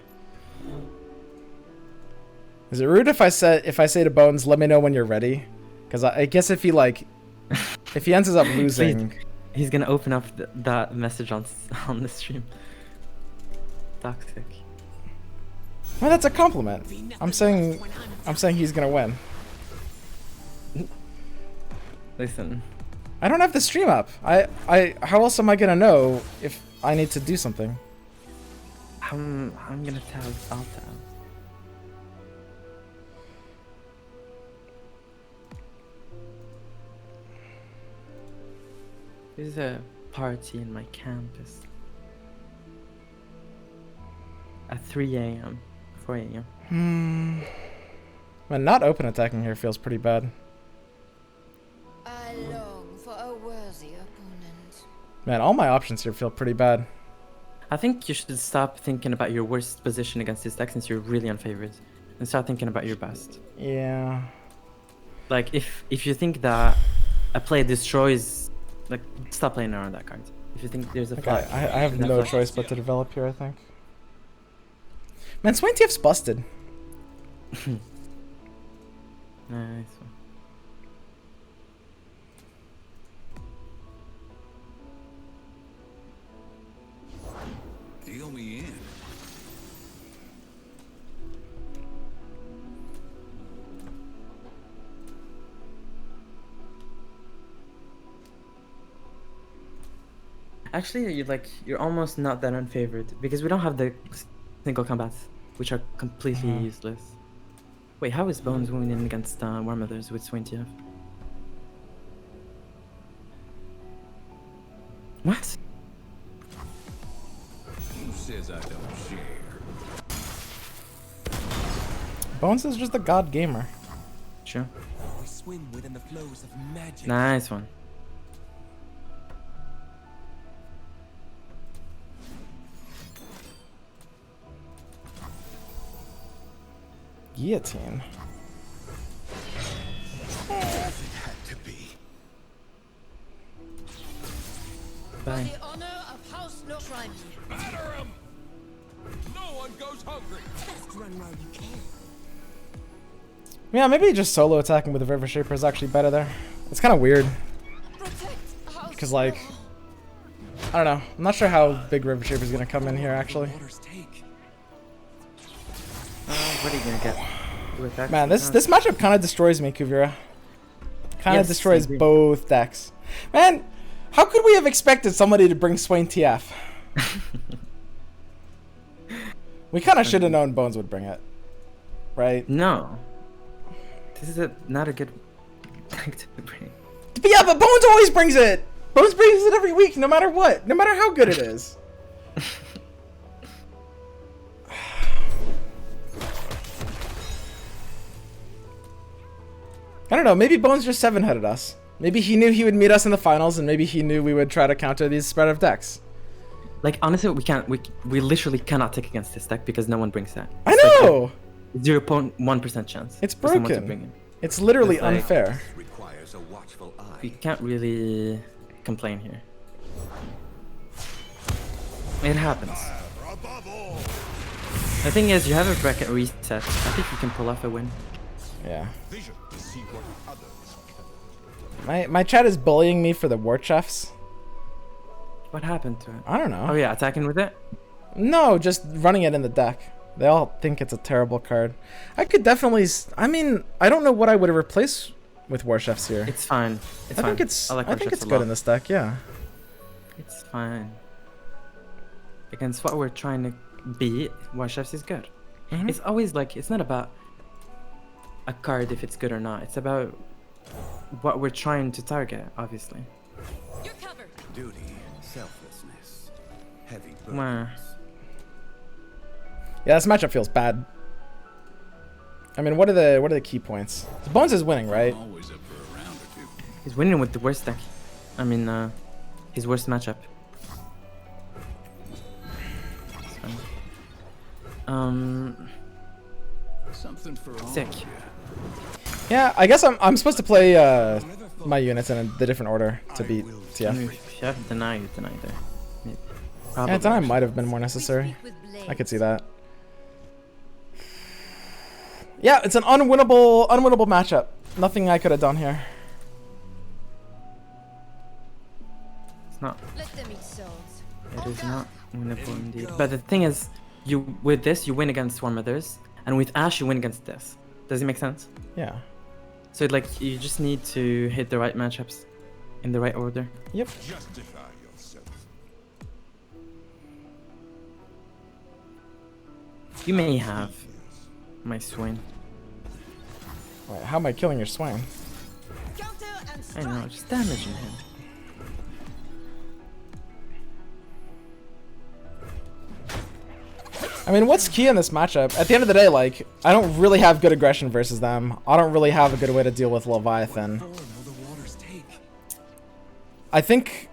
Is it rude if I say to Bones, let me know when you're ready? Because I guess if he ends up losing, He's gonna open up that message on the stream. Toxic. well, that's a compliment. I'm saying he's gonna win. Listen, I don't have the stream up. How else am I gonna know if I need to do something? I'm gonna tab. I'll tab. There's a party in my campus at 3 a.m. 4 a.m. Man, not open attacking here feels pretty bad. I long for a worthy opponent. Man, all my options here feel pretty bad. I think you should stop thinking about your worst position against this deck since you're really unfavored, and start thinking about your best. Yeah. Like if you think that a play destroys, like stop playing around that card. If you think there's a Okay, flag, I have that no flag- choice but to develop here, I think. Man, Swain TF's busted. Nice. Deal me in. Actually, you're almost not that unfavored because we don't have the single combats, which are completely useless. Wait, how is Bones winning against War Mothers with Swain TF? What? Who says I don't share? Bones is just a god gamer. Sure. We swim within the flows of magic. Nice one. Guillotine. It had to be. Bye. The honor of House No Shrine. Batter 'em! No one goes hungry. Just run while you can. Yeah, maybe just solo attacking with the River Shaper is actually better there. It's kind of weird. Protect House Because, like, I don't know. I'm not sure how big River Shaper is going to come in here, actually. Waters take. What are you gonna get? Do attack? Man, this matchup kind of destroys me, Kuvira. Kind of Yes, I destroys agree. both decks. Man, how could we have expected somebody to bring Swain TF? We kind of should have known Bones would bring it. Right? No. This is not a good deck to bring. But yeah, but Bones always brings it! Bones brings it every week, no matter what. No matter how good it is. I don't know, maybe Bones just 7-headed us. Maybe he knew he would meet us in the finals, and maybe he knew we would try to counter these spread of decks. Like honestly, we can't. We literally cannot take against this deck because no one brings that. I It's know. Like 0.1% chance. It's for someone to broken. bring it. It's literally It's like- unfair. Requires a watchful eye. We can't really complain here. It happens. Above all. The thing is, you have a bracket reset. I think you can pull off a win. Yeah. Vision to see what others cannot. My chat is bullying me for the war chefs. What happened to it? I don't know. Oh yeah, attacking with it. No, just running it in the deck. They all think it's a terrible card. I could definitely. I mean, I don't know what I would replace with war chefs here. It's fine. It's I fine. think it's. I, like I think Warships it's a good lot. in this deck. Yeah. It's fine. Against what we're trying to beat, Warships is good. Mhm. It's always like, it's not about a card if it's good or not. It's about what we're trying to target, obviously. You're covered. Duty, selflessness, heavy Mwah. burdens. Yeah, this matchup feels bad. I mean, what are the key points? Bones is winning, right? Always up for a round or two. He's winning with the worst deck. I mean, his worst matchup. It's fine. Something for all. Sick. of you. Yeah, I guess I'm supposed to play my units in the different order to beat TF. If you have deny, you deny there. Maybe. Yeah, Probably. deny might have been more necessary. With I could see that. Yeah, it's an unwinnable matchup. Nothing I could have done here. It's not. Let them eat souls. It is not winnable indeed. But the thing is, you with this you win against Swarm Mothers, and with Ash you win against this. Does it make sense? Yeah. So like you just need to hit the right matchups in the right order. Yep. Justify yourself. You may have my swing. Wait, how am I killing your swine? Counter and I strike. know, just damaging him. I mean, what's key in this matchup? At the end of the day, like, I don't really have good aggression versus them. I don't really have a good way to deal with Leviathan. Form will the waters take? I think...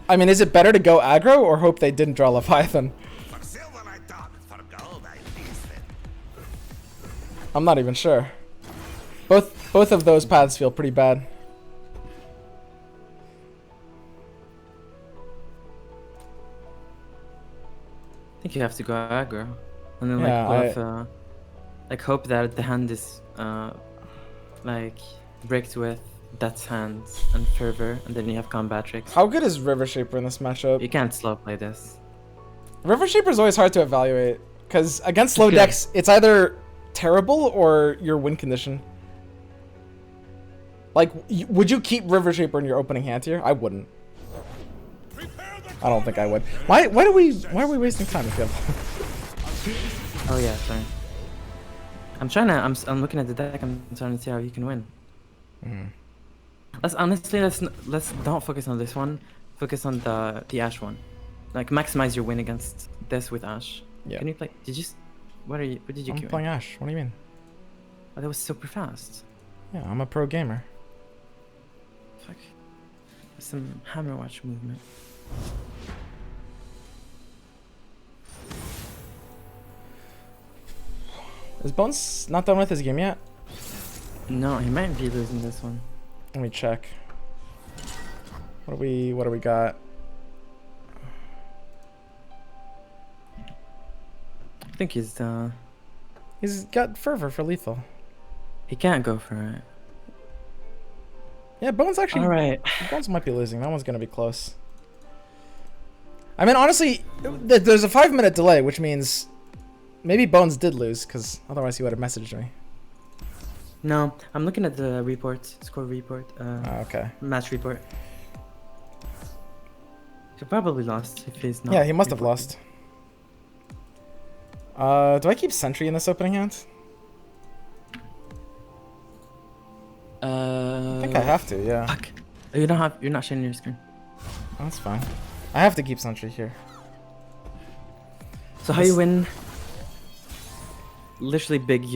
I mean, is it better to go aggro or hope they didn't draw Leviathan? For silver I dug, for gold I feasted. I'm not even sure. Both of those paths feel pretty bad. I think you have to go aggro, and then Yeah, like pull off, like hope that the hand is like bricked with Death's Hand and Fervor, and then you have combat tricks. How good is River Shaper in this matchup? You can't slow play this. River Shaper is always hard to evaluate because against slow good. decks, it's either terrible or your win condition. Like, would you keep River Shaper in your opening hand here? I wouldn't. I don't think I would. Why are we wasting time if you have... Oh yeah, sorry. I'm looking at the deck. I'm trying to see how you can win. Let's don't focus on this one. Focus on the Ash one. Like maximize your win against this with Ash. Yeah. Can you play? Did you? What did you I'm queue? playing Ash. What do you mean? Oh, that was super fast. Yeah, I'm a pro gamer. Fuck. There's some hammer watch movement. Is Bones not done with his game yet? No, he might be losing this one. Let me check. What do we got? I think he's He's got Fervor for lethal. he can't go for it. Yeah, Bones actually. All right. Bones might be losing. That one's gonna be close. I mean, honestly, there's a 5-minute delay, which means maybe Bones did lose, because otherwise he would have messaged me. No, I'm looking at the report, score report, Okay. match report. He probably lost if he's not. Yeah, he must have reported. lost. Do I keep Sentry in this opening hand? I think I have to, yeah. Fuck. Oh, you're not sharing your screen. That's fine. I have to keep Sentry here. So how you win? Literally big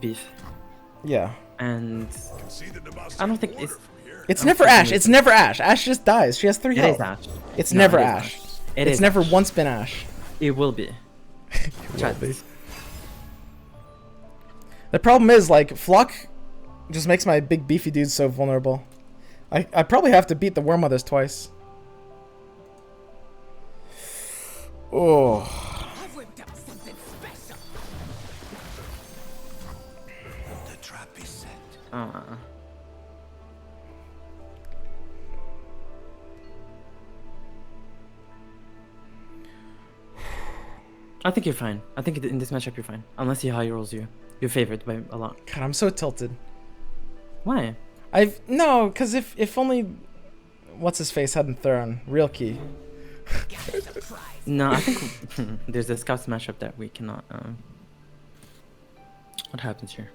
beef. Yeah. And See the I don't think it's. It's never Ash. It's never Ash. Ash just dies. She has 3 It health. is Ash. It's No, never it is Ash. Ash. It It's is never Ash. once been Ash. It will be. Try this. The problem is, like, Flock just makes my big beefy dudes so vulnerable. I probably have to beat the Worm Mothers twice. Oh. I've whipped up something special. The trap is set. I think you're fine. I think in this matchup you're fine. Unless he high rolls you. You're favored by a lot. God, I'm so tilted. Why? No, because if only what's his face hadn't thrown real key. No, I think there's a scouts matchup that we cannot. What happens here?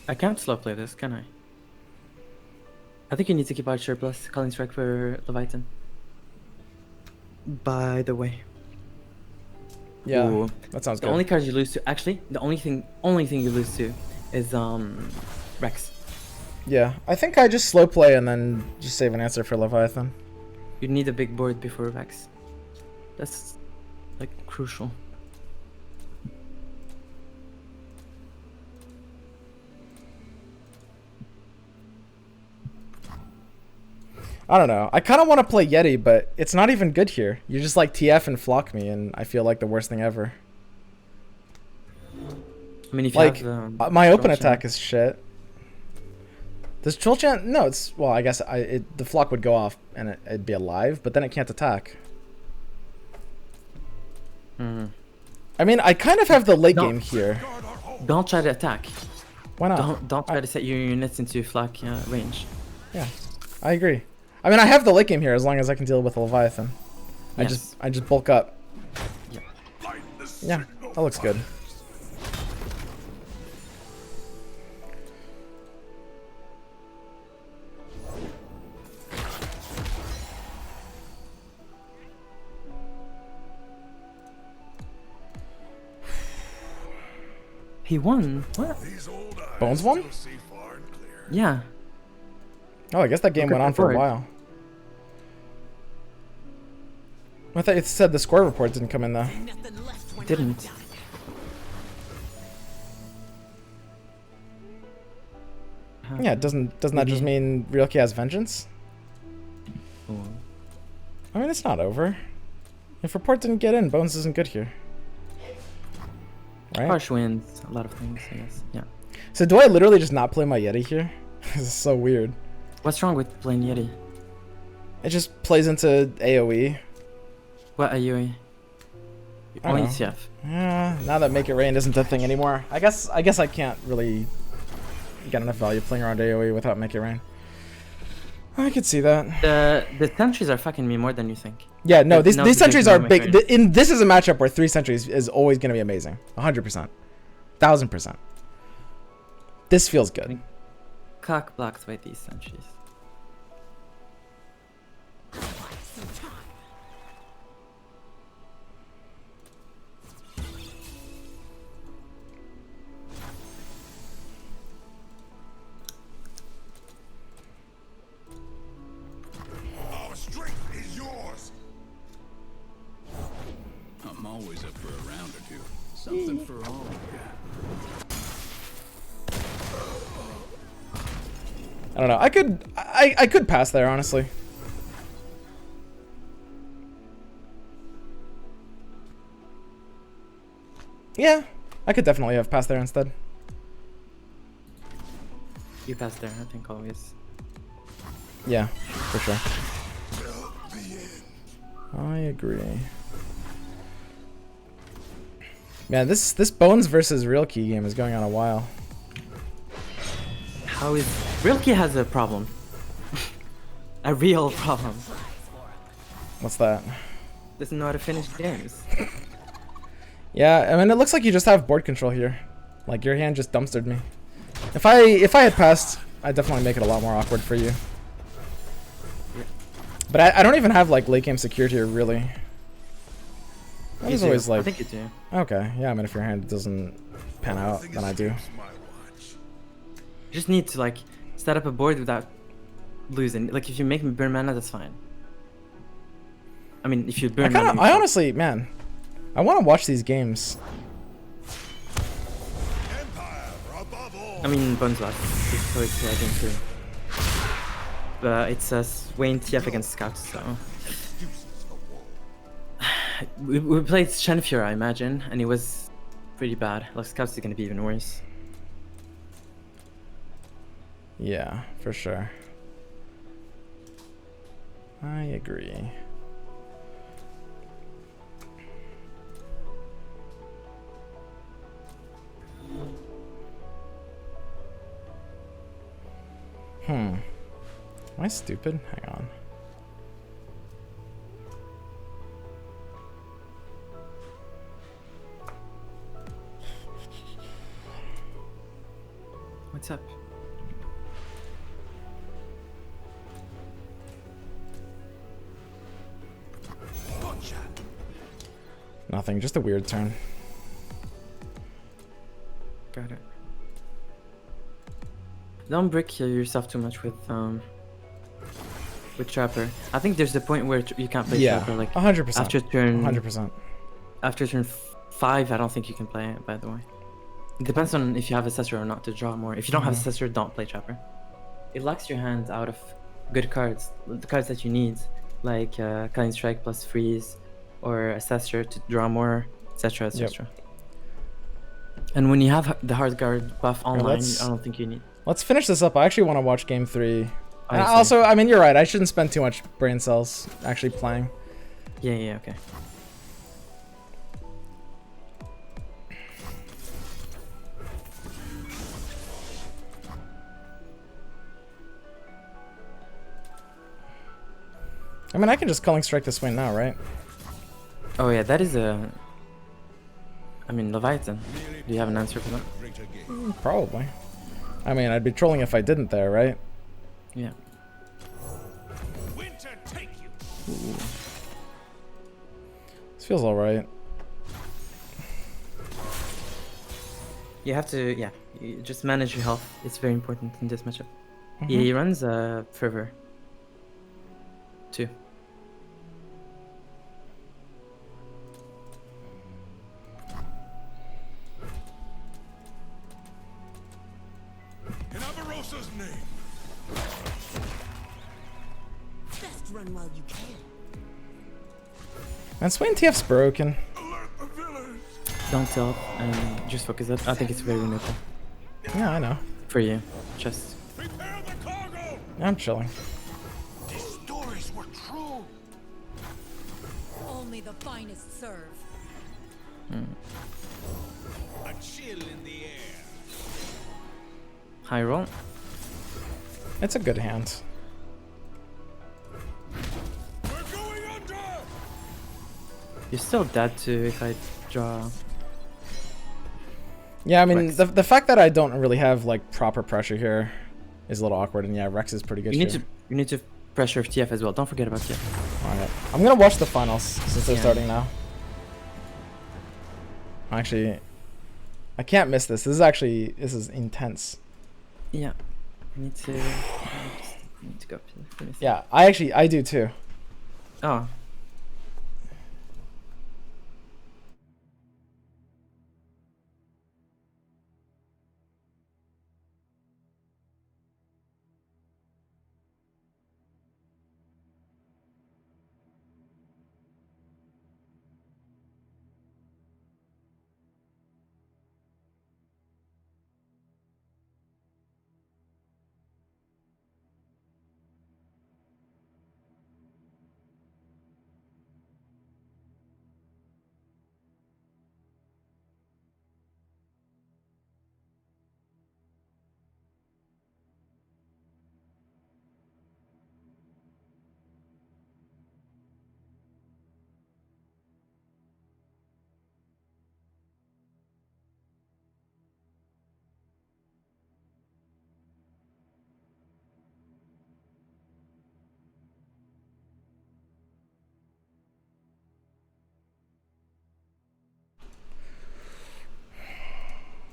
I can't slow play this, can I? I think you need to keep out surplus. Calling strike for Leviathan. By the way. Yeah, Ooh. that sounds The good. only cards you lose to, actually, the only thing you lose to is Rex. Yeah, I think I just slow play and then just save an answer for Leviathan. You need a big board before Rex. That's like crucial. I don't know. I kind of want to play Yeti, but it's not even good here. You just like TF and flock me, and I feel like the worst thing ever. I mean, if you Like, have my open Troll attack Chant- is shit. Does Troll Chant? No, it's... Well, I guess the flock would go off and it'd be alive, but then it can't attack. Mhm. I mean, I kind of have the late No. game here. Don't try to attack. Why not? Don't try to set your units into flak range. Yeah, I agree. I mean, I have the late game here as long as I can deal with Leviathan. Yes. I just bulk up. Light the Yeah, signal that looks good. fires. Oh, He won. What? These old eyes Bones won? still see far and clear. Yeah. Oh, I guess that game Look at went on the for a board. while. I thought it said the score report didn't come in though. Nothing left when Didn't. I'm done. Yeah, doesn't that just mean Realki has vengeance? Oh. I mean, it's not over. If report didn't get in, Bones isn't good here. Right? Harsh wins a lot of things, I guess. Yeah. So do I literally just not play my Yeti here? This is so weird. What's wrong with playing Yeti? It just plays into AoE. What are you? I Only don't know. TF. Yeah, now that Make It Rain isn't a thing anymore, I guess I can't really get enough value playing around AoE without Make It Rain. I could see that. The sentries are fucking me more than you think. Yeah, no, these No, these because sentries you are know Make big. It Rain. This is a matchup where 3 sentries is always going to be amazing. 100%. 1000%. This feels good. Cock blocked by these sentries. Some time. Our strength is yours. I'm always up for a round or two. Something for all of you. I don't know. I could pass there, honestly. Yeah, I could definitely have passed there instead. You pass there, I think always. Yeah, for sure. Till the end. I agree. Man, this Bones versus Real Key game is going on a while. How is Realki has a problem? A real problem. What's that? Doesn't know how to finish games. Yeah, I mean, it looks like you just have board control here. Like, your hand just dumpstered me. If I had passed, I'd definitely make it a lot more awkward for you. But I don't even have, like, late game secured here, really. I You was do. always like... I think you do. Okay, yeah, I mean, if your hand doesn't pan out, then I do. Escapes my watch. You just need to like set up a board without losing. Like if you make me burn mana, that's fine. I mean, if you burn mana, I honestly, man, I want to watch these games. Empire above all. I mean, Bones last, so it's game 2. But it's Swain TF against Scouts, so we played Shenfure, I imagine, and it was pretty bad. Like Scouts is gonna be even worse. Yeah, for sure. I agree. Am I stupid? Hang on. What's up? Gotcha. Nothing, just a weird turn. Got it. Don't break yourself too much with Trapper. I think there's the point where you can't play Trapper, like 100%. after turn 100%. After turn 5. I don't think you can play it. By the way, it depends on if you have Assessor or not to draw more. If you don't have Assessor, don't play Trapper. It locks your hand out of good cards, the cards that you need, like Cutting Strike plus Freeze, or Assessor to draw more, etc., etc. And when you have the hard guard buff online, I don't think you need. Let's finish this up. I actually want to watch game 3. And I see. also, I mean, you're right. I shouldn't spend too much brain cells actually playing. Yeah, okay. I mean, I can just Culling Strike this way now, right? Oh yeah, that is a... I mean, Leviathan. Do you have an answer for that? Probably. I mean, I'd be trolling if I didn't there, right? Yeah. Winter take you. This feels alright. You have to, yeah, you just manage your health. It's very important in this matchup. Yeah, he runs Fervor. 2. In Avarosa's name. Best run while you can. And Swain TF's broken. Alert the village. Don't tell and just focus it. I think it's very neutral. Yeah, I know. For you. Just... Prepare the cargo. I'm chilling. These stories were true. Only the finest serve. A chill in the air. High roll. It's a good hand. We're going under. You're still dead too if I draw... Yeah, I mean, Rex. the fact that I don't really have, like, proper pressure here is a little awkward. And yeah, Rex is pretty good. You need to pressure TF as well. Don't forget about TF. Alright. I'm gonna watch the finals since they're Yeah. starting now. Actually, I can't miss this. This is intense. Yeah. I need to... I just need to go up to the... let me see. Yeah, I do too. Oh.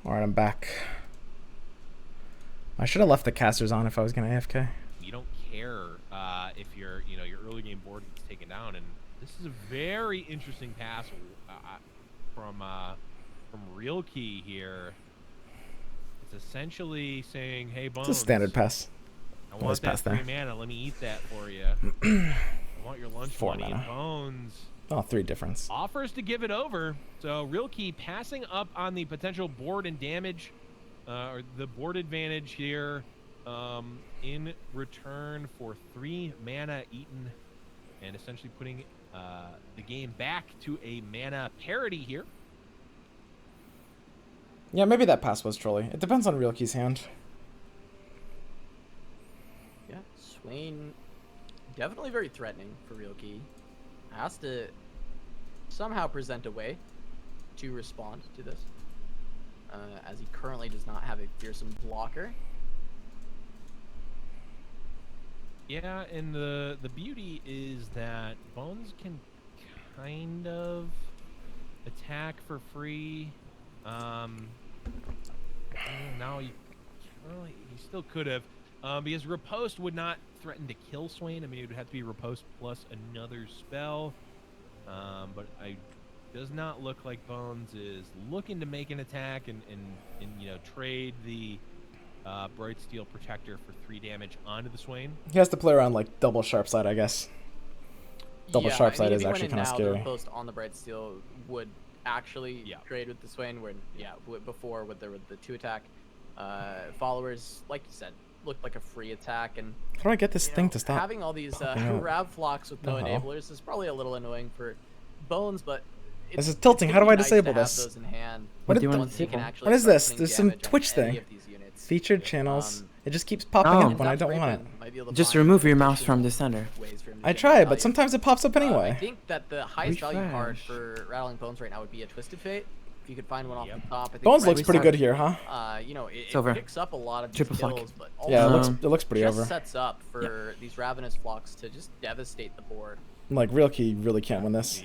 Alright, I'm back. I should have left the casters on if I was gonna AFK. You don't care if your your early game board gets taken down, and this is a very interesting pass from Real Key here. It's essentially saying, "Hey, Bones, It's a standard pass. I want that pass there. 3 mana. Let me eat that for you. I want your lunch 4 money." mana. And Bones Oh, 3 difference. offers to give it over. So Real Key passing up on the potential board and damage, or the board advantage here, in return for 3 mana eaten, and essentially putting the game back to a mana parity here. Yeah, maybe that pass was trolly. It depends on Real Key's hand. Yeah, Swain definitely very threatening for Real Key. Has to somehow present a way to respond to this, as he currently does not have a fearsome blocker. Yeah, and the beauty is that Bones can kind of attack for free. Now he still could have, because Riposte would not threaten to kill Swain. I mean, it would have to be Riposte plus another spell. But it does not look like Bones is looking to make an attack and trade the Bright Steel Protector for 3 damage onto the Swain. He has to play around like double sharp side, I guess. Double sharp side is actually kind of scary. The Riposte on the Bright Steel would actually trade with the Swain, where before with the 2 attack followers, like you said, looked like a free attack. And how do I get this thing to stop? Having all these Rav flocks with no enablers is probably a little annoying for Bones, but this is tilting. How do I disable this? Those in hand. What is this? There's some Twitch thing. Units. Featured channels. It just keeps popping up when I don't want it. Just remove your mouse from the center. I try, but sometimes it pops up anyway. I think that the highest value card for Rattling Bones right now would be a Twisted Fate. If you could find one off the top. I think Bones looks pretty good here, huh? It picks up a lot of these kills, but also yeah, it looks pretty over. Sets up for these Ravenous Flocks to just devastate the board. Like, Real Key really can't win this.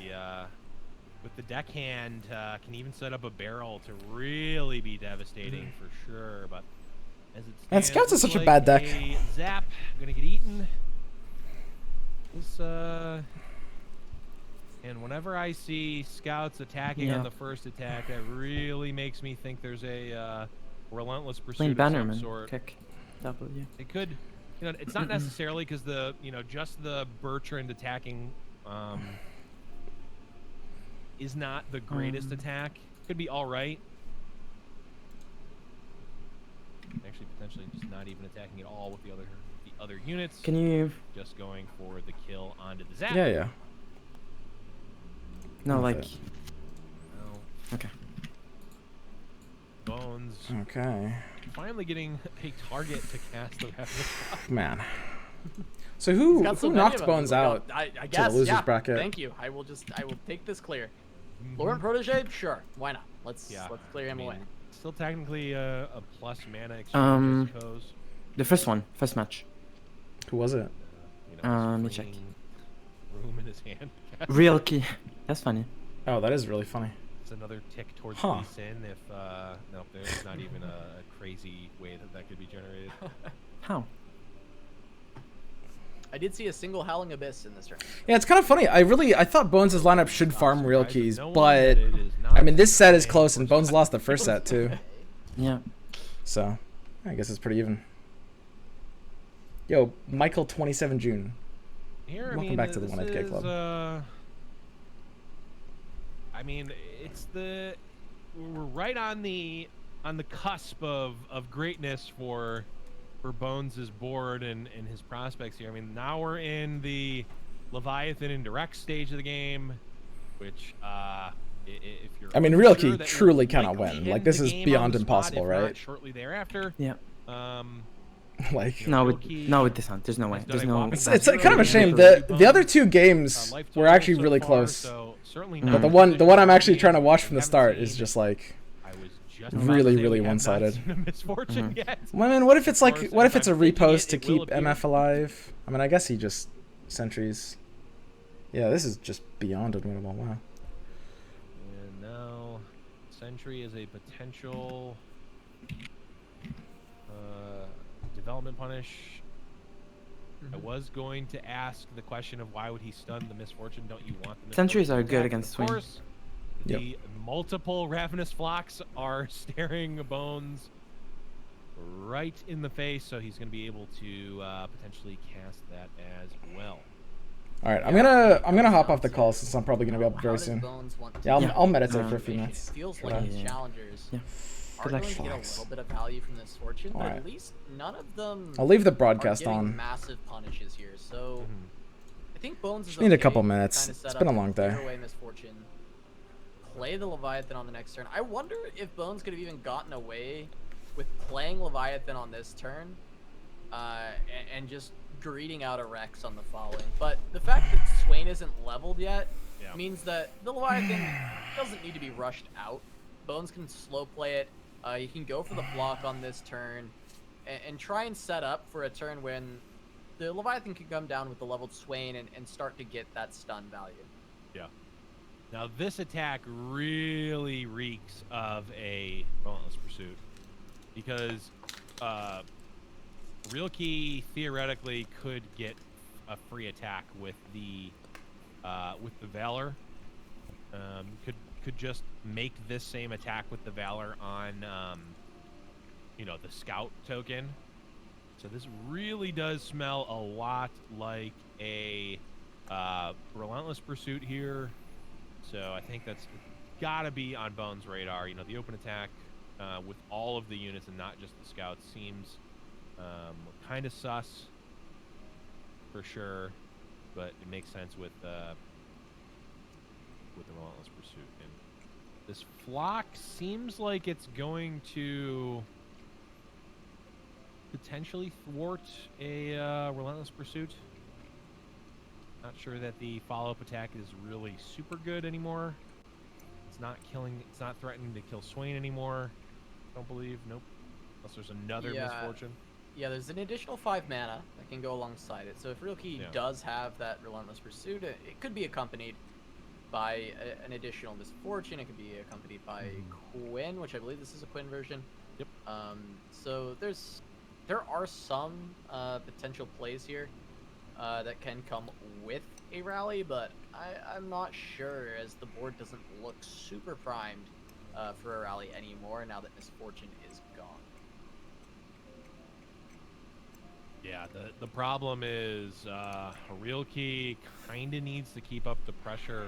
With the deckhand, can even set up a barrel to really be devastating for sure. But as it stands, and Scouts is such like a bad deck. Zap, gonna get eaten. And whenever I see Scouts attacking on the first attack, that really makes me think there's a relentless pursuit of some sort. Kick W. It could, it's not necessarily because the, just the Bertrand attacking is not the greatest attack. Could be all right. Actually, potentially just not even attacking at all with the other units. Can you just going for the kill onto the Zap? Yeah. No, like. No. Okay. Bones. Okay. Finally getting a target to cast the Man. So who knocked Bones out I to guess, the losers bracket? Thank you. I will take this clear. Laurent Protege, sure. Why not? Let's clear him away. Still technically a plus mana exchange, I suppose. The first match. Who was it? Let me check. Room in his hand. Real Key. That's funny. Oh, that is really funny. It's another tick towards Lee Sin if no, there's not even a crazy way that could be generated. How? I did see a single Howling Abyss in this round. Yeah, it's kind of funny. I thought Bones' lineup should farm Real Keys, but I mean, this set is close, and Bones lost the first set too. Yeah. So, I guess it's pretty even. Yo, Michael 27 June. Welcome back to the 1FK Club. I mean, we're right on the cusp of greatness for Bones' board and his prospects here. I mean, now we're in the Leviathan and Direct stage of the game, which if you're Real Key truly cannot win. Like, this is beyond impossible, right? Shortly thereafter. Yeah. Like no, with this hunt, there's no way. There's no. It's kind of a shame. The other two games were actually really close, but the one I'm actually trying to watch from the start is just like really one-sided. Misfortune yet. Well, I mean, what if it's a repost to keep MF alive? I mean, I guess he just sentries. Yeah, this is just beyond unwinnable. Wow. And now, Sentry is a potential development punish. I was going to ask the question of why would he stun the Misfortune? Don't you want the Misfortune Sentries are attack? good against Of Swain. course, the multiple Ravenous Flocks are staring Bones right in the face, so he's going to be able to potentially cast that as well. All right, I'm gonna hop off the call since I'm probably gonna be up How very does soon. Bones want to Yeah, do I'll meditate Um, for a few It minutes. feels for like that. his Yeah. challengers Yeah. are Good luck. going to get a Fox. little bit of value from this fortune, but Alright. at least none of them I'll leave the are broadcast getting on. massive punishes here. So I think Bones is Just need a okay couple to minutes. kinda set It's up been a to long clear day. away Misfortune, play the Leviathan on the next turn. I wonder if Bones could have even gotten away with playing Leviathan on this turn, and just greeting out a Rex on the following. But the fact that Swain isn't leveled yet means that the Leviathan doesn't need to be rushed out. Bones can slow play it. You can go for the block on this turn, and try and set up for a turn when the Leviathan can come down with the leveled Swain and start to get that stun value. Yeah. Now this attack really reeks of a Relentless Pursuit because Real Key theoretically could get a free attack with the Valor. Could just make this same attack with the Valor on the Scout token. So this really does smell a lot like a Relentless Pursuit here. So I think that's gotta be on Bones' radar. The open attack with all of the units and not just the Scouts seems kind of sus for sure, but it makes sense with the Relentless Pursuit. And this flock seems like it's going to potentially thwart a Relentless Pursuit. Not sure that the follow-up attack is really super good anymore. It's not threatening to kill Swain anymore. Don't believe. Nope. Unless there's another Misfortune. Yeah, there's an additional 5 mana that can go alongside it. So if Real Key does have that Relentless Pursuit, it could be accompanied by an additional Misfortune. It could be accompanied by Quinn, which I believe this is a Quinn version. Yep. So there are some potential plays here that can come with a rally, but I'm not sure, as the board doesn't look super primed for a rally anymore now that Misfortune is gone. Yeah, the problem is Real Key kind of needs to keep up the pressure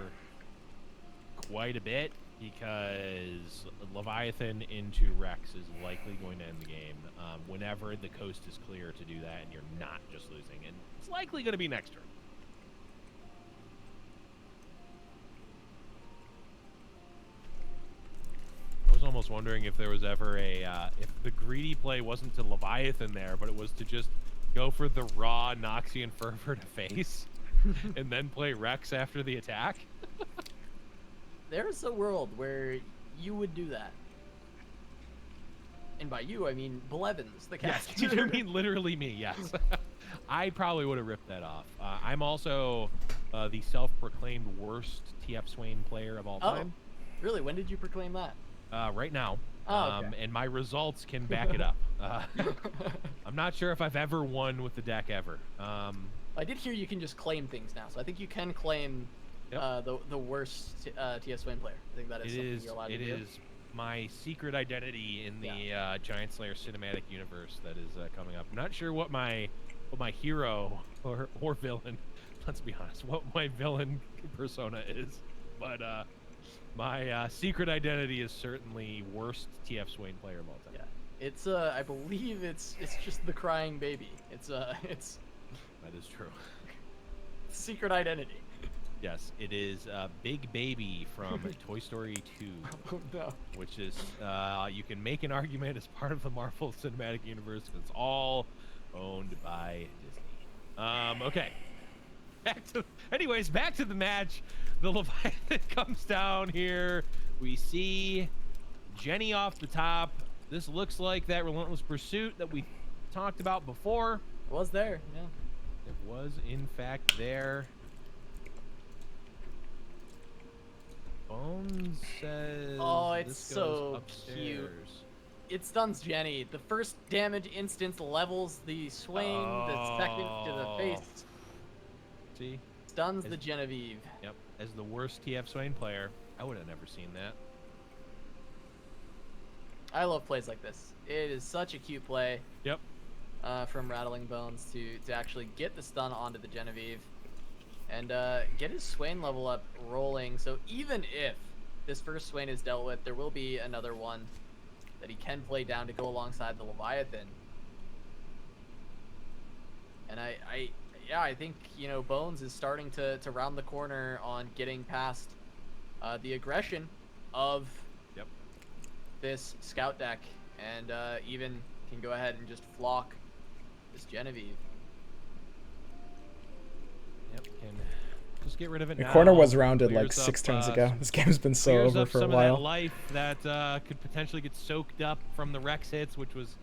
quite a bit because Leviathan into Rex is likely going to end the game whenever the coast is clear to do that and you're not just losing. And it's likely going to be next turn. I was almost wondering if there was ever if the greedy play wasn't to Leviathan there, but it was to just go for the raw Noxian Fervor to face and then play Rex after the attack. There's a world where you would do that. And by you, I mean Blevins, the Yes, caster. you mean literally me, yes. I probably would have ripped that off. I'm also the self-proclaimed worst TF Swain player of all time. Really? When did you proclaim that? Right now. Oh, okay. And my results can back it up. I'm not sure if I've ever won with the deck ever. I did hear you can just claim things now, so I think you can claim the worst TF Swain player. I think that is something you're allowed to do. It is my secret identity in the Giant Slayer cinematic universe that is coming up. I'm not sure what my hero or villain, let's be honest, what my villain persona is, but my secret identity is certainly worst TF Swain player of all time. Yeah, it's I believe it's just the crying baby. It's that is true. Secret identity. Yes, it is Big Baby from Toy Story 2, Oh no. which is you can make an argument as part of the Marvel Cinematic Universe. It's all owned by Disney. Okay. Back to the match. The Leviathan comes down here. We see Jenny off the top. This looks like that Relentless Pursuit that we talked about before. It was there, yeah. It was, in fact, there. Bones says Oh, it's this so goes upstairs. cute. It stuns Jenny. The first damage instance levels the Swain. The second to the face See? stuns the Genevieve. Yep. As the worst TF Swain player, I would have never seen that. I love plays like this. It is such a cute play. Yep. From Rattling Bones to actually get the stun onto the Genevieve and get his Swain level up rolling. So even if this first Swain is dealt with, there will be another one that he can play down to go alongside the Leviathan. And I think, you know, Bones is starting to round the corner on getting past the aggression of this scout deck, and even can go ahead and just flock this Genevieve. Yep, can just get rid of it The now. corner was rounded like Clears 6 up, turns ago. This game's been so clears over up for a some while. of that life that could potentially get soaked up from the Rex hits, which was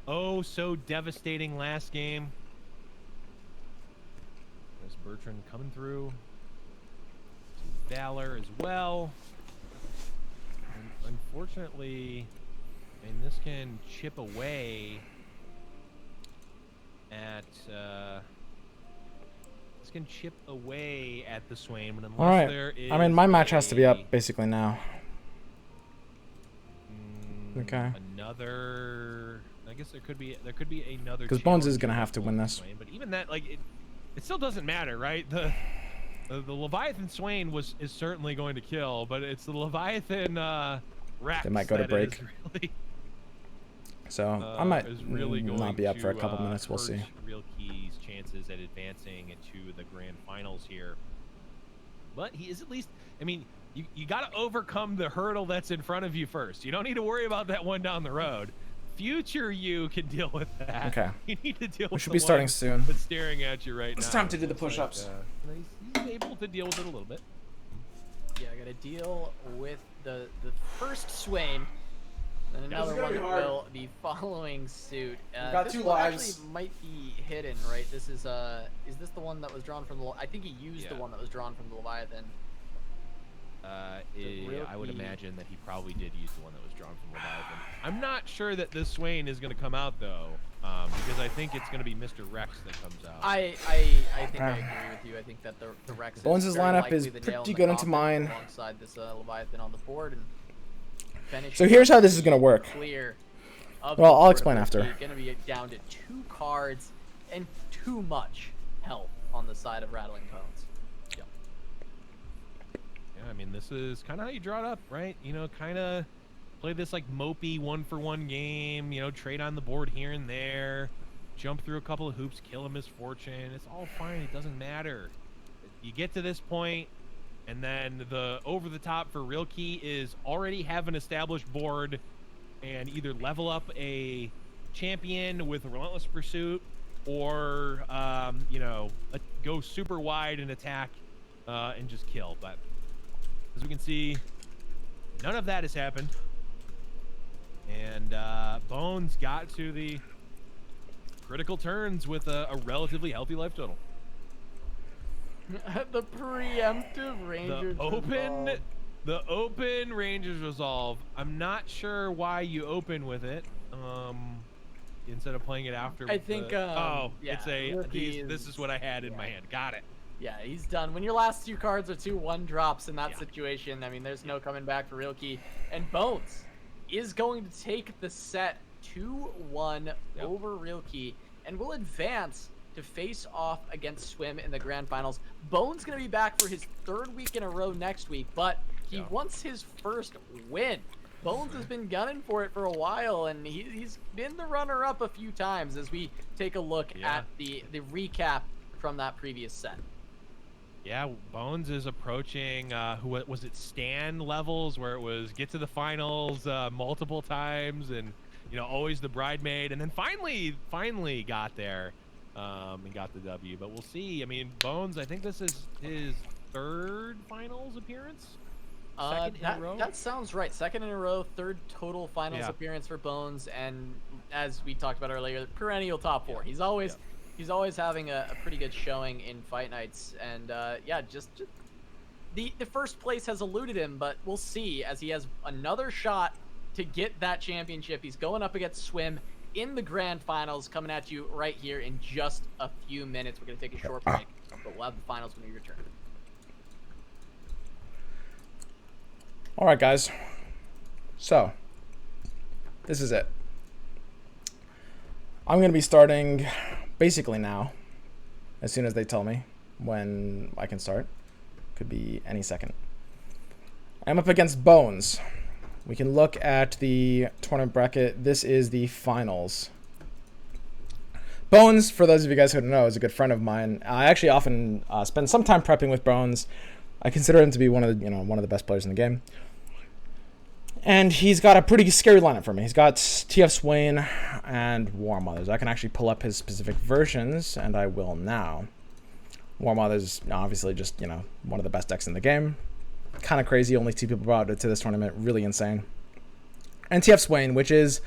so devastating last game. There's Bertrand coming through. Valor as well. And unfortunately, I mean, this can chip away at the Swain, but unless All right. there is I mean, my match has to be up basically now. Okay. Another, I guess there could be another. Because Bones is challenge gonna have to win this. Swain, but even that, like, it still doesn't matter, right? The Leviathan Swain is certainly going to kill, but it's the Leviathan Rex They might go to that break. is really, So I might is really going not be up for a to, couple minutes. We'll hurt see. Real Key's chances at advancing into the grand finals here. But he is at least, I mean, you got to overcome the hurdle that's in front of you first. You don't need to worry about that one down the road. Future you can deal with that. Okay. You need to deal We with should the be starting one soon. that's staring at you right now. It's time to do the Looks like, push-ups. he's able to deal with it a little bit. Yeah, I gotta deal with the first Swain, and Yeah, this is another gonna one be that hard. will be following suit. got this 2 one lives. actually might be hidden, right? This is this the one that was drawn from the? I think he used the one that was drawn from the Leviathan. I would imagine that he probably did use the one that was drawn from Leviathan. I'm not sure that this Swain is going to come out though, because I think it's going to be Mr. Rex that comes out. I think I agree with you. I think that the Rex. Bones' very lineup likely is the nail pretty in the good into coffin mine. Alongside this Leviathan on the board and finish. So here's how this is gonna work. Clear. Well, I'll explain after. Going to be down to 2 cards and too much health on the side of Rattling Bones. Yeah, I mean, this is kind of how you draw it up, right? You know, kind of play this like mopey 1-for-1 game, you know, trade on the board here and there, jump through a couple of hoops, kill a misfortune. It's all fine. It doesn't matter. You get to this point, and then the over the top for Real Key is already have an established board and either level up a champion with Relentless Pursuit or, you know, go super wide and attack and just kill. But as we can see, none of that has happened. And Bones got to the critical turns with a relatively healthy life total. The preemptive Rangers The open Rangers Resolve. I'm not sure why you open with it instead of playing it after. I think, yeah, it's this is what I had in my hand. Got it. Yeah, he's done. When your last 2 cards are 2 1-drops in that situation, I mean, there's no coming back for Real Key. And Bones is going to take the set 2-1 over Real Key and will advance to face off against Swim in the grand finals. Bones going to be back for his 3rd week in a row next week, but he wants his first win. Bones has been gunning for it for a while, and he's been the runner-up a few times as we take a look at the recap from that previous set. Yeah, Bones is approaching, who was it, Stan levels, where it was get to the finals multiple times, and you know, always the bridemaid, and then finally got there and got the W. But we'll see. I mean, Bones, I think this is his 3rd finals appearance. Second in a row? That sounds right. 2nd in a row, 3rd total finals appearance for Bones, and as we talked about earlier, perennial top 4. He's always having a pretty good showing in fight nights, and just the first place has eluded him, but we'll see as he has another shot to get that championship. He's going up against Swim in the grand finals, coming at you right here in just a few minutes. We're going to take a short break, but we'll have the finals when we return. All right, guys. So, this is it. I'm going to be starting basically now, as soon as they tell me when I can start. Could be any second. I'm up against Bones. We can look at the tournament bracket. This is the finals. Bones, for those of you guys who don't know, is a good friend of mine. I actually often spend some time prepping with Bones. I consider him to be one of the best players in the game. And he's got a pretty scary lineup for me. He's got TF Swain and War Mothers. I can actually pull up his specific versions, and I will now. War Mothers, obviously, just, one of the best decks in the game. Kind of crazy. Only 2 people brought it to this tournament. Really insane. And TF Swain, which is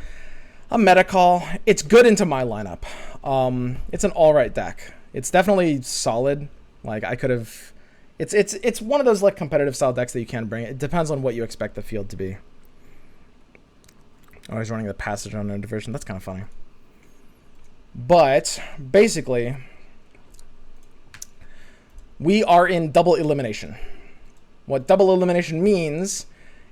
a meta call. It's good into my lineup. It's an alright deck. It's definitely solid. Like, I could have... It's one of those, like, competitive style decks that you can bring. It depends on what you expect the field to be. Oh, he's running the passage on a diversion. That's kind of funny. But, basically, we are in double elimination. What double elimination means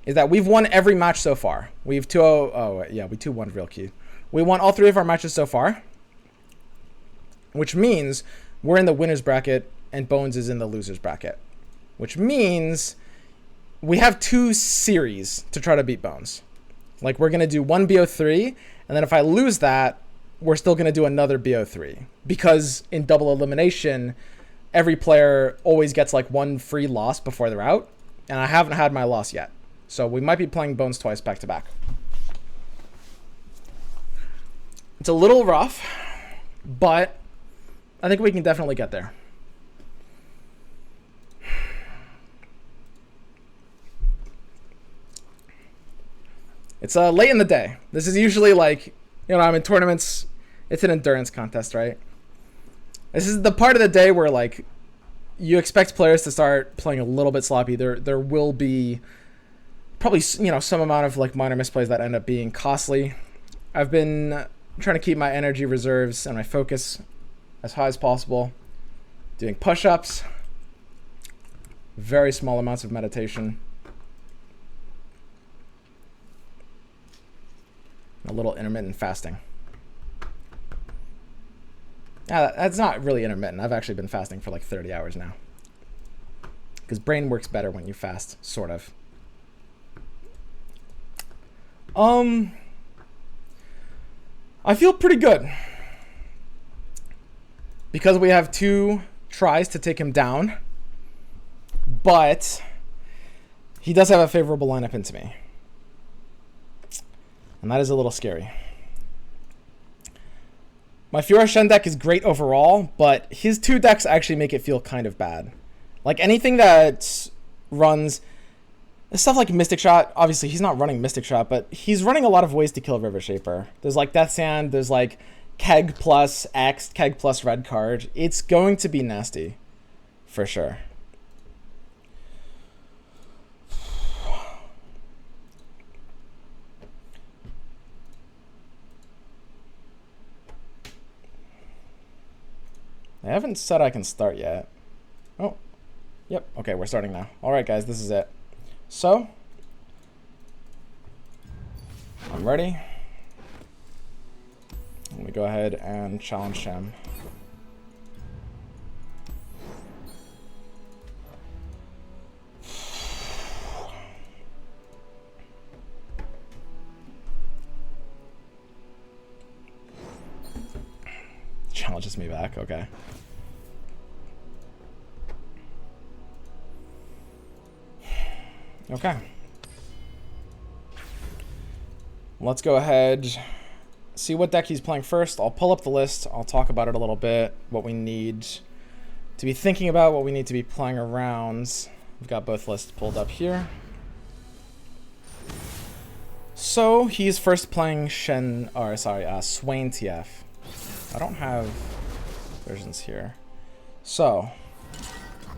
is that we've won every match so far. We've 2-0. Oh, yeah, we 2-1 real key. We won all 3 of our matches so far, which means we're in the winner's bracket and Bones is in the loser's bracket, which means we have 2 series to try to beat Bones. Like, we're going to do 1 BO3, and then if I lose that, we're still going to do another BO3. Because in double elimination, every player always gets like 1 free loss before they're out, and I haven't had my loss yet. So we might be playing Bones twice back to back. It's a little rough, but I think we can definitely get there. It's late in the day. This is usually like, I'm in tournaments. It's an endurance contest, right? This is the part of the day where, like, you expect players to start playing a little bit sloppy. There will be probably, some amount of, like, minor misplays that end up being costly. I've been trying to keep my energy reserves and my focus as high as possible. Doing push-ups. Very small amounts of meditation. A little intermittent fasting. Yeah, that's not really intermittent. I've actually been fasting for like 30 hours now. Because brain works better when you fast, sort of. I feel pretty good. Because we have 2 tries to take him down. But he does have a favorable lineup into me. And that is a little scary. My Fiora Shen deck is great overall, but his 2 decks actually make it feel kind of bad. Like, anything that runs stuff like Mystic Shot, obviously he's not running Mystic Shot, but he's running a lot of ways to kill River Shaper. There's like Death Sand, there's like Keg plus X, Keg plus red card. It's going to be nasty, for sure. I haven't said I can start yet. Oh, yep. Okay, we're starting now. All right, guys, this is it. So, I'm ready. Let me go ahead and challenge him. Challenges me back, okay. Okay. Let's go ahead, see what deck he's playing first. I'll pull up the list. I'll talk about it a little bit, what we need to be thinking about, what we need to be playing around. We've got both lists pulled up here. So he's first playing Swain TF. I don't have versions here. So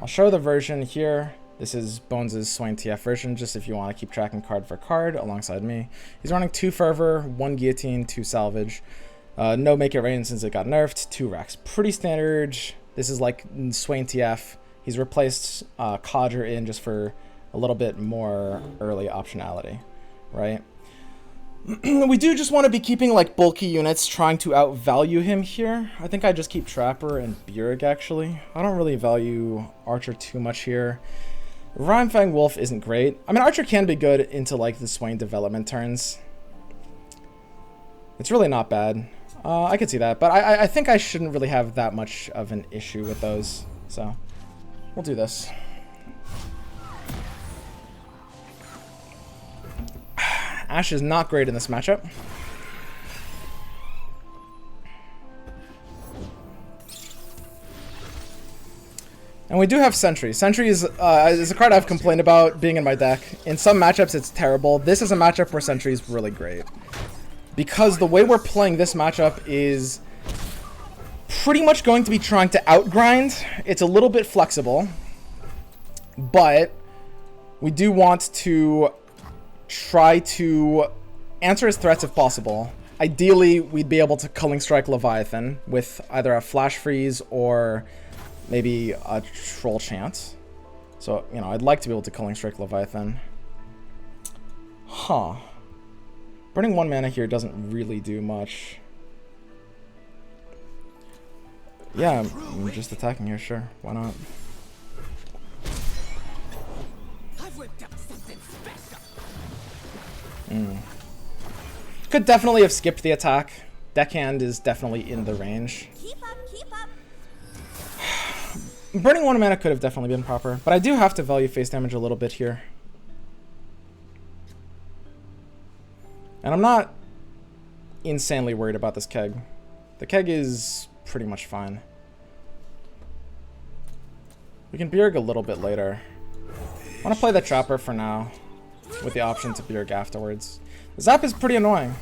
I'll show the version here. This is Bones' Swain TF version, just if you want to keep tracking card for card alongside me. He's running 2 Fervor, 1 Guillotine, 2 Salvage. No Make It Rain since it got nerfed, 2 Rex. Pretty standard. This is like Swain TF. He's replaced Codger in just for a little bit more early optionality, right? We do just want to be keeping like bulky units, trying to outvalue him here. I think I just keep Trapper and Bjerg actually. I don't really value Archer too much here. Rhymefang Wolf isn't great. I mean, Archer can be good into like the Swain development turns. It's really not bad. I could see that, but I think I shouldn't really have that much of an issue with those. So we'll do this. Ashe is not great in this matchup. And we do have Sentry. Sentry is a card I've complained about being in my deck. In some matchups, it's terrible. This is a matchup where Sentry is really great. Because the way we're playing this matchup is pretty much going to be trying to outgrind. It's a little bit flexible. But we do want to try to answer his threats if possible. Ideally, we'd be able to Culling Strike Leviathan with either a Flash Freeze or maybe a Troll Chant. So, you know, I'd like to be able to Culling Strike Leviathan. Huh. Burning 1 mana here doesn't really do much. Yeah, I'm just attacking here, sure. Why not? Could definitely have skipped the attack. Deckhand is definitely in the range. Keep up, keep up. Burning 1 mana could have definitely been proper, but I do have to value face damage a little bit here. And I'm not insanely worried about this keg. The keg is pretty much fine. We can Bjerg a little bit later. I want to play the Trapper for now, with the option to Bjerg afterwards. Zap is pretty annoying.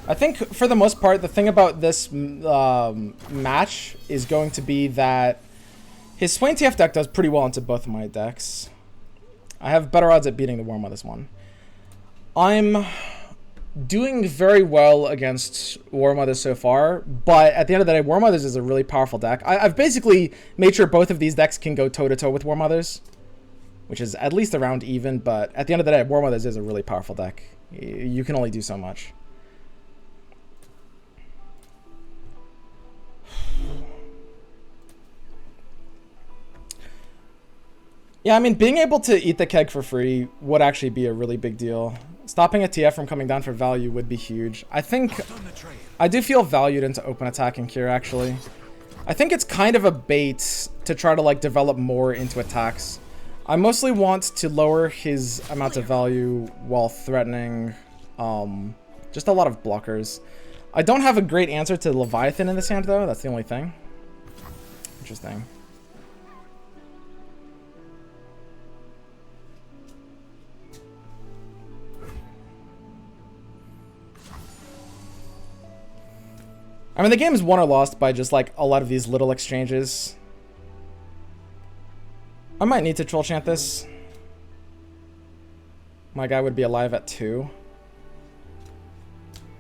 I think, for the most part, the thing about this match is going to be that his Swain TF deck does pretty well into both of my decks. I have better odds at beating the War Mother's one. I'm doing very well against War Mothers so far, but at the end of the day, War Mothers is a really powerful deck. I've basically made sure both of these decks can go toe-to-toe with War Mothers, which is at least around even, but at the end of the day, War Mothers is a really powerful deck. You can only do so much. Yeah, I mean, being able to eat the keg for free would actually be a really big deal. Stopping a TF from coming down for value would be huge. I think I do feel valued into open attacking here, actually. I think it's kind of a bait to try to like develop more into attacks. I mostly want to lower his amount of value while threatening just a lot of blockers. I don't have a great answer to Leviathan in this hand, though. That's the only thing. Interesting. I mean, the game is won or lost by just like a lot of these little exchanges. I might need to Troll Chant this. My guy would be alive at 2.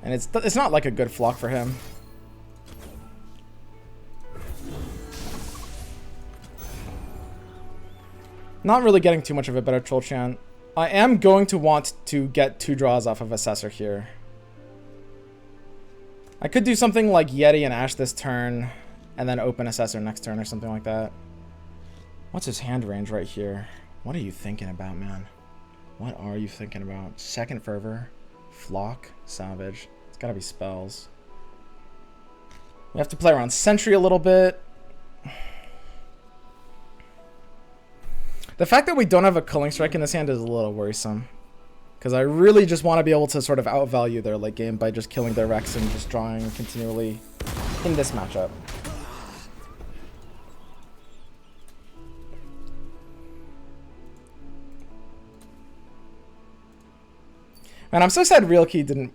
And it's not like a good flock for him. Not really getting too much of a better Troll Chant. I am going to want to get 2 draws off of Assessor here. I could do something like Yeti and Ashe this turn, and then open Assessor next turn or something like that. What's his hand range right here? What are you thinking about, man? What are you thinking about? Second Fervor, Flock, Savage. It's gotta be spells. We have to play around Sentry a little bit. The fact that we don't have a Culling Strike in this hand is a little worrisome. Because I really just want to be able to sort of outvalue their late game by just killing their Rex and just drawing continually in this matchup. Man, I'm so sad Realkey didn't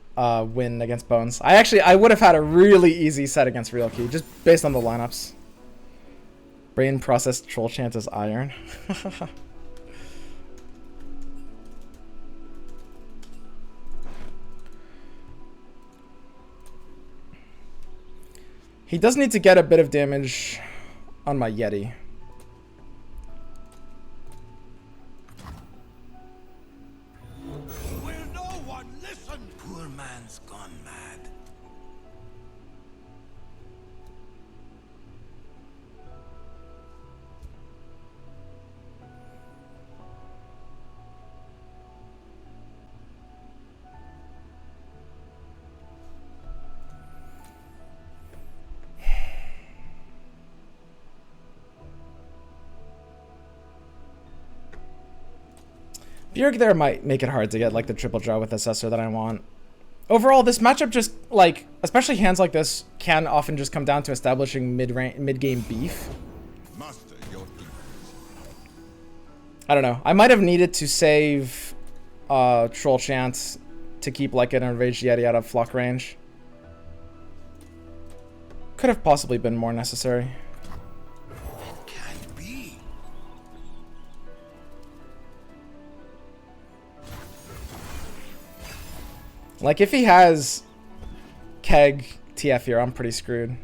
win against Bones. I would have had a really easy set against Realkey, just based on the lineups. Brain processed Troll Chant as Iron. He does need to get a bit of damage on my Yeti. Will no one listen? Poor man's gone mad. Bjerg there might make it hard to get like the triple draw with Assessor that I want. Overall, this matchup just like, especially hands like this, can often just come down to establishing mid-game beef. Master your defense. I don't know. I might have needed to save Troll Chant to keep like an Enraged Yeti out of flock range. Could have possibly been more necessary. Can't be. Like if he has Keg TF here, I'm pretty screwed.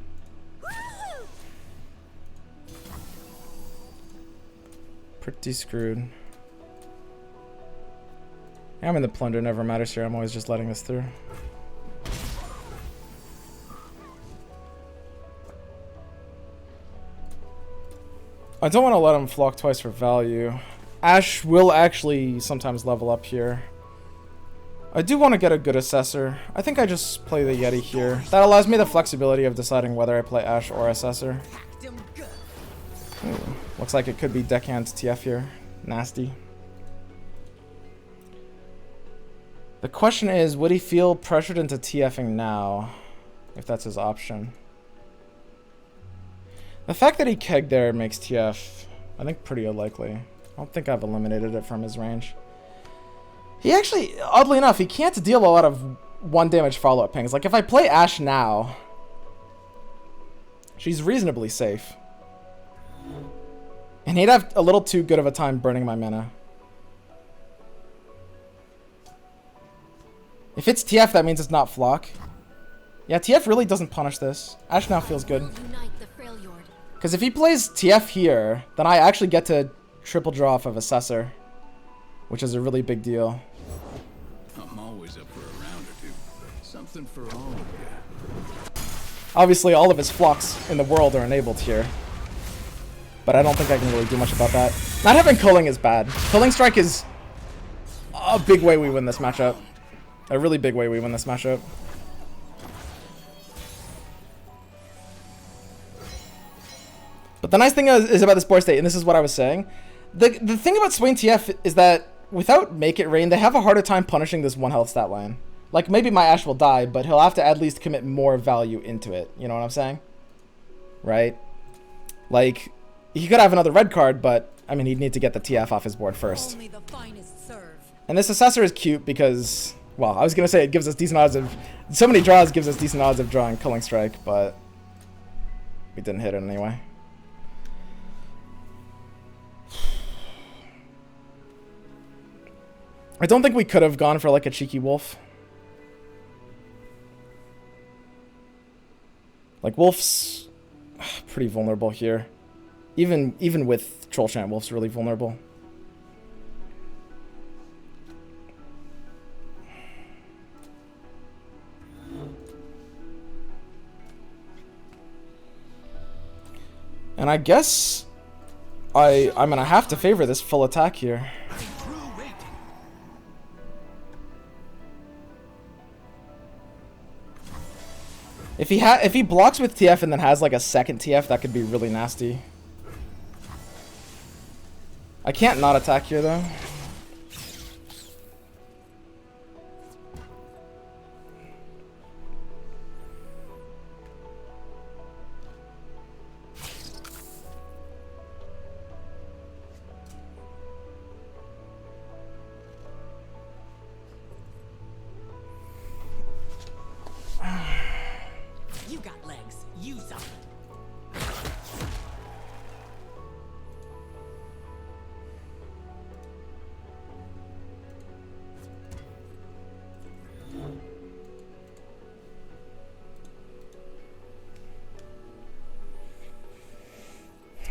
Pretty screwed. I'm in the plunder, never matters here. I'm always just letting this through. I don't want to let him flock twice for value. Ash will actually sometimes level up here. I do want to get a good Assessor. I think I just play the Yeti here. That allows me the flexibility of deciding whether I play Ash or Assessor. Ooh, looks like it could be deckhand TF here. Nasty. The question is, would he feel pressured into TFing now? If that's his option. The fact that he kegged there makes TF, I think, pretty unlikely. I don't think I've eliminated it from his range. He actually, oddly enough, he can't deal a lot of 1 damage follow-up pings. Like, if I play Ashe now, she's reasonably safe. And he'd have a little too good of a time burning my mana. If it's TF, that means it's not flock. Yeah, TF really doesn't punish this. Ashe now feels good. Because if he plays TF here, then I actually get to triple draw off of Assessor, which is a really big deal. I'm always up for a round or two. Something for all of you. Obviously, all of his flocks in the world are enabled here. But I don't think I can really do much about that. Not having Culling is bad. Culling Strike is a big way we win this matchup. A really big way we win this matchup. But the nice thing is about this board state, and this is what I was saying, the thing about Swain TF is that without Make It Rain, they have a harder time punishing this 1 health stat line. Like, maybe my Ashe will die, but he'll have to at least commit more value into it. You know what I'm saying? Right? Like, he could have another red card, but, I mean, he'd need to get the TF off his board first. Only the finest serve. And this Assessor is cute because, well, I was going to say it gives us decent odds of... So many draws gives us decent odds of drawing Culling Strike, but we didn't hit it anyway. I don't think we could have gone for like a cheeky wolf. Like Wolf's pretty vulnerable here. Even with Troll Chant, Wolf's really vulnerable. And I guess I'm gonna have to favor this full attack here. If he blocks with TF and then has like a second TF, that could be really nasty. I can't not attack here though. You got legs. Use them.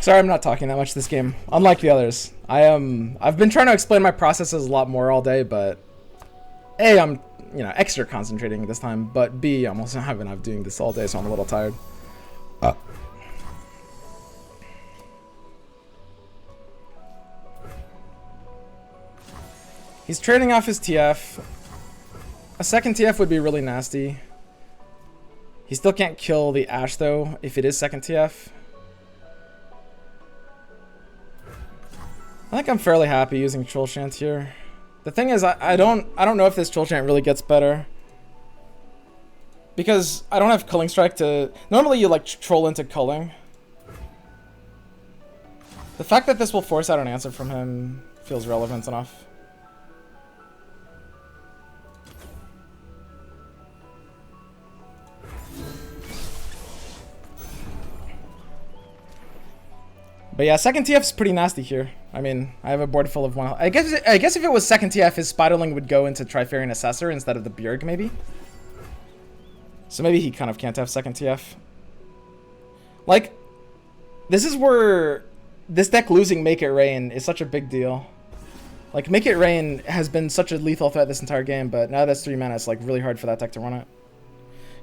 Sorry, I'm not talking that much this game. Unlike the others, I've been trying to explain my processes a lot more all day, but A, I'm extra concentrating this time, but B, I'm also having doing this all day, so I'm a little tired. He's trading off his TF. A second TF would be really nasty. He still can't kill the Ashe though if it is second TF. I think I'm fairly happy using Troll Chant here. The thing is, I don't know if this Troll Chant really gets better. Because I don't have Culling Strike to... Normally you like troll into culling. The fact that this will force out an answer from him feels relevant enough. But yeah, second TF's pretty nasty here. I mean, I have a board full of one. I guess if it was second TF, his Spiderling would go into Trifarian Assessor instead of the Bjerg, maybe. So maybe he kind of can't have second TF. Like, this is where this deck losing Make It Rain is such a big deal. Like, Make It Rain has been such a lethal threat this entire game, but now that's 3 mana, it's like really hard for that deck to run it.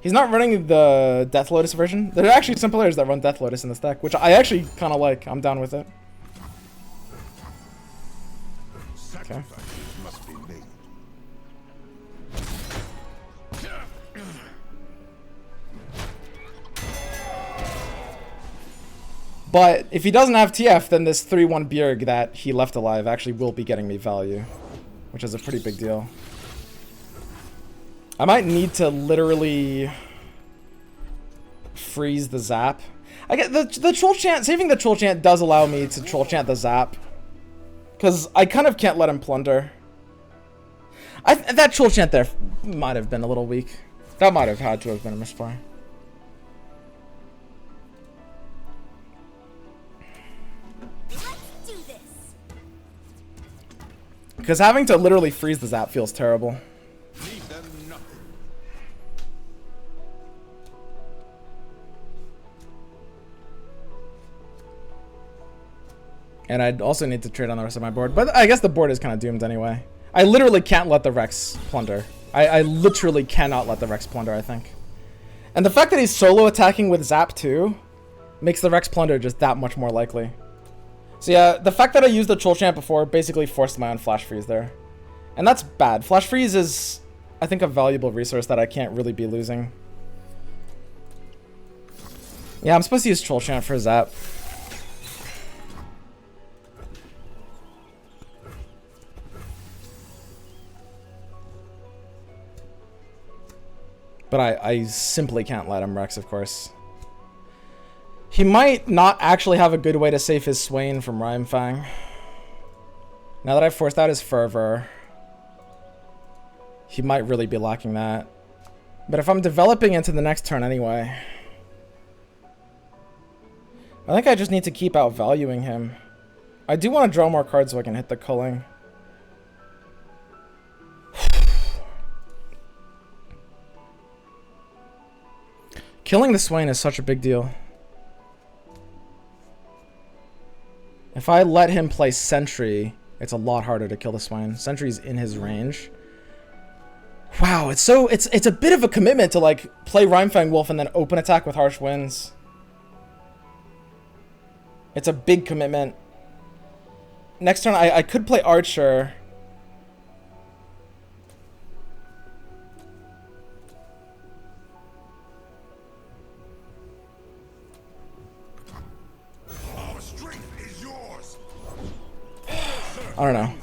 He's not running the Death Lotus version. There are actually some players that run Death Lotus in this deck, which I actually kind of like. I'm down with it. Okay. Must be made. But if he doesn't have TF, then this 3-1 Bjerg that he left alive actually will be getting me value, which is a pretty big deal. I might need to literally freeze the zap. I get the Troll Chant. Saving the Troll Chant does allow me to Troll Chant the zap, because I kind of can't let him plunder. That Troll Chant there might have been a little weak. That might have had to have been a misfire. Let's do this. Because having to literally freeze the zap feels terrible. Leave them nothing. And I'd also need to trade on the rest of my board. But I guess the board is kind of doomed anyway. I literally can't let the Rex plunder. I literally cannot let the Rex plunder, I think. And the fact that he's solo attacking with Zap too makes the Rex plunder just that much more likely. So yeah, the fact that I used the Troll Chant before basically forced my own Flash Freeze there. And that's bad. Flash Freeze is, I think, a valuable resource that I can't really be losing. Yeah, I'm supposed to use Troll Chant for Zap. But I simply can't let him Rex, of course. He might not actually have a good way to save his Swain from Rhyme-Fang. Now that I've forced out his Fervor, he might really be lacking that. But if I'm developing into the next turn anyway, I think I just need to keep outvaluing him. I do want to draw more cards so I can hit the culling. Killing the Swain is such a big deal. If I let him play Sentry, it's a lot harder to kill the Swain. Sentry's in his range. Wow, it's a bit of a commitment to like play Rhymefang Wolf and then open attack with Harsh Winds. It's a big commitment. Next turn I could play Archer. Our strength is yours. I don't know.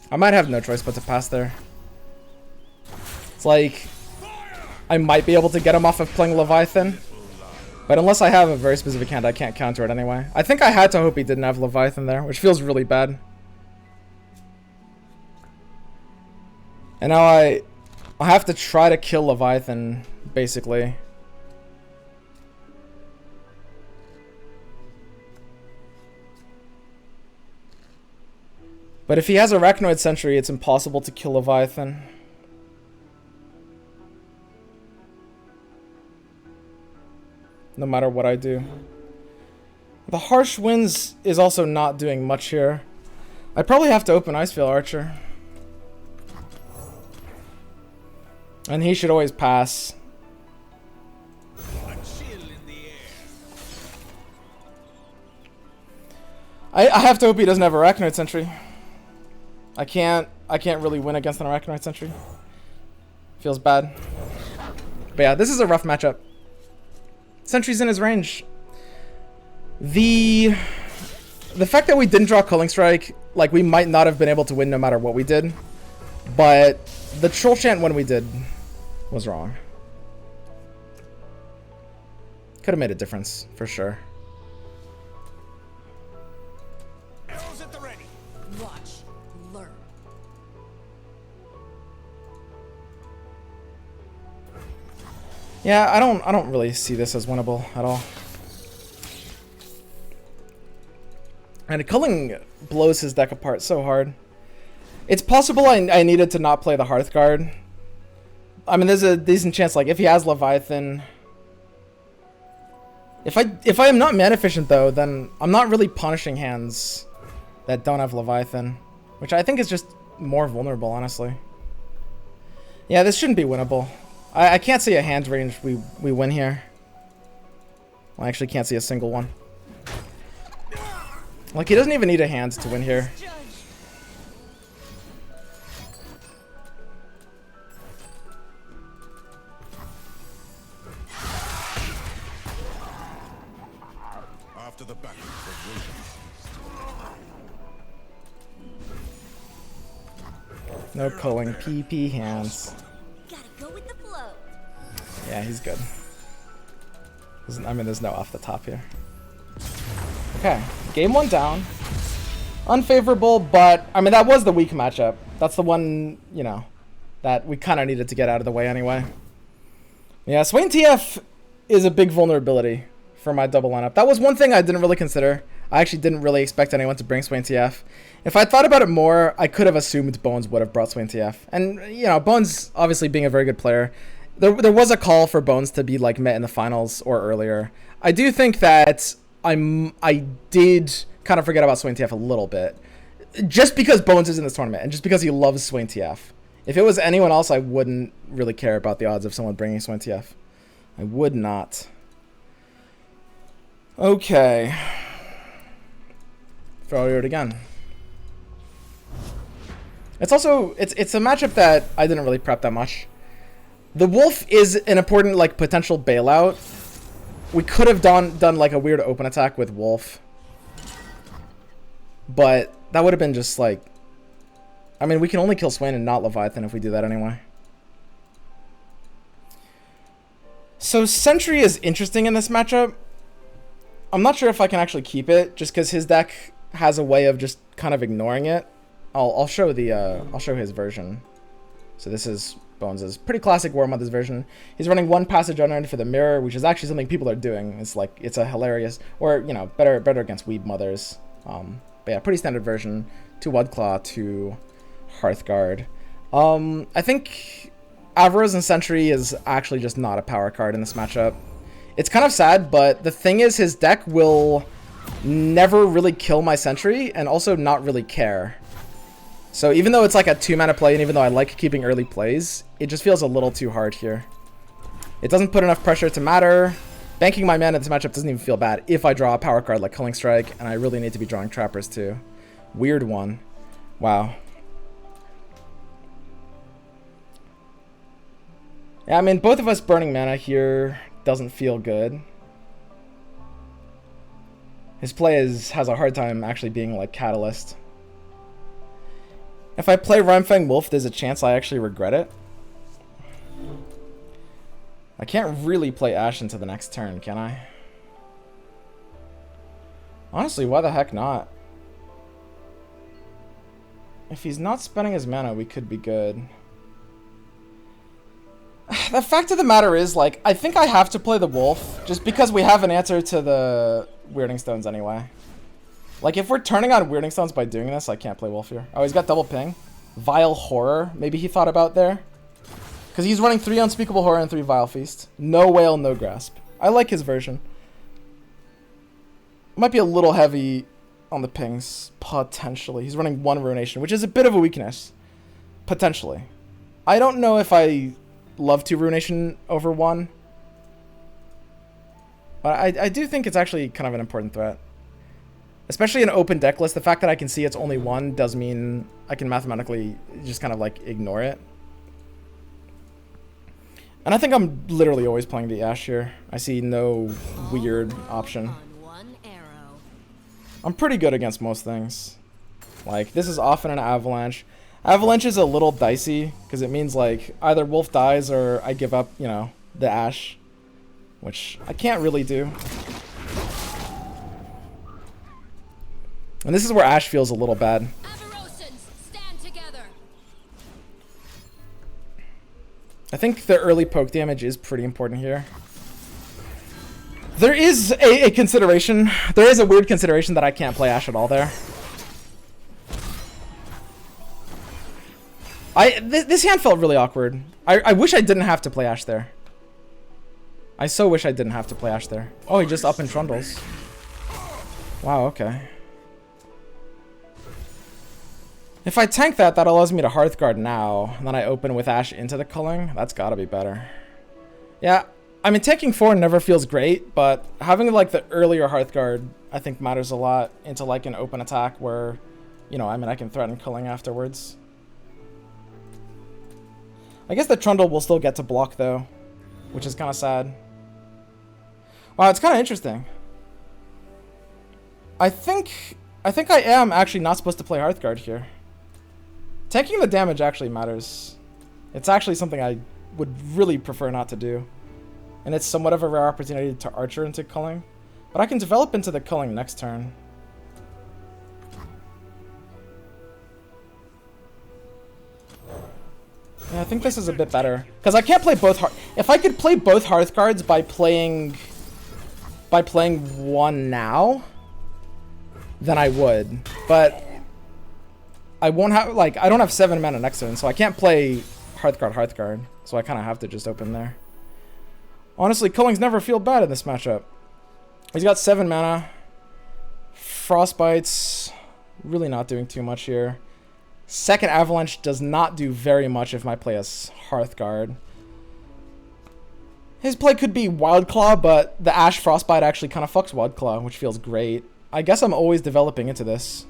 I might have no choice but to pass there. It's like I might be able to get him off of playing Leviathan, but unless I have a very specific hand, I can't counter it anyway. I think I had to hope he didn't have Leviathan there, which feels really bad. And now I have to try to kill Leviathan, basically. But if he has Arachnoid Sentry, it's impossible to kill Leviathan. No matter what I do. The Harsh Winds is also not doing much here. I probably have to open Icefield Archer. And he should always pass. I have to hope he doesn't have Arachnoid Sentry. I can't really win against an Arachnoid Sentry. Feels bad. But yeah, this is a rough matchup. Sentry's in his range. The fact that we didn't draw Culling Strike, like, we might not have been able to win no matter what we did. But the Troll Chant when we did was wrong. Could have made a difference, for sure. Arrows at the ready. Watch, learn. Yeah, I don't really see this as winnable at all. And Culling blows his deck apart so hard. It's possible I needed to not play the Hearthguard. I mean, there's a decent chance, like, if he has Leviathan... If I am not mana efficient, though, then I'm not really punishing hands that don't have Leviathan. Which I think is just more vulnerable, honestly. Yeah, this shouldn't be winnable. I can't see a hand range we win here. I actually can't see a single one. Like, he doesn't even need a hand to win here. After the battle, No culling. PP hands. Gotta go with the flow. Yeah, he's good. I mean, there's no off the top here. Okay, game one down. Unfavorable, but I mean, that was the weak matchup. That's the one, you know, that we kind of needed to get out of the way anyway. Yeah, Swain TF is a big vulnerability for my double lineup. That was one thing I didn't really consider. I actually didn't really expect anyone to bring Swain TF. If I thought about it more, I could have assumed Bones would have brought Swain TF. And, you know, Bones obviously being a very good player, there was a call for Bones to be, like, met in the finals or earlier. I do think that I did kind of forget about Swain TF a little bit. Just because Bones is in this tournament, and just because he loves Swain TF. If it was anyone else, I wouldn't really care about the odds of someone bringing Swain TF. I would not. Okay. Throw it again. It's also, it's a matchup that I didn't really prep that much. The Wolf is an important, like, potential bailout. We could have done like a weird open attack with Wolf. But that would have been just like, I mean, we can only kill Swain and not Leviathan if we do that anyway. So Sentry is interesting in this matchup. I'm not sure if I can actually keep it, just because his deck has a way of just kind of ignoring it. I'll show his version. So this is Bones' pretty classic War Mother's version. He's running one Passage Unearned for the Mirror, which is actually something people are doing. It's a hilarious, or, you know, better against Weeb Mothers. But yeah, pretty standard version. 2 Woodclaw, 2 Hearthguard. I think Avaro's and Sentry is actually just not a power card in this matchup. It's kind of sad, but the thing is, his deck will never really kill my Sentry, and also not really care. So even though it's like a 2-mana play, and even though I like keeping early plays, it just feels a little too hard here. It doesn't put enough pressure to matter. Banking my mana in this matchup doesn't even feel bad if I draw a power card like Culling Strike, and I really need to be drawing Trappers too. Weird one. Wow. Yeah, I mean, both of us burning mana here doesn't feel good. His play has a hard time actually being like Catalyst. If I play Rimefang Wolf, there's a chance I actually regret it. I can't really play Ash into the next turn, can I? Honestly, why the heck not? If he's not spending his mana, we could be good. The fact of the matter is, like, I think I have to play the Wolf, just because we have an answer to the Weirding Stones anyway. Like, if we're turning on Weirding Stones by doing this, I can't play Wolf here. Oh, he's got double ping. Vile Horror, maybe he thought about there. Because he's running 3 Unspeakable Horror and 3 Vile Feast. No Whale, no Grasp. I like his version. Might be a little heavy on the pings, potentially. He's running 1 Ruination, which is a bit of a weakness. Potentially. I don't know if I love 2 Ruination over 1. But I do think it's actually kind of an important threat. Especially in open deck list, the fact that I can see it's only 1 does mean I can mathematically just kind of like ignore it. And I think I'm literally always playing the Ash here. I see no weird option. I'm pretty good against most things. Like, this is often an Avalanche. Avalanche is a little dicey, because it means, like, either Wolf dies or I give up, you know, the Ash. Which I can't really do. And this is where Ash feels a little bad. Stand together. I think the early poke damage is pretty important here. There is a consideration. There is a weird consideration that I can't play Ash at all there. This hand felt really awkward. I wish I didn't have to play Ash there. I so wish I didn't have to play Ash there. Oh, he just up and trundles. Wow, okay. If I tank that, that allows me to Hearthguard now, and then I open with Ash into the culling. That's gotta be better. Yeah, I mean, taking 4 never feels great, but having like the earlier Hearthguard, I think matters a lot into like an open attack where, you know, I mean, I can threaten culling afterwards. I guess the Trundle will still get to block though, which is kind of sad. Wow, it's kind of interesting. I think I am actually not supposed to play Hearthguard here. Taking the damage actually matters. It's actually something I would really prefer not to do. And it's somewhat of a rare opportunity to Archer into culling. But I can develop into the culling next turn. Yeah, I think this is a bit better. Because I can't play both if I could play both Hearthguards by playing 1 now, then I would. But I won't have, like, I don't have 7 mana next turn, so I can't play Hearthguard. So I kind of have to just open there. Honestly, Cullings never feel bad in this matchup. He's got 7 mana. Frostbite's really not doing too much here. Second Avalanche does not do very much if my play is Hearthguard. His play could be Wildclaw, but the Ash Frostbite actually kind of fucks Wildclaw, which feels great. I guess I'm always developing into this.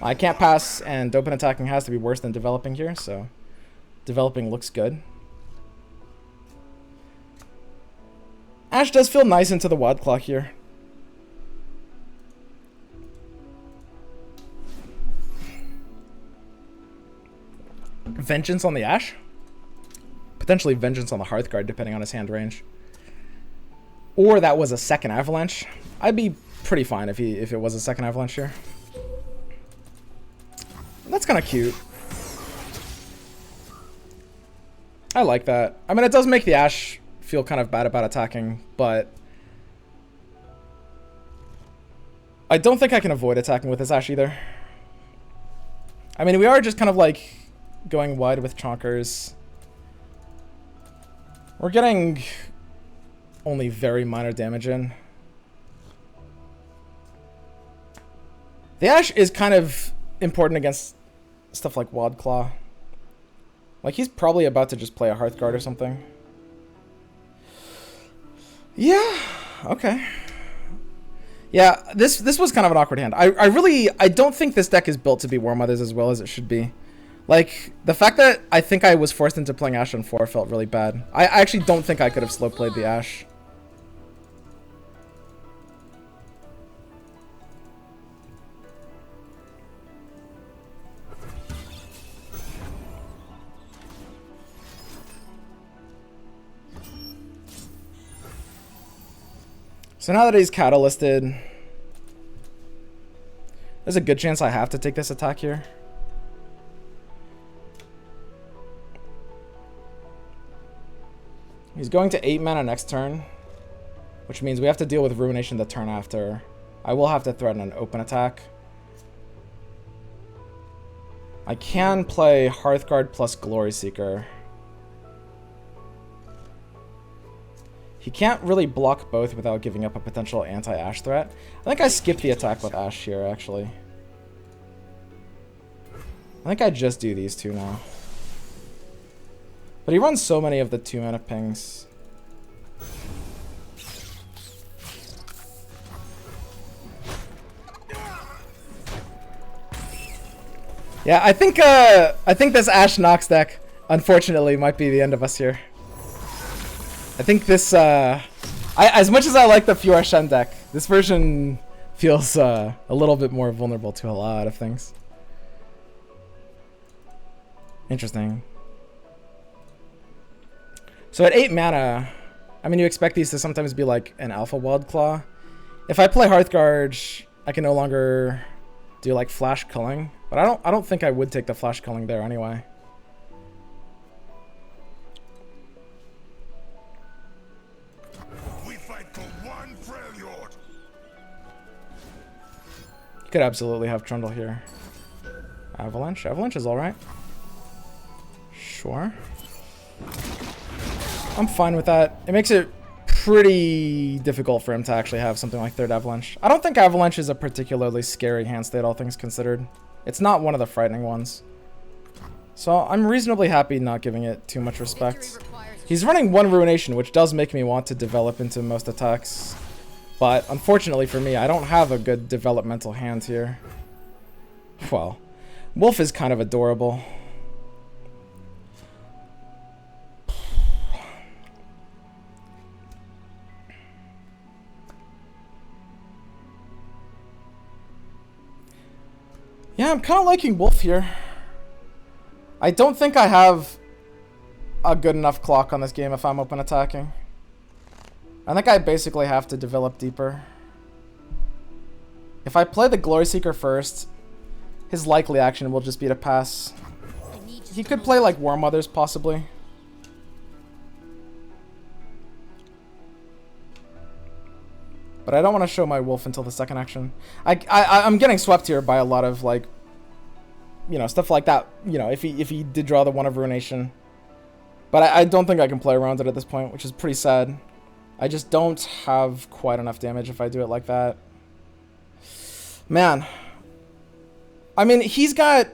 I can't pass, and open attacking has to be worse than developing here, so developing looks good. Ash does feel nice into the Wildclaw here. Vengeance on the Ash? Potentially Vengeance on the Hearthguard, depending on his hand range. Or that was a second Avalanche. I'd be pretty fine if it was a second Avalanche here. That's kind of cute. I like that. I mean, it does make the Ash feel kind of bad about attacking, but I don't think I can avoid attacking with this Ash either. I mean, we are just kind of like going wide with Chonkers. We're getting only very minor damage in. The Ash is kind of important against stuff like Wildclaw. Like, he's probably about to just play a Hearthguard or something. Yeah, okay. Yeah, this was kind of an awkward hand. I don't think this deck is built to be War Mothers as well as it should be. Like, the fact that I think I was forced into playing Ash on 4 felt really bad. I actually don't think I could have slow played the Ash. So now that he's catalysted, there's a good chance I have to take this attack here. He's going to 8 mana next turn, which means we have to deal with Ruination the turn after. I will have to threaten an open attack. I can play Hearthguard plus Glory Seeker. He can't really block both without giving up a potential anti-Ash threat. I think I skipped the attack with Ash here, actually. I think I just do these two now. But he runs so many of the 2-mana pings. Yeah, I think this Ash Nox deck, unfortunately, might be the end of us here. I think this, as much as I like the Fiora Shen deck, this version feels a little bit more vulnerable to a lot of things. Interesting. So at 8 mana, I mean, you expect these to sometimes be like an Alpha Wild Claw. If I play Hearthguard, I can no longer do like Flash Culling, but I don't think I would take the Flash Culling there anyway. We fight for one Freljord. You could absolutely have Trundle here. Avalanche? Avalanche is alright. Sure. I'm fine with that. It makes it pretty difficult for him to actually have something like third Avalanche. I don't think Avalanche is a particularly scary hand state, all things considered. It's not one of the frightening ones. So I'm reasonably happy not giving it too much respect. He's running 1 Ruination, which does make me want to develop into most attacks. But unfortunately for me, I don't have a good developmental hand here. Well, Wolf is kind of adorable. Yeah, I'm kind of liking Wolf here. I don't think I have a good enough clock on this game if I'm open attacking. I think I basically have to develop deeper. If I play the Glory Seeker first, his likely action will just be to pass. He could play like War Mothers possibly. But I don't want to show my Wolf until the second action. I'm getting swept here by a lot of like, you know, stuff like that. You know, if he did draw the 1 of Ruination. But I don't think I can play around it at this point, which is pretty sad. I just don't have quite enough damage if I do it like that. Man. I mean, he's got...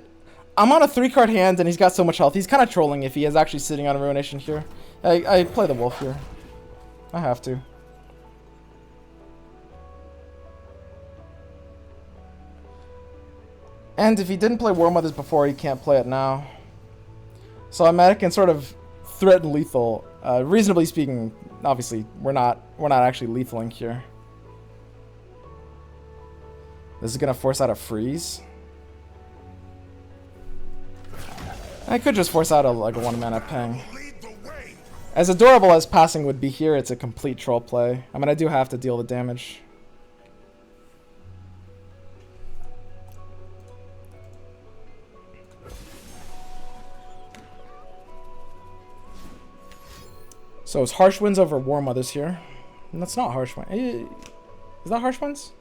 I'm on a 3-card hand and he's got so much health. He's kind of trolling if he is actually sitting on a Ruination here. I play the Wolf here. I have to. And if he didn't play War Mothers before, he can't play it now. So I can sort of threaten lethal. Reasonably speaking, obviously, we're not actually lethaling here. This is gonna force out a freeze. I could just force out like a 1-mana ping. As adorable as passing would be here, it's a complete troll play. I mean, I do have to deal the damage. So it's Harsh Winds over War Mothers here. And that's not Harsh Winds. Is that Harsh Winds?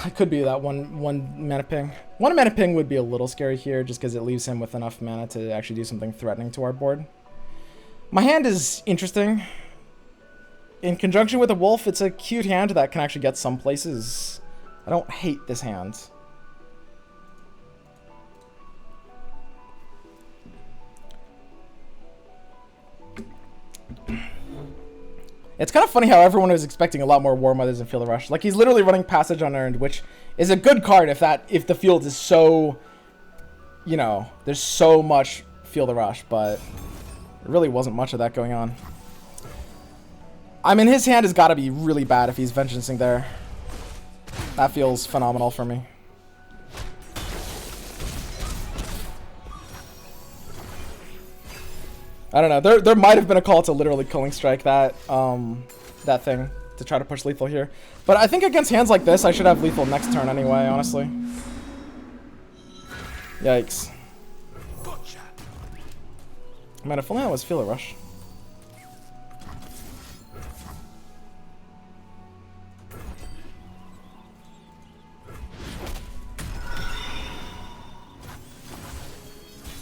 It could be that one mana ping. 1 mana ping would be a little scary here just because it leaves him with enough mana to actually do something threatening to our board. My hand is interesting. In conjunction with a Wolf, it's a cute hand that can actually get some places. I don't hate this hand. It's kind of funny how everyone was expecting a lot more War Mothers and Field of Rush. Like, he's literally running Passage Unearned, which is a good card if the field is so, you know, there's so much Field of Rush, but there really wasn't much of that going on. I mean, his hand has got to be really bad if he's Vengeancing there. That feels phenomenal for me. I don't know. There might have been a call to literally Culling Strike that thing to try to push lethal here. But I think against hands like this, I should have lethal next turn anyway, honestly. Yikes. Man, if only that was Field of Rush.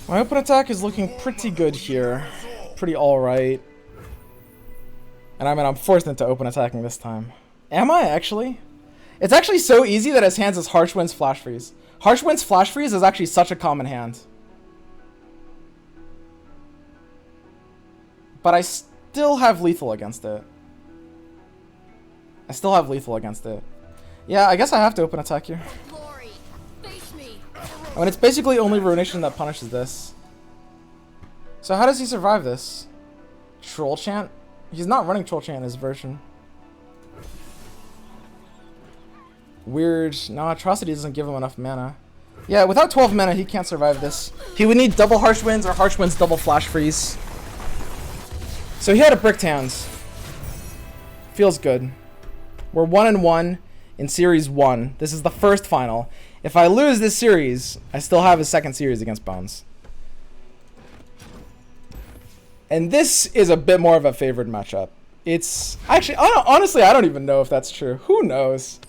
My open attack is looking pretty good here. Pretty alright. And I mean, I'm forced into open attacking this time. Am I actually? It's actually so easy that his hands is Harsh Wind's Flash Freeze. Harsh Wind's Flash Freeze is actually such a common hand. But I still have lethal against it. I still have lethal against it. Yeah, I guess I have to open attack here. Glory, face me. I mean, it's basically only Ruination that punishes this. So how does he survive this? Troll Chant? He's not running Troll Chant in his version. Weird. No, Atrocity doesn't give him enough mana. Yeah, without 12 mana, he can't survive this. He would need double Harsh Winds or Harsh Winds double Flash Freeze. So he had a Bricked Hands. Feels good. We're 1-1 in Series 1. This is the first final. If I lose this series, I still have a second series against Bones. And this is a bit more of a favored matchup. It's actually, honestly, I don't even know if that's true. Who knows?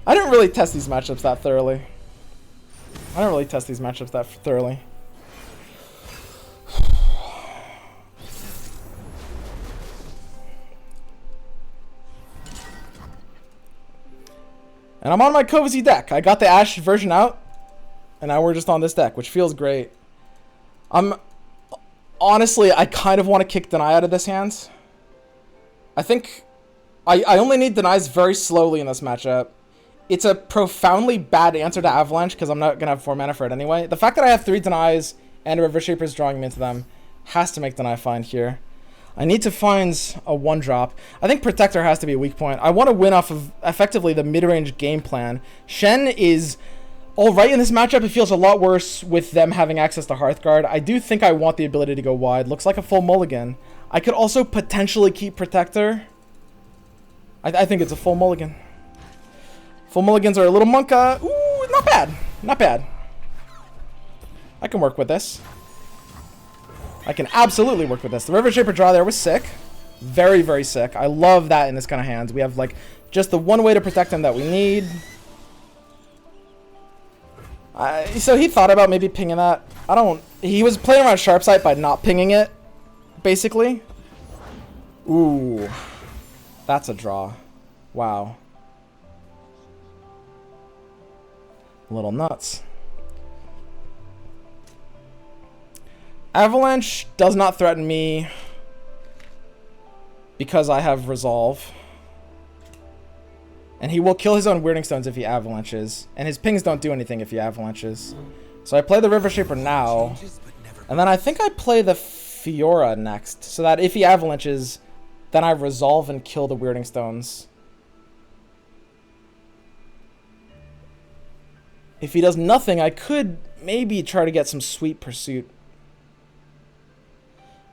I didn't really test these matchups that thoroughly. And I'm on my cozy deck. I got the Ash version out, and now we're just on this deck, which feels great. Honestly, I kind of want to kick Deny out of this hand. I think I only need Denies very slowly in this matchup. It's a profoundly bad answer to Avalanche because I'm not going to have 4 mana for it anyway. The fact that I have 3 Denies and River Shapers drawing me into them has to make Deny fine here. I need to find a 1-drop. I think Protector has to be a weak point. I want to win off of effectively the mid-range game plan. Shen is alright in this matchup. It feels a lot worse with them having access to Hearthguard. I do think I want the ability to go wide. Looks like a full mulligan. I could also potentially keep Protector. I think it's a full mulligan. Full mulligans are a little monka. Ooh, not bad. Not bad. I can work with this. I can absolutely work with this. The River Shaper draw there was sick. Very, very sick. I love that in this kind of hands. We have, like, just the one way to protect him that we need. So he thought about maybe pinging that. He was playing around Sharp Sight by not pinging it, basically. Ooh. That's a draw. Wow. A little nuts. Avalanche does not threaten me because I have Resolve. And he will kill his own Weirding Stones if he avalanches. And his pings don't do anything if he avalanches. So I play the River Shaper now. And then I think I play the Fiora next. So that if he avalanches, then I Resolve and kill the Weirding Stones. If he does nothing, I could maybe try to get some Sweet Pursuit.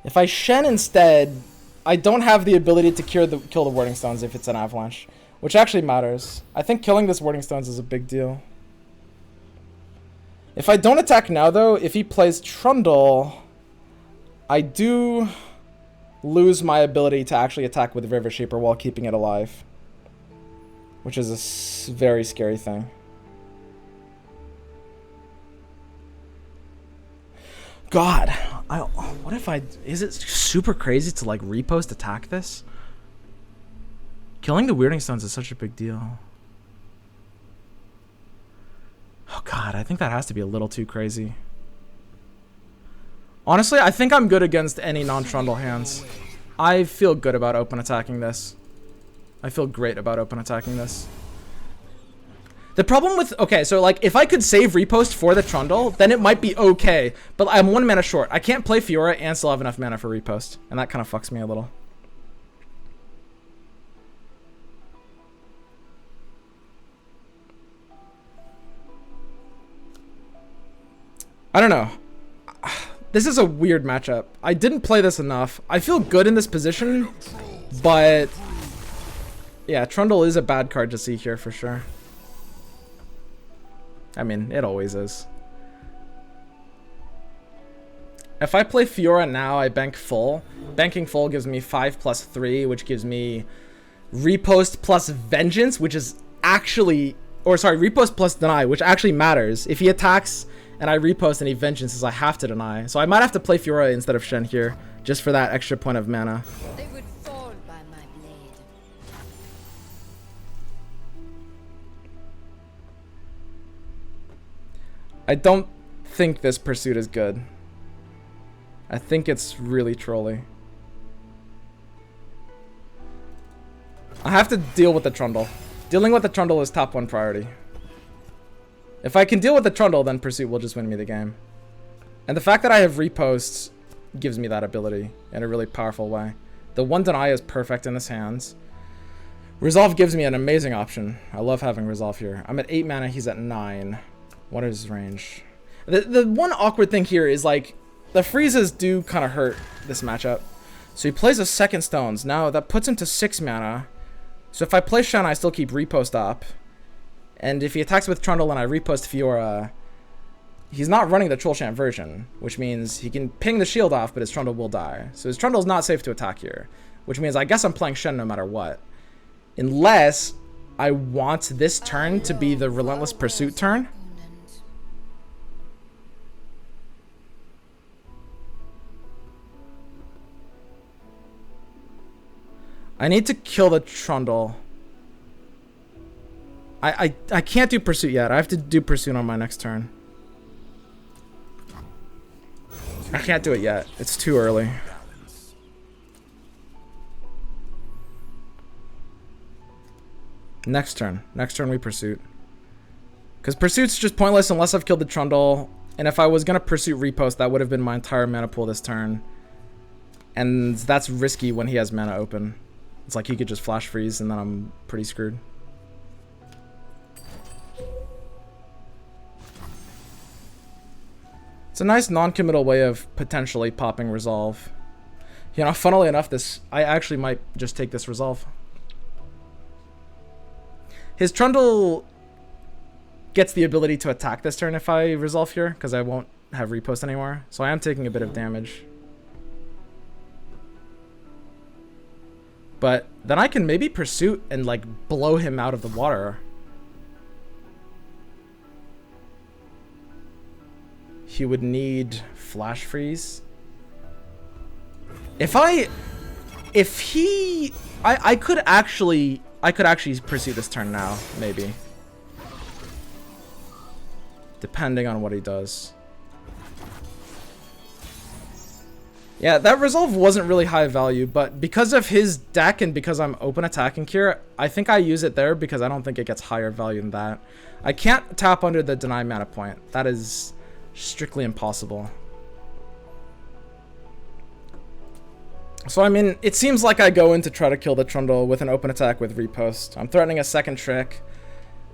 If I Shen instead, I don't have the ability to kill the Warding Stones if it's an Avalanche, which actually matters. I think killing this Warding Stones is a big deal. If I don't attack now, though, if he plays Trundle, I do lose my ability to actually attack with River Shaper while keeping it alive, which is a very scary thing. God, what if is it super crazy to like repost attack this? Killing the Weirding Stones is such a big deal. Oh God, I think that has to be a little too crazy. Honestly, I think I'm good against any non-Trundle hands. I feel good about open attacking this. I feel great about open attacking this. The problem with, okay, so like if I could save repost for the Trundle, then it might be okay. But I'm 1 mana short. I can't play Fiora and still have enough mana for repost. And that kind of fucks me a little. I don't know. This is a weird matchup. I didn't play this enough. I feel good in this position, but yeah, Trundle is a bad card to see here for sure. I mean, it always is. If I play Fiora now, I bank full. Banking full gives me 5+3, which gives me repost plus vengeance, which is actually, or sorry, repost plus deny, which actually matters. If he attacks and I repost and he vengeances, I have to deny. So I might have to play Fiora instead of Shen here, just for that extra point of mana. They would fall fall by my blade. I don't think this pursuit is good. I think it's really trolly. I have to deal with the Trundle. Dealing with the Trundle is top 1 priority. If I can deal with the Trundle, then pursuit will just win me the game. And the fact that I have reposts gives me that ability in a really powerful way. The 1 deny is perfect in his hands. Resolve gives me an amazing option. I love having Resolve here. I'm at 8 mana, he's at 9. What is his range? The one awkward thing here is like, the freezes do kind of hurt this matchup. So he plays a second Stones. Now that puts him to 6 mana. So if I play Shen, I still keep repost up. And if he attacks with Trundle and I repost Fiora, he's not running the Troll Chant version, which means he can ping the shield off, but his Trundle will die. So his Trundle is not safe to attack here, which means I guess I'm playing Shen no matter what. Unless I want this turn to be the Relentless Pursuit turn. I need to kill the Trundle. I can't do Pursuit yet. I have to do Pursuit on my next turn. I can't do it yet. It's too early. Next turn. Next turn we Pursuit. Because Pursuit's just pointless unless I've killed the Trundle. And if I was going to Pursuit Repost, that would have been my entire mana pool this turn. And that's risky when he has mana open. It's like he could just Flash Freeze and then I'm pretty screwed. It's a nice non-committal way of potentially popping Resolve. You know, funnily enough, I actually might just take this Resolve. His Trundle gets the ability to attack this turn if I Resolve here, because I won't have Repost anymore. So I am taking a bit of damage. But then I can maybe Pursuit and like blow him out of the water. He would need Flash Freeze. I could actually pursue this turn now, maybe. Depending on what he does. Yeah, that Resolve wasn't really high value, but because of his deck and because I'm open attacking here, I think I use it there because I don't think it gets higher value than that. I can't tap under the deny mana point. That is strictly impossible. So I mean, it seems like I go in to try to kill the Trundle with an open attack with Repost. I'm threatening a second trick.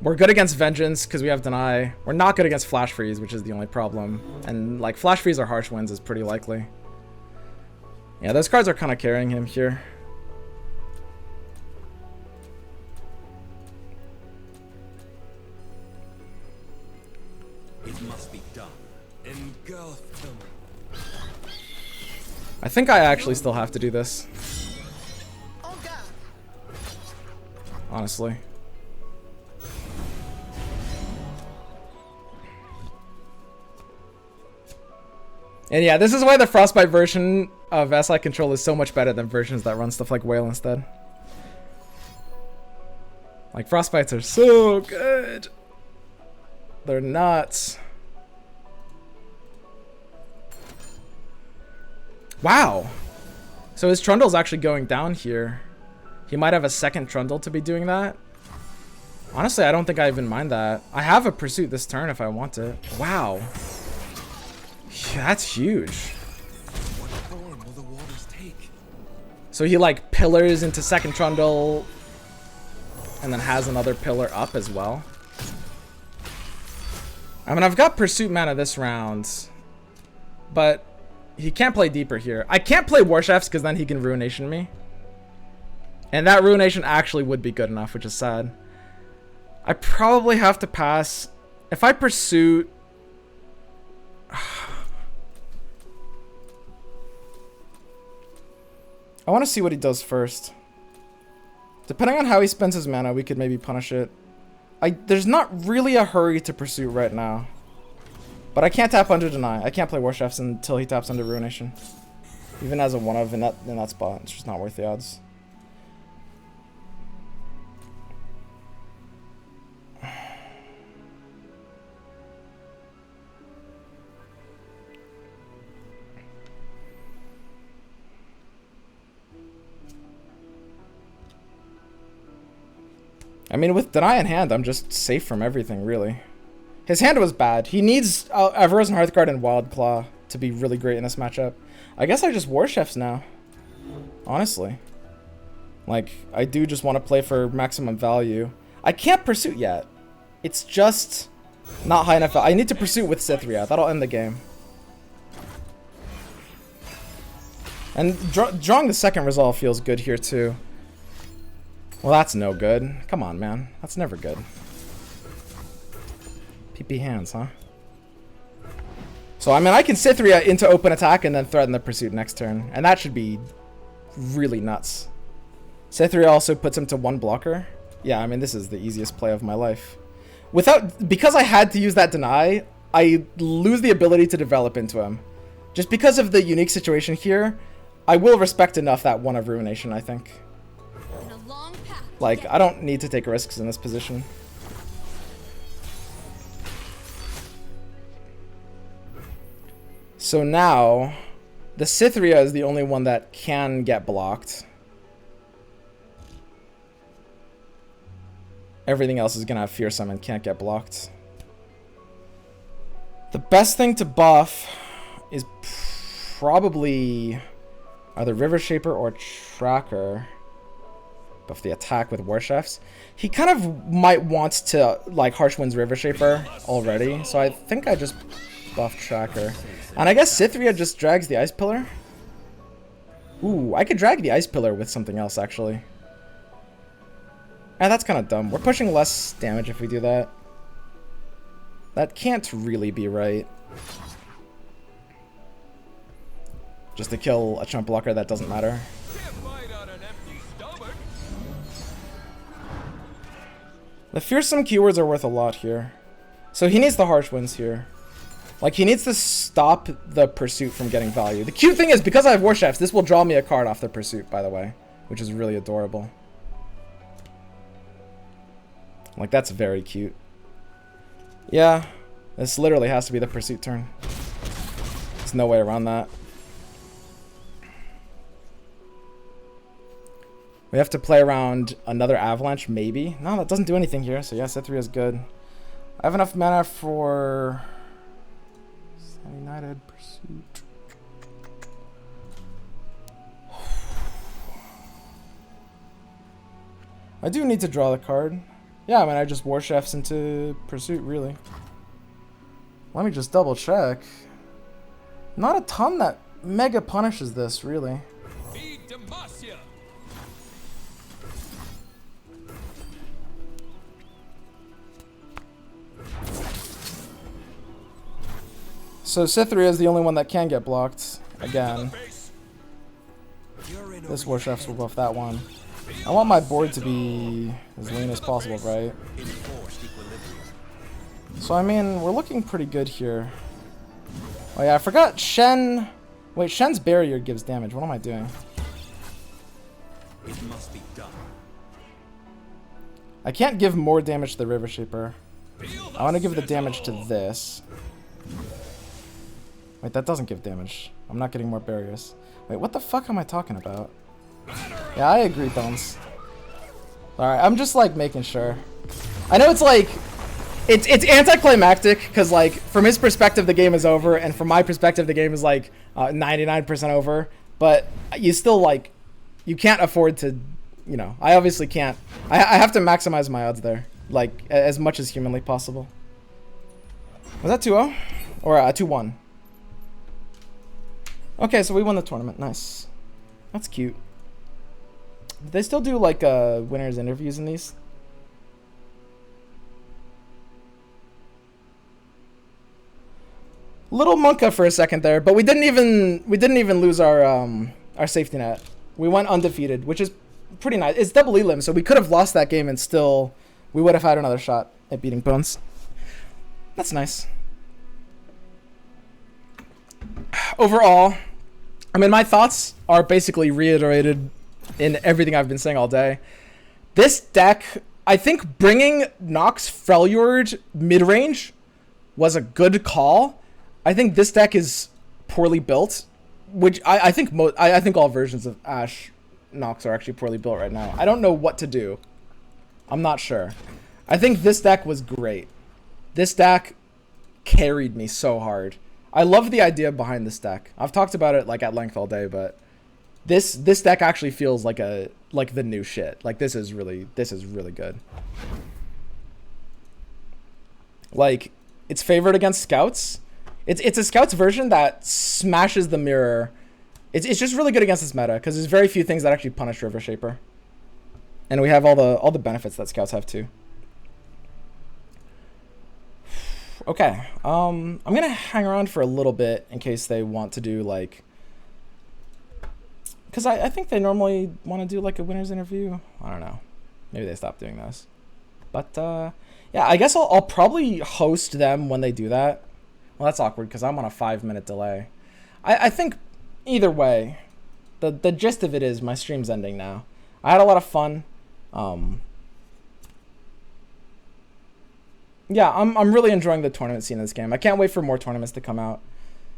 We're good against Vengeance because we have Deny. We're not good against Flash Freeze, which is the only problem. And like Flash Freeze or Harsh Winds is pretty likely. Yeah, those cards are kind of carrying him here. It must be done. Engulf them. I think I actually still have to do this. Honestly. And yeah, this is why the Frostbite version of SI Control is so much better than versions that run stuff like Whale instead. Like, Frostbites are so good. They're nuts. Wow. So his Trundle's actually going down here. He might have a second Trundle to be doing that. Honestly, I don't think I even mind that. I have a Pursuit this turn if I want it. Wow. Yeah, that's huge. What form will the waters take? So he like pillars into second Trundle and then has another pillar up as well. I mean, I've got Pursuit mana this round, but he can't play deeper here. I can't play War Chefs because then he can Ruination me. And that Ruination actually would be good enough, which is sad. I probably have to pass. If I Pursuit... I want to see what he does first. Depending on how he spends his mana, we could maybe punish it. There's not really a hurry to Pursue right now. But I can't tap under Deny. I can't play War Chefs until he taps under Ruination. Even as a 1-of in that spot, it's just not worth the odds. I mean, with Deny in hand, I'm just safe from everything, really. His hand was bad. He needs Everose and Hearthguard and Wild Claw to be really great in this matchup. I guess I just War Chefs now. Honestly. Like, I do just want to play for maximum value. I can't Pursuit yet. It's just not high enough. I need to Pursuit with Cythria. That'll end the game. And drawing the second resolve feels good here, too. Well, that's no good. Come on, man. That's never good. PP hands, huh? So, I mean, I can Cythria into open attack and then threaten the Pursuit next turn. And that should be really nuts. Cythria also puts him to 1 blocker. Yeah, I mean, this is the easiest play of my life. Because I had to use that Deny, I lose the ability to develop into him. Just because of the unique situation here, I will respect enough that 1 of Ruination, I think. Like, I don't need to take risks in this position. So now, the Cythria is the only one that can get blocked. Everything else is gonna have Fearsome and can't get blocked. The best thing to buff is probably either River Shaper or Tracker. Buff the attack with War Chefs. He kind of might want to like Harsh Wind's River Shaper already, so I think I just buff Tracker. And I guess Cythria just drags the Ice Pillar. Ooh, I could drag the Ice Pillar with something else actually. That's kind of dumb. We're pushing less damage if we do that. That can't really be right. Just to kill a chump blocker, that doesn't matter. The Fearsome keywords are worth a lot here. So he needs the Harsh Winds here. Like, he needs to stop the Pursuit from getting value. The cute thing is, because I have War Chefs, this will draw me a card off the Pursuit, by the way. Which is really adorable. Like, that's very cute. Yeah, this literally has to be the Pursuit turn. There's no way around that. We have to play around another Avalanche, maybe. No, that doesn't do anything here, so yeah, Cythria is good. I have enough mana for United Pursuit. I do need to draw the card. Yeah, I mean, I just War Chefs into Pursuit, really. Let me just double check. Not a ton that mega punishes this, really. So Cythria is the only one that can get blocked. Again. This War Chefs will buff that one. I want my board to be as lean as possible, right? So I mean, we're looking pretty good here. Oh yeah, I forgot Shen. Wait, Shen's barrier gives damage. What am I doing? It must be done. I can't give more damage to the River Shaper. I want to give the damage to this. Wait, that doesn't give damage. I'm not getting more barriers. Wait, what the fuck am I talking about? Yeah, I agree, Bones. Alright, I'm just like making sure. I know it's like it's anticlimactic because like from his perspective the game is over and from my perspective the game is like 99% over, but you still like you can't afford to, you know, I obviously can't. I have to maximize my odds there, like as much as humanly possible. Was that 2-0 or 2-1? Okay, so we won the tournament. Nice. That's cute. Do they still do like winners interviews in these? Little Monka for a second there, but we didn't even lose our safety net. We went undefeated, which is pretty nice. It's double elim, so we could have lost that game and still we would have had another shot at beating Bones. That's nice. Overall, I mean, my thoughts are basically reiterated in everything I've been saying all day. This deck, I think bringing Nox Freljord mid-range was a good call. I think this deck is poorly built, which I think all versions of Ashe Nox are actually poorly built right now. I don't know what to do. I'm not sure. I think this deck was great. This deck carried me so hard. I love the idea behind this deck. I've talked about it like at length all day, but this deck actually feels like the new shit. Like this is really good. Like it's favored against scouts. It's a scouts version that smashes the mirror. It's just really good against this meta because there's very few things that actually punish River Shaper. And we have all the benefits that scouts have too. Okay, I'm gonna hang around for a little bit in case they want to do like, because I think they normally want to do like a winner's interview. I don't know, maybe they stopped doing this, but yeah, I guess I'll probably host them when they do that. Well, that's awkward because I'm on a 5-minute delay. I think either way, the gist of it is my stream's ending now. I had a lot of fun. Yeah, I'm really enjoying the tournament scene in this game. I can't wait for more tournaments to come out.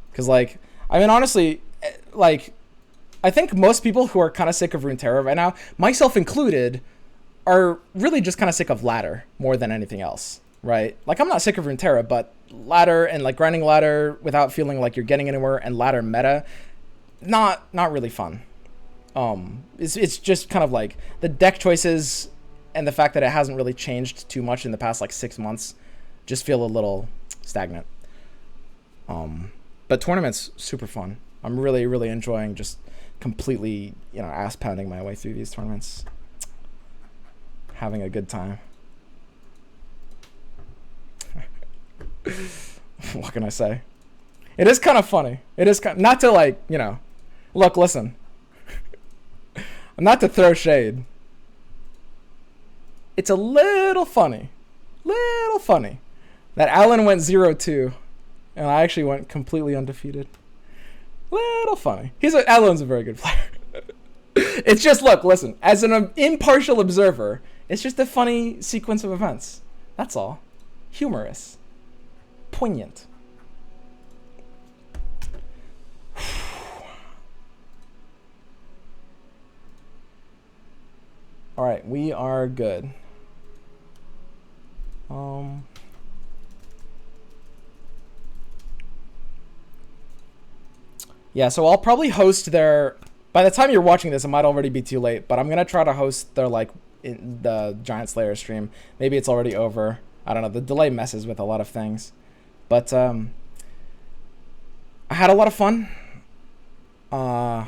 Because, like, I mean, honestly, like, I think most people who are kind of sick of Runeterra right now, myself included, are really just kind of sick of ladder more than anything else, right? Like, I'm not sick of Runeterra, but ladder and, like, grinding ladder without feeling like you're getting anywhere and ladder meta, not really fun. It's just kind of like the deck choices and the fact that it hasn't really changed too much in the past, like, 6 months. Just feel a little stagnant. But tournaments, super fun. I'm really enjoying just completely, ass pounding my way through these tournaments. Having a good time. What can I say? It is kind of funny. It is kind not to like, look, listen. Not to throw shade. It's a little funny that Alan went 0-2 and I actually went completely undefeated. Little funny. Alan's a very good player. It's just, look, listen, as an impartial observer, it's just a funny sequence of events. That's all. Humorous. Poignant. All right, we are good. Yeah, so I'll probably host their, by the time you're watching this, it might already be too late, but I'm going to try to host their, like, the Giant Slayer stream. Maybe it's already over. I don't know. The delay messes with a lot of things. But, I had a lot of fun. I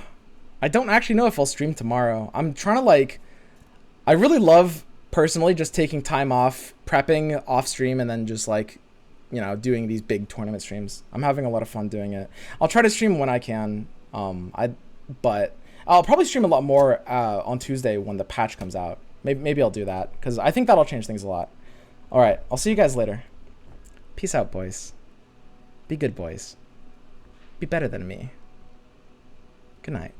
don't actually know if I'll stream tomorrow. I'm trying to, like, I really love, personally, just taking time off, prepping off stream, and then just, like, doing these big tournament streams. I'm having a lot of fun doing it. I'll try to stream when I can. But I'll probably stream a lot more on Tuesday when the patch comes out. Maybe I'll do that because I think that'll change things a lot. All right, I'll see you guys later. Peace out, boys. Be good, boys. Be better than me. Good night.